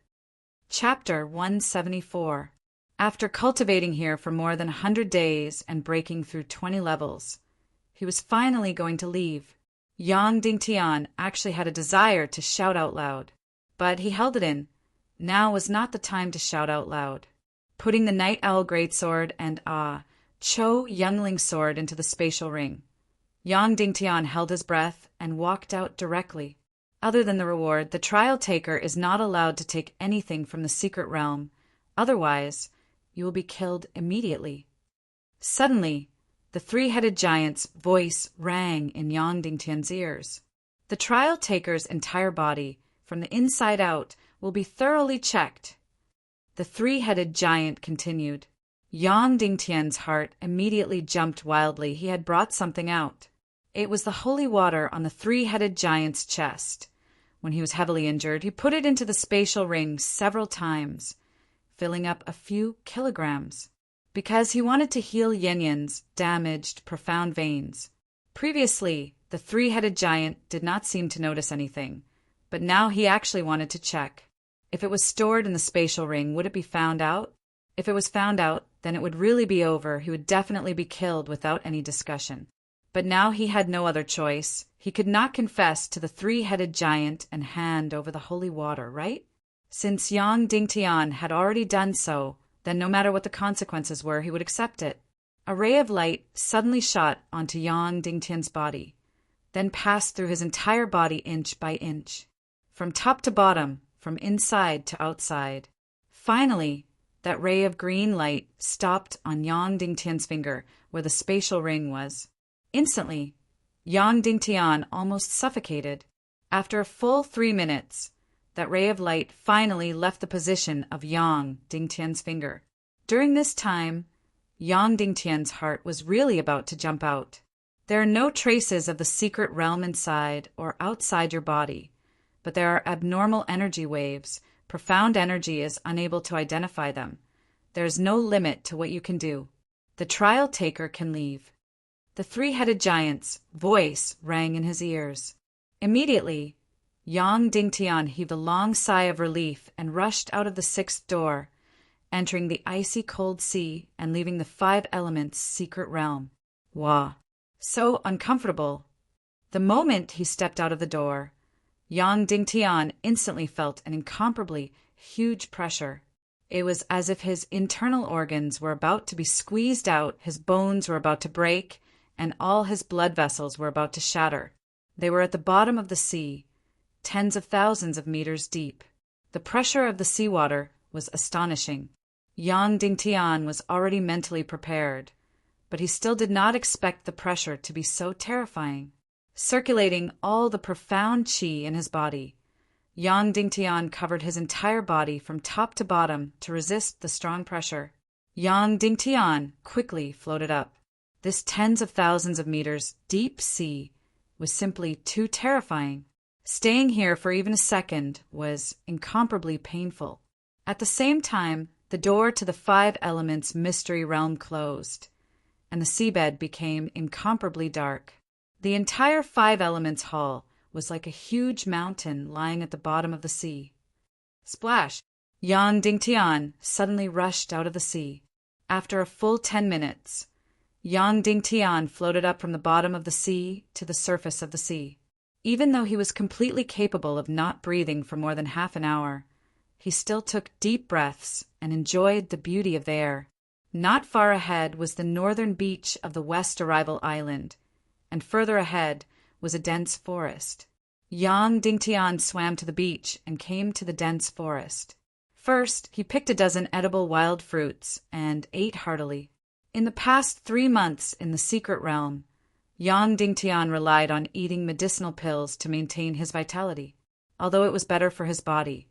Chapter 174. After cultivating here for more than 100 days and breaking through 20 levels, he was finally going to leave. Yang Dingtian actually had a desire to shout out loud, but he held it in. Now was not the time to shout out loud. Putting the Night Owl Greatsword and Cho Youngling Sword into the spatial ring, Yang Dingtian held his breath and walked out directly. Other than the reward, the trial taker is not allowed to take anything from the secret realm. Otherwise, you will be killed immediately. Suddenly, the three-headed giant's voice rang in Yang Dingtian's ears. The trial taker's entire body, from the inside out, will be thoroughly checked. The three-headed giant continued. Yang Dingtian's heart immediately jumped wildly. He had brought something out. It was the holy water on the three-headed giant's chest. When he was heavily injured, he put it into the spatial ring several times, filling up a few kilograms, because he wanted to heal Yin-Yin's damaged, profound veins. Previously, the three-headed giant did not seem to notice anything, but now he actually wanted to check. If it was stored in the spatial ring, would it be found out? If it was found out, then it would really be over. He would definitely be killed without any discussion. But now he had no other choice. He could not confess to the three-headed giant and hand over the holy water, right? Since Yang Dingtian had already done so, then no matter what the consequences were, he would accept it. A ray of light suddenly shot onto Yang Dingtian's body, then passed through his entire body inch by inch, from top to bottom, from inside to outside. Finally, that ray of green light stopped on Yang Dingtian's finger, where the spatial ring was. Instantly, Yang Dingtian almost suffocated. After a full 3 minutes, that ray of light finally left the position of Yang Dingtian's finger. During this time, Yang Dingtian's heart was really about to jump out. There are no traces of the secret realm inside or outside your body, but there are abnormal energy waves. Profound energy is unable to identify them. There is no limit to what you can do. The trial taker can leave. The three-headed giant's voice rang in his ears. Immediately, Yang Dingtian heaved a long sigh of relief and rushed out of the 6th door, entering the icy cold sea and leaving the 5 elements' secret realm. Wah! So uncomfortable. The moment he stepped out of the door, Yang Dingtian instantly felt an incomparably huge pressure. It was as if his internal organs were about to be squeezed out, his bones were about to break, and all his blood vessels were about to shatter. They were at the bottom of the sea, tens of thousands of meters deep. The pressure of the seawater was astonishing. Yang Dingtian was already mentally prepared, but he still did not expect the pressure to be so terrifying. Circulating all the profound qi in his body, Yang Dingtian covered his entire body from top to bottom to resist the strong pressure. Yang Dingtian quickly floated up. This tens of thousands of meters deep sea was simply too terrifying. Staying here for even a second was incomparably painful. At the same time, the door to the 5 elements mystery realm closed, and the seabed became incomparably dark. The entire Five Elements Hall was like a huge mountain lying at the bottom of the sea. Splash! Yang Dingtian suddenly rushed out of the sea. After a full 10 minutes, Yang Dingtian floated up from the bottom of the sea to the surface of the sea. Even though he was completely capable of not breathing for more than half an hour, he still took deep breaths and enjoyed the beauty of the air. Not far ahead was the northern beach of the West Arrival Island, and further ahead was a dense forest. Yang Dingtian swam to the beach and came to the dense forest. First, he picked a dozen edible wild fruits and ate heartily. In the past 3 months in the secret realm, Yang Dingtian relied on eating medicinal pills to maintain his vitality. Although it was better for his body,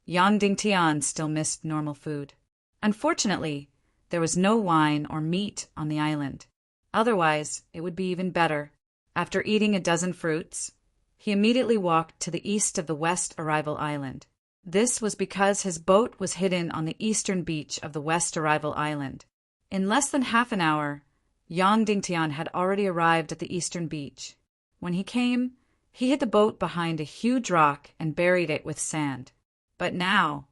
Yang Dingtian still missed normal food. Unfortunately, there was no wine or meat on the island. Otherwise, it would be even better. After eating a dozen fruits, he immediately walked to the east of the West Arrival Island. This was because his boat was hidden on the eastern beach of the West Arrival Island. In less than half an hour, Yang Dingtian had already arrived at the eastern beach. When he came, he hid the boat behind a huge rock and buried it with sand. But now,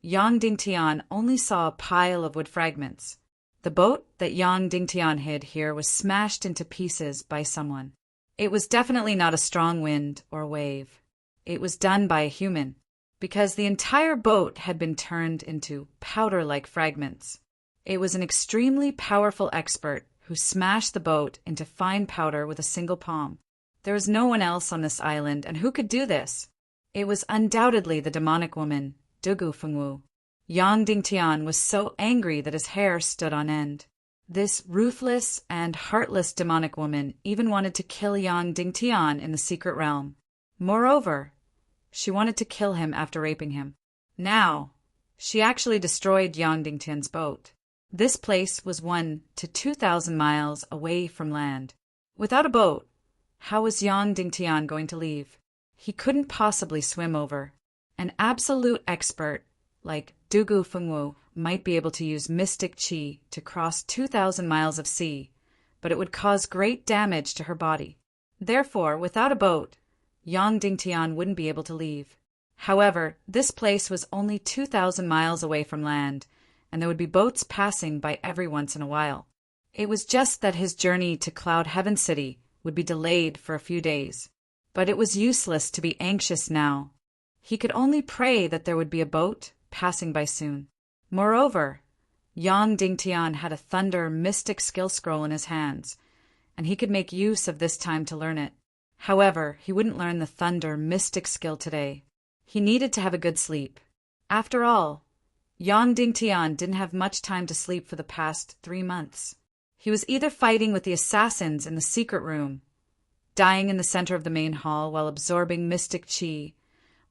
Yang Dingtian only saw a pile of wood fragments. The boat that Yang Dingtian hid here was smashed into pieces by someone. It was definitely not a strong wind or wave. It was done by a human, because the entire boat had been turned into powder-like fragments. It was an extremely powerful expert who smashed the boat into fine powder with a single palm. There was no one else on this island, and who could do this? It was undoubtedly the demonic woman, Dugu Fengwu. Yang Dingtian was so angry that his hair stood on end. This ruthless and heartless demonic woman even wanted to kill Yang Dingtian in the secret realm. Moreover, she wanted to kill him after raping him. Now, she actually destroyed Yang Dingtian's boat. This place was 1 to 2,000 miles away from land. Without a boat, how was Yang Dingtian going to leave? He couldn't possibly swim over. An absolute expert like Dugu Fengwu might be able to use mystic qi to cross 2,000 miles of sea, but it would cause great damage to her body. Therefore, without a boat, Yang Dingtian wouldn't be able to leave. However, this place was only 2,000 miles away from land, and there would be boats passing by every once in a while. It was just that his journey to Cloud Heaven City would be delayed for a few days. But it was useless to be anxious now. He could only pray that there would be a boat passing by soon. Moreover, Yang Dingtian had a Thunder Mystic Skill Scroll in his hands, and he could make use of this time to learn it. However, he wouldn't learn the Thunder Mystic Skill today. He needed to have a good sleep. After all, Yang Dingtian didn't have much time to sleep for the past 3 months. He was either fighting with the assassins in the secret room, dying in the center of the main hall while absorbing mystic qi,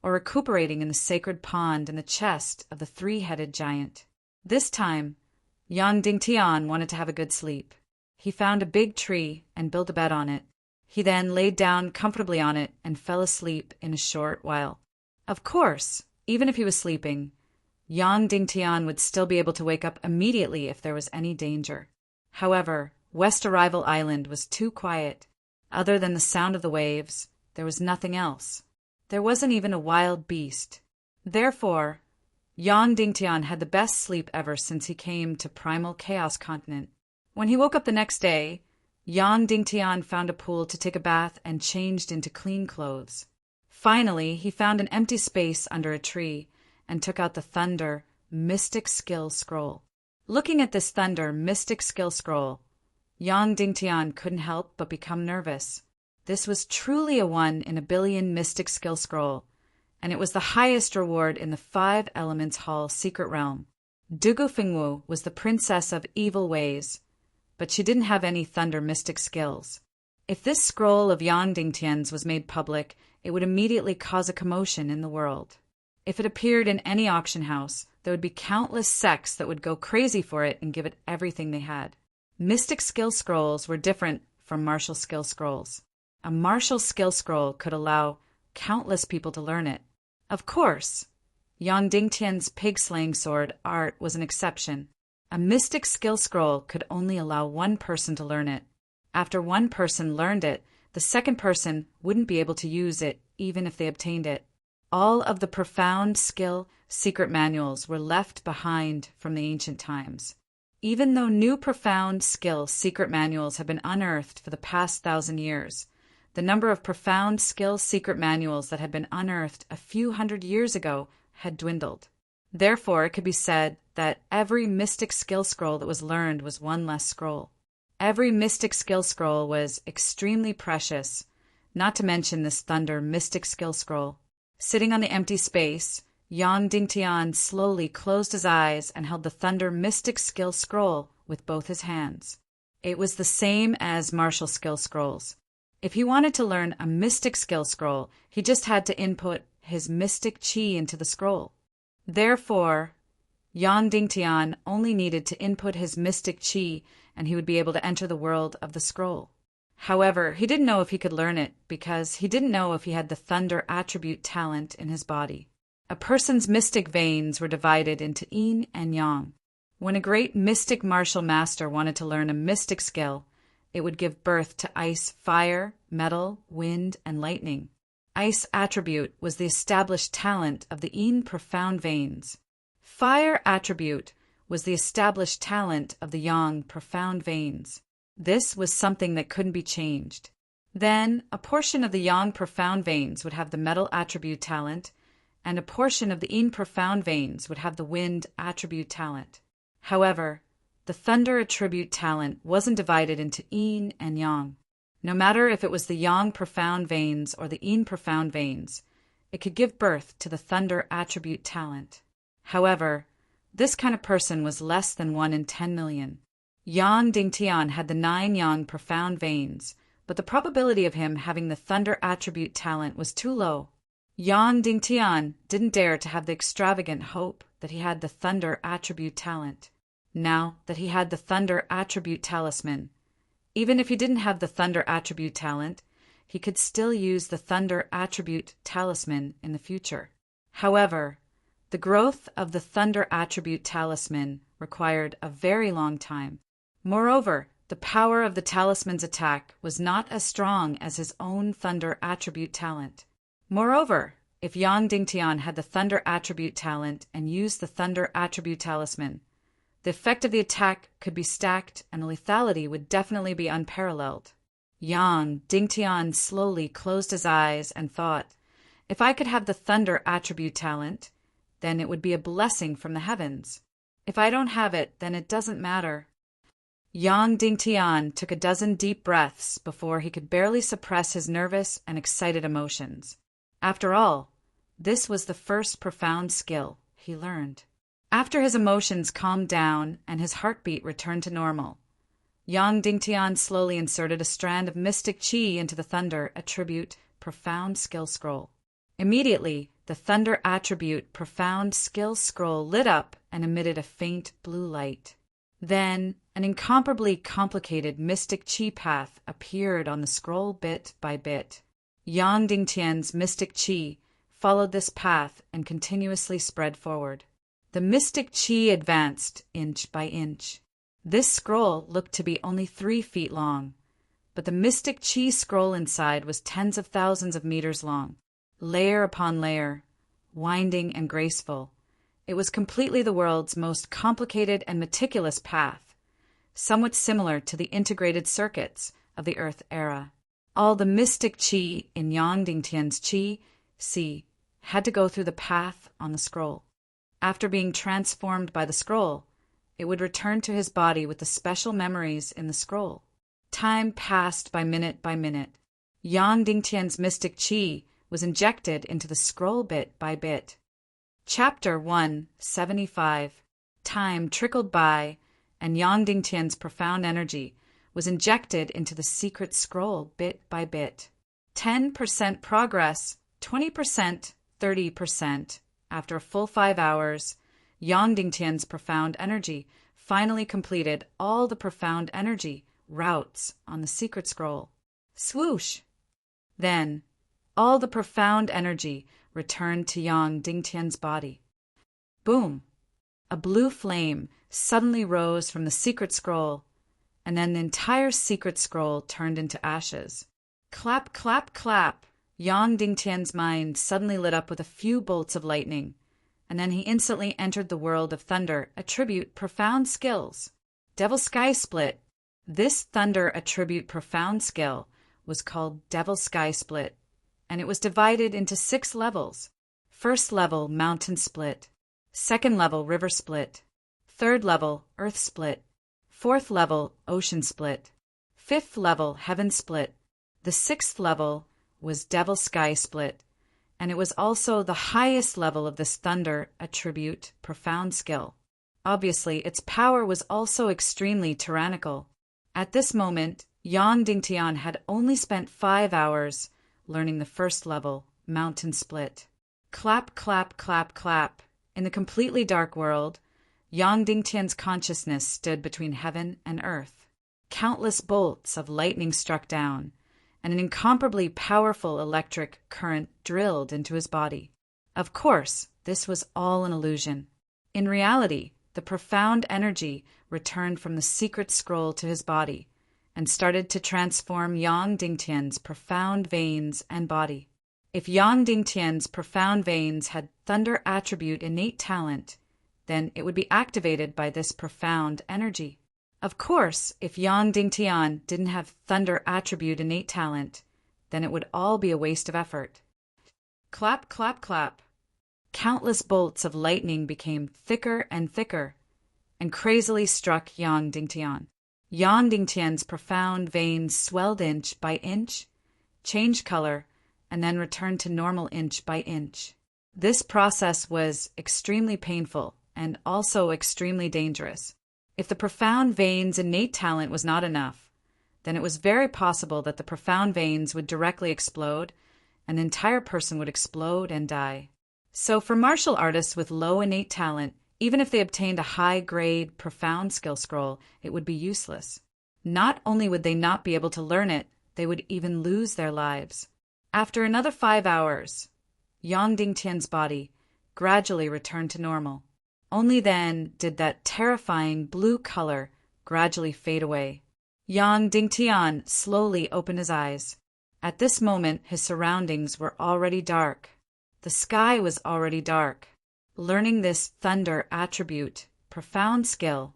or recuperating in the sacred pond in the chest of the three-headed giant. This time, Yang Dingtian wanted to have a good sleep. He found a big tree and built a bed on it. He then laid down comfortably on it and fell asleep in a short while. Of course, even if he was sleeping, Yang Dingtian would still be able to wake up immediately if there was any danger. However, West Arrival Island was too quiet. Other than the sound of the waves, there was nothing else. There wasn't even a wild beast. Therefore, Yang Dingtian had the best sleep ever since he came to Primal Chaos Continent. When he woke up the next day, Yang Dingtian found a pool to take a bath and changed into clean clothes. Finally, he found an empty space under a tree and took out the Thunder Mystic Skill Scroll. Looking at this Thunder Mystic Skill Scroll, Yang Dingtian couldn't help but become nervous. This was truly a 1 in a billion Mystic Skill Scroll, and it was the highest reward in the Five Elements Hall secret realm. Dugu Fengwu was the princess of evil ways, but she didn't have any Thunder Mystic skills. If this scroll of Yang Dingtian's was made public, it would immediately cause a commotion in the world. If it appeared in any auction house, there would be countless sects that would go crazy for it and give it everything they had. Mystic skill scrolls were different from martial skill scrolls. A martial skill scroll could allow countless people to learn it. Of course, Yang Dingtian's pig-slaying sword art was an exception. A mystic skill scroll could only allow one person to learn it. After one person learned it, the second person wouldn't be able to use it even if they obtained it. All of the profound skill secret manuals were left behind from the ancient times. Even though new profound skill secret manuals have been unearthed for the past 1,000 years, the number of profound skill secret manuals that had been unearthed a few hundred years ago had dwindled. Therefore, it could be said that every mystic skill scroll that was learned was one less scroll. Every mystic skill scroll was extremely precious, not to mention this thunder mystic skill scroll. Sitting on the empty space, Yang Dingtian slowly closed his eyes and held the thunder mystic skill scroll with both his hands. It was the same as martial skill scrolls. If he wanted to learn a mystic skill scroll, he just had to input his mystic chi into the scroll. Therefore, Yang Dingtian only needed to input his mystic chi and he would be able to enter the world of the scroll. However, he didn't know if he could learn it because he didn't know if he had the thunder attribute talent in his body. A person's mystic veins were divided into yin and yang. When a great mystic martial master wanted to learn a mystic skill, it would give birth to ice, fire, metal, wind, and lightning. Ice attribute was the established talent of the yin profound veins. Fire attribute was the established talent of the yang profound veins. This was something that couldn't be changed. Then, a portion of the yang profound veins would have the metal attribute talent, and a portion of the yin profound veins would have the wind attribute talent. However, the thunder attribute talent wasn't divided into yin and yang. No matter if it was the yang profound veins or the yin profound veins, it could give birth to the thunder attribute talent. However, this kind of person was less than 1 in 10 million. Yang Dingtian had the 9 yang profound veins, but the probability of him having the thunder attribute talent was too low. Yang Dingtian didn't dare to have the extravagant hope that he had the thunder attribute talent. Now that he had the thunder attribute talisman, even if he didn't have the thunder attribute talent, he could still use the thunder attribute talisman in the future. However, the growth of the thunder attribute talisman required a very long time. Moreover, the power of the talisman's attack was not as strong as his own thunder attribute talent. Moreover, if Yang Dingtian had the thunder attribute talent and used the thunder attribute talisman, the effect of the attack could be stacked and the lethality would definitely be unparalleled. Yang Dingtian slowly closed his eyes and thought, if I could have the thunder attribute talent, then it would be a blessing from the heavens. If I don't have it, then it doesn't matter. Yang Dingtian took a dozen deep breaths before he could barely suppress his nervous and excited emotions. After all, this was the first profound skill he learned. After his emotions calmed down and his heartbeat returned to normal, Yang Dingtian slowly inserted a strand of mystic chi into the thunder attribute profound skill scroll. Immediately, the thunder attribute profound skill scroll lit up and emitted a faint blue light. Then, an incomparably complicated mystic chi path appeared on the scroll bit by bit. Yang Dingtian's mystic chi followed this path and continuously spread forward. The mystic chi advanced inch by inch. This scroll looked to be only 3 feet long, but the mystic chi scroll inside was tens of thousands of meters long, layer upon layer, winding and graceful. It was completely the world's most complicated and meticulous path, somewhat similar to the integrated circuits of the Earth era. All the mystic chi in Yang Dingtian's chi had to go through the path on the scroll. After being transformed by the scroll, it would return to his body with the special memories in the scroll. Time passed by minute by minute. Yang Dingtian's mystic chi was injected into the scroll bit by bit. Chapter 175. Time trickled by, and Yang Dingtian's profound energy was injected into the secret scroll bit by bit. 10% progress, 20%, 30%. After a full 5 hours, Yang Dingtian's profound energy finally completed all the profound energy routes on the secret scroll. Swoosh! Then, all the profound energy returned to Yang Dingtian's body. Boom! A blue flame suddenly rose from the secret scroll, and then the entire secret scroll turned into ashes. Clap, clap, clap. Yang Dingtian's mind suddenly lit up with a few bolts of lightning, and then he instantly entered the world of thunder, attribute profound skills. Devil Sky Split. This thunder attribute profound skill was called Devil Sky Split, and it was divided into 6 levels. First level, Mountain Split. Second level, River Split. Third level, Earth Split. Fourth level, Ocean Split. Fifth level, Heaven Split. The 6th level was Devil Sky Split, and it was also the highest level of this thunder attribute profound skill. Obviously, its power was also extremely tyrannical. At this moment, Yang Dingtian had only spent 5 hours learning the first level, Mountain Split. Clap, clap, clap, clap. In the completely dark world, Yang Dingtian's consciousness stood between heaven and earth. Countless bolts of lightning struck down, and an incomparably powerful electric current drilled into his body. Of course, this was all an illusion. In reality, the profound energy returned from the secret scroll to his body and started to transform Yang Dingtian's profound veins and body. If Yang Dingtian's profound veins had thunder attribute innate talent, then it would be activated by this profound energy. Of course, if Yang Dingtian didn't have thunder attribute innate talent, then it would all be a waste of effort. Clap, clap, clap. Countless bolts of lightning became thicker and thicker, and crazily struck Yang Dingtian. Yang Dingtian's profound veins swelled inch by inch, changed color, and then returned to normal inch by inch. This process was extremely painful and also extremely dangerous. If the profound veins' innate talent was not enough, then it was very possible that the profound veins would directly explode, and the entire person would explode and die. So for martial artists with low innate talent, even if they obtained a high-grade profound skill scroll, it would be useless. Not only would they not be able to learn it, they would even lose their lives. After another 5 hours, Yang Dingtian's body gradually returned to normal. Only then did that terrifying blue color gradually fade away. Yang Dingtian slowly opened his eyes. At this moment, his surroundings were already dark. The sky was already dark. Learning this thunder attribute, profound skill,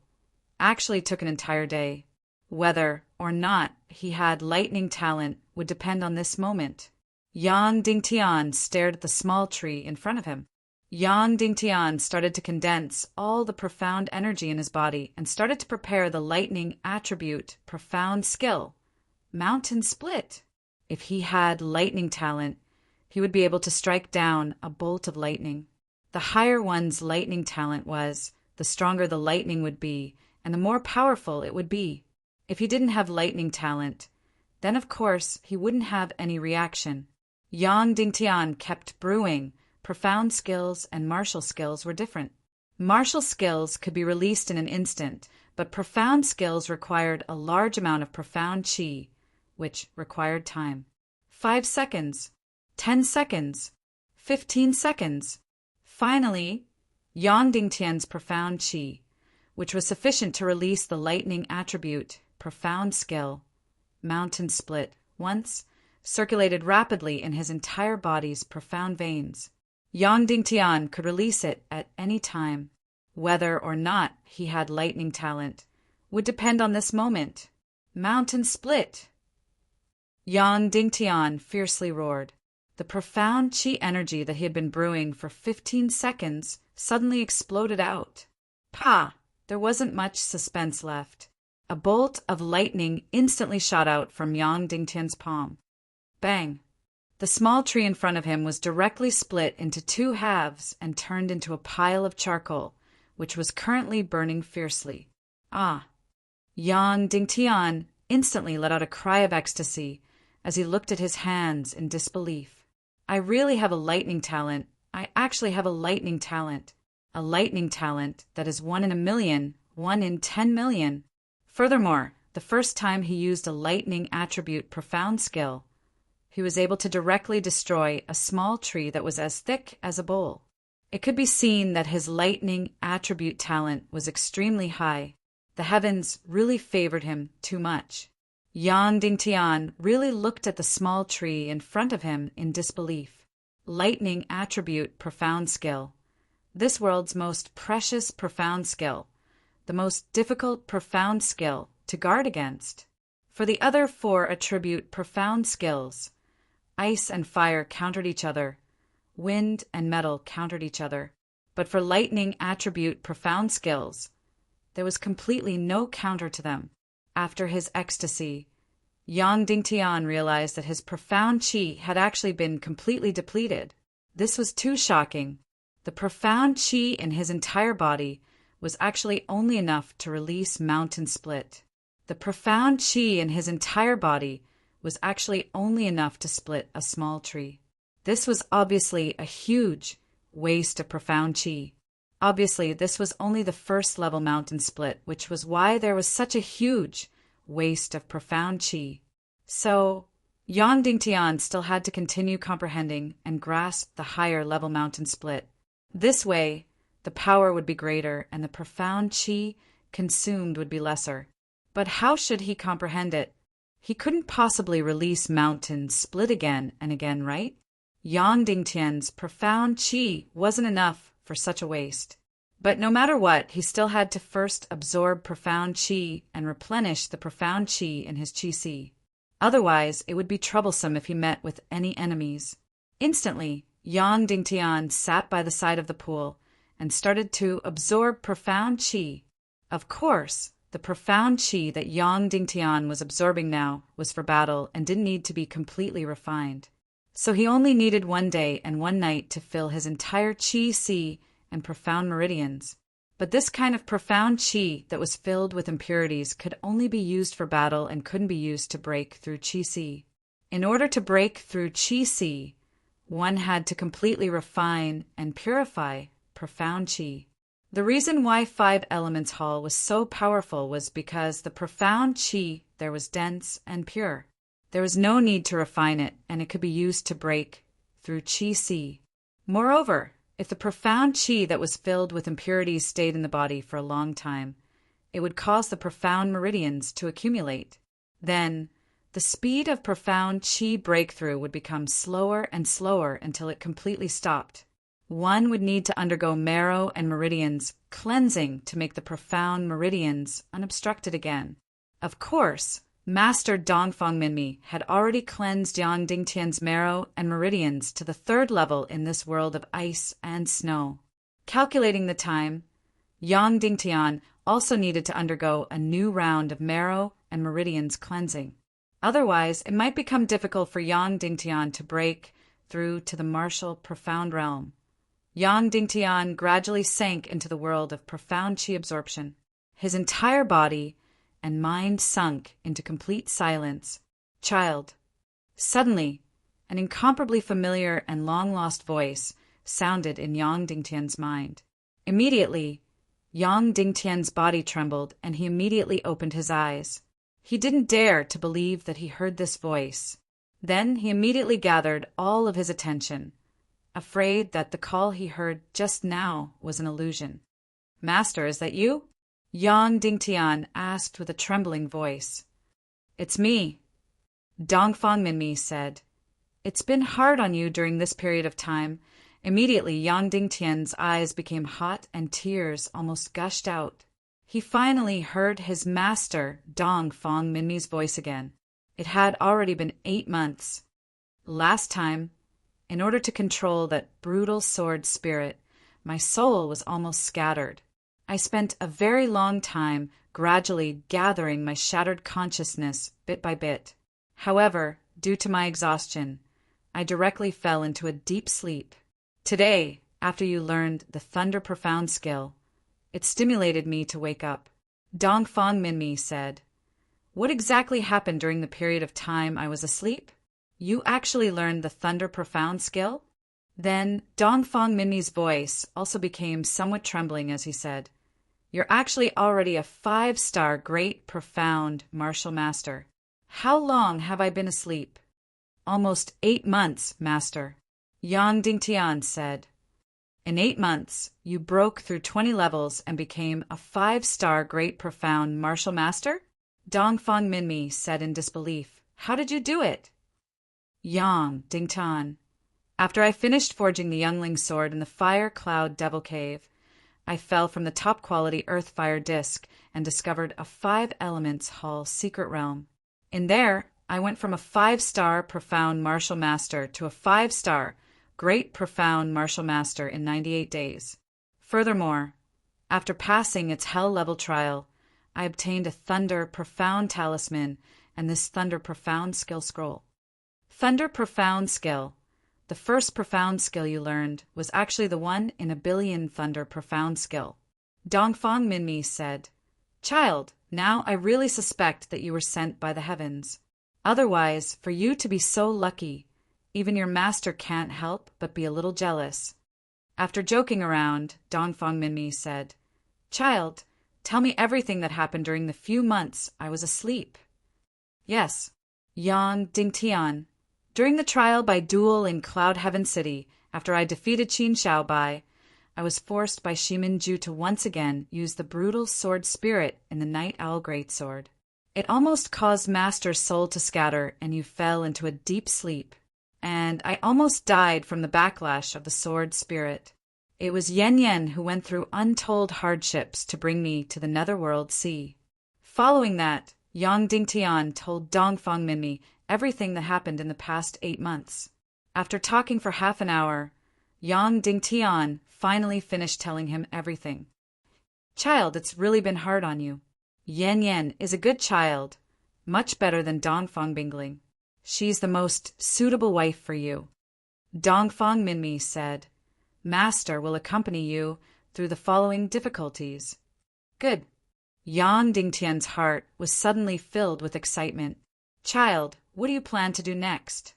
actually took an entire day. Whether or not he had lightning talent would depend on this moment. Yang Dingtian stared at the small tree in front of him. Yang Dingtian started to condense all the profound energy in his body and started to prepare the lightning attribute, profound skill, Mountain Split. If he had lightning talent, he would be able to strike down a bolt of lightning. The higher one's lightning talent was, the stronger the lightning would be, and the more powerful it would be. If he didn't have lightning talent, then of course he wouldn't have any reaction. Yang Dingtian kept brewing. Profound skills and martial skills were different. Martial skills could be released in an instant, but profound skills required a large amount of profound chi, which required time. 5 seconds, 10 seconds, 15 seconds. Finally, Yang Dingtian's profound chi, which was sufficient to release the lightning attribute, profound skill, Mountain Split, once, circulated rapidly in his entire body's profound veins. Yang Dingtian could release it at any time. Whether or not he had lightning talent would depend on this moment. Mountain Split! Yang Dingtian fiercely roared. The profound chi energy that he had been brewing for 15 seconds suddenly exploded out. Pah! There wasn't much suspense left. A bolt of lightning instantly shot out from Yang Dingtian's palm. Bang! The small tree in front of him was directly split into 2 halves and turned into a pile of charcoal, which was currently burning fiercely. Ah! Yang Dingtian instantly let out a cry of ecstasy as he looked at his hands in disbelief. I really have a lightning talent. I actually have a lightning talent. A lightning talent that is 1 in a million, 1 in 10 million. Furthermore, the first time he used a lightning attribute profound skill, he was able to directly destroy a small tree that was as thick as a bowl. It could be seen that his lightning attribute talent was extremely high. The heavens really favored him too much. Yang Dingtian really looked at the small tree in front of him in disbelief. Lightning attribute profound skill. This world's most precious profound skill. The most difficult profound skill to guard against. For the other 4 attribute profound skills. Ice and fire countered each other. Wind and metal countered each other. But for lightning attribute profound skills, there was completely no counter to them. After his ecstasy, Yang Dingtian realized that his profound qi had actually been completely depleted. This was too shocking. The profound qi in his entire body was actually only enough to release mountain split. The profound qi in his entire body was actually only enough to split a small tree. This was obviously a huge waste of profound qi. Obviously, this was only the first level mountain split, which was why there was such a huge waste of profound qi. So, Yang Dingtian still had to continue comprehending and grasp the higher level mountain split. This way, the power would be greater and the profound qi consumed would be lesser. But how should he comprehend it? He couldn't possibly release mountain split again and again, right? Yang Dingtian's profound qi wasn't enough for such a waste. But no matter what, he still had to first absorb profound qi and replenish the profound qi in his qi. Otherwise, it would be troublesome if he met with any enemies. Instantly, Yang Dingtian sat by the side of the pool and started to absorb profound qi. Of course, the profound qi that Yang Dingtian was absorbing now was for battle and didn't need to be completely refined. So he only needed 1 day and 1 night to fill his entire qi and profound meridians. But this kind of profound qi that was filled with impurities could only be used for battle and couldn't be used to break through qi. In order to break through qi, one had to completely refine and purify profound qi. The reason why 5 Elements Hall was so powerful was because the profound qi there was dense and pure. There was no need to refine it, and it could be used to break through qi. Moreover, if the profound qi that was filled with impurities stayed in the body for a long time, it would cause the profound meridians to accumulate. Then, the speed of profound qi breakthrough would become slower and slower until it completely stopped. One would need to undergo marrow and meridians cleansing to make the profound meridians unobstructed again. Of course, Master Dongfang Minmi had already cleansed Yang Dingtian's marrow and meridians to the 3rd level in this world of ice and snow. Calculating the time, Yang Dingtian also needed to undergo a new round of marrow and meridians cleansing. Otherwise, it might become difficult for Yang Dingtian to break through to the martial profound realm. Yang Dingtian gradually sank into the world of profound qi absorption. His entire body and mind sunk into complete silence. Child. Suddenly, an incomparably familiar and long-lost voice sounded in Yang Dingtian's mind. Immediately, Yang Dingtian's body trembled and he immediately opened his eyes. He didn't dare to believe that he heard this voice. Then he immediately gathered all of his attention, afraid that the call he heard just now was an illusion. "Master, is that you?" Yang Dingtian asked with a trembling voice. "It's me," Dongfang Minmi said. "It's been hard on you during this period of time." Immediately, Yang Dingtian's eyes became hot and tears almost gushed out. He finally heard his master, Dongfang Minmi's voice again. It had already been 8 months. Last time, in order to control that brutal sword spirit, my soul was almost scattered. I spent a very long time gradually gathering my shattered consciousness bit by bit. However, due to my exhaustion, I directly fell into a deep sleep. Today, after you learned the Thunder Profound skill, it stimulated me to wake up. Dongfang Minmi said, "What exactly happened during the period of time I was asleep? You actually learned the Thunder Profound skill?" Then Dongfang Minmi's voice also became somewhat trembling as he said, "You're actually already a 5-star great profound martial master. How long have I been asleep?" "Almost 8 months, master," Yang Dingtian said. "In 8 months, you broke through 20 levels and became a 5-star great profound martial master?" Dongfang Minmi said in disbelief. How did you do it? Yang Dingtan. After I finished forging the youngling sword in the Fire Cloud Devil Cave, I fell from the top-quality Earth-Fire disc and discovered a 5-elements Hall secret realm. In there, I went from a 5-star Profound Martial Master to a 5-star Great Profound Martial Master in 98 days. Furthermore, after passing its Hell-level trial, I obtained a Thunder Profound Talisman and this Thunder Profound Skill Scroll. Thunder Profound Skill. The first profound skill you learned was actually the one in a billion Thunder Profound Skill. Dongfang Minmi said, Child, now I really suspect that you were sent by the heavens. Otherwise, for you to be so lucky, even your master can't help but be a little jealous. After joking around, Dongfang Minmi said, Child, tell me everything that happened during the few months I was asleep. Yes, Yang Dingtian. During the trial by duel in Cloud Heaven City, after I defeated Qin Xiaobai, I was forced by Shimin Ju to once again use the brutal sword spirit in the Night Owl Greatsword. It almost caused Master's soul to scatter and you fell into a deep sleep, and I almost died from the backlash of the sword spirit. It was Yen Yen who went through untold hardships to bring me to the Netherworld Sea. Following that, Yang Dingtian told Dongfang Minmi everything that happened in the past 8 months. After talking for half an hour, Yang Dingtian finally finished telling him everything. Child, it's really been hard on you. Yen Yen is a good child, much better than Dongfang Bingling. She's the most suitable wife for you. Dongfang Minmi said, Master will accompany you through the following difficulties. Good. Yang Dingtian's heart was suddenly filled with excitement. Child, what do you plan to do next?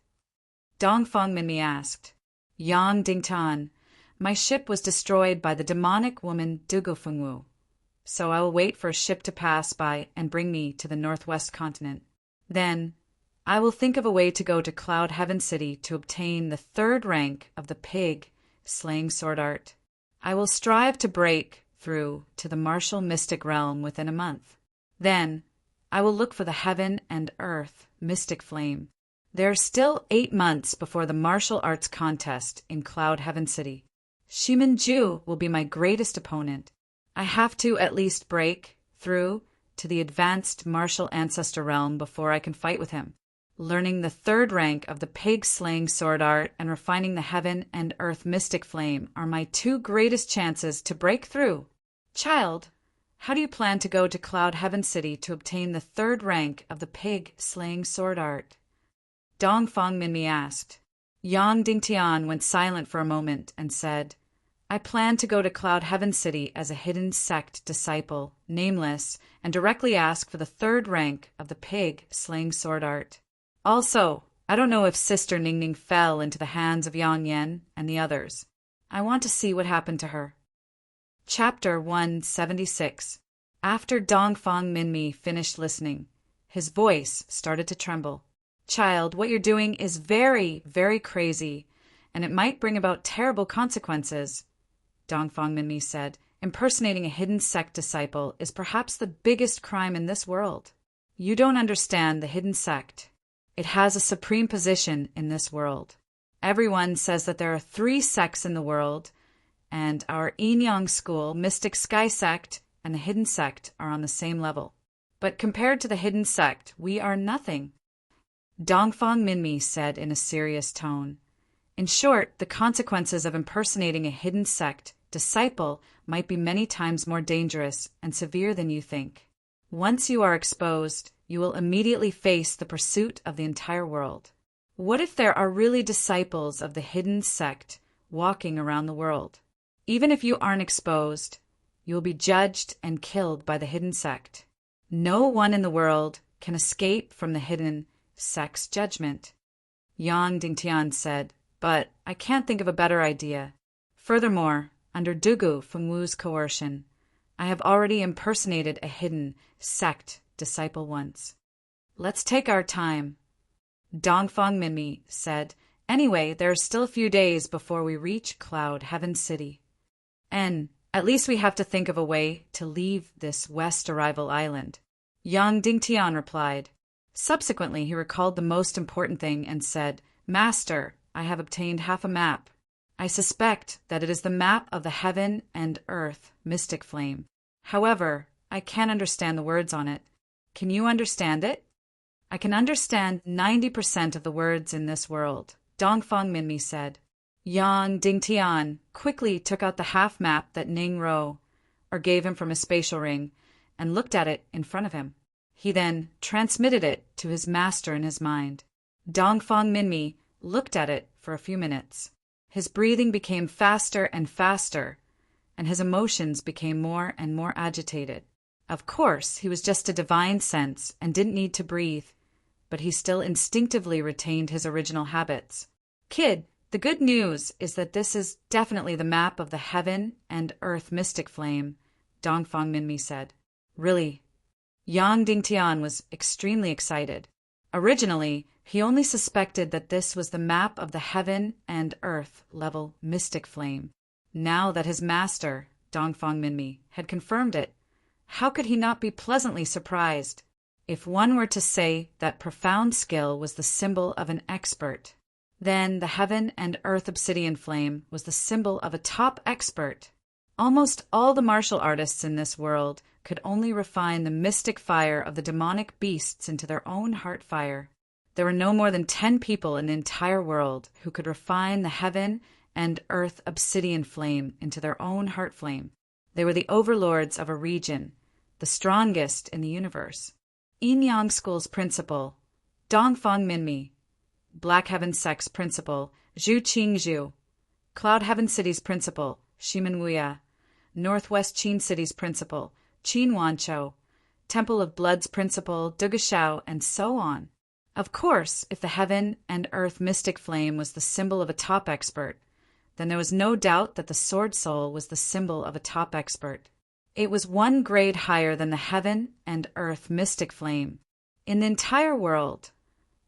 Dongfang Minmi asked. Yang Dingtan, my ship was destroyed by the demonic woman Dugu Fengwu, so I will wait for a ship to pass by and bring me to the northwest continent. Then, I will think of a way to go to Cloud Heaven City to obtain the 3rd rank of the pig slaying sword art. I will strive to break through to the martial mystic realm within a month. Then, I will look for the heaven and earth mystic flame. There are still 8 months before the martial arts contest in Cloud Heaven City. Shimin Ju will be my greatest opponent. I have to at least break through to the advanced martial ancestor realm before I can fight with him. Learning the 3rd rank of the pig-slaying sword art and refining the heaven and earth mystic flame are my 2 greatest chances to break through. Child, how do you plan to go to Cloud Heaven City to obtain the 3rd rank of the pig-slaying sword art? Dongfang Minmi asked. Yang Dingtian went silent for a moment and said, I plan to go to Cloud Heaven City as a hidden sect disciple, nameless, and directly ask for the 3rd rank of the pig-slaying sword art. Also, I don't know if Sister Ningning fell into the hands of Yang Yen and the others. I want to see what happened to her. Chapter 176. After Dongfang Minmi finished listening, his voice started to tremble. Child, what you're doing is very, very crazy, and it might bring about terrible consequences. Dongfang Minmi said, impersonating a hidden sect disciple is perhaps the biggest crime in this world. You don't understand the hidden sect. It has a supreme position in this world. Everyone says that there are 3 sects in the world, and our Yin-Yang school, Mystic Sky Sect, and the Hidden Sect are on the same level. But compared to the Hidden Sect, we are nothing. Dongfang Minmi said in a serious tone. In short, the consequences of impersonating a hidden sect disciple might be many times more dangerous and severe than you think. Once you are exposed, you will immediately face the pursuit of the entire world. What if there are really disciples of the hidden sect walking around the world? Even if you aren't exposed, you will be judged and killed by the hidden sect. No one in the world can escape from the hidden sect's judgment. Yang Dingtian said, but I can't think of a better idea. Furthermore, under Dugu Fengwu's coercion, I have already impersonated a hidden sect disciple once. Let's take our time. Dongfang Minmi said, anyway, there are still a few days before we reach Cloud Heaven City. And at least we have to think of a way to leave this West Arrival Island. Yang Dingtian replied. Subsequently, he recalled the most important thing and said, Master, I have obtained half a map. I suspect that it is the map of the heaven and earth mystic flame. However, I can't understand the words on it. Can you understand it? I can understand 90% of the words in this world, Dongfang Minmi said. Yang Dingtian quickly took out the half map that Ning Ro, or gave him from his spatial ring, and looked at it in front of him. He then transmitted it to his master in his mind. Dongfang Minmi looked at it for a few minutes. His breathing became faster and faster, and his emotions became more and more agitated. Of course, he was just a divine sense and didn't need to breathe, but he still instinctively retained his original habits. Kid, the good news is that this is definitely the map of the heaven and earth mystic flame, Dongfang Minmi said. Really? Yang Dingtian was extremely excited. Originally, he only suspected that this was the map of the heaven and earth level mystic flame. Now that his master, Dongfang Minmi, had confirmed it, how could he not be pleasantly surprised? If one were to say that profound skill was the symbol of an expert, then the heaven and earth obsidian flame was the symbol of a top expert. Almost all the martial artists in this world could only refine the mystic fire of the demonic beasts into their own heart fire. There were no more than 10 people in the entire world who could refine the heaven and earth obsidian flame into their own heart flame. They were the overlords of a region, the strongest in the universe. Yin Yang School's principal, Dongfang Minmi, Black Heaven Sect's principal, Zhu Qingzhu, Cloud Heaven City's principal, Shimen Wuya, Northwest Qin City's principal, Qin Wanchou, Temple of Blood's principal, Dugashao, and so on. Of course, if the heaven and earth mystic flame was the symbol of a top expert, then there was no doubt that the sword soul was the symbol of a top expert. It was one grade higher than the heaven and earth mystic flame. In the entire world,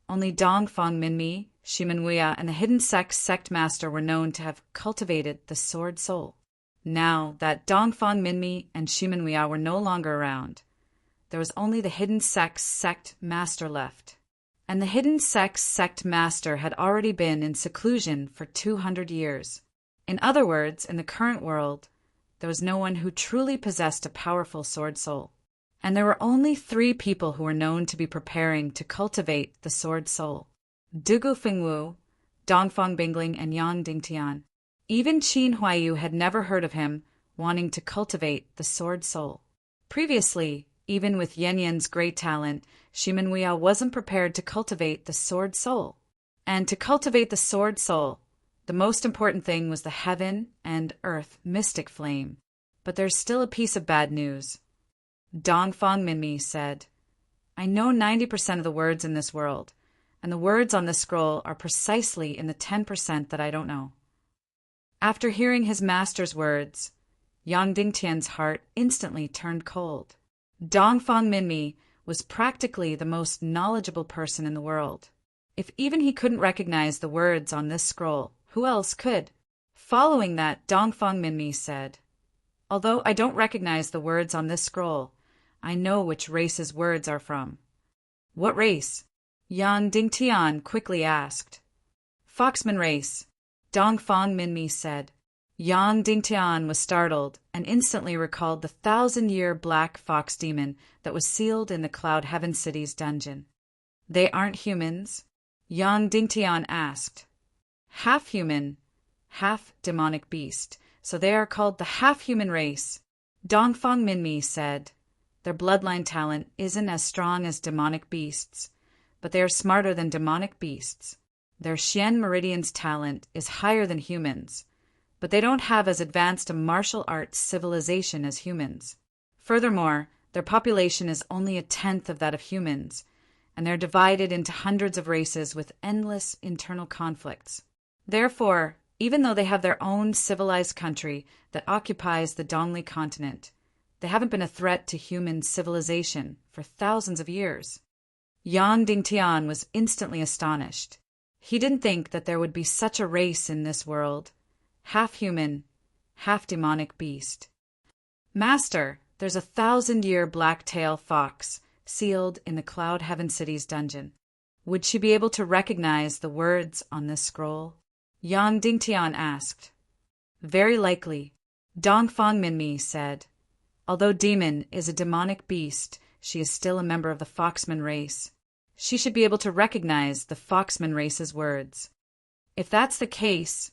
only Dongfang Minmi, Shimen Wuya, and the Hidden Sect master were known to have cultivated the sword soul. Now that Dongfang Minmi and Shimen Wuya were no longer around, there was only the Hidden Sect master left. And the Hidden Sect master had already been in seclusion for 200 years. In other words, in the current world, there was no one who truly possessed a powerful sword soul. And there were only 3 people who were known to be preparing to cultivate the sword soul: Dugu Fengwu, Dongfang Bingling, and Yang Dingtian. Even Qin Huaiyu had never heard of him wanting to cultivate the sword soul. Previously, even with Yan Yan's great talent, Shimen Wuya wasn't prepared to cultivate the sword soul. And to cultivate the sword soul, the most important thing was the heaven and earth mystic flame. But there's still a piece of bad news. Dongfang Minmi said, I know 90% of the words in this world, and the words on this scroll are precisely in the 10% that I don't know. After hearing his master's words, Yang Dingtian's heart instantly turned cold. Dongfang Minmi was practically the most knowledgeable person in the world. If even he couldn't recognize the words on this scroll, who else could? Following that, Dongfang Minmi said, Although I don't recognize the words on this scroll, I know which race's words are from. What race? Yang Dingtian quickly asked. Foxman race, Dongfang Minmi said. Yang Dingtian was startled and instantly recalled the 1,000-year black fox demon that was sealed in the Cloud Heaven City's dungeon. They aren't humans? Yang Dingtian asked. Half human, half demonic beast, so they are called the half-human race. Dongfang Minmi said. Their bloodline talent isn't as strong as demonic beasts, but they are smarter than demonic beasts. Their Xian Meridian's talent is higher than humans, but they don't have as advanced a martial arts civilization as humans. Furthermore, their population is only 1/10 of that of humans, and they're divided into hundreds of races with endless internal conflicts. Therefore, even though they have their own civilized country that occupies the Dongli continent, they haven't been a threat to human civilization for thousands of years. Yang Dingtian was instantly astonished. He didn't think that there would be such a race in this world. Half human, half demonic beast. Master, there's a 1,000-year black-tail fox sealed in the Cloud Heaven City's dungeon. Would she be able to recognize the words on this scroll? Yang Dingtian asked. Very likely, Dongfang Minmi said. Although Demon is a demonic beast, she is still a member of the Foxman race. She should be able to recognize the Foxman race's words. If that's the case,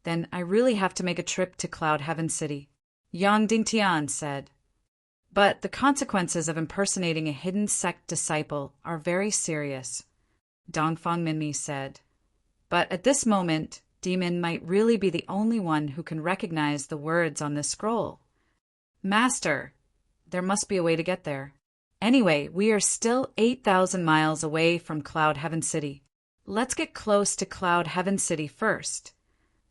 then I really have to make a trip to Cloud Heaven City, Yang Dingtian said. But the consequences of impersonating a hidden sect disciple are very serious, Dongfang Minmi said. But at this moment, Demon might really be the only one who can recognize the words on this scroll. Master, there must be a way to get there. Anyway, we are still 8,000 miles away from Cloud Heaven City. Let's get close to Cloud Heaven City first.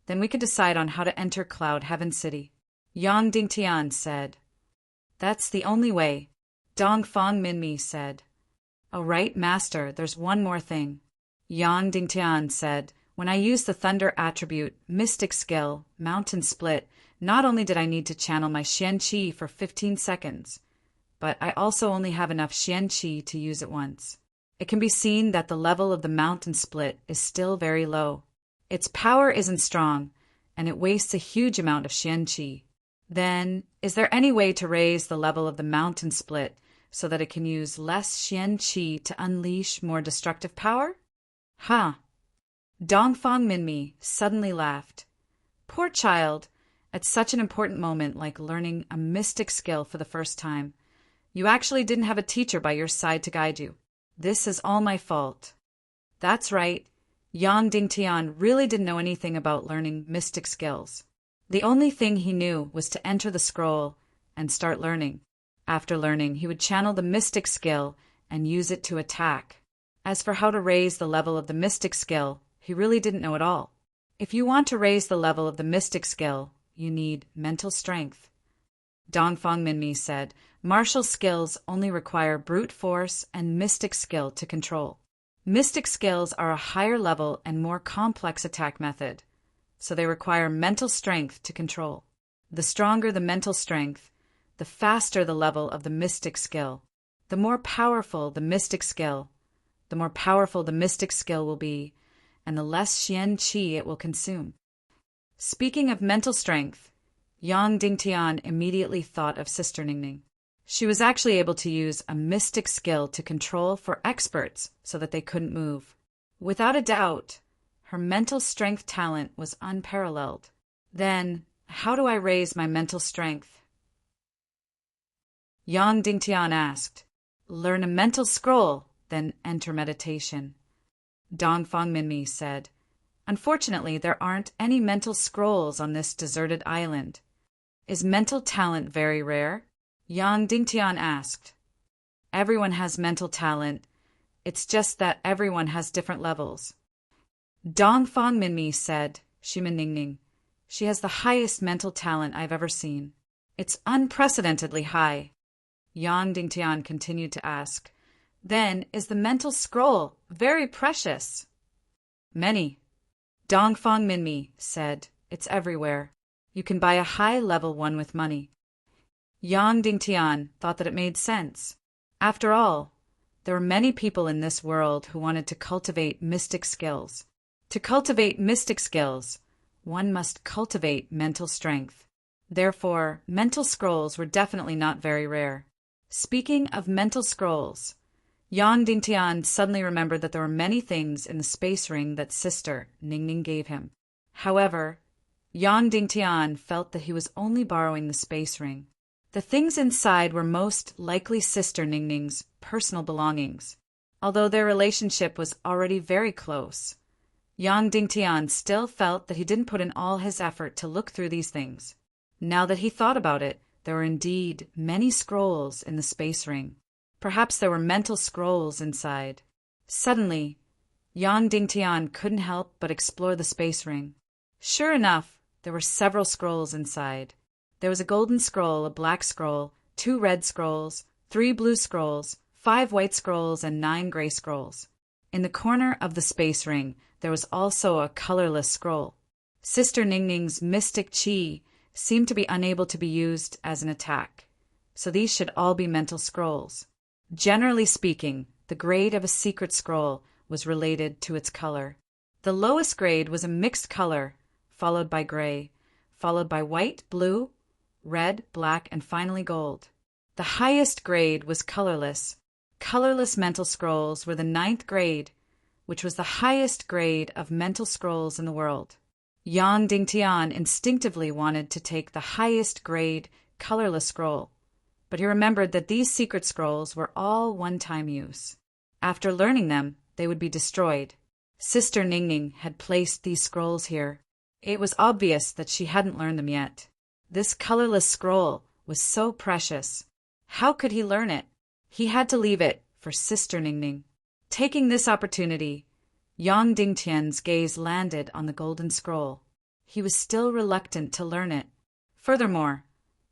Then we can decide on how to enter Cloud Heaven City, Yang Dingtian said. That's the only way, Dongfang Minmi said. Oh, right, Master, there's one more thing, Yang Dingtian said. When I used the Thunder attribute, Mystic Skill, Mountain Split, not only did I need to channel my Xian Qi for 15 seconds, but I also only have enough Xian Qi to use it once. It can be seen that the level of the Mountain Split is still very low. Its power isn't strong, and it wastes a huge amount of Xian Qi. Then, is there any way to raise the level of the Mountain Split so that it can use less Xian Qi to unleash more destructive power? Huh. Dongfang Minmi suddenly laughed. Poor child, at such an important moment like learning a mystic skill for the first time, you actually didn't have a teacher by your side to guide you. This is all my fault. That's right, Yang Dingtian really didn't know anything about learning mystic skills. The only thing he knew was to enter the scroll and start learning. After learning, he would channel the mystic skill and use it to attack. As for how to raise the level of the mystic skill, he really didn't know at all. If you want to raise the level of the mystic skill, you need mental strength. Dongfang Minmi said, martial skills only require brute force and mystic skill to control. Mystic skills are a higher level and more complex attack method, so they require mental strength to control. The stronger the mental strength, the faster the level of the mystic skill. The more powerful the mystic skill, the more powerful the mystic skill will be, and the less Xian Qi it will consume. Speaking of mental strength, Yang Dingtian immediately thought of Sister Ningning. She was actually able to use a mystic skill to control for experts so that they couldn't move. Without a doubt, her mental strength talent was unparalleled. Then, how do I raise my mental strength? Yang Dingtian asked. Learn a mental scroll, then enter meditation, Dongfang Minmi said. Unfortunately, there aren't any mental scrolls on this deserted island. Is mental talent very rare? Yang Dingtian asked. Everyone has mental talent. It's just that everyone has different levels. Dongfang Minmi said, Shima Ningning. She has the highest mental talent I've ever seen. It's unprecedentedly high. Yang Dingtian continued to ask. Then, is the mental scroll very precious? Many. Dongfang Minmi said, it's everywhere. You can buy a high-level one with money. Yang Dingtian thought that it made sense. After all, there were many people in this world who wanted to cultivate mystic skills. To cultivate mystic skills, one must cultivate mental strength. Therefore, mental scrolls were definitely not very rare. Speaking of mental scrolls, Yang Dingtian suddenly remembered that there were many things in the space ring that Sister Ningning gave him. However, Yang Dingtian felt that he was only borrowing the space ring. The things inside were most likely Sister Ningning's personal belongings. Although their relationship was already very close, Yang Dingtian still felt that he didn't put in all his effort to look through these things. Now that he thought about it, there were indeed many scrolls in the space ring. Perhaps there were mental scrolls inside. Suddenly, Yang Dingtian couldn't help but explore the space ring. Sure enough, there were several scrolls inside. There was a golden scroll, a black scroll, 2 red scrolls, 3 blue scrolls, 5 white scrolls, and 9 gray scrolls. In the corner of the space ring, there was also a colorless scroll. Sister Ningning's mystic qi seemed to be unable to be used as an attack, so these should all be mental scrolls. Generally speaking, the grade of a secret scroll was related to its color. The lowest grade was a mixed color, followed by gray, followed by white, blue, red, black, and finally gold. The highest grade was colorless. Colorless mental scrolls were the 9th grade, which was the highest grade of mental scrolls in the world. Yang Dingtian instinctively wanted to take the highest grade colorless scroll, but he remembered that these secret scrolls were all one-time use. After learning them, they would be destroyed. Sister Ningning had placed these scrolls here. It was obvious that she hadn't learned them yet. This colorless scroll was so precious. How could he learn it? He had to leave it for Sister Ningning. Taking this opportunity, Yang Dingtian's gaze landed on the golden scroll. He was still reluctant to learn it. Furthermore,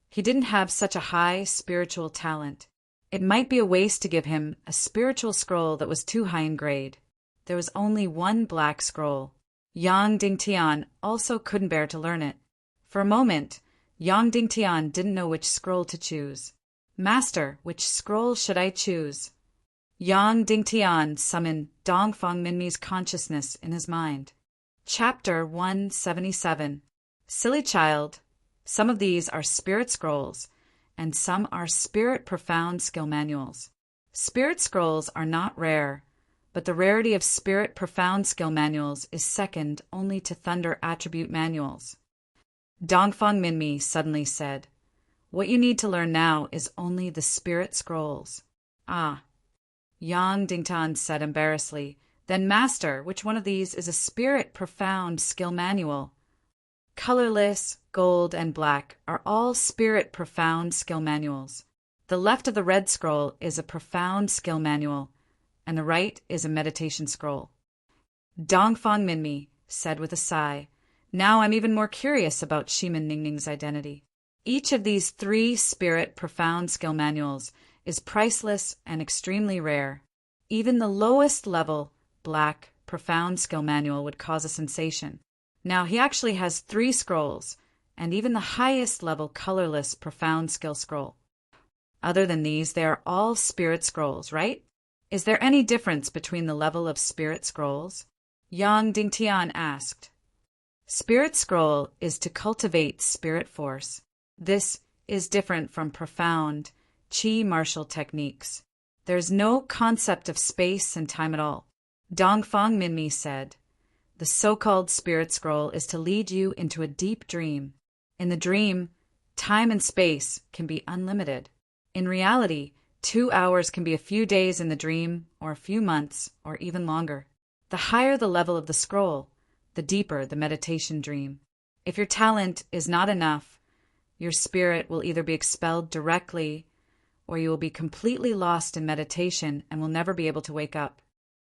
he didn't have such a high spiritual talent. It might be a waste to give him a spiritual scroll that was too high in grade. There was only one black scroll. Yang Dingtian also couldn't bear to learn it. For a moment, Yang Dingtian didn't know which scroll to choose. Master, which scroll should I choose? Yang Dingtian summoned Dongfang Minmi's consciousness in his mind. Chapter 177. Silly child, some of these are spirit scrolls, and some are spirit profound skill manuals. Spirit scrolls are not rare, but the rarity of spirit profound skill manuals is second only to thunder attribute manuals. Dongfang Minmi suddenly said, "What you need to learn now is only the spirit scrolls." "Ah," Yang Dingtian said embarrassedly. "Then, Master, which one of these is a spirit profound skill manual?" Colorless, gold, and black are all spirit profound skill manuals. The left of the red scroll is a profound skill manual, and the right is a meditation scroll. Dongfang Minmi said with a sigh, "Now I'm even more curious about Shimin Ningning's identity." Each of these 3 spirit profound skill manuals is priceless and extremely rare. Even the lowest level, black, profound skill manual would cause a sensation. Now he actually has 3 scrolls, and even the highest level colorless profound skill scroll. Other than these, they are all spirit scrolls, right? Is there any difference between the level of spirit scrolls? Yang Dingtian asked. Spirit scroll is to cultivate spirit force. This is different from profound qi martial techniques. There's no concept of space and time at all. Dongfang Minmi said, "The so-called spirit scroll is to lead you into a deep dream. In the dream, time and space can be unlimited. In reality, 2 hours can be a few days in the dream, or a few months, or even longer. The higher the level of the scroll, the deeper the meditation dream. If your talent is not enough, your spirit will either be expelled directly, or you will be completely lost in meditation and will never be able to wake up.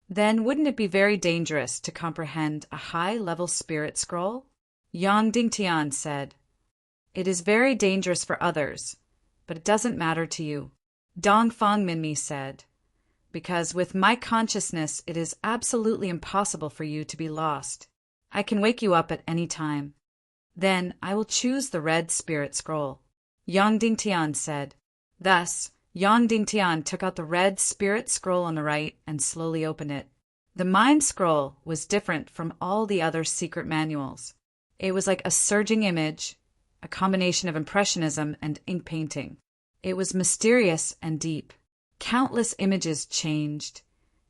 Then wouldn't it be very dangerous to comprehend a high-level spirit scroll?" Yang Dingtian said, "It is very dangerous for others, but it doesn't matter to you." Dongfang Minmi said, "Because with my consciousness it is absolutely impossible for you to be lost. I can wake you up at any time. Then I will choose the red spirit scroll." Yang Dingtian said. Thus, Yang Dingtian took out the red spirit scroll on the right and slowly opened it. The mind scroll was different from all the other secret manuals. It was like a surging image, a combination of impressionism and ink painting. It was mysterious and deep. Countless images changed,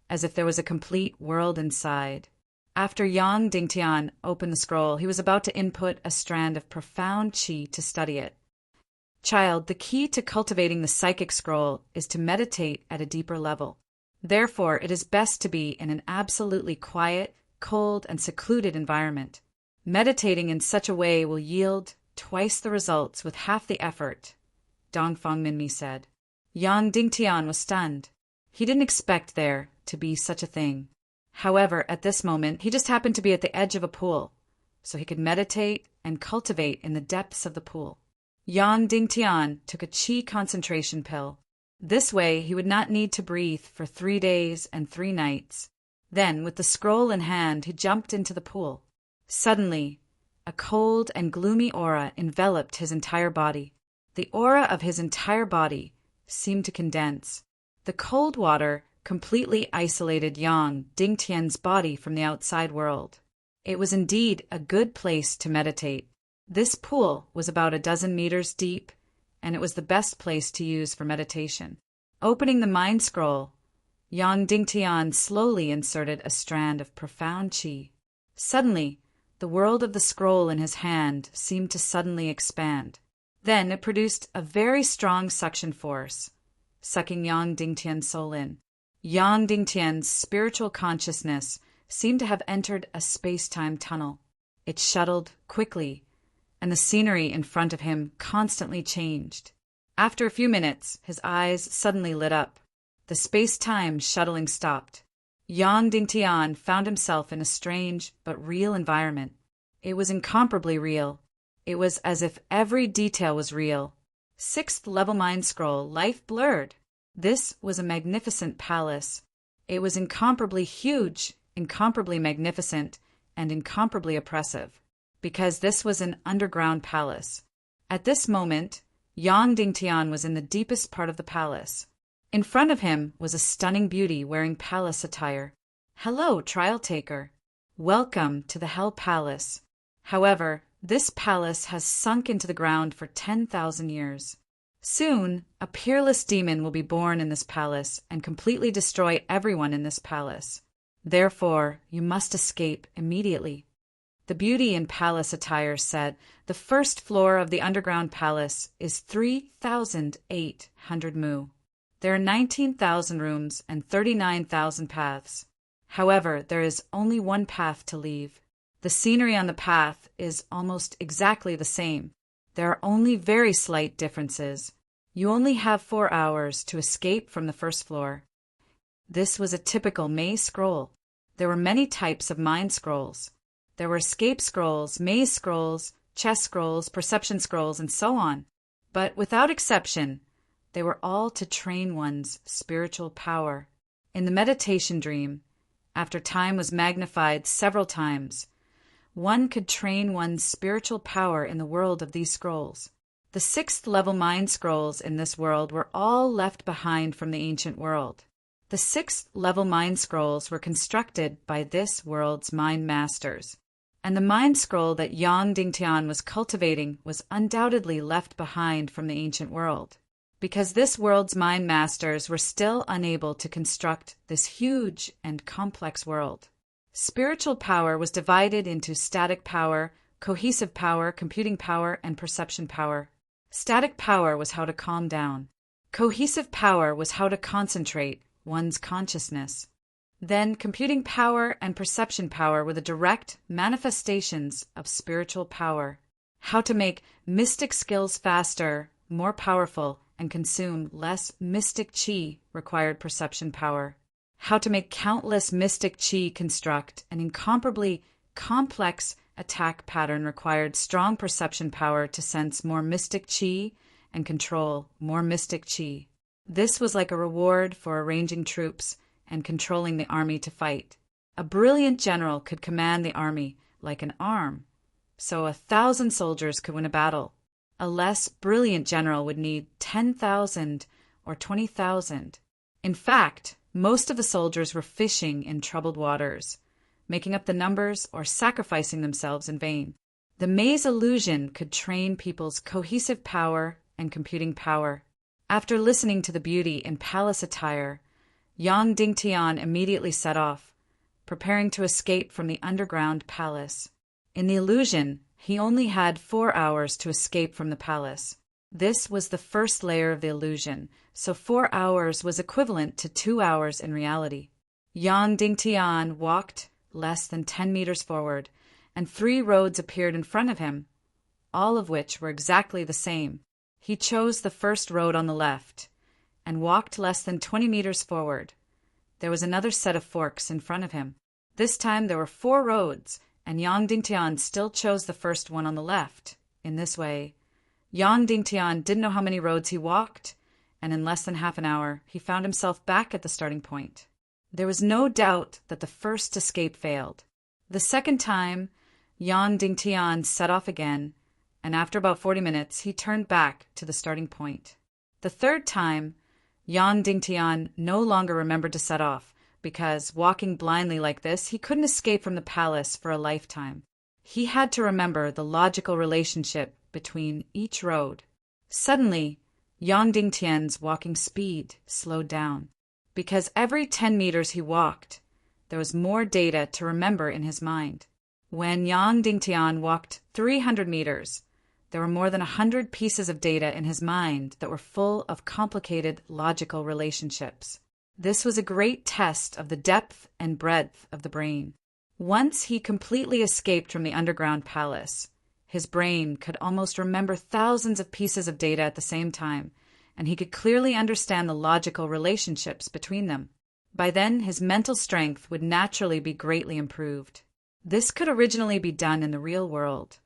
as if there was a complete world inside. After Yang Dingtian opened the scroll, he was about to input a strand of profound qi to study it. Child, the key to cultivating the psychic scroll is to meditate at a deeper level. Therefore, it is best to be in an absolutely quiet, cold, and secluded environment. Meditating in such a way will yield twice the results with half the effort, Dongfang Minmi said. Yang Dingtian was stunned. He didn't expect there to be such a thing. However, at this moment, he just happened to be at the edge of a pool, so he could meditate and cultivate in the depths of the pool. Yang Dingtian took a qi concentration pill. This way, he would not need to breathe for 3 days and 3 nights. Then, with the scroll in hand, he jumped into the pool. Suddenly, a cold and gloomy aura enveloped his entire body. The aura of his entire body seemed to condense. The cold water completely isolated Yang Dingtian's body from the outside world. It was indeed a good place to meditate. This pool was about a dozen meters deep, and it was the best place to use for meditation. Opening the mind scroll, Yang Dingtian slowly inserted a strand of profound qi. Suddenly, the world of the scroll in his hand seemed to suddenly expand. Then it produced a very strong suction force, sucking Yang Dingtian's soul in. Yang Dingtian's spiritual consciousness seemed to have entered a space-time tunnel. It shuttled quickly, and the scenery in front of him constantly changed. After a few minutes, his eyes suddenly lit up. The space-time shuttling stopped. Yang Dingtian found himself in a strange but real environment. It was incomparably real. It was as if every detail was real. Sixth level mind scroll, life blurred. This was a magnificent palace. It was incomparably huge, incomparably magnificent, and incomparably oppressive, because this was an underground palace. At this moment, Yang Dingtian was in the deepest part of the palace. In front of him was a stunning beauty wearing palace attire. "Hello, trial taker. Welcome to the Hell Palace. However, this palace has sunk into the ground for 10,000 years. Soon, a peerless demon will be born in this palace and completely destroy everyone in this palace. Therefore, you must escape immediately." The beauty in palace attire said, "The first floor of the underground palace is 3,800 mu. There are 19,000 rooms and 39,000 paths. However, there is only one path to leave. The scenery on the path is almost exactly the same. There are only very slight differences. You only have 4 hours to escape from the first floor." This was a typical maze scroll. There were many types of mind scrolls. There were escape scrolls, maze scrolls, chess scrolls, perception scrolls, and so on. But without exception, they were all to train one's spiritual power. In the meditation dream, after time was magnified several times, one could train one's spiritual power in the world of these scrolls. The sixth-level mind scrolls in this world were all left behind from the ancient world. The sixth-level mind scrolls were constructed by this world's mind masters, and the mind scroll that Yang Dingtian was cultivating was undoubtedly left behind from the ancient world, because this world's mind masters were still unable to construct this huge and complex world. Spiritual power was divided into static power, cohesive power, computing power, and perception power. Static power was how to calm down. Cohesive power was how to concentrate one's consciousness. Then computing power and perception power were the direct manifestations of spiritual power. How to make mystic skills faster, more powerful, and consume less mystic qi required perception power. How to make countless mystic qi construct an incomparably complex attack pattern required strong perception power to sense more mystic qi and control more mystic qi. This was like a reward for arranging troops and controlling the army to fight. A brilliant general could command the army like an arm, so 1,000 soldiers could win a battle. A less brilliant general would need 10,000 or 20,000. In fact, most of the soldiers were fishing in troubled waters, making up the numbers or sacrificing themselves in vain. The maze illusion could train people's cohesive power and computing power. After listening to the beauty in palace attire, Yang Dingtian immediately set off, preparing to escape from the underground palace. In the illusion, he only had 4 hours to escape from the palace. This was the first layer of the illusion, so 4 hours was equivalent to 2 hours in reality. Yang Dingtian walked less than 10 meters forward, and 3 roads appeared in front of him, all of which were exactly the same. He chose the first road on the left, and walked less than 20 meters forward. There was another set of forks in front of him. This time there were 4 roads, and Yang Dingtian still chose the first one on the left. In this way, Yang Dingtian didn't know how many roads he walked, and in less than half an hour, he found himself back at the starting point. There was no doubt that the first escape failed. The second time, Yang Dingtian set off again, and after about 40 minutes, he turned back to the starting point. The third time, Yang Dingtian no longer remembered to set off, because, walking blindly like this, he couldn't escape from the palace for a lifetime. He had to remember the logical relationship between each road. Suddenly, Yang Dingtian's walking speed slowed down. Because every 10 meters he walked, there was more data to remember in his mind. When Yang Dingtian walked 300 meters, there were more than 100 pieces of data in his mind that were full of complicated logical relationships. This was a great test of the depth and breadth of the brain. Once he completely escaped from the underground palace, his brain could almost remember thousands of pieces of data at the same time, and he could clearly understand the logical relationships between them. By then, his mental strength would naturally be greatly improved. This could originally be done in the real world,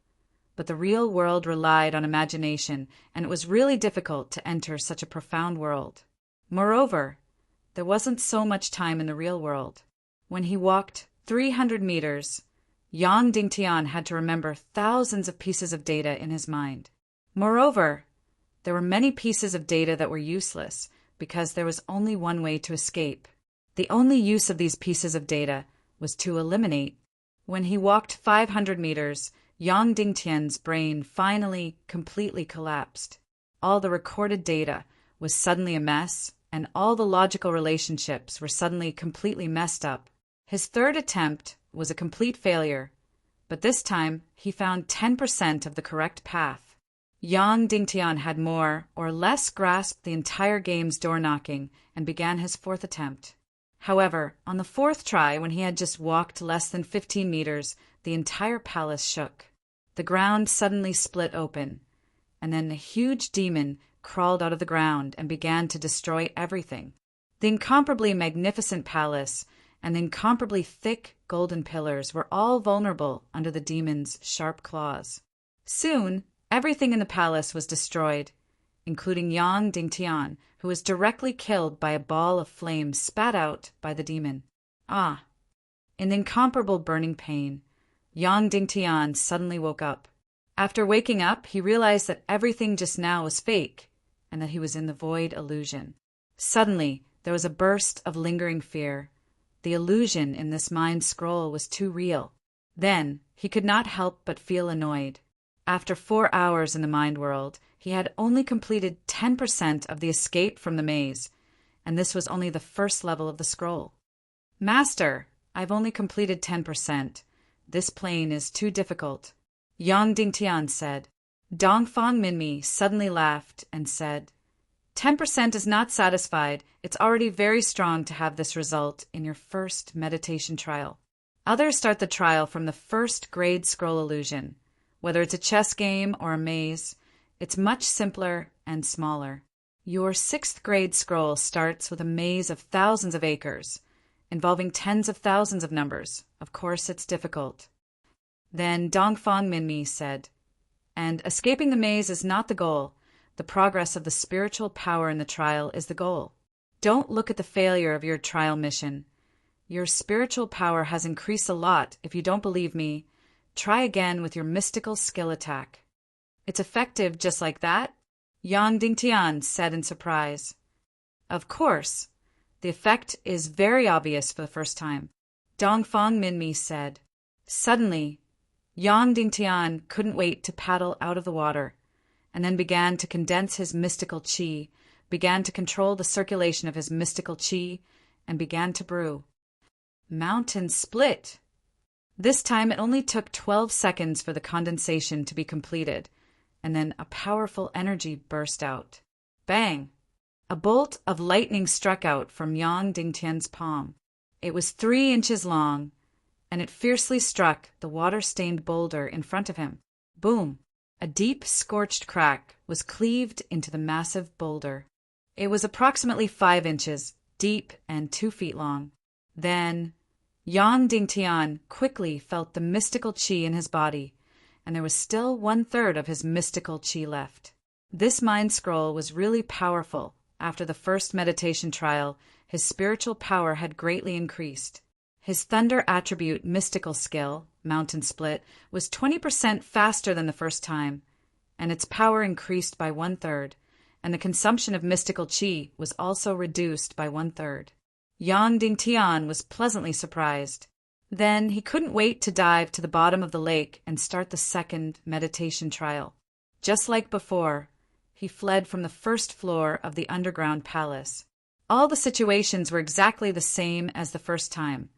but the real world relied on imagination, and it was really difficult to enter such a profound world. Moreover, there wasn't so much time in the real world. When he walked 300 meters, Yang Dingtian had to remember thousands of pieces of data in his mind. Moreover, there were many pieces of data that were useless because there was only one way to escape. The only use of these pieces of data was to eliminate. When he walked 500 meters, Yang Dingtian's brain finally completely collapsed. All the recorded data was suddenly a mess, and all the logical relationships were suddenly completely messed up. His third attempt was a complete failure, but this time he found 10% of the correct path. Yang Dingtian had more or less grasped the entire game's door-knocking and began his fourth attempt. However, on the fourth try, when he had just walked less than 15 meters, the entire palace shook. The ground suddenly split open, and then a huge demon crawled out of the ground and began to destroy everything. The incomparably magnificent palace and the incomparably thick golden pillars were all vulnerable under the demon's sharp claws. Soon, everything in the palace was destroyed, including Yang Dingtian, who was directly killed by a ball of flame spat out by the demon. In the incomparable burning pain, Yang Dingtian suddenly woke up. After waking up, he realized that everything just now was fake, and that he was in the void illusion. Suddenly, there was a burst of lingering fear. The illusion in this mind scroll was too real. Then, he could not help but feel annoyed. After 4 hours in the mind world, he had only completed 10% of the escape from the maze, and this was only the first level of the scroll. Master, I've only completed 10%. This plane is too difficult, Yang Dingtian said. Dongfang Minmi suddenly laughed and said, 10% is not satisfied. It's already very strong to have this result in your first meditation trial. Others start the trial from the first grade scroll illusion. Whether it's a chess game or a maze, it's much simpler and smaller. Your 6th grade scroll starts with a maze of thousands of acres, involving tens of thousands of numbers. Of course, it's difficult. Then Dongfang Minmi said, and escaping the maze is not the goal. The progress of the spiritual power in the trial is the goal. Don't look at the failure of your trial mission. Your spiritual power has increased a lot. If you don't believe me, try again with your mystical skill attack. It's effective just like that? Yang Dingtian said in surprise. Of course. The effect is very obvious for the first time, Dongfang Minmi said. Suddenly, Yang Dingtian couldn't wait to paddle out of the water, and then began to condense his mystical qi, began to control the circulation of his mystical qi, and began to brew. Mountain split. This time it only took 12 seconds for the condensation to be completed, and then a powerful energy burst out. Bang! A bolt of lightning struck out from Yang Dingtian's palm. It was 3 inches long, and it fiercely struck the water-stained boulder in front of him. Boom! A deep, scorched crack was cleaved into the massive boulder. It was approximately 5 inches deep and 2 feet long. Then, Yang Dingtian quickly felt the mystical qi in his body, and there was still 1/3 of his mystical qi left. This mind scroll was really powerful. After the first meditation trial, his spiritual power had greatly increased. His thunder attribute mystical skill, Mountain Split, was 20% faster than the first time, and its power increased by 1/3, and the consumption of mystical qi was also reduced by 1/3. Yang Dingtian was pleasantly surprised. Then he couldn't wait to dive to the bottom of the lake and start the second meditation trial. Just like before, he fled from the first floor of the underground palace. All the situations were exactly the same as the first time,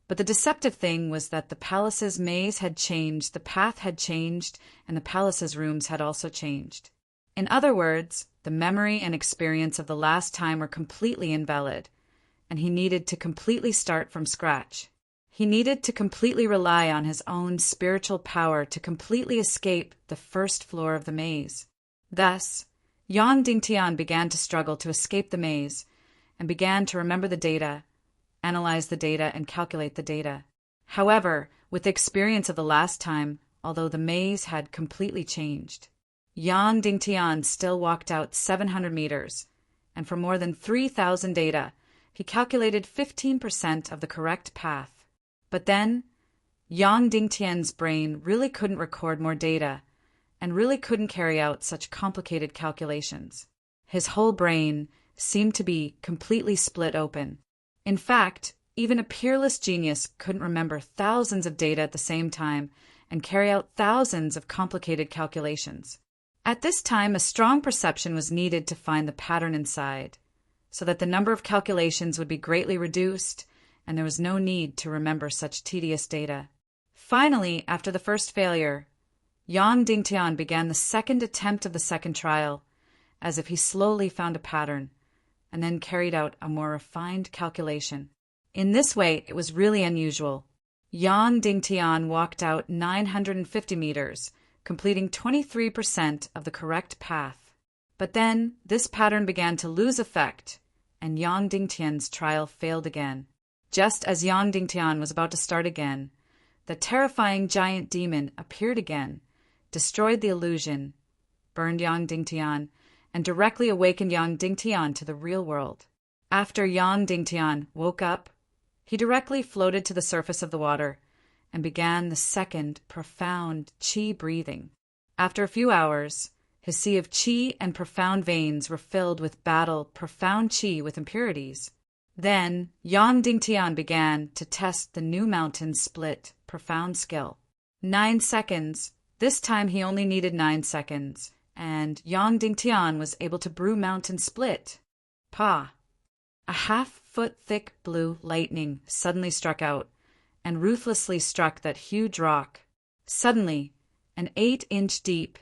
but the deceptive thing was that the palace's maze had changed, the path had changed, and the palace's rooms had also changed. In other words, the memory and experience of the last time were completely invalid, and he needed to completely start from scratch. He needed to completely rely on his own spiritual power to completely escape the first floor of the maze. Thus, Yang Dingtian began to struggle to escape the maze and began to remember the data, analyze the data, and calculate the data. However, with the experience of the last time, although the maze had completely changed, Yang Dingtian still walked out 700 meters, and for more than 3,000 data, he calculated 15% of the correct path. But then, Yang Dingtian's brain really couldn't record more data and really couldn't carry out such complicated calculations. His whole brain seemed to be completely split open. In fact, even a peerless genius couldn't remember thousands of data at the same time and carry out thousands of complicated calculations. At this time, a strong perception was needed to find the pattern inside, so that the number of calculations would be greatly reduced and there was no need to remember such tedious data. Finally, after the first failure, Yang Dingtian began the second attempt of the second trial, as if he slowly found a pattern, and then carried out a more refined calculation. In this way, it was really unusual. Yang Dingtian walked out 950 meters, completing 23% of the correct path. But then, this pattern began to lose effect, and Yang Dingtian's trial failed again. Just as Yang Dingtian was about to start again, the terrifying giant demon appeared again, destroyed the illusion, burned Yang Dingtian, and directly awakened Yang Dingtian to the real world. After Yang Dingtian woke up, he directly floated to the surface of the water and began the second profound qi breathing. After a few hours, his sea of qi and profound veins were filled with profound qi with impurities. Then, Yang Dingtian began to test the new mountain split profound skill. 9 seconds. This time he only needed 9 seconds, and Yang Dingtian was able to brew mountain split. Pa! A half-foot thick blue lightning suddenly struck out, and ruthlessly struck that huge rock. Suddenly, an 8-inch deep,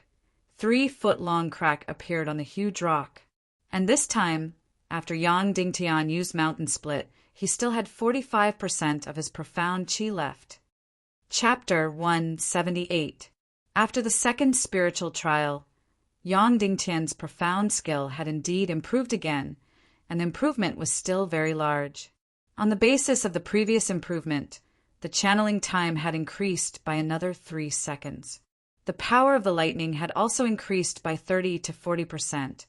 3-foot-long crack appeared on the huge rock. And this time, after Yang Dingtian used mountain split, he still had 45% of his profound qi left. Chapter 178. After the second spiritual trial, Yang Dingtian's profound skill had indeed improved again, and the improvement was still very large. On the basis of the previous improvement, the channeling time had increased by another 3 seconds. The power of the lightning had also increased by 30 to 40%,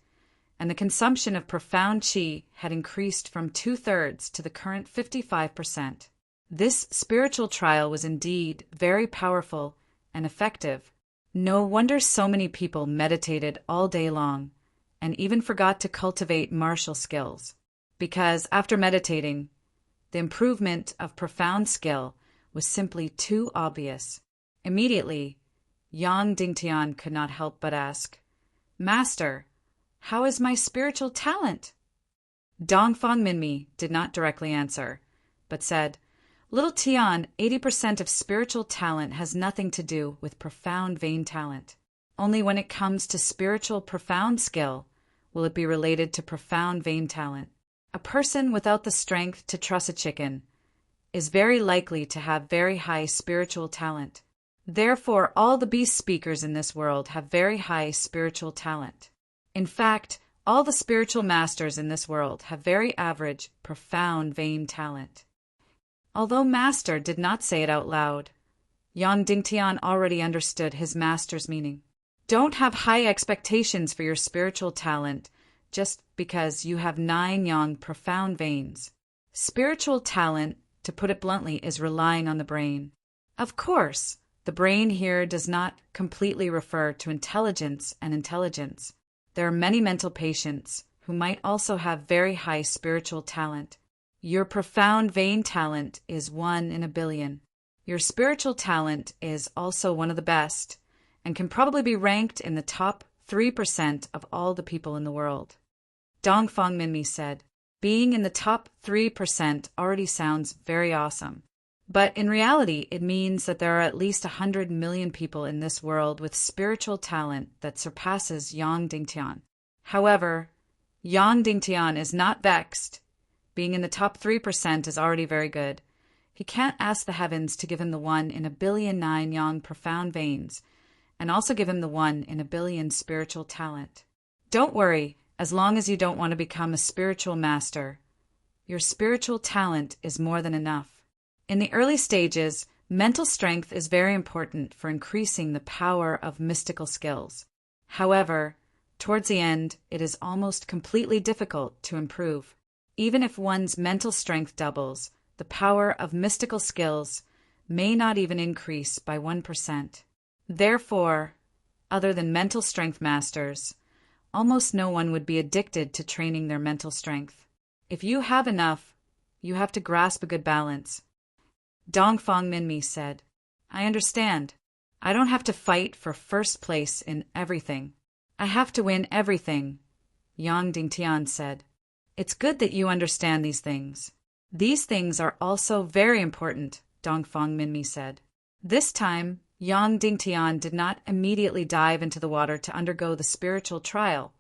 and the consumption of profound qi had increased from 2/3 to the current 55%. This spiritual trial was indeed very powerful and effective. No wonder so many people meditated all day long, and even forgot to cultivate martial skills, because after meditating, the improvement of profound skill was simply too obvious. Immediately, Yang Dingtian could not help but ask, "Master, how is my spiritual talent?" Dongfang Minmi did not directly answer, but said, "Little Tian, 80% of spiritual talent has nothing to do with profound vein talent. Only when it comes to spiritual profound skill will it be related to profound vein talent. A person without the strength to truss a chicken is very likely to have very high spiritual talent. Therefore, all the beast speakers in this world have very high spiritual talent. In fact, all the spiritual masters in this world have very average, profound vein talent." Although Master did not say it out loud, Yang Dingtian already understood his master's meaning. Don't have high expectations for your spiritual talent just because you have 9 yang profound veins. Spiritual talent, to put it bluntly, is relying on the brain. Of course, the brain here does not completely refer to intelligence and intelligence. there are many mental patients who might also have very high spiritual talent. Your profound vein talent is 1 in a billion. Your spiritual talent is also one of the best and can probably be ranked in the top 3% of all the people in the world. Dongfang Minmi said, being in the top 3% already sounds very awesome. But in reality, it means that there are at least 100 million people in this world with spiritual talent that surpasses Yang Dingtian. However, Yang Dingtian is not vexed. Being in the top 3% is already very good. He can't ask the heavens to give him the 1 in a billion 9 yang profound veins, and also give him the 1 in a billion spiritual talent. Don't worry, as long as you don't want to become a spiritual master. Your spiritual talent is more than enough. In the early stages, mental strength is very important for increasing the power of mystical skills. However, towards the end, it is almost completely difficult to improve. Even if one's mental strength doubles, the power of mystical skills may not even increase by 1%. Therefore, other than mental strength masters, almost no one would be addicted to training their mental strength. If you have enough, you have to grasp a good balance. Dongfang Minmi said, I understand. I don't have to fight for first place in everything. I have to win everything, Yang Dingtian said. It's good that you understand these things. These things are also very important, Dongfang Minmi said. This time, Yang Dingtian did not immediately dive into the water to undergo the spiritual trial,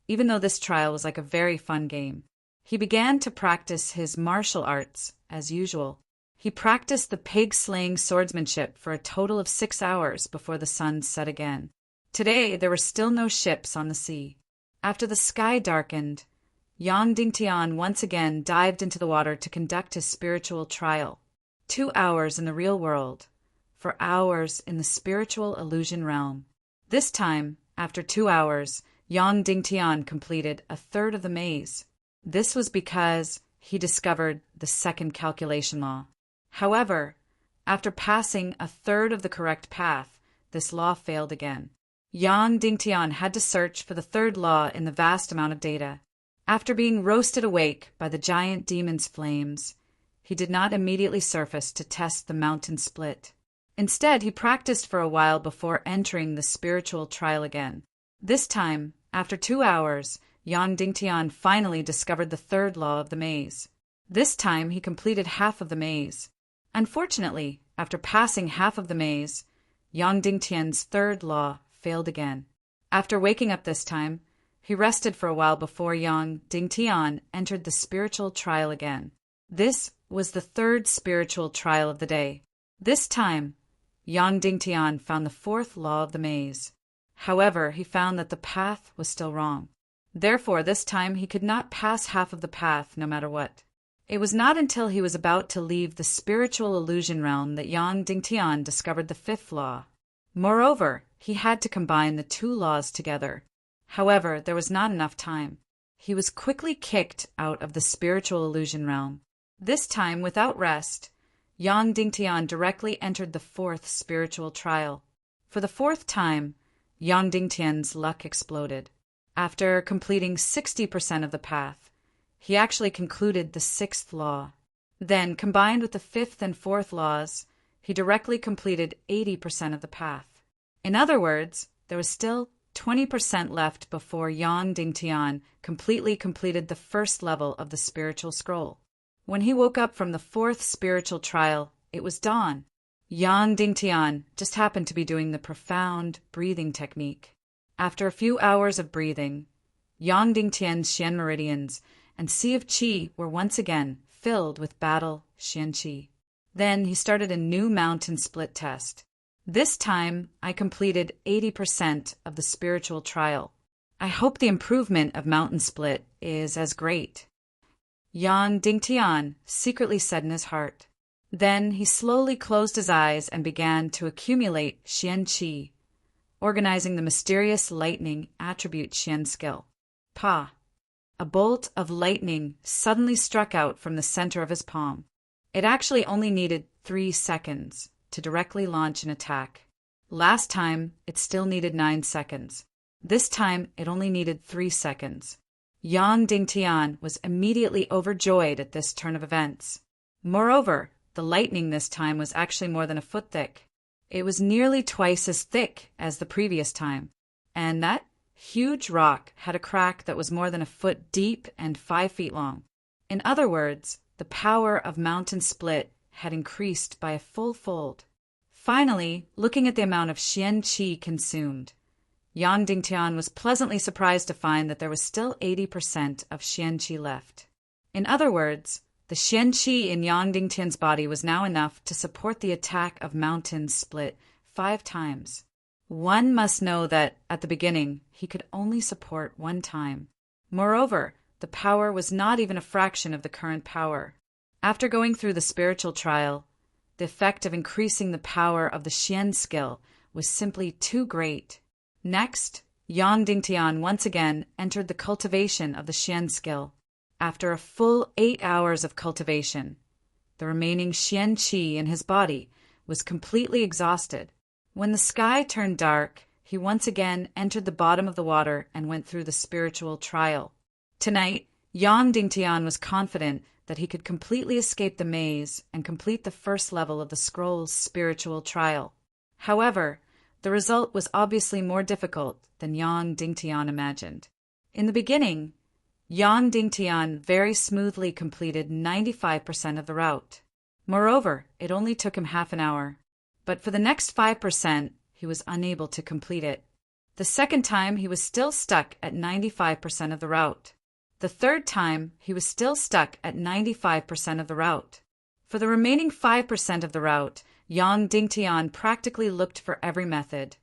even though this trial was like a very fun game. He began to practice his martial arts, as usual. He practiced the pig-slaying swordsmanship for a total of 6 hours before the sun set again. Today, there were still no ships on the sea. After the sky darkened, Yang Dingtian once again dived into the water to conduct his spiritual trial. 2 hours in the real world, for hours in the spiritual illusion realm. This time, after 2 hours, Yang Dingtian completed a third of the maze. This was because he discovered the second calculation law. However, after passing a third of the correct path, this law failed again. Yang Dingtian had to search for the third law in the vast amount of data. After being roasted awake by the giant demon's flames, he did not immediately surface to test the mountain split. Instead, he practiced for a while before entering the spiritual trial again. This time, after 2 hours, Yang Dingtian finally discovered the third law of the maze. This time, he completed half of the maze. Unfortunately, after passing half of the maze, Yang Dingtian's third law failed again. After waking up this time, he rested for a while before Yang Dingtian entered the spiritual trial again. This was the third spiritual trial of the day. This time, Yang Dingtian found the fourth law of the maze. However, he found that the path was still wrong. Therefore, this time he could not pass half of the path no matter what. It was not until he was about to leave the spiritual illusion realm that Yang Dingtian discovered the fifth law. Moreover, he had to combine the 2 laws together. However, there was not enough time. He was quickly kicked out of the spiritual illusion realm. This time, without rest, Yang Dingtian directly entered the fourth spiritual trial. For the fourth time, Yang Dingtian's luck exploded. After completing 60% of the path, he actually concluded the 6th law. Then, combined with the 5th and 4th laws, he directly completed 80% of the path. In other words, there was still 20% left before Yang Dingtian completely completed the first level of the spiritual scroll. When he woke up from the 4th spiritual trial, it was dawn. Yang Dingtian just happened to be doing the profound breathing technique. After a few hours of breathing, Yang Dingtian's Xian meridians and Sea of Qi were once again filled with battle Xian Qi. Then he started a new mountain split test. This time, I completed 80% of the spiritual trial. I hope the improvement of mountain split is as great. Yang Dingtian secretly said in his heart. Then he slowly closed his eyes and began to accumulate Xian Qi, organizing the mysterious lightning attribute Xian skill. Pa! A bolt of lightning suddenly struck out from the center of his palm. It actually only needed 3 seconds to directly launch an attack. Last time, it still needed 9 seconds. This time, it only needed 3 seconds. Yang Dingtian was immediately overjoyed at this turn of events. Moreover, the lightning this time was actually more than a foot thick. It was nearly twice as thick as the previous time, and that huge rock had a crack that was more than a foot deep and 5 feet long. In other words, the power of Mountain Split had increased by a full fold. Finally, looking at the amount of Xian Qi consumed, Yang Dingtian was pleasantly surprised to find that there was still 80% of Xian Qi left. In other words, the Xian Qi in Yang Dingtian's body was now enough to support the attack of Mountain Split 5 times. One must know that, at the beginning, he could only support 1 time. Moreover, the power was not even a fraction of the current power. After going through the spiritual trial, the effect of increasing the power of the Xian skill was simply too great. Next, Yang Dingtian once again entered the cultivation of the Xian skill. After a full 8 hours of cultivation, the remaining Xian Qi in his body was completely exhausted. When the sky turned dark, he once again entered the bottom of the water and went through the spiritual trial. Tonight, Yang Dingtian was confident that he could completely escape the maze and complete the first level of the scroll's spiritual trial. However, the result was obviously more difficult than Yang Dingtian imagined. In the beginning, Yang Dingtian very smoothly completed 95% of the route. Moreover, it only took him half an hour. But for the next 5%, he was unable to complete it. The second time, he was still stuck at 95% of the route. The third time, he was still stuck at 95% of the route. For the remaining 5% of the route, Yang Dingtian practically looked for every method,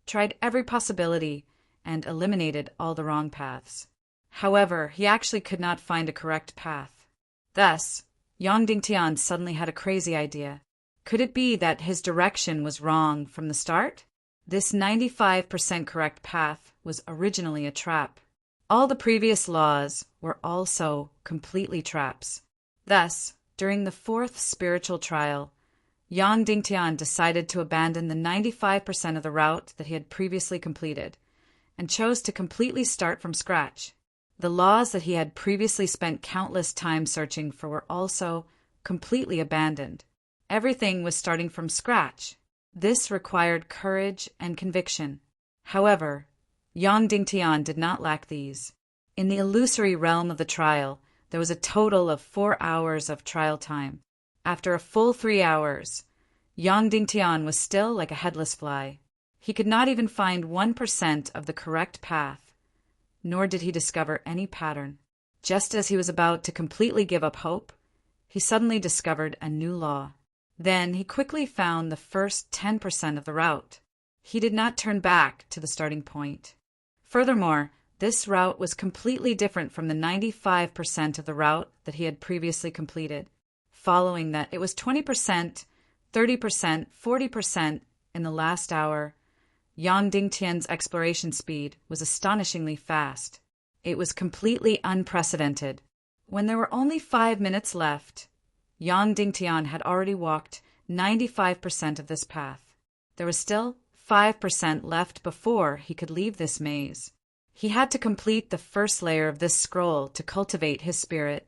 tried every possibility, and eliminated all the wrong paths. However, he actually could not find a correct path. Thus, Yang Dingtian suddenly had a crazy idea. Could it be that his direction was wrong from the start? This 95% correct path was originally a trap. All the previous laws were also completely traps. Thus, during the 4th spiritual trial, Yang Dingtian decided to abandon the 95% of the route that he had previously completed, and chose to completely start from scratch. The laws that he had previously spent countless time searching for were also completely abandoned. Everything was starting from scratch. This required courage and conviction. However, Yang Dingtian did not lack these. In the illusory realm of the trial, there was a total of 4 hours of trial time. After a full 3 hours, Yang Dingtian was still like a headless fly. He could not even find 1% of the correct path, nor did he discover any pattern. Just as he was about to completely give up hope, he suddenly discovered a new law. Then he quickly found the first 10% of the route. He did not turn back to the starting point. Furthermore, this route was completely different from the 95% of the route that he had previously completed. Following that, it was 20%, 30%, 40% in the last hour. Yang Dingtian's exploration speed was astonishingly fast. It was completely unprecedented. When there were only 5 minutes left, Yang Dingtian had already walked 95% of this path. There was still 5% left before he could leave this maze. He had to complete the first layer of this scroll to cultivate his spirit.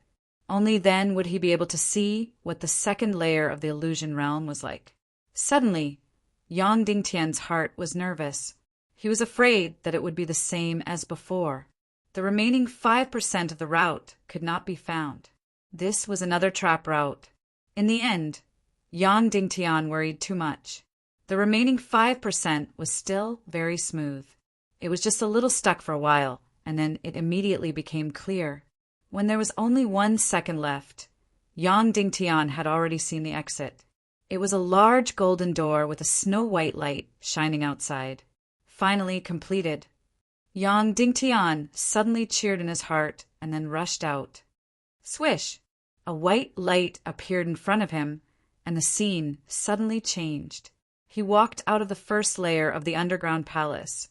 Only then would he be able to see what the second layer of the illusion realm was like. Suddenly, Yang Dingtian's heart was nervous. He was afraid that it would be the same as before. The remaining 5% of the route could not be found. This was another trap route. In the end, Yang Dingtian worried too much. The remaining 5% was still very smooth. It was just a little stuck for a while, and then it immediately became clear. When there was only 1 second left, Yang Dingtian had already seen the exit. It was a large golden door with a snow-white light shining outside. Finally completed. Yang Dingtian suddenly cheered in his heart and then rushed out. Swish! A white light appeared in front of him, and the scene suddenly changed. He walked out of the first layer of the underground palace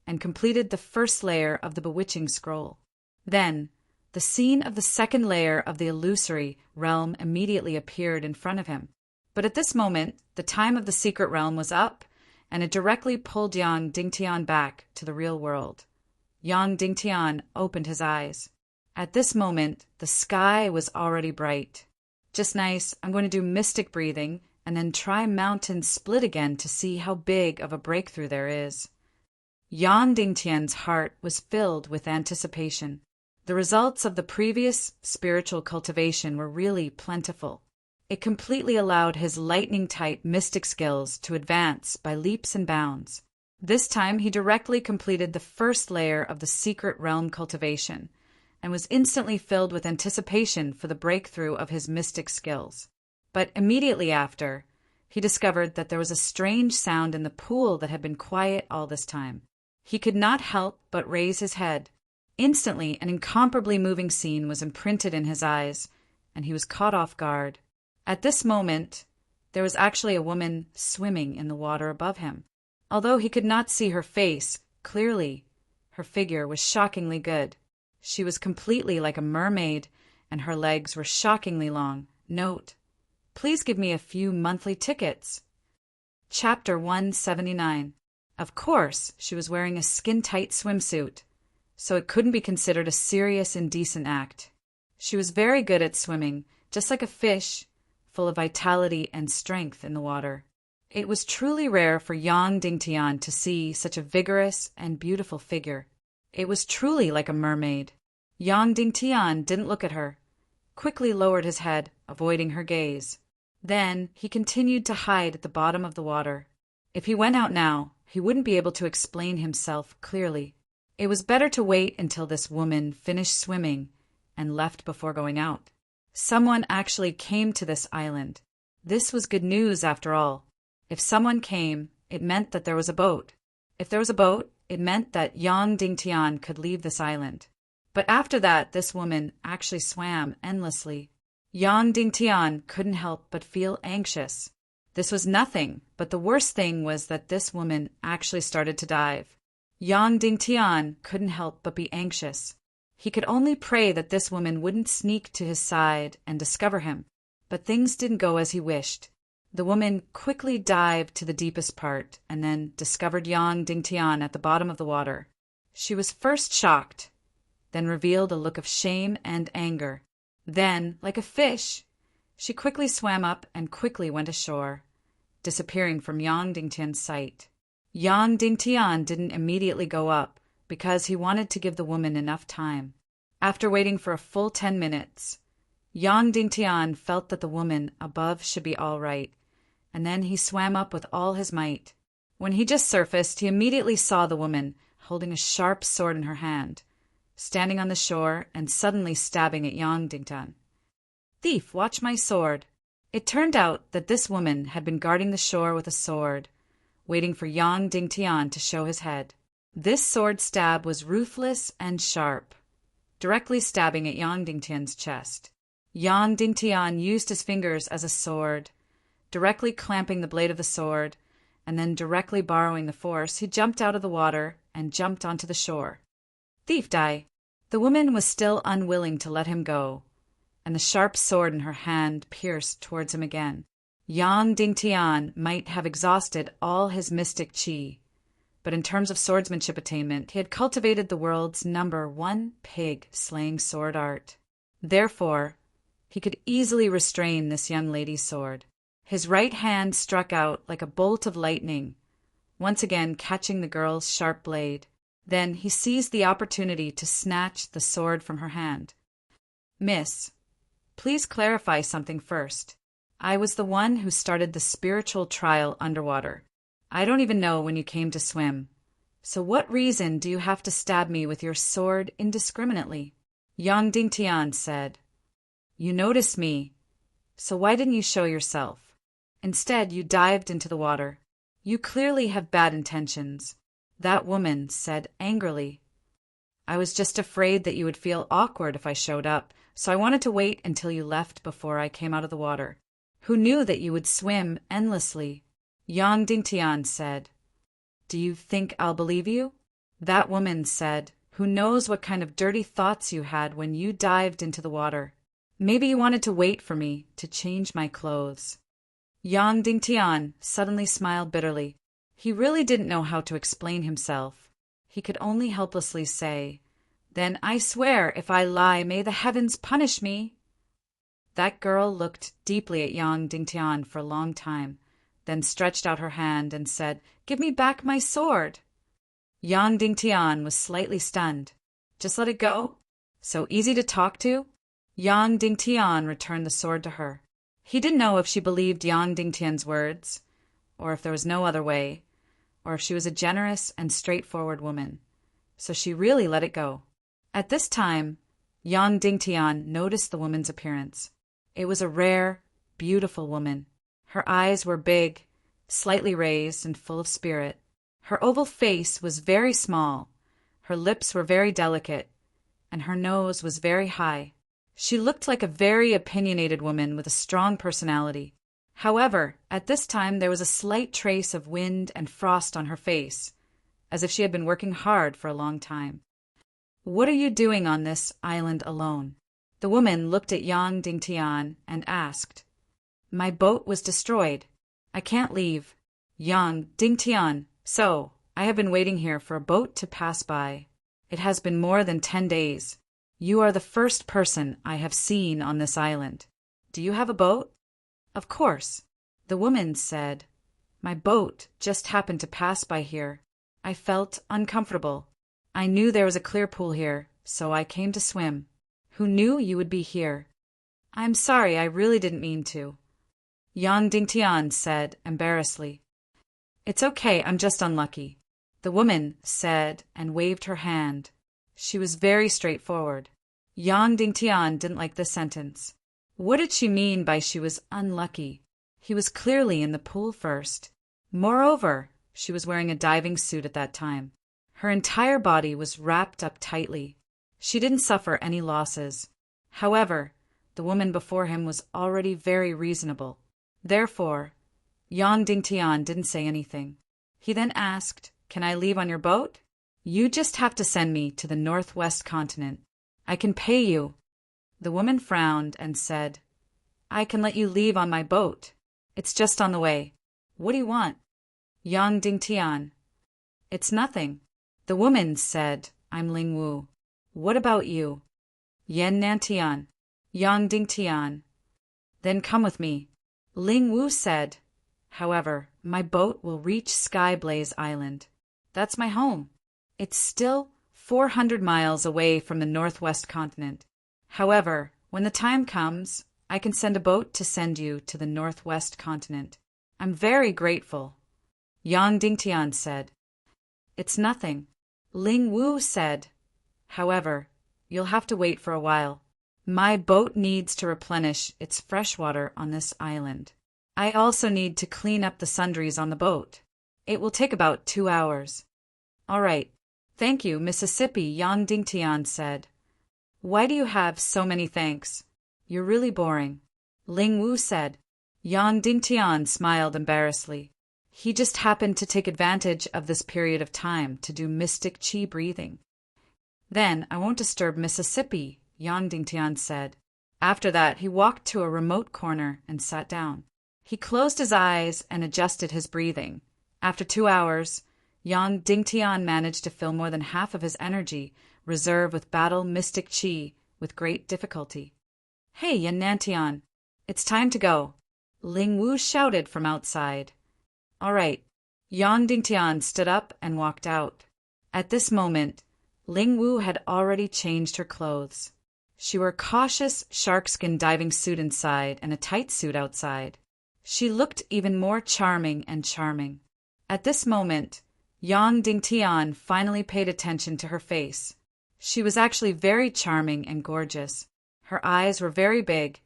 and completed the first layer of the bewitching scroll. Then, the scene of the second layer of the illusory realm immediately appeared in front of him. But at this moment, the time of the secret realm was up, and it directly pulled Yang Dingtian back to the real world. Yang Dingtian opened his eyes. At this moment, the sky was already bright. Just nice, I'm going to do mystic breathing and then try mountain split again to see how big of a breakthrough there is. Yang Dingtian's heart was filled with anticipation. The results of the previous spiritual cultivation were really plentiful. It completely allowed his lightning-type mystic skills to advance by leaps and bounds. This time he directly completed the first layer of the secret realm cultivation and was instantly filled with anticipation for the breakthrough of his mystic skills. But immediately after, he discovered that there was a strange sound in the pool that had been quiet all this time. He could not help but raise his head. Instantly, an incomparably moving scene was imprinted in his eyes, and he was caught off guard. At this moment, there was actually a woman swimming in the water above him. Although he could not see her face clearly, her figure was shockingly good. She was completely like a mermaid, and her legs were shockingly long. Note: please give me a few monthly tickets. Chapter 179. Of course, she was wearing a skin-tight swimsuit, so it couldn't be considered a serious indecent act. She was very good at swimming, just like a fish, full of vitality and strength in the water. It was truly rare for Yang Dingtian to see such a vigorous and beautiful figure. It was truly like a mermaid. Yang Dingtian didn't look at her, quickly lowered his head, avoiding her gaze. Then he continued to hide at the bottom of the water. If he went out now, he wouldn't be able to explain himself clearly. It was better to wait until this woman finished swimming and left before going out. Someone actually came to this island. This was good news after all. If someone came, it meant that there was a boat. If there was a boat, it meant that Yang Dingtian could leave this island. But after that, this woman actually swam endlessly. Yang Dingtian couldn't help but feel anxious. This was nothing, but the worst thing was that this woman actually started to dive. Yang Dingtian couldn't help but be anxious. He could only pray that this woman wouldn't sneak to his side and discover him. But things didn't go as he wished. The woman quickly dived to the deepest part and then discovered Yang Dingtian at the bottom of the water. She was first shocked, then revealed a look of shame and anger. Then, like a fish, she quickly swam up and quickly went ashore, disappearing from Yang Dingtian's sight. Yang Dingtian didn't immediately go up because he wanted to give the woman enough time. After waiting for a full 10 minutes, Yang Dingtian felt that the woman above should be all right, and then he swam up with all his might. When he just surfaced, he immediately saw the woman holding a sharp sword in her hand, standing on the shore and suddenly stabbing at Yang Dingtian. "Thief, watch my sword." It turned out that this woman had been guarding the shore with a sword, waiting for Yang Dingtian to show his head. This sword stab was ruthless and sharp, directly stabbing at Yang Dingtian's chest. Yang Dingtian used his fingers as a sword, directly clamping the blade of the sword, and then directly borrowing the force, he jumped out of the water and jumped onto the shore. "Thief, die!" The woman was still unwilling to let him go, and the sharp sword in her hand pierced towards him again. Yang Dingtian might have exhausted all his mystic qi, but in terms of swordsmanship attainment, he had cultivated the world's #1 pig-slaying sword art. Therefore, he could easily restrain this young lady's sword. His right hand struck out like a bolt of lightning, once again catching the girl's sharp blade. Then he seized the opportunity to snatch the sword from her hand. "Miss, please clarify something first. I was the one who started the spiritual trial underwater. I don't even know when you came to swim. So what reason do you have to stab me with your sword indiscriminately?" Yang Dingtian said, "You noticed me, so why didn't you show yourself? Instead, you dived into the water. You clearly have bad intentions," that woman said angrily. "I was just afraid that you would feel awkward if I showed up, so I wanted to wait until you left before I came out of the water. Who knew that you would swim endlessly?" Yang Dingtian said, "Do you think I'll believe you?" That woman said, "Who knows what kind of dirty thoughts you had when you dived into the water? Maybe you wanted to wait for me to change my clothes." Yang Dingtian suddenly smiled bitterly. He really didn't know how to explain himself. He could only helplessly say, "Then I swear if I lie, may the heavens punish me." That girl looked deeply at Yang Dingtian for a long time, then stretched out her hand and said, "Give me back my sword." Yang Dingtian was slightly stunned. "Just let it go? So easy to talk to?" Yang Dingtian returned the sword to her. He didn't know if she believed Yang Dingtian's words, or if there was no other way, or if she was a generous and straightforward woman. So she really let it go. At this time, Yang Dingtian noticed the woman's appearance. It was a rare, beautiful woman. Her eyes were big, slightly raised, and full of spirit. Her oval face was very small, her lips were very delicate, and her nose was very high. She looked like a very opinionated woman with a strong personality. However, at this time there was a slight trace of wind and frost on her face, as if she had been working hard for a long time. "What are you doing on this island alone?" The woman looked at Yang Dingtian and asked. "My boat was destroyed. I can't leave." "Yang Dingtian, so I have been waiting here for a boat to pass by. It has been more than 10 days. You are the first person I have seen on this island. Do you have a boat?" "Of course." The woman said, "My boat just happened to pass by here. I felt uncomfortable. I knew there was a clear pool here, so I came to swim. Who knew you would be here?" "I'm sorry, I really didn't mean to," Yang Dingtian said embarrassedly. "It's okay, I'm just unlucky," the woman said and waved her hand. She was very straightforward. Yang Dingtian didn't like this sentence. What did she mean by she was unlucky? He was clearly in the pool first. Moreover, she was wearing a diving suit at that time. Her entire body was wrapped up tightly. She didn't suffer any losses. However, the woman before him was already very reasonable. Therefore, Yang Dingtian didn't say anything. He then asked, "Can I leave on your boat?" "You just have to send me to the northwest continent. I can pay you." The woman frowned and said, "I can let you leave on my boat. It's just on the way. What do you want?" Yang Dingtian. "It's nothing." The woman said, "I'm Ling Wu. What about you?" Yan Nantian. Yang Dingtian. "Then come with me." Ling Wu said, "However, my boat will reach Sky Blaze Island. That's my home. It's still 400 miles away from the northwest continent. However, when the time comes, I can send a boat to send you to the northwest continent. I'm very grateful." Yang Dingtian said, "It's nothing." Ling Wu said, "However, you'll have to wait for a while. My boat needs to replenish its fresh water on this island. I also need to clean up the sundries on the boat. It will take about 2 hours." "All right. Thank you, Mississippi," Yang Dingtian said. "Why do you have so many thanks? You're really boring." Ling Wu said. Yang Dingtian smiled embarrassedly. He just happened to take advantage of this period of time to do mystic chi breathing. "Then I won't disturb Mississippi," Yang Dingtian said. After that, he walked to a remote corner and sat down. He closed his eyes and adjusted his breathing. After 2 hours, Yang Dingtian managed to fill more than half of his energy reserve with battle mystic chi with great difficulty. "Hey, Yan Nantian, it's time to go," Ling Wu shouted from outside. "All right." Yang Dingtian stood up and walked out. At this moment, Ling Wu had already changed her clothes. She wore a cautious sharkskin diving suit inside and a tight suit outside. She looked even more charming and charming. At this moment, Yang Dingtian finally paid attention to her face. She was actually very charming and gorgeous. Her eyes were very big,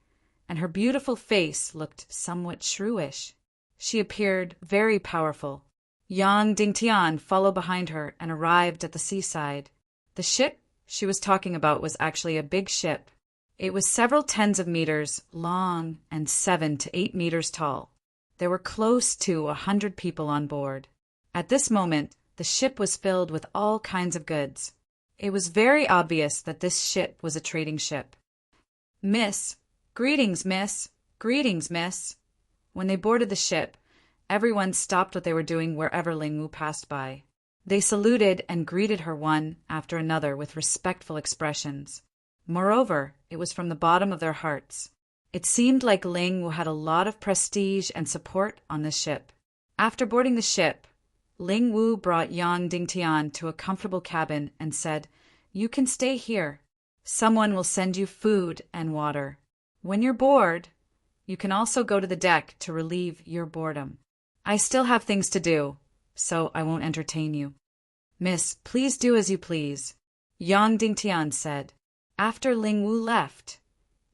and her beautiful face looked somewhat shrewish. She appeared very powerful. Yang Dingtian followed behind her and arrived at the seaside. The ship she was talking about was actually a big ship. It was several tens of meters long and 7 to 8 meters tall. There were close to 100 people on board. At this moment, the ship was filled with all kinds of goods. It was very obvious that this ship was a trading ship. "Miss, greetings, miss, greetings, miss." When they boarded the ship, Everyone stopped what they were doing wherever Ling Wu passed by. They saluted and greeted her one after another with respectful expressions. Moreover, it was from the bottom of their hearts. It seemed like Ling Wu had a lot of prestige and support on this ship. After boarding the ship, Ling Wu brought Yang Dingtian to a comfortable cabin and said, "You can stay here. Someone will send you food and water. When you're bored, you can also go to the deck to relieve your boredom. I still have things to do, so I won't entertain you." "Miss, please do as you please," Yang Dingtian said. After Ling Wu left,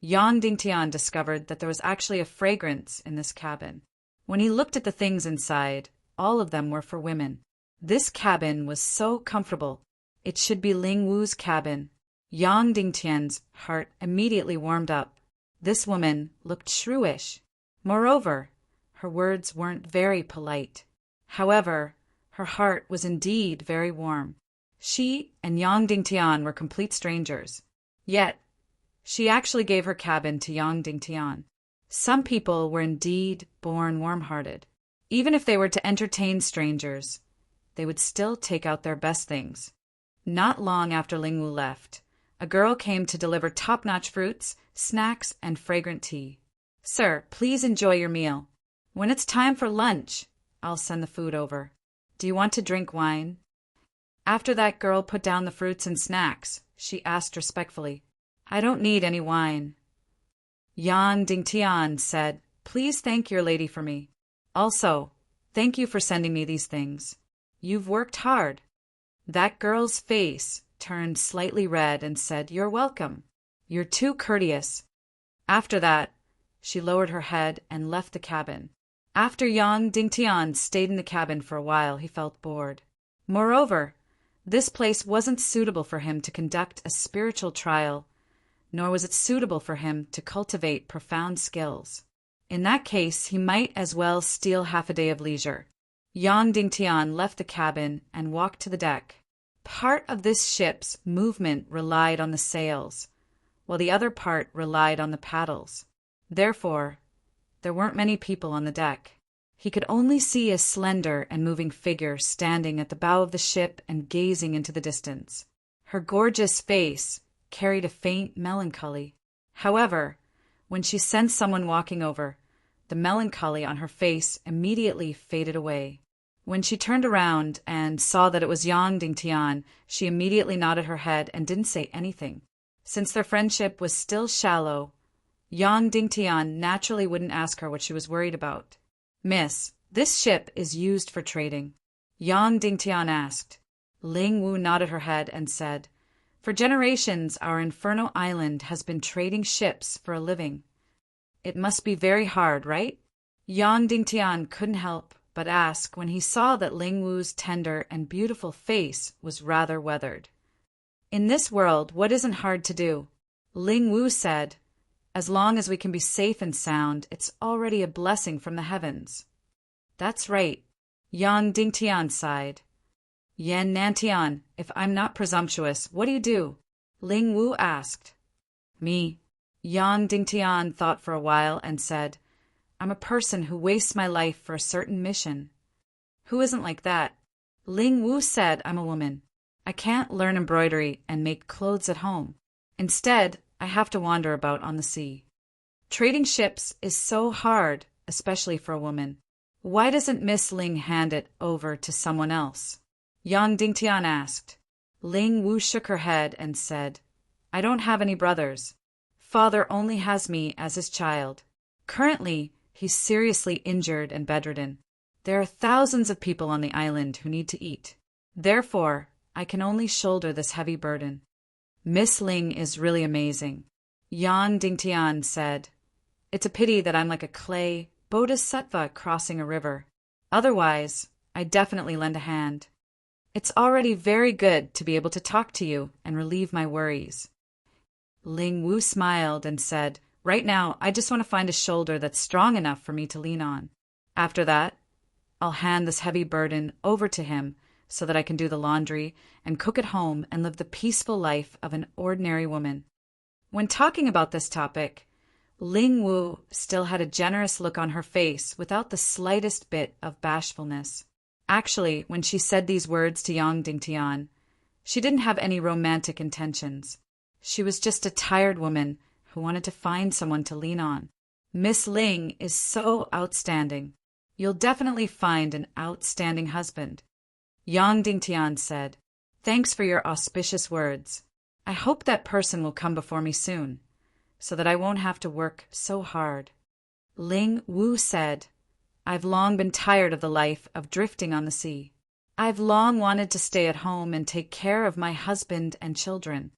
Yang Dingtian discovered that there was actually a fragrance in this cabin. When he looked at the things inside, all of them were for women. This cabin was so comfortable. It should be Ling Wu's cabin. Yang Dingtian's heart immediately warmed up. This woman looked shrewish. Moreover, her words weren't very polite. However, her heart was indeed very warm. She and Yang Dingtian were complete strangers. Yet, she actually gave her cabin to Yang Dingtian. Some people were indeed born warm-hearted. Even if they were to entertain strangers, they would still take out their best things. Not long after Ling Wu left, a girl came to deliver top-notch fruits, snacks, and fragrant tea. "Sir, please enjoy your meal. When it's time for lunch, I'll send the food over. Do you want to drink wine?" After that girl put down the fruits and snacks, she asked respectfully, "I don't need any wine." Yang Dingtian said, "Please thank your lady for me. Also, thank you for sending me these things. You've worked hard." That girl's face turned slightly red and said, "You're welcome. You're too courteous." After that, she lowered her head and left the cabin. After Yang Dingtian stayed in the cabin for a while, he felt bored. Moreover, this place wasn't suitable for him to conduct a spiritual trial, nor was it suitable for him to cultivate profound skills. In that case, he might as well steal half a day of leisure. Yang Dingtian left the cabin and walked to the deck. Part of this ship's movement relied on the sails, while the other part relied on the paddles. Therefore, there weren't many people on the deck. He could only see a slender and moving figure standing at the bow of the ship and gazing into the distance. Her gorgeous face carried a faint melancholy. However, when she sensed someone walking over, the melancholy on her face immediately faded away. When she turned around and saw that it was Yang Dingtian, she immediately nodded her head and didn't say anything. Since their friendship was still shallow, Yang Dingtian naturally wouldn't ask her what she was worried about. "Miss, this ship is used for trading?" Yang Dingtian asked. Ling Wu nodded her head and said, "For generations, our Inferno Island has been trading ships for a living. It must be very hard, right?" Yang Dingtian couldn't help but ask when he saw that Ling Wu's tender and beautiful face was rather weathered. "In this world, what isn't hard to do?" Ling Wu said, "As long as we can be safe and sound, it's already a blessing from the heavens." "That's right," Yang Dingtian sighed. "Yan Nantian, if I'm not presumptuous, what do you do?" Ling Wu asked. "Me." Yang Dingtian thought for a while and said, "I'm a person who wastes my life for a certain mission." "Who isn't like that?" Ling Wu said, "I'm a woman. I can't learn embroidery and make clothes at home. Instead, I have to wander about on the sea. Trading ships is so hard, especially for a woman. Why doesn't Miss Ling hand it over to someone else?" Yang Dingtian asked. Ling Wu shook her head and said, "I don't have any brothers. Father only has me as his child. Currently, he's seriously injured and bedridden. There are thousands of people on the island who need to eat. Therefore, I can only shoulder this heavy burden." "Miss Ling is really amazing," Yang Dingtian said. "It's a pity that I'm like a clay bodhisattva crossing a river. Otherwise, I'd definitely lend a hand. It's already very good to be able to talk to you and relieve my worries." Ling Wu smiled and said, "Right now, I just want to find a shoulder that's strong enough for me to lean on. After that, I'll hand this heavy burden over to him so that I can do the laundry and cook at home and live the peaceful life of an ordinary woman." When talking about this topic, Ling Wu still had a generous look on her face without the slightest bit of bashfulness. Actually, when she said these words to Yang Dingtian, she didn't have any romantic intentions. She was just a tired woman who wanted to find someone to lean on. Miss Ling is so outstanding. You'll definitely find an outstanding husband. Yang Dingtian said, "Thanks for your auspicious words. I hope that person will come before me soon, so that I won't have to work so hard." Ling Wu said, "I've long been tired of the life of drifting on the sea. I've long wanted to stay at home and take care of my husband and children.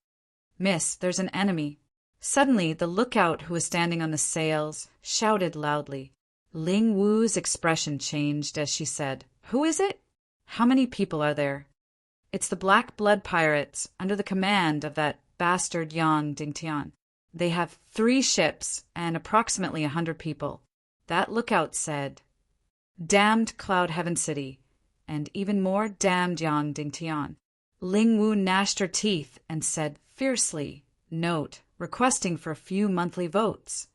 Miss, there's an enemy." Suddenly, the lookout who was standing on the sails shouted loudly. Ling Wu's expression changed as she said, "Who is it? How many people are there?" "It's the Black Blood Pirates under the command of that bastard Yang Dingtian. They have 3 ships and approximately 100 people." That lookout said, "Damned Cloud Heaven City, and even more damned Yang Dingtian." Ling Wu gnashed her teeth and said fiercely, "Note, requesting for a few monthly votes."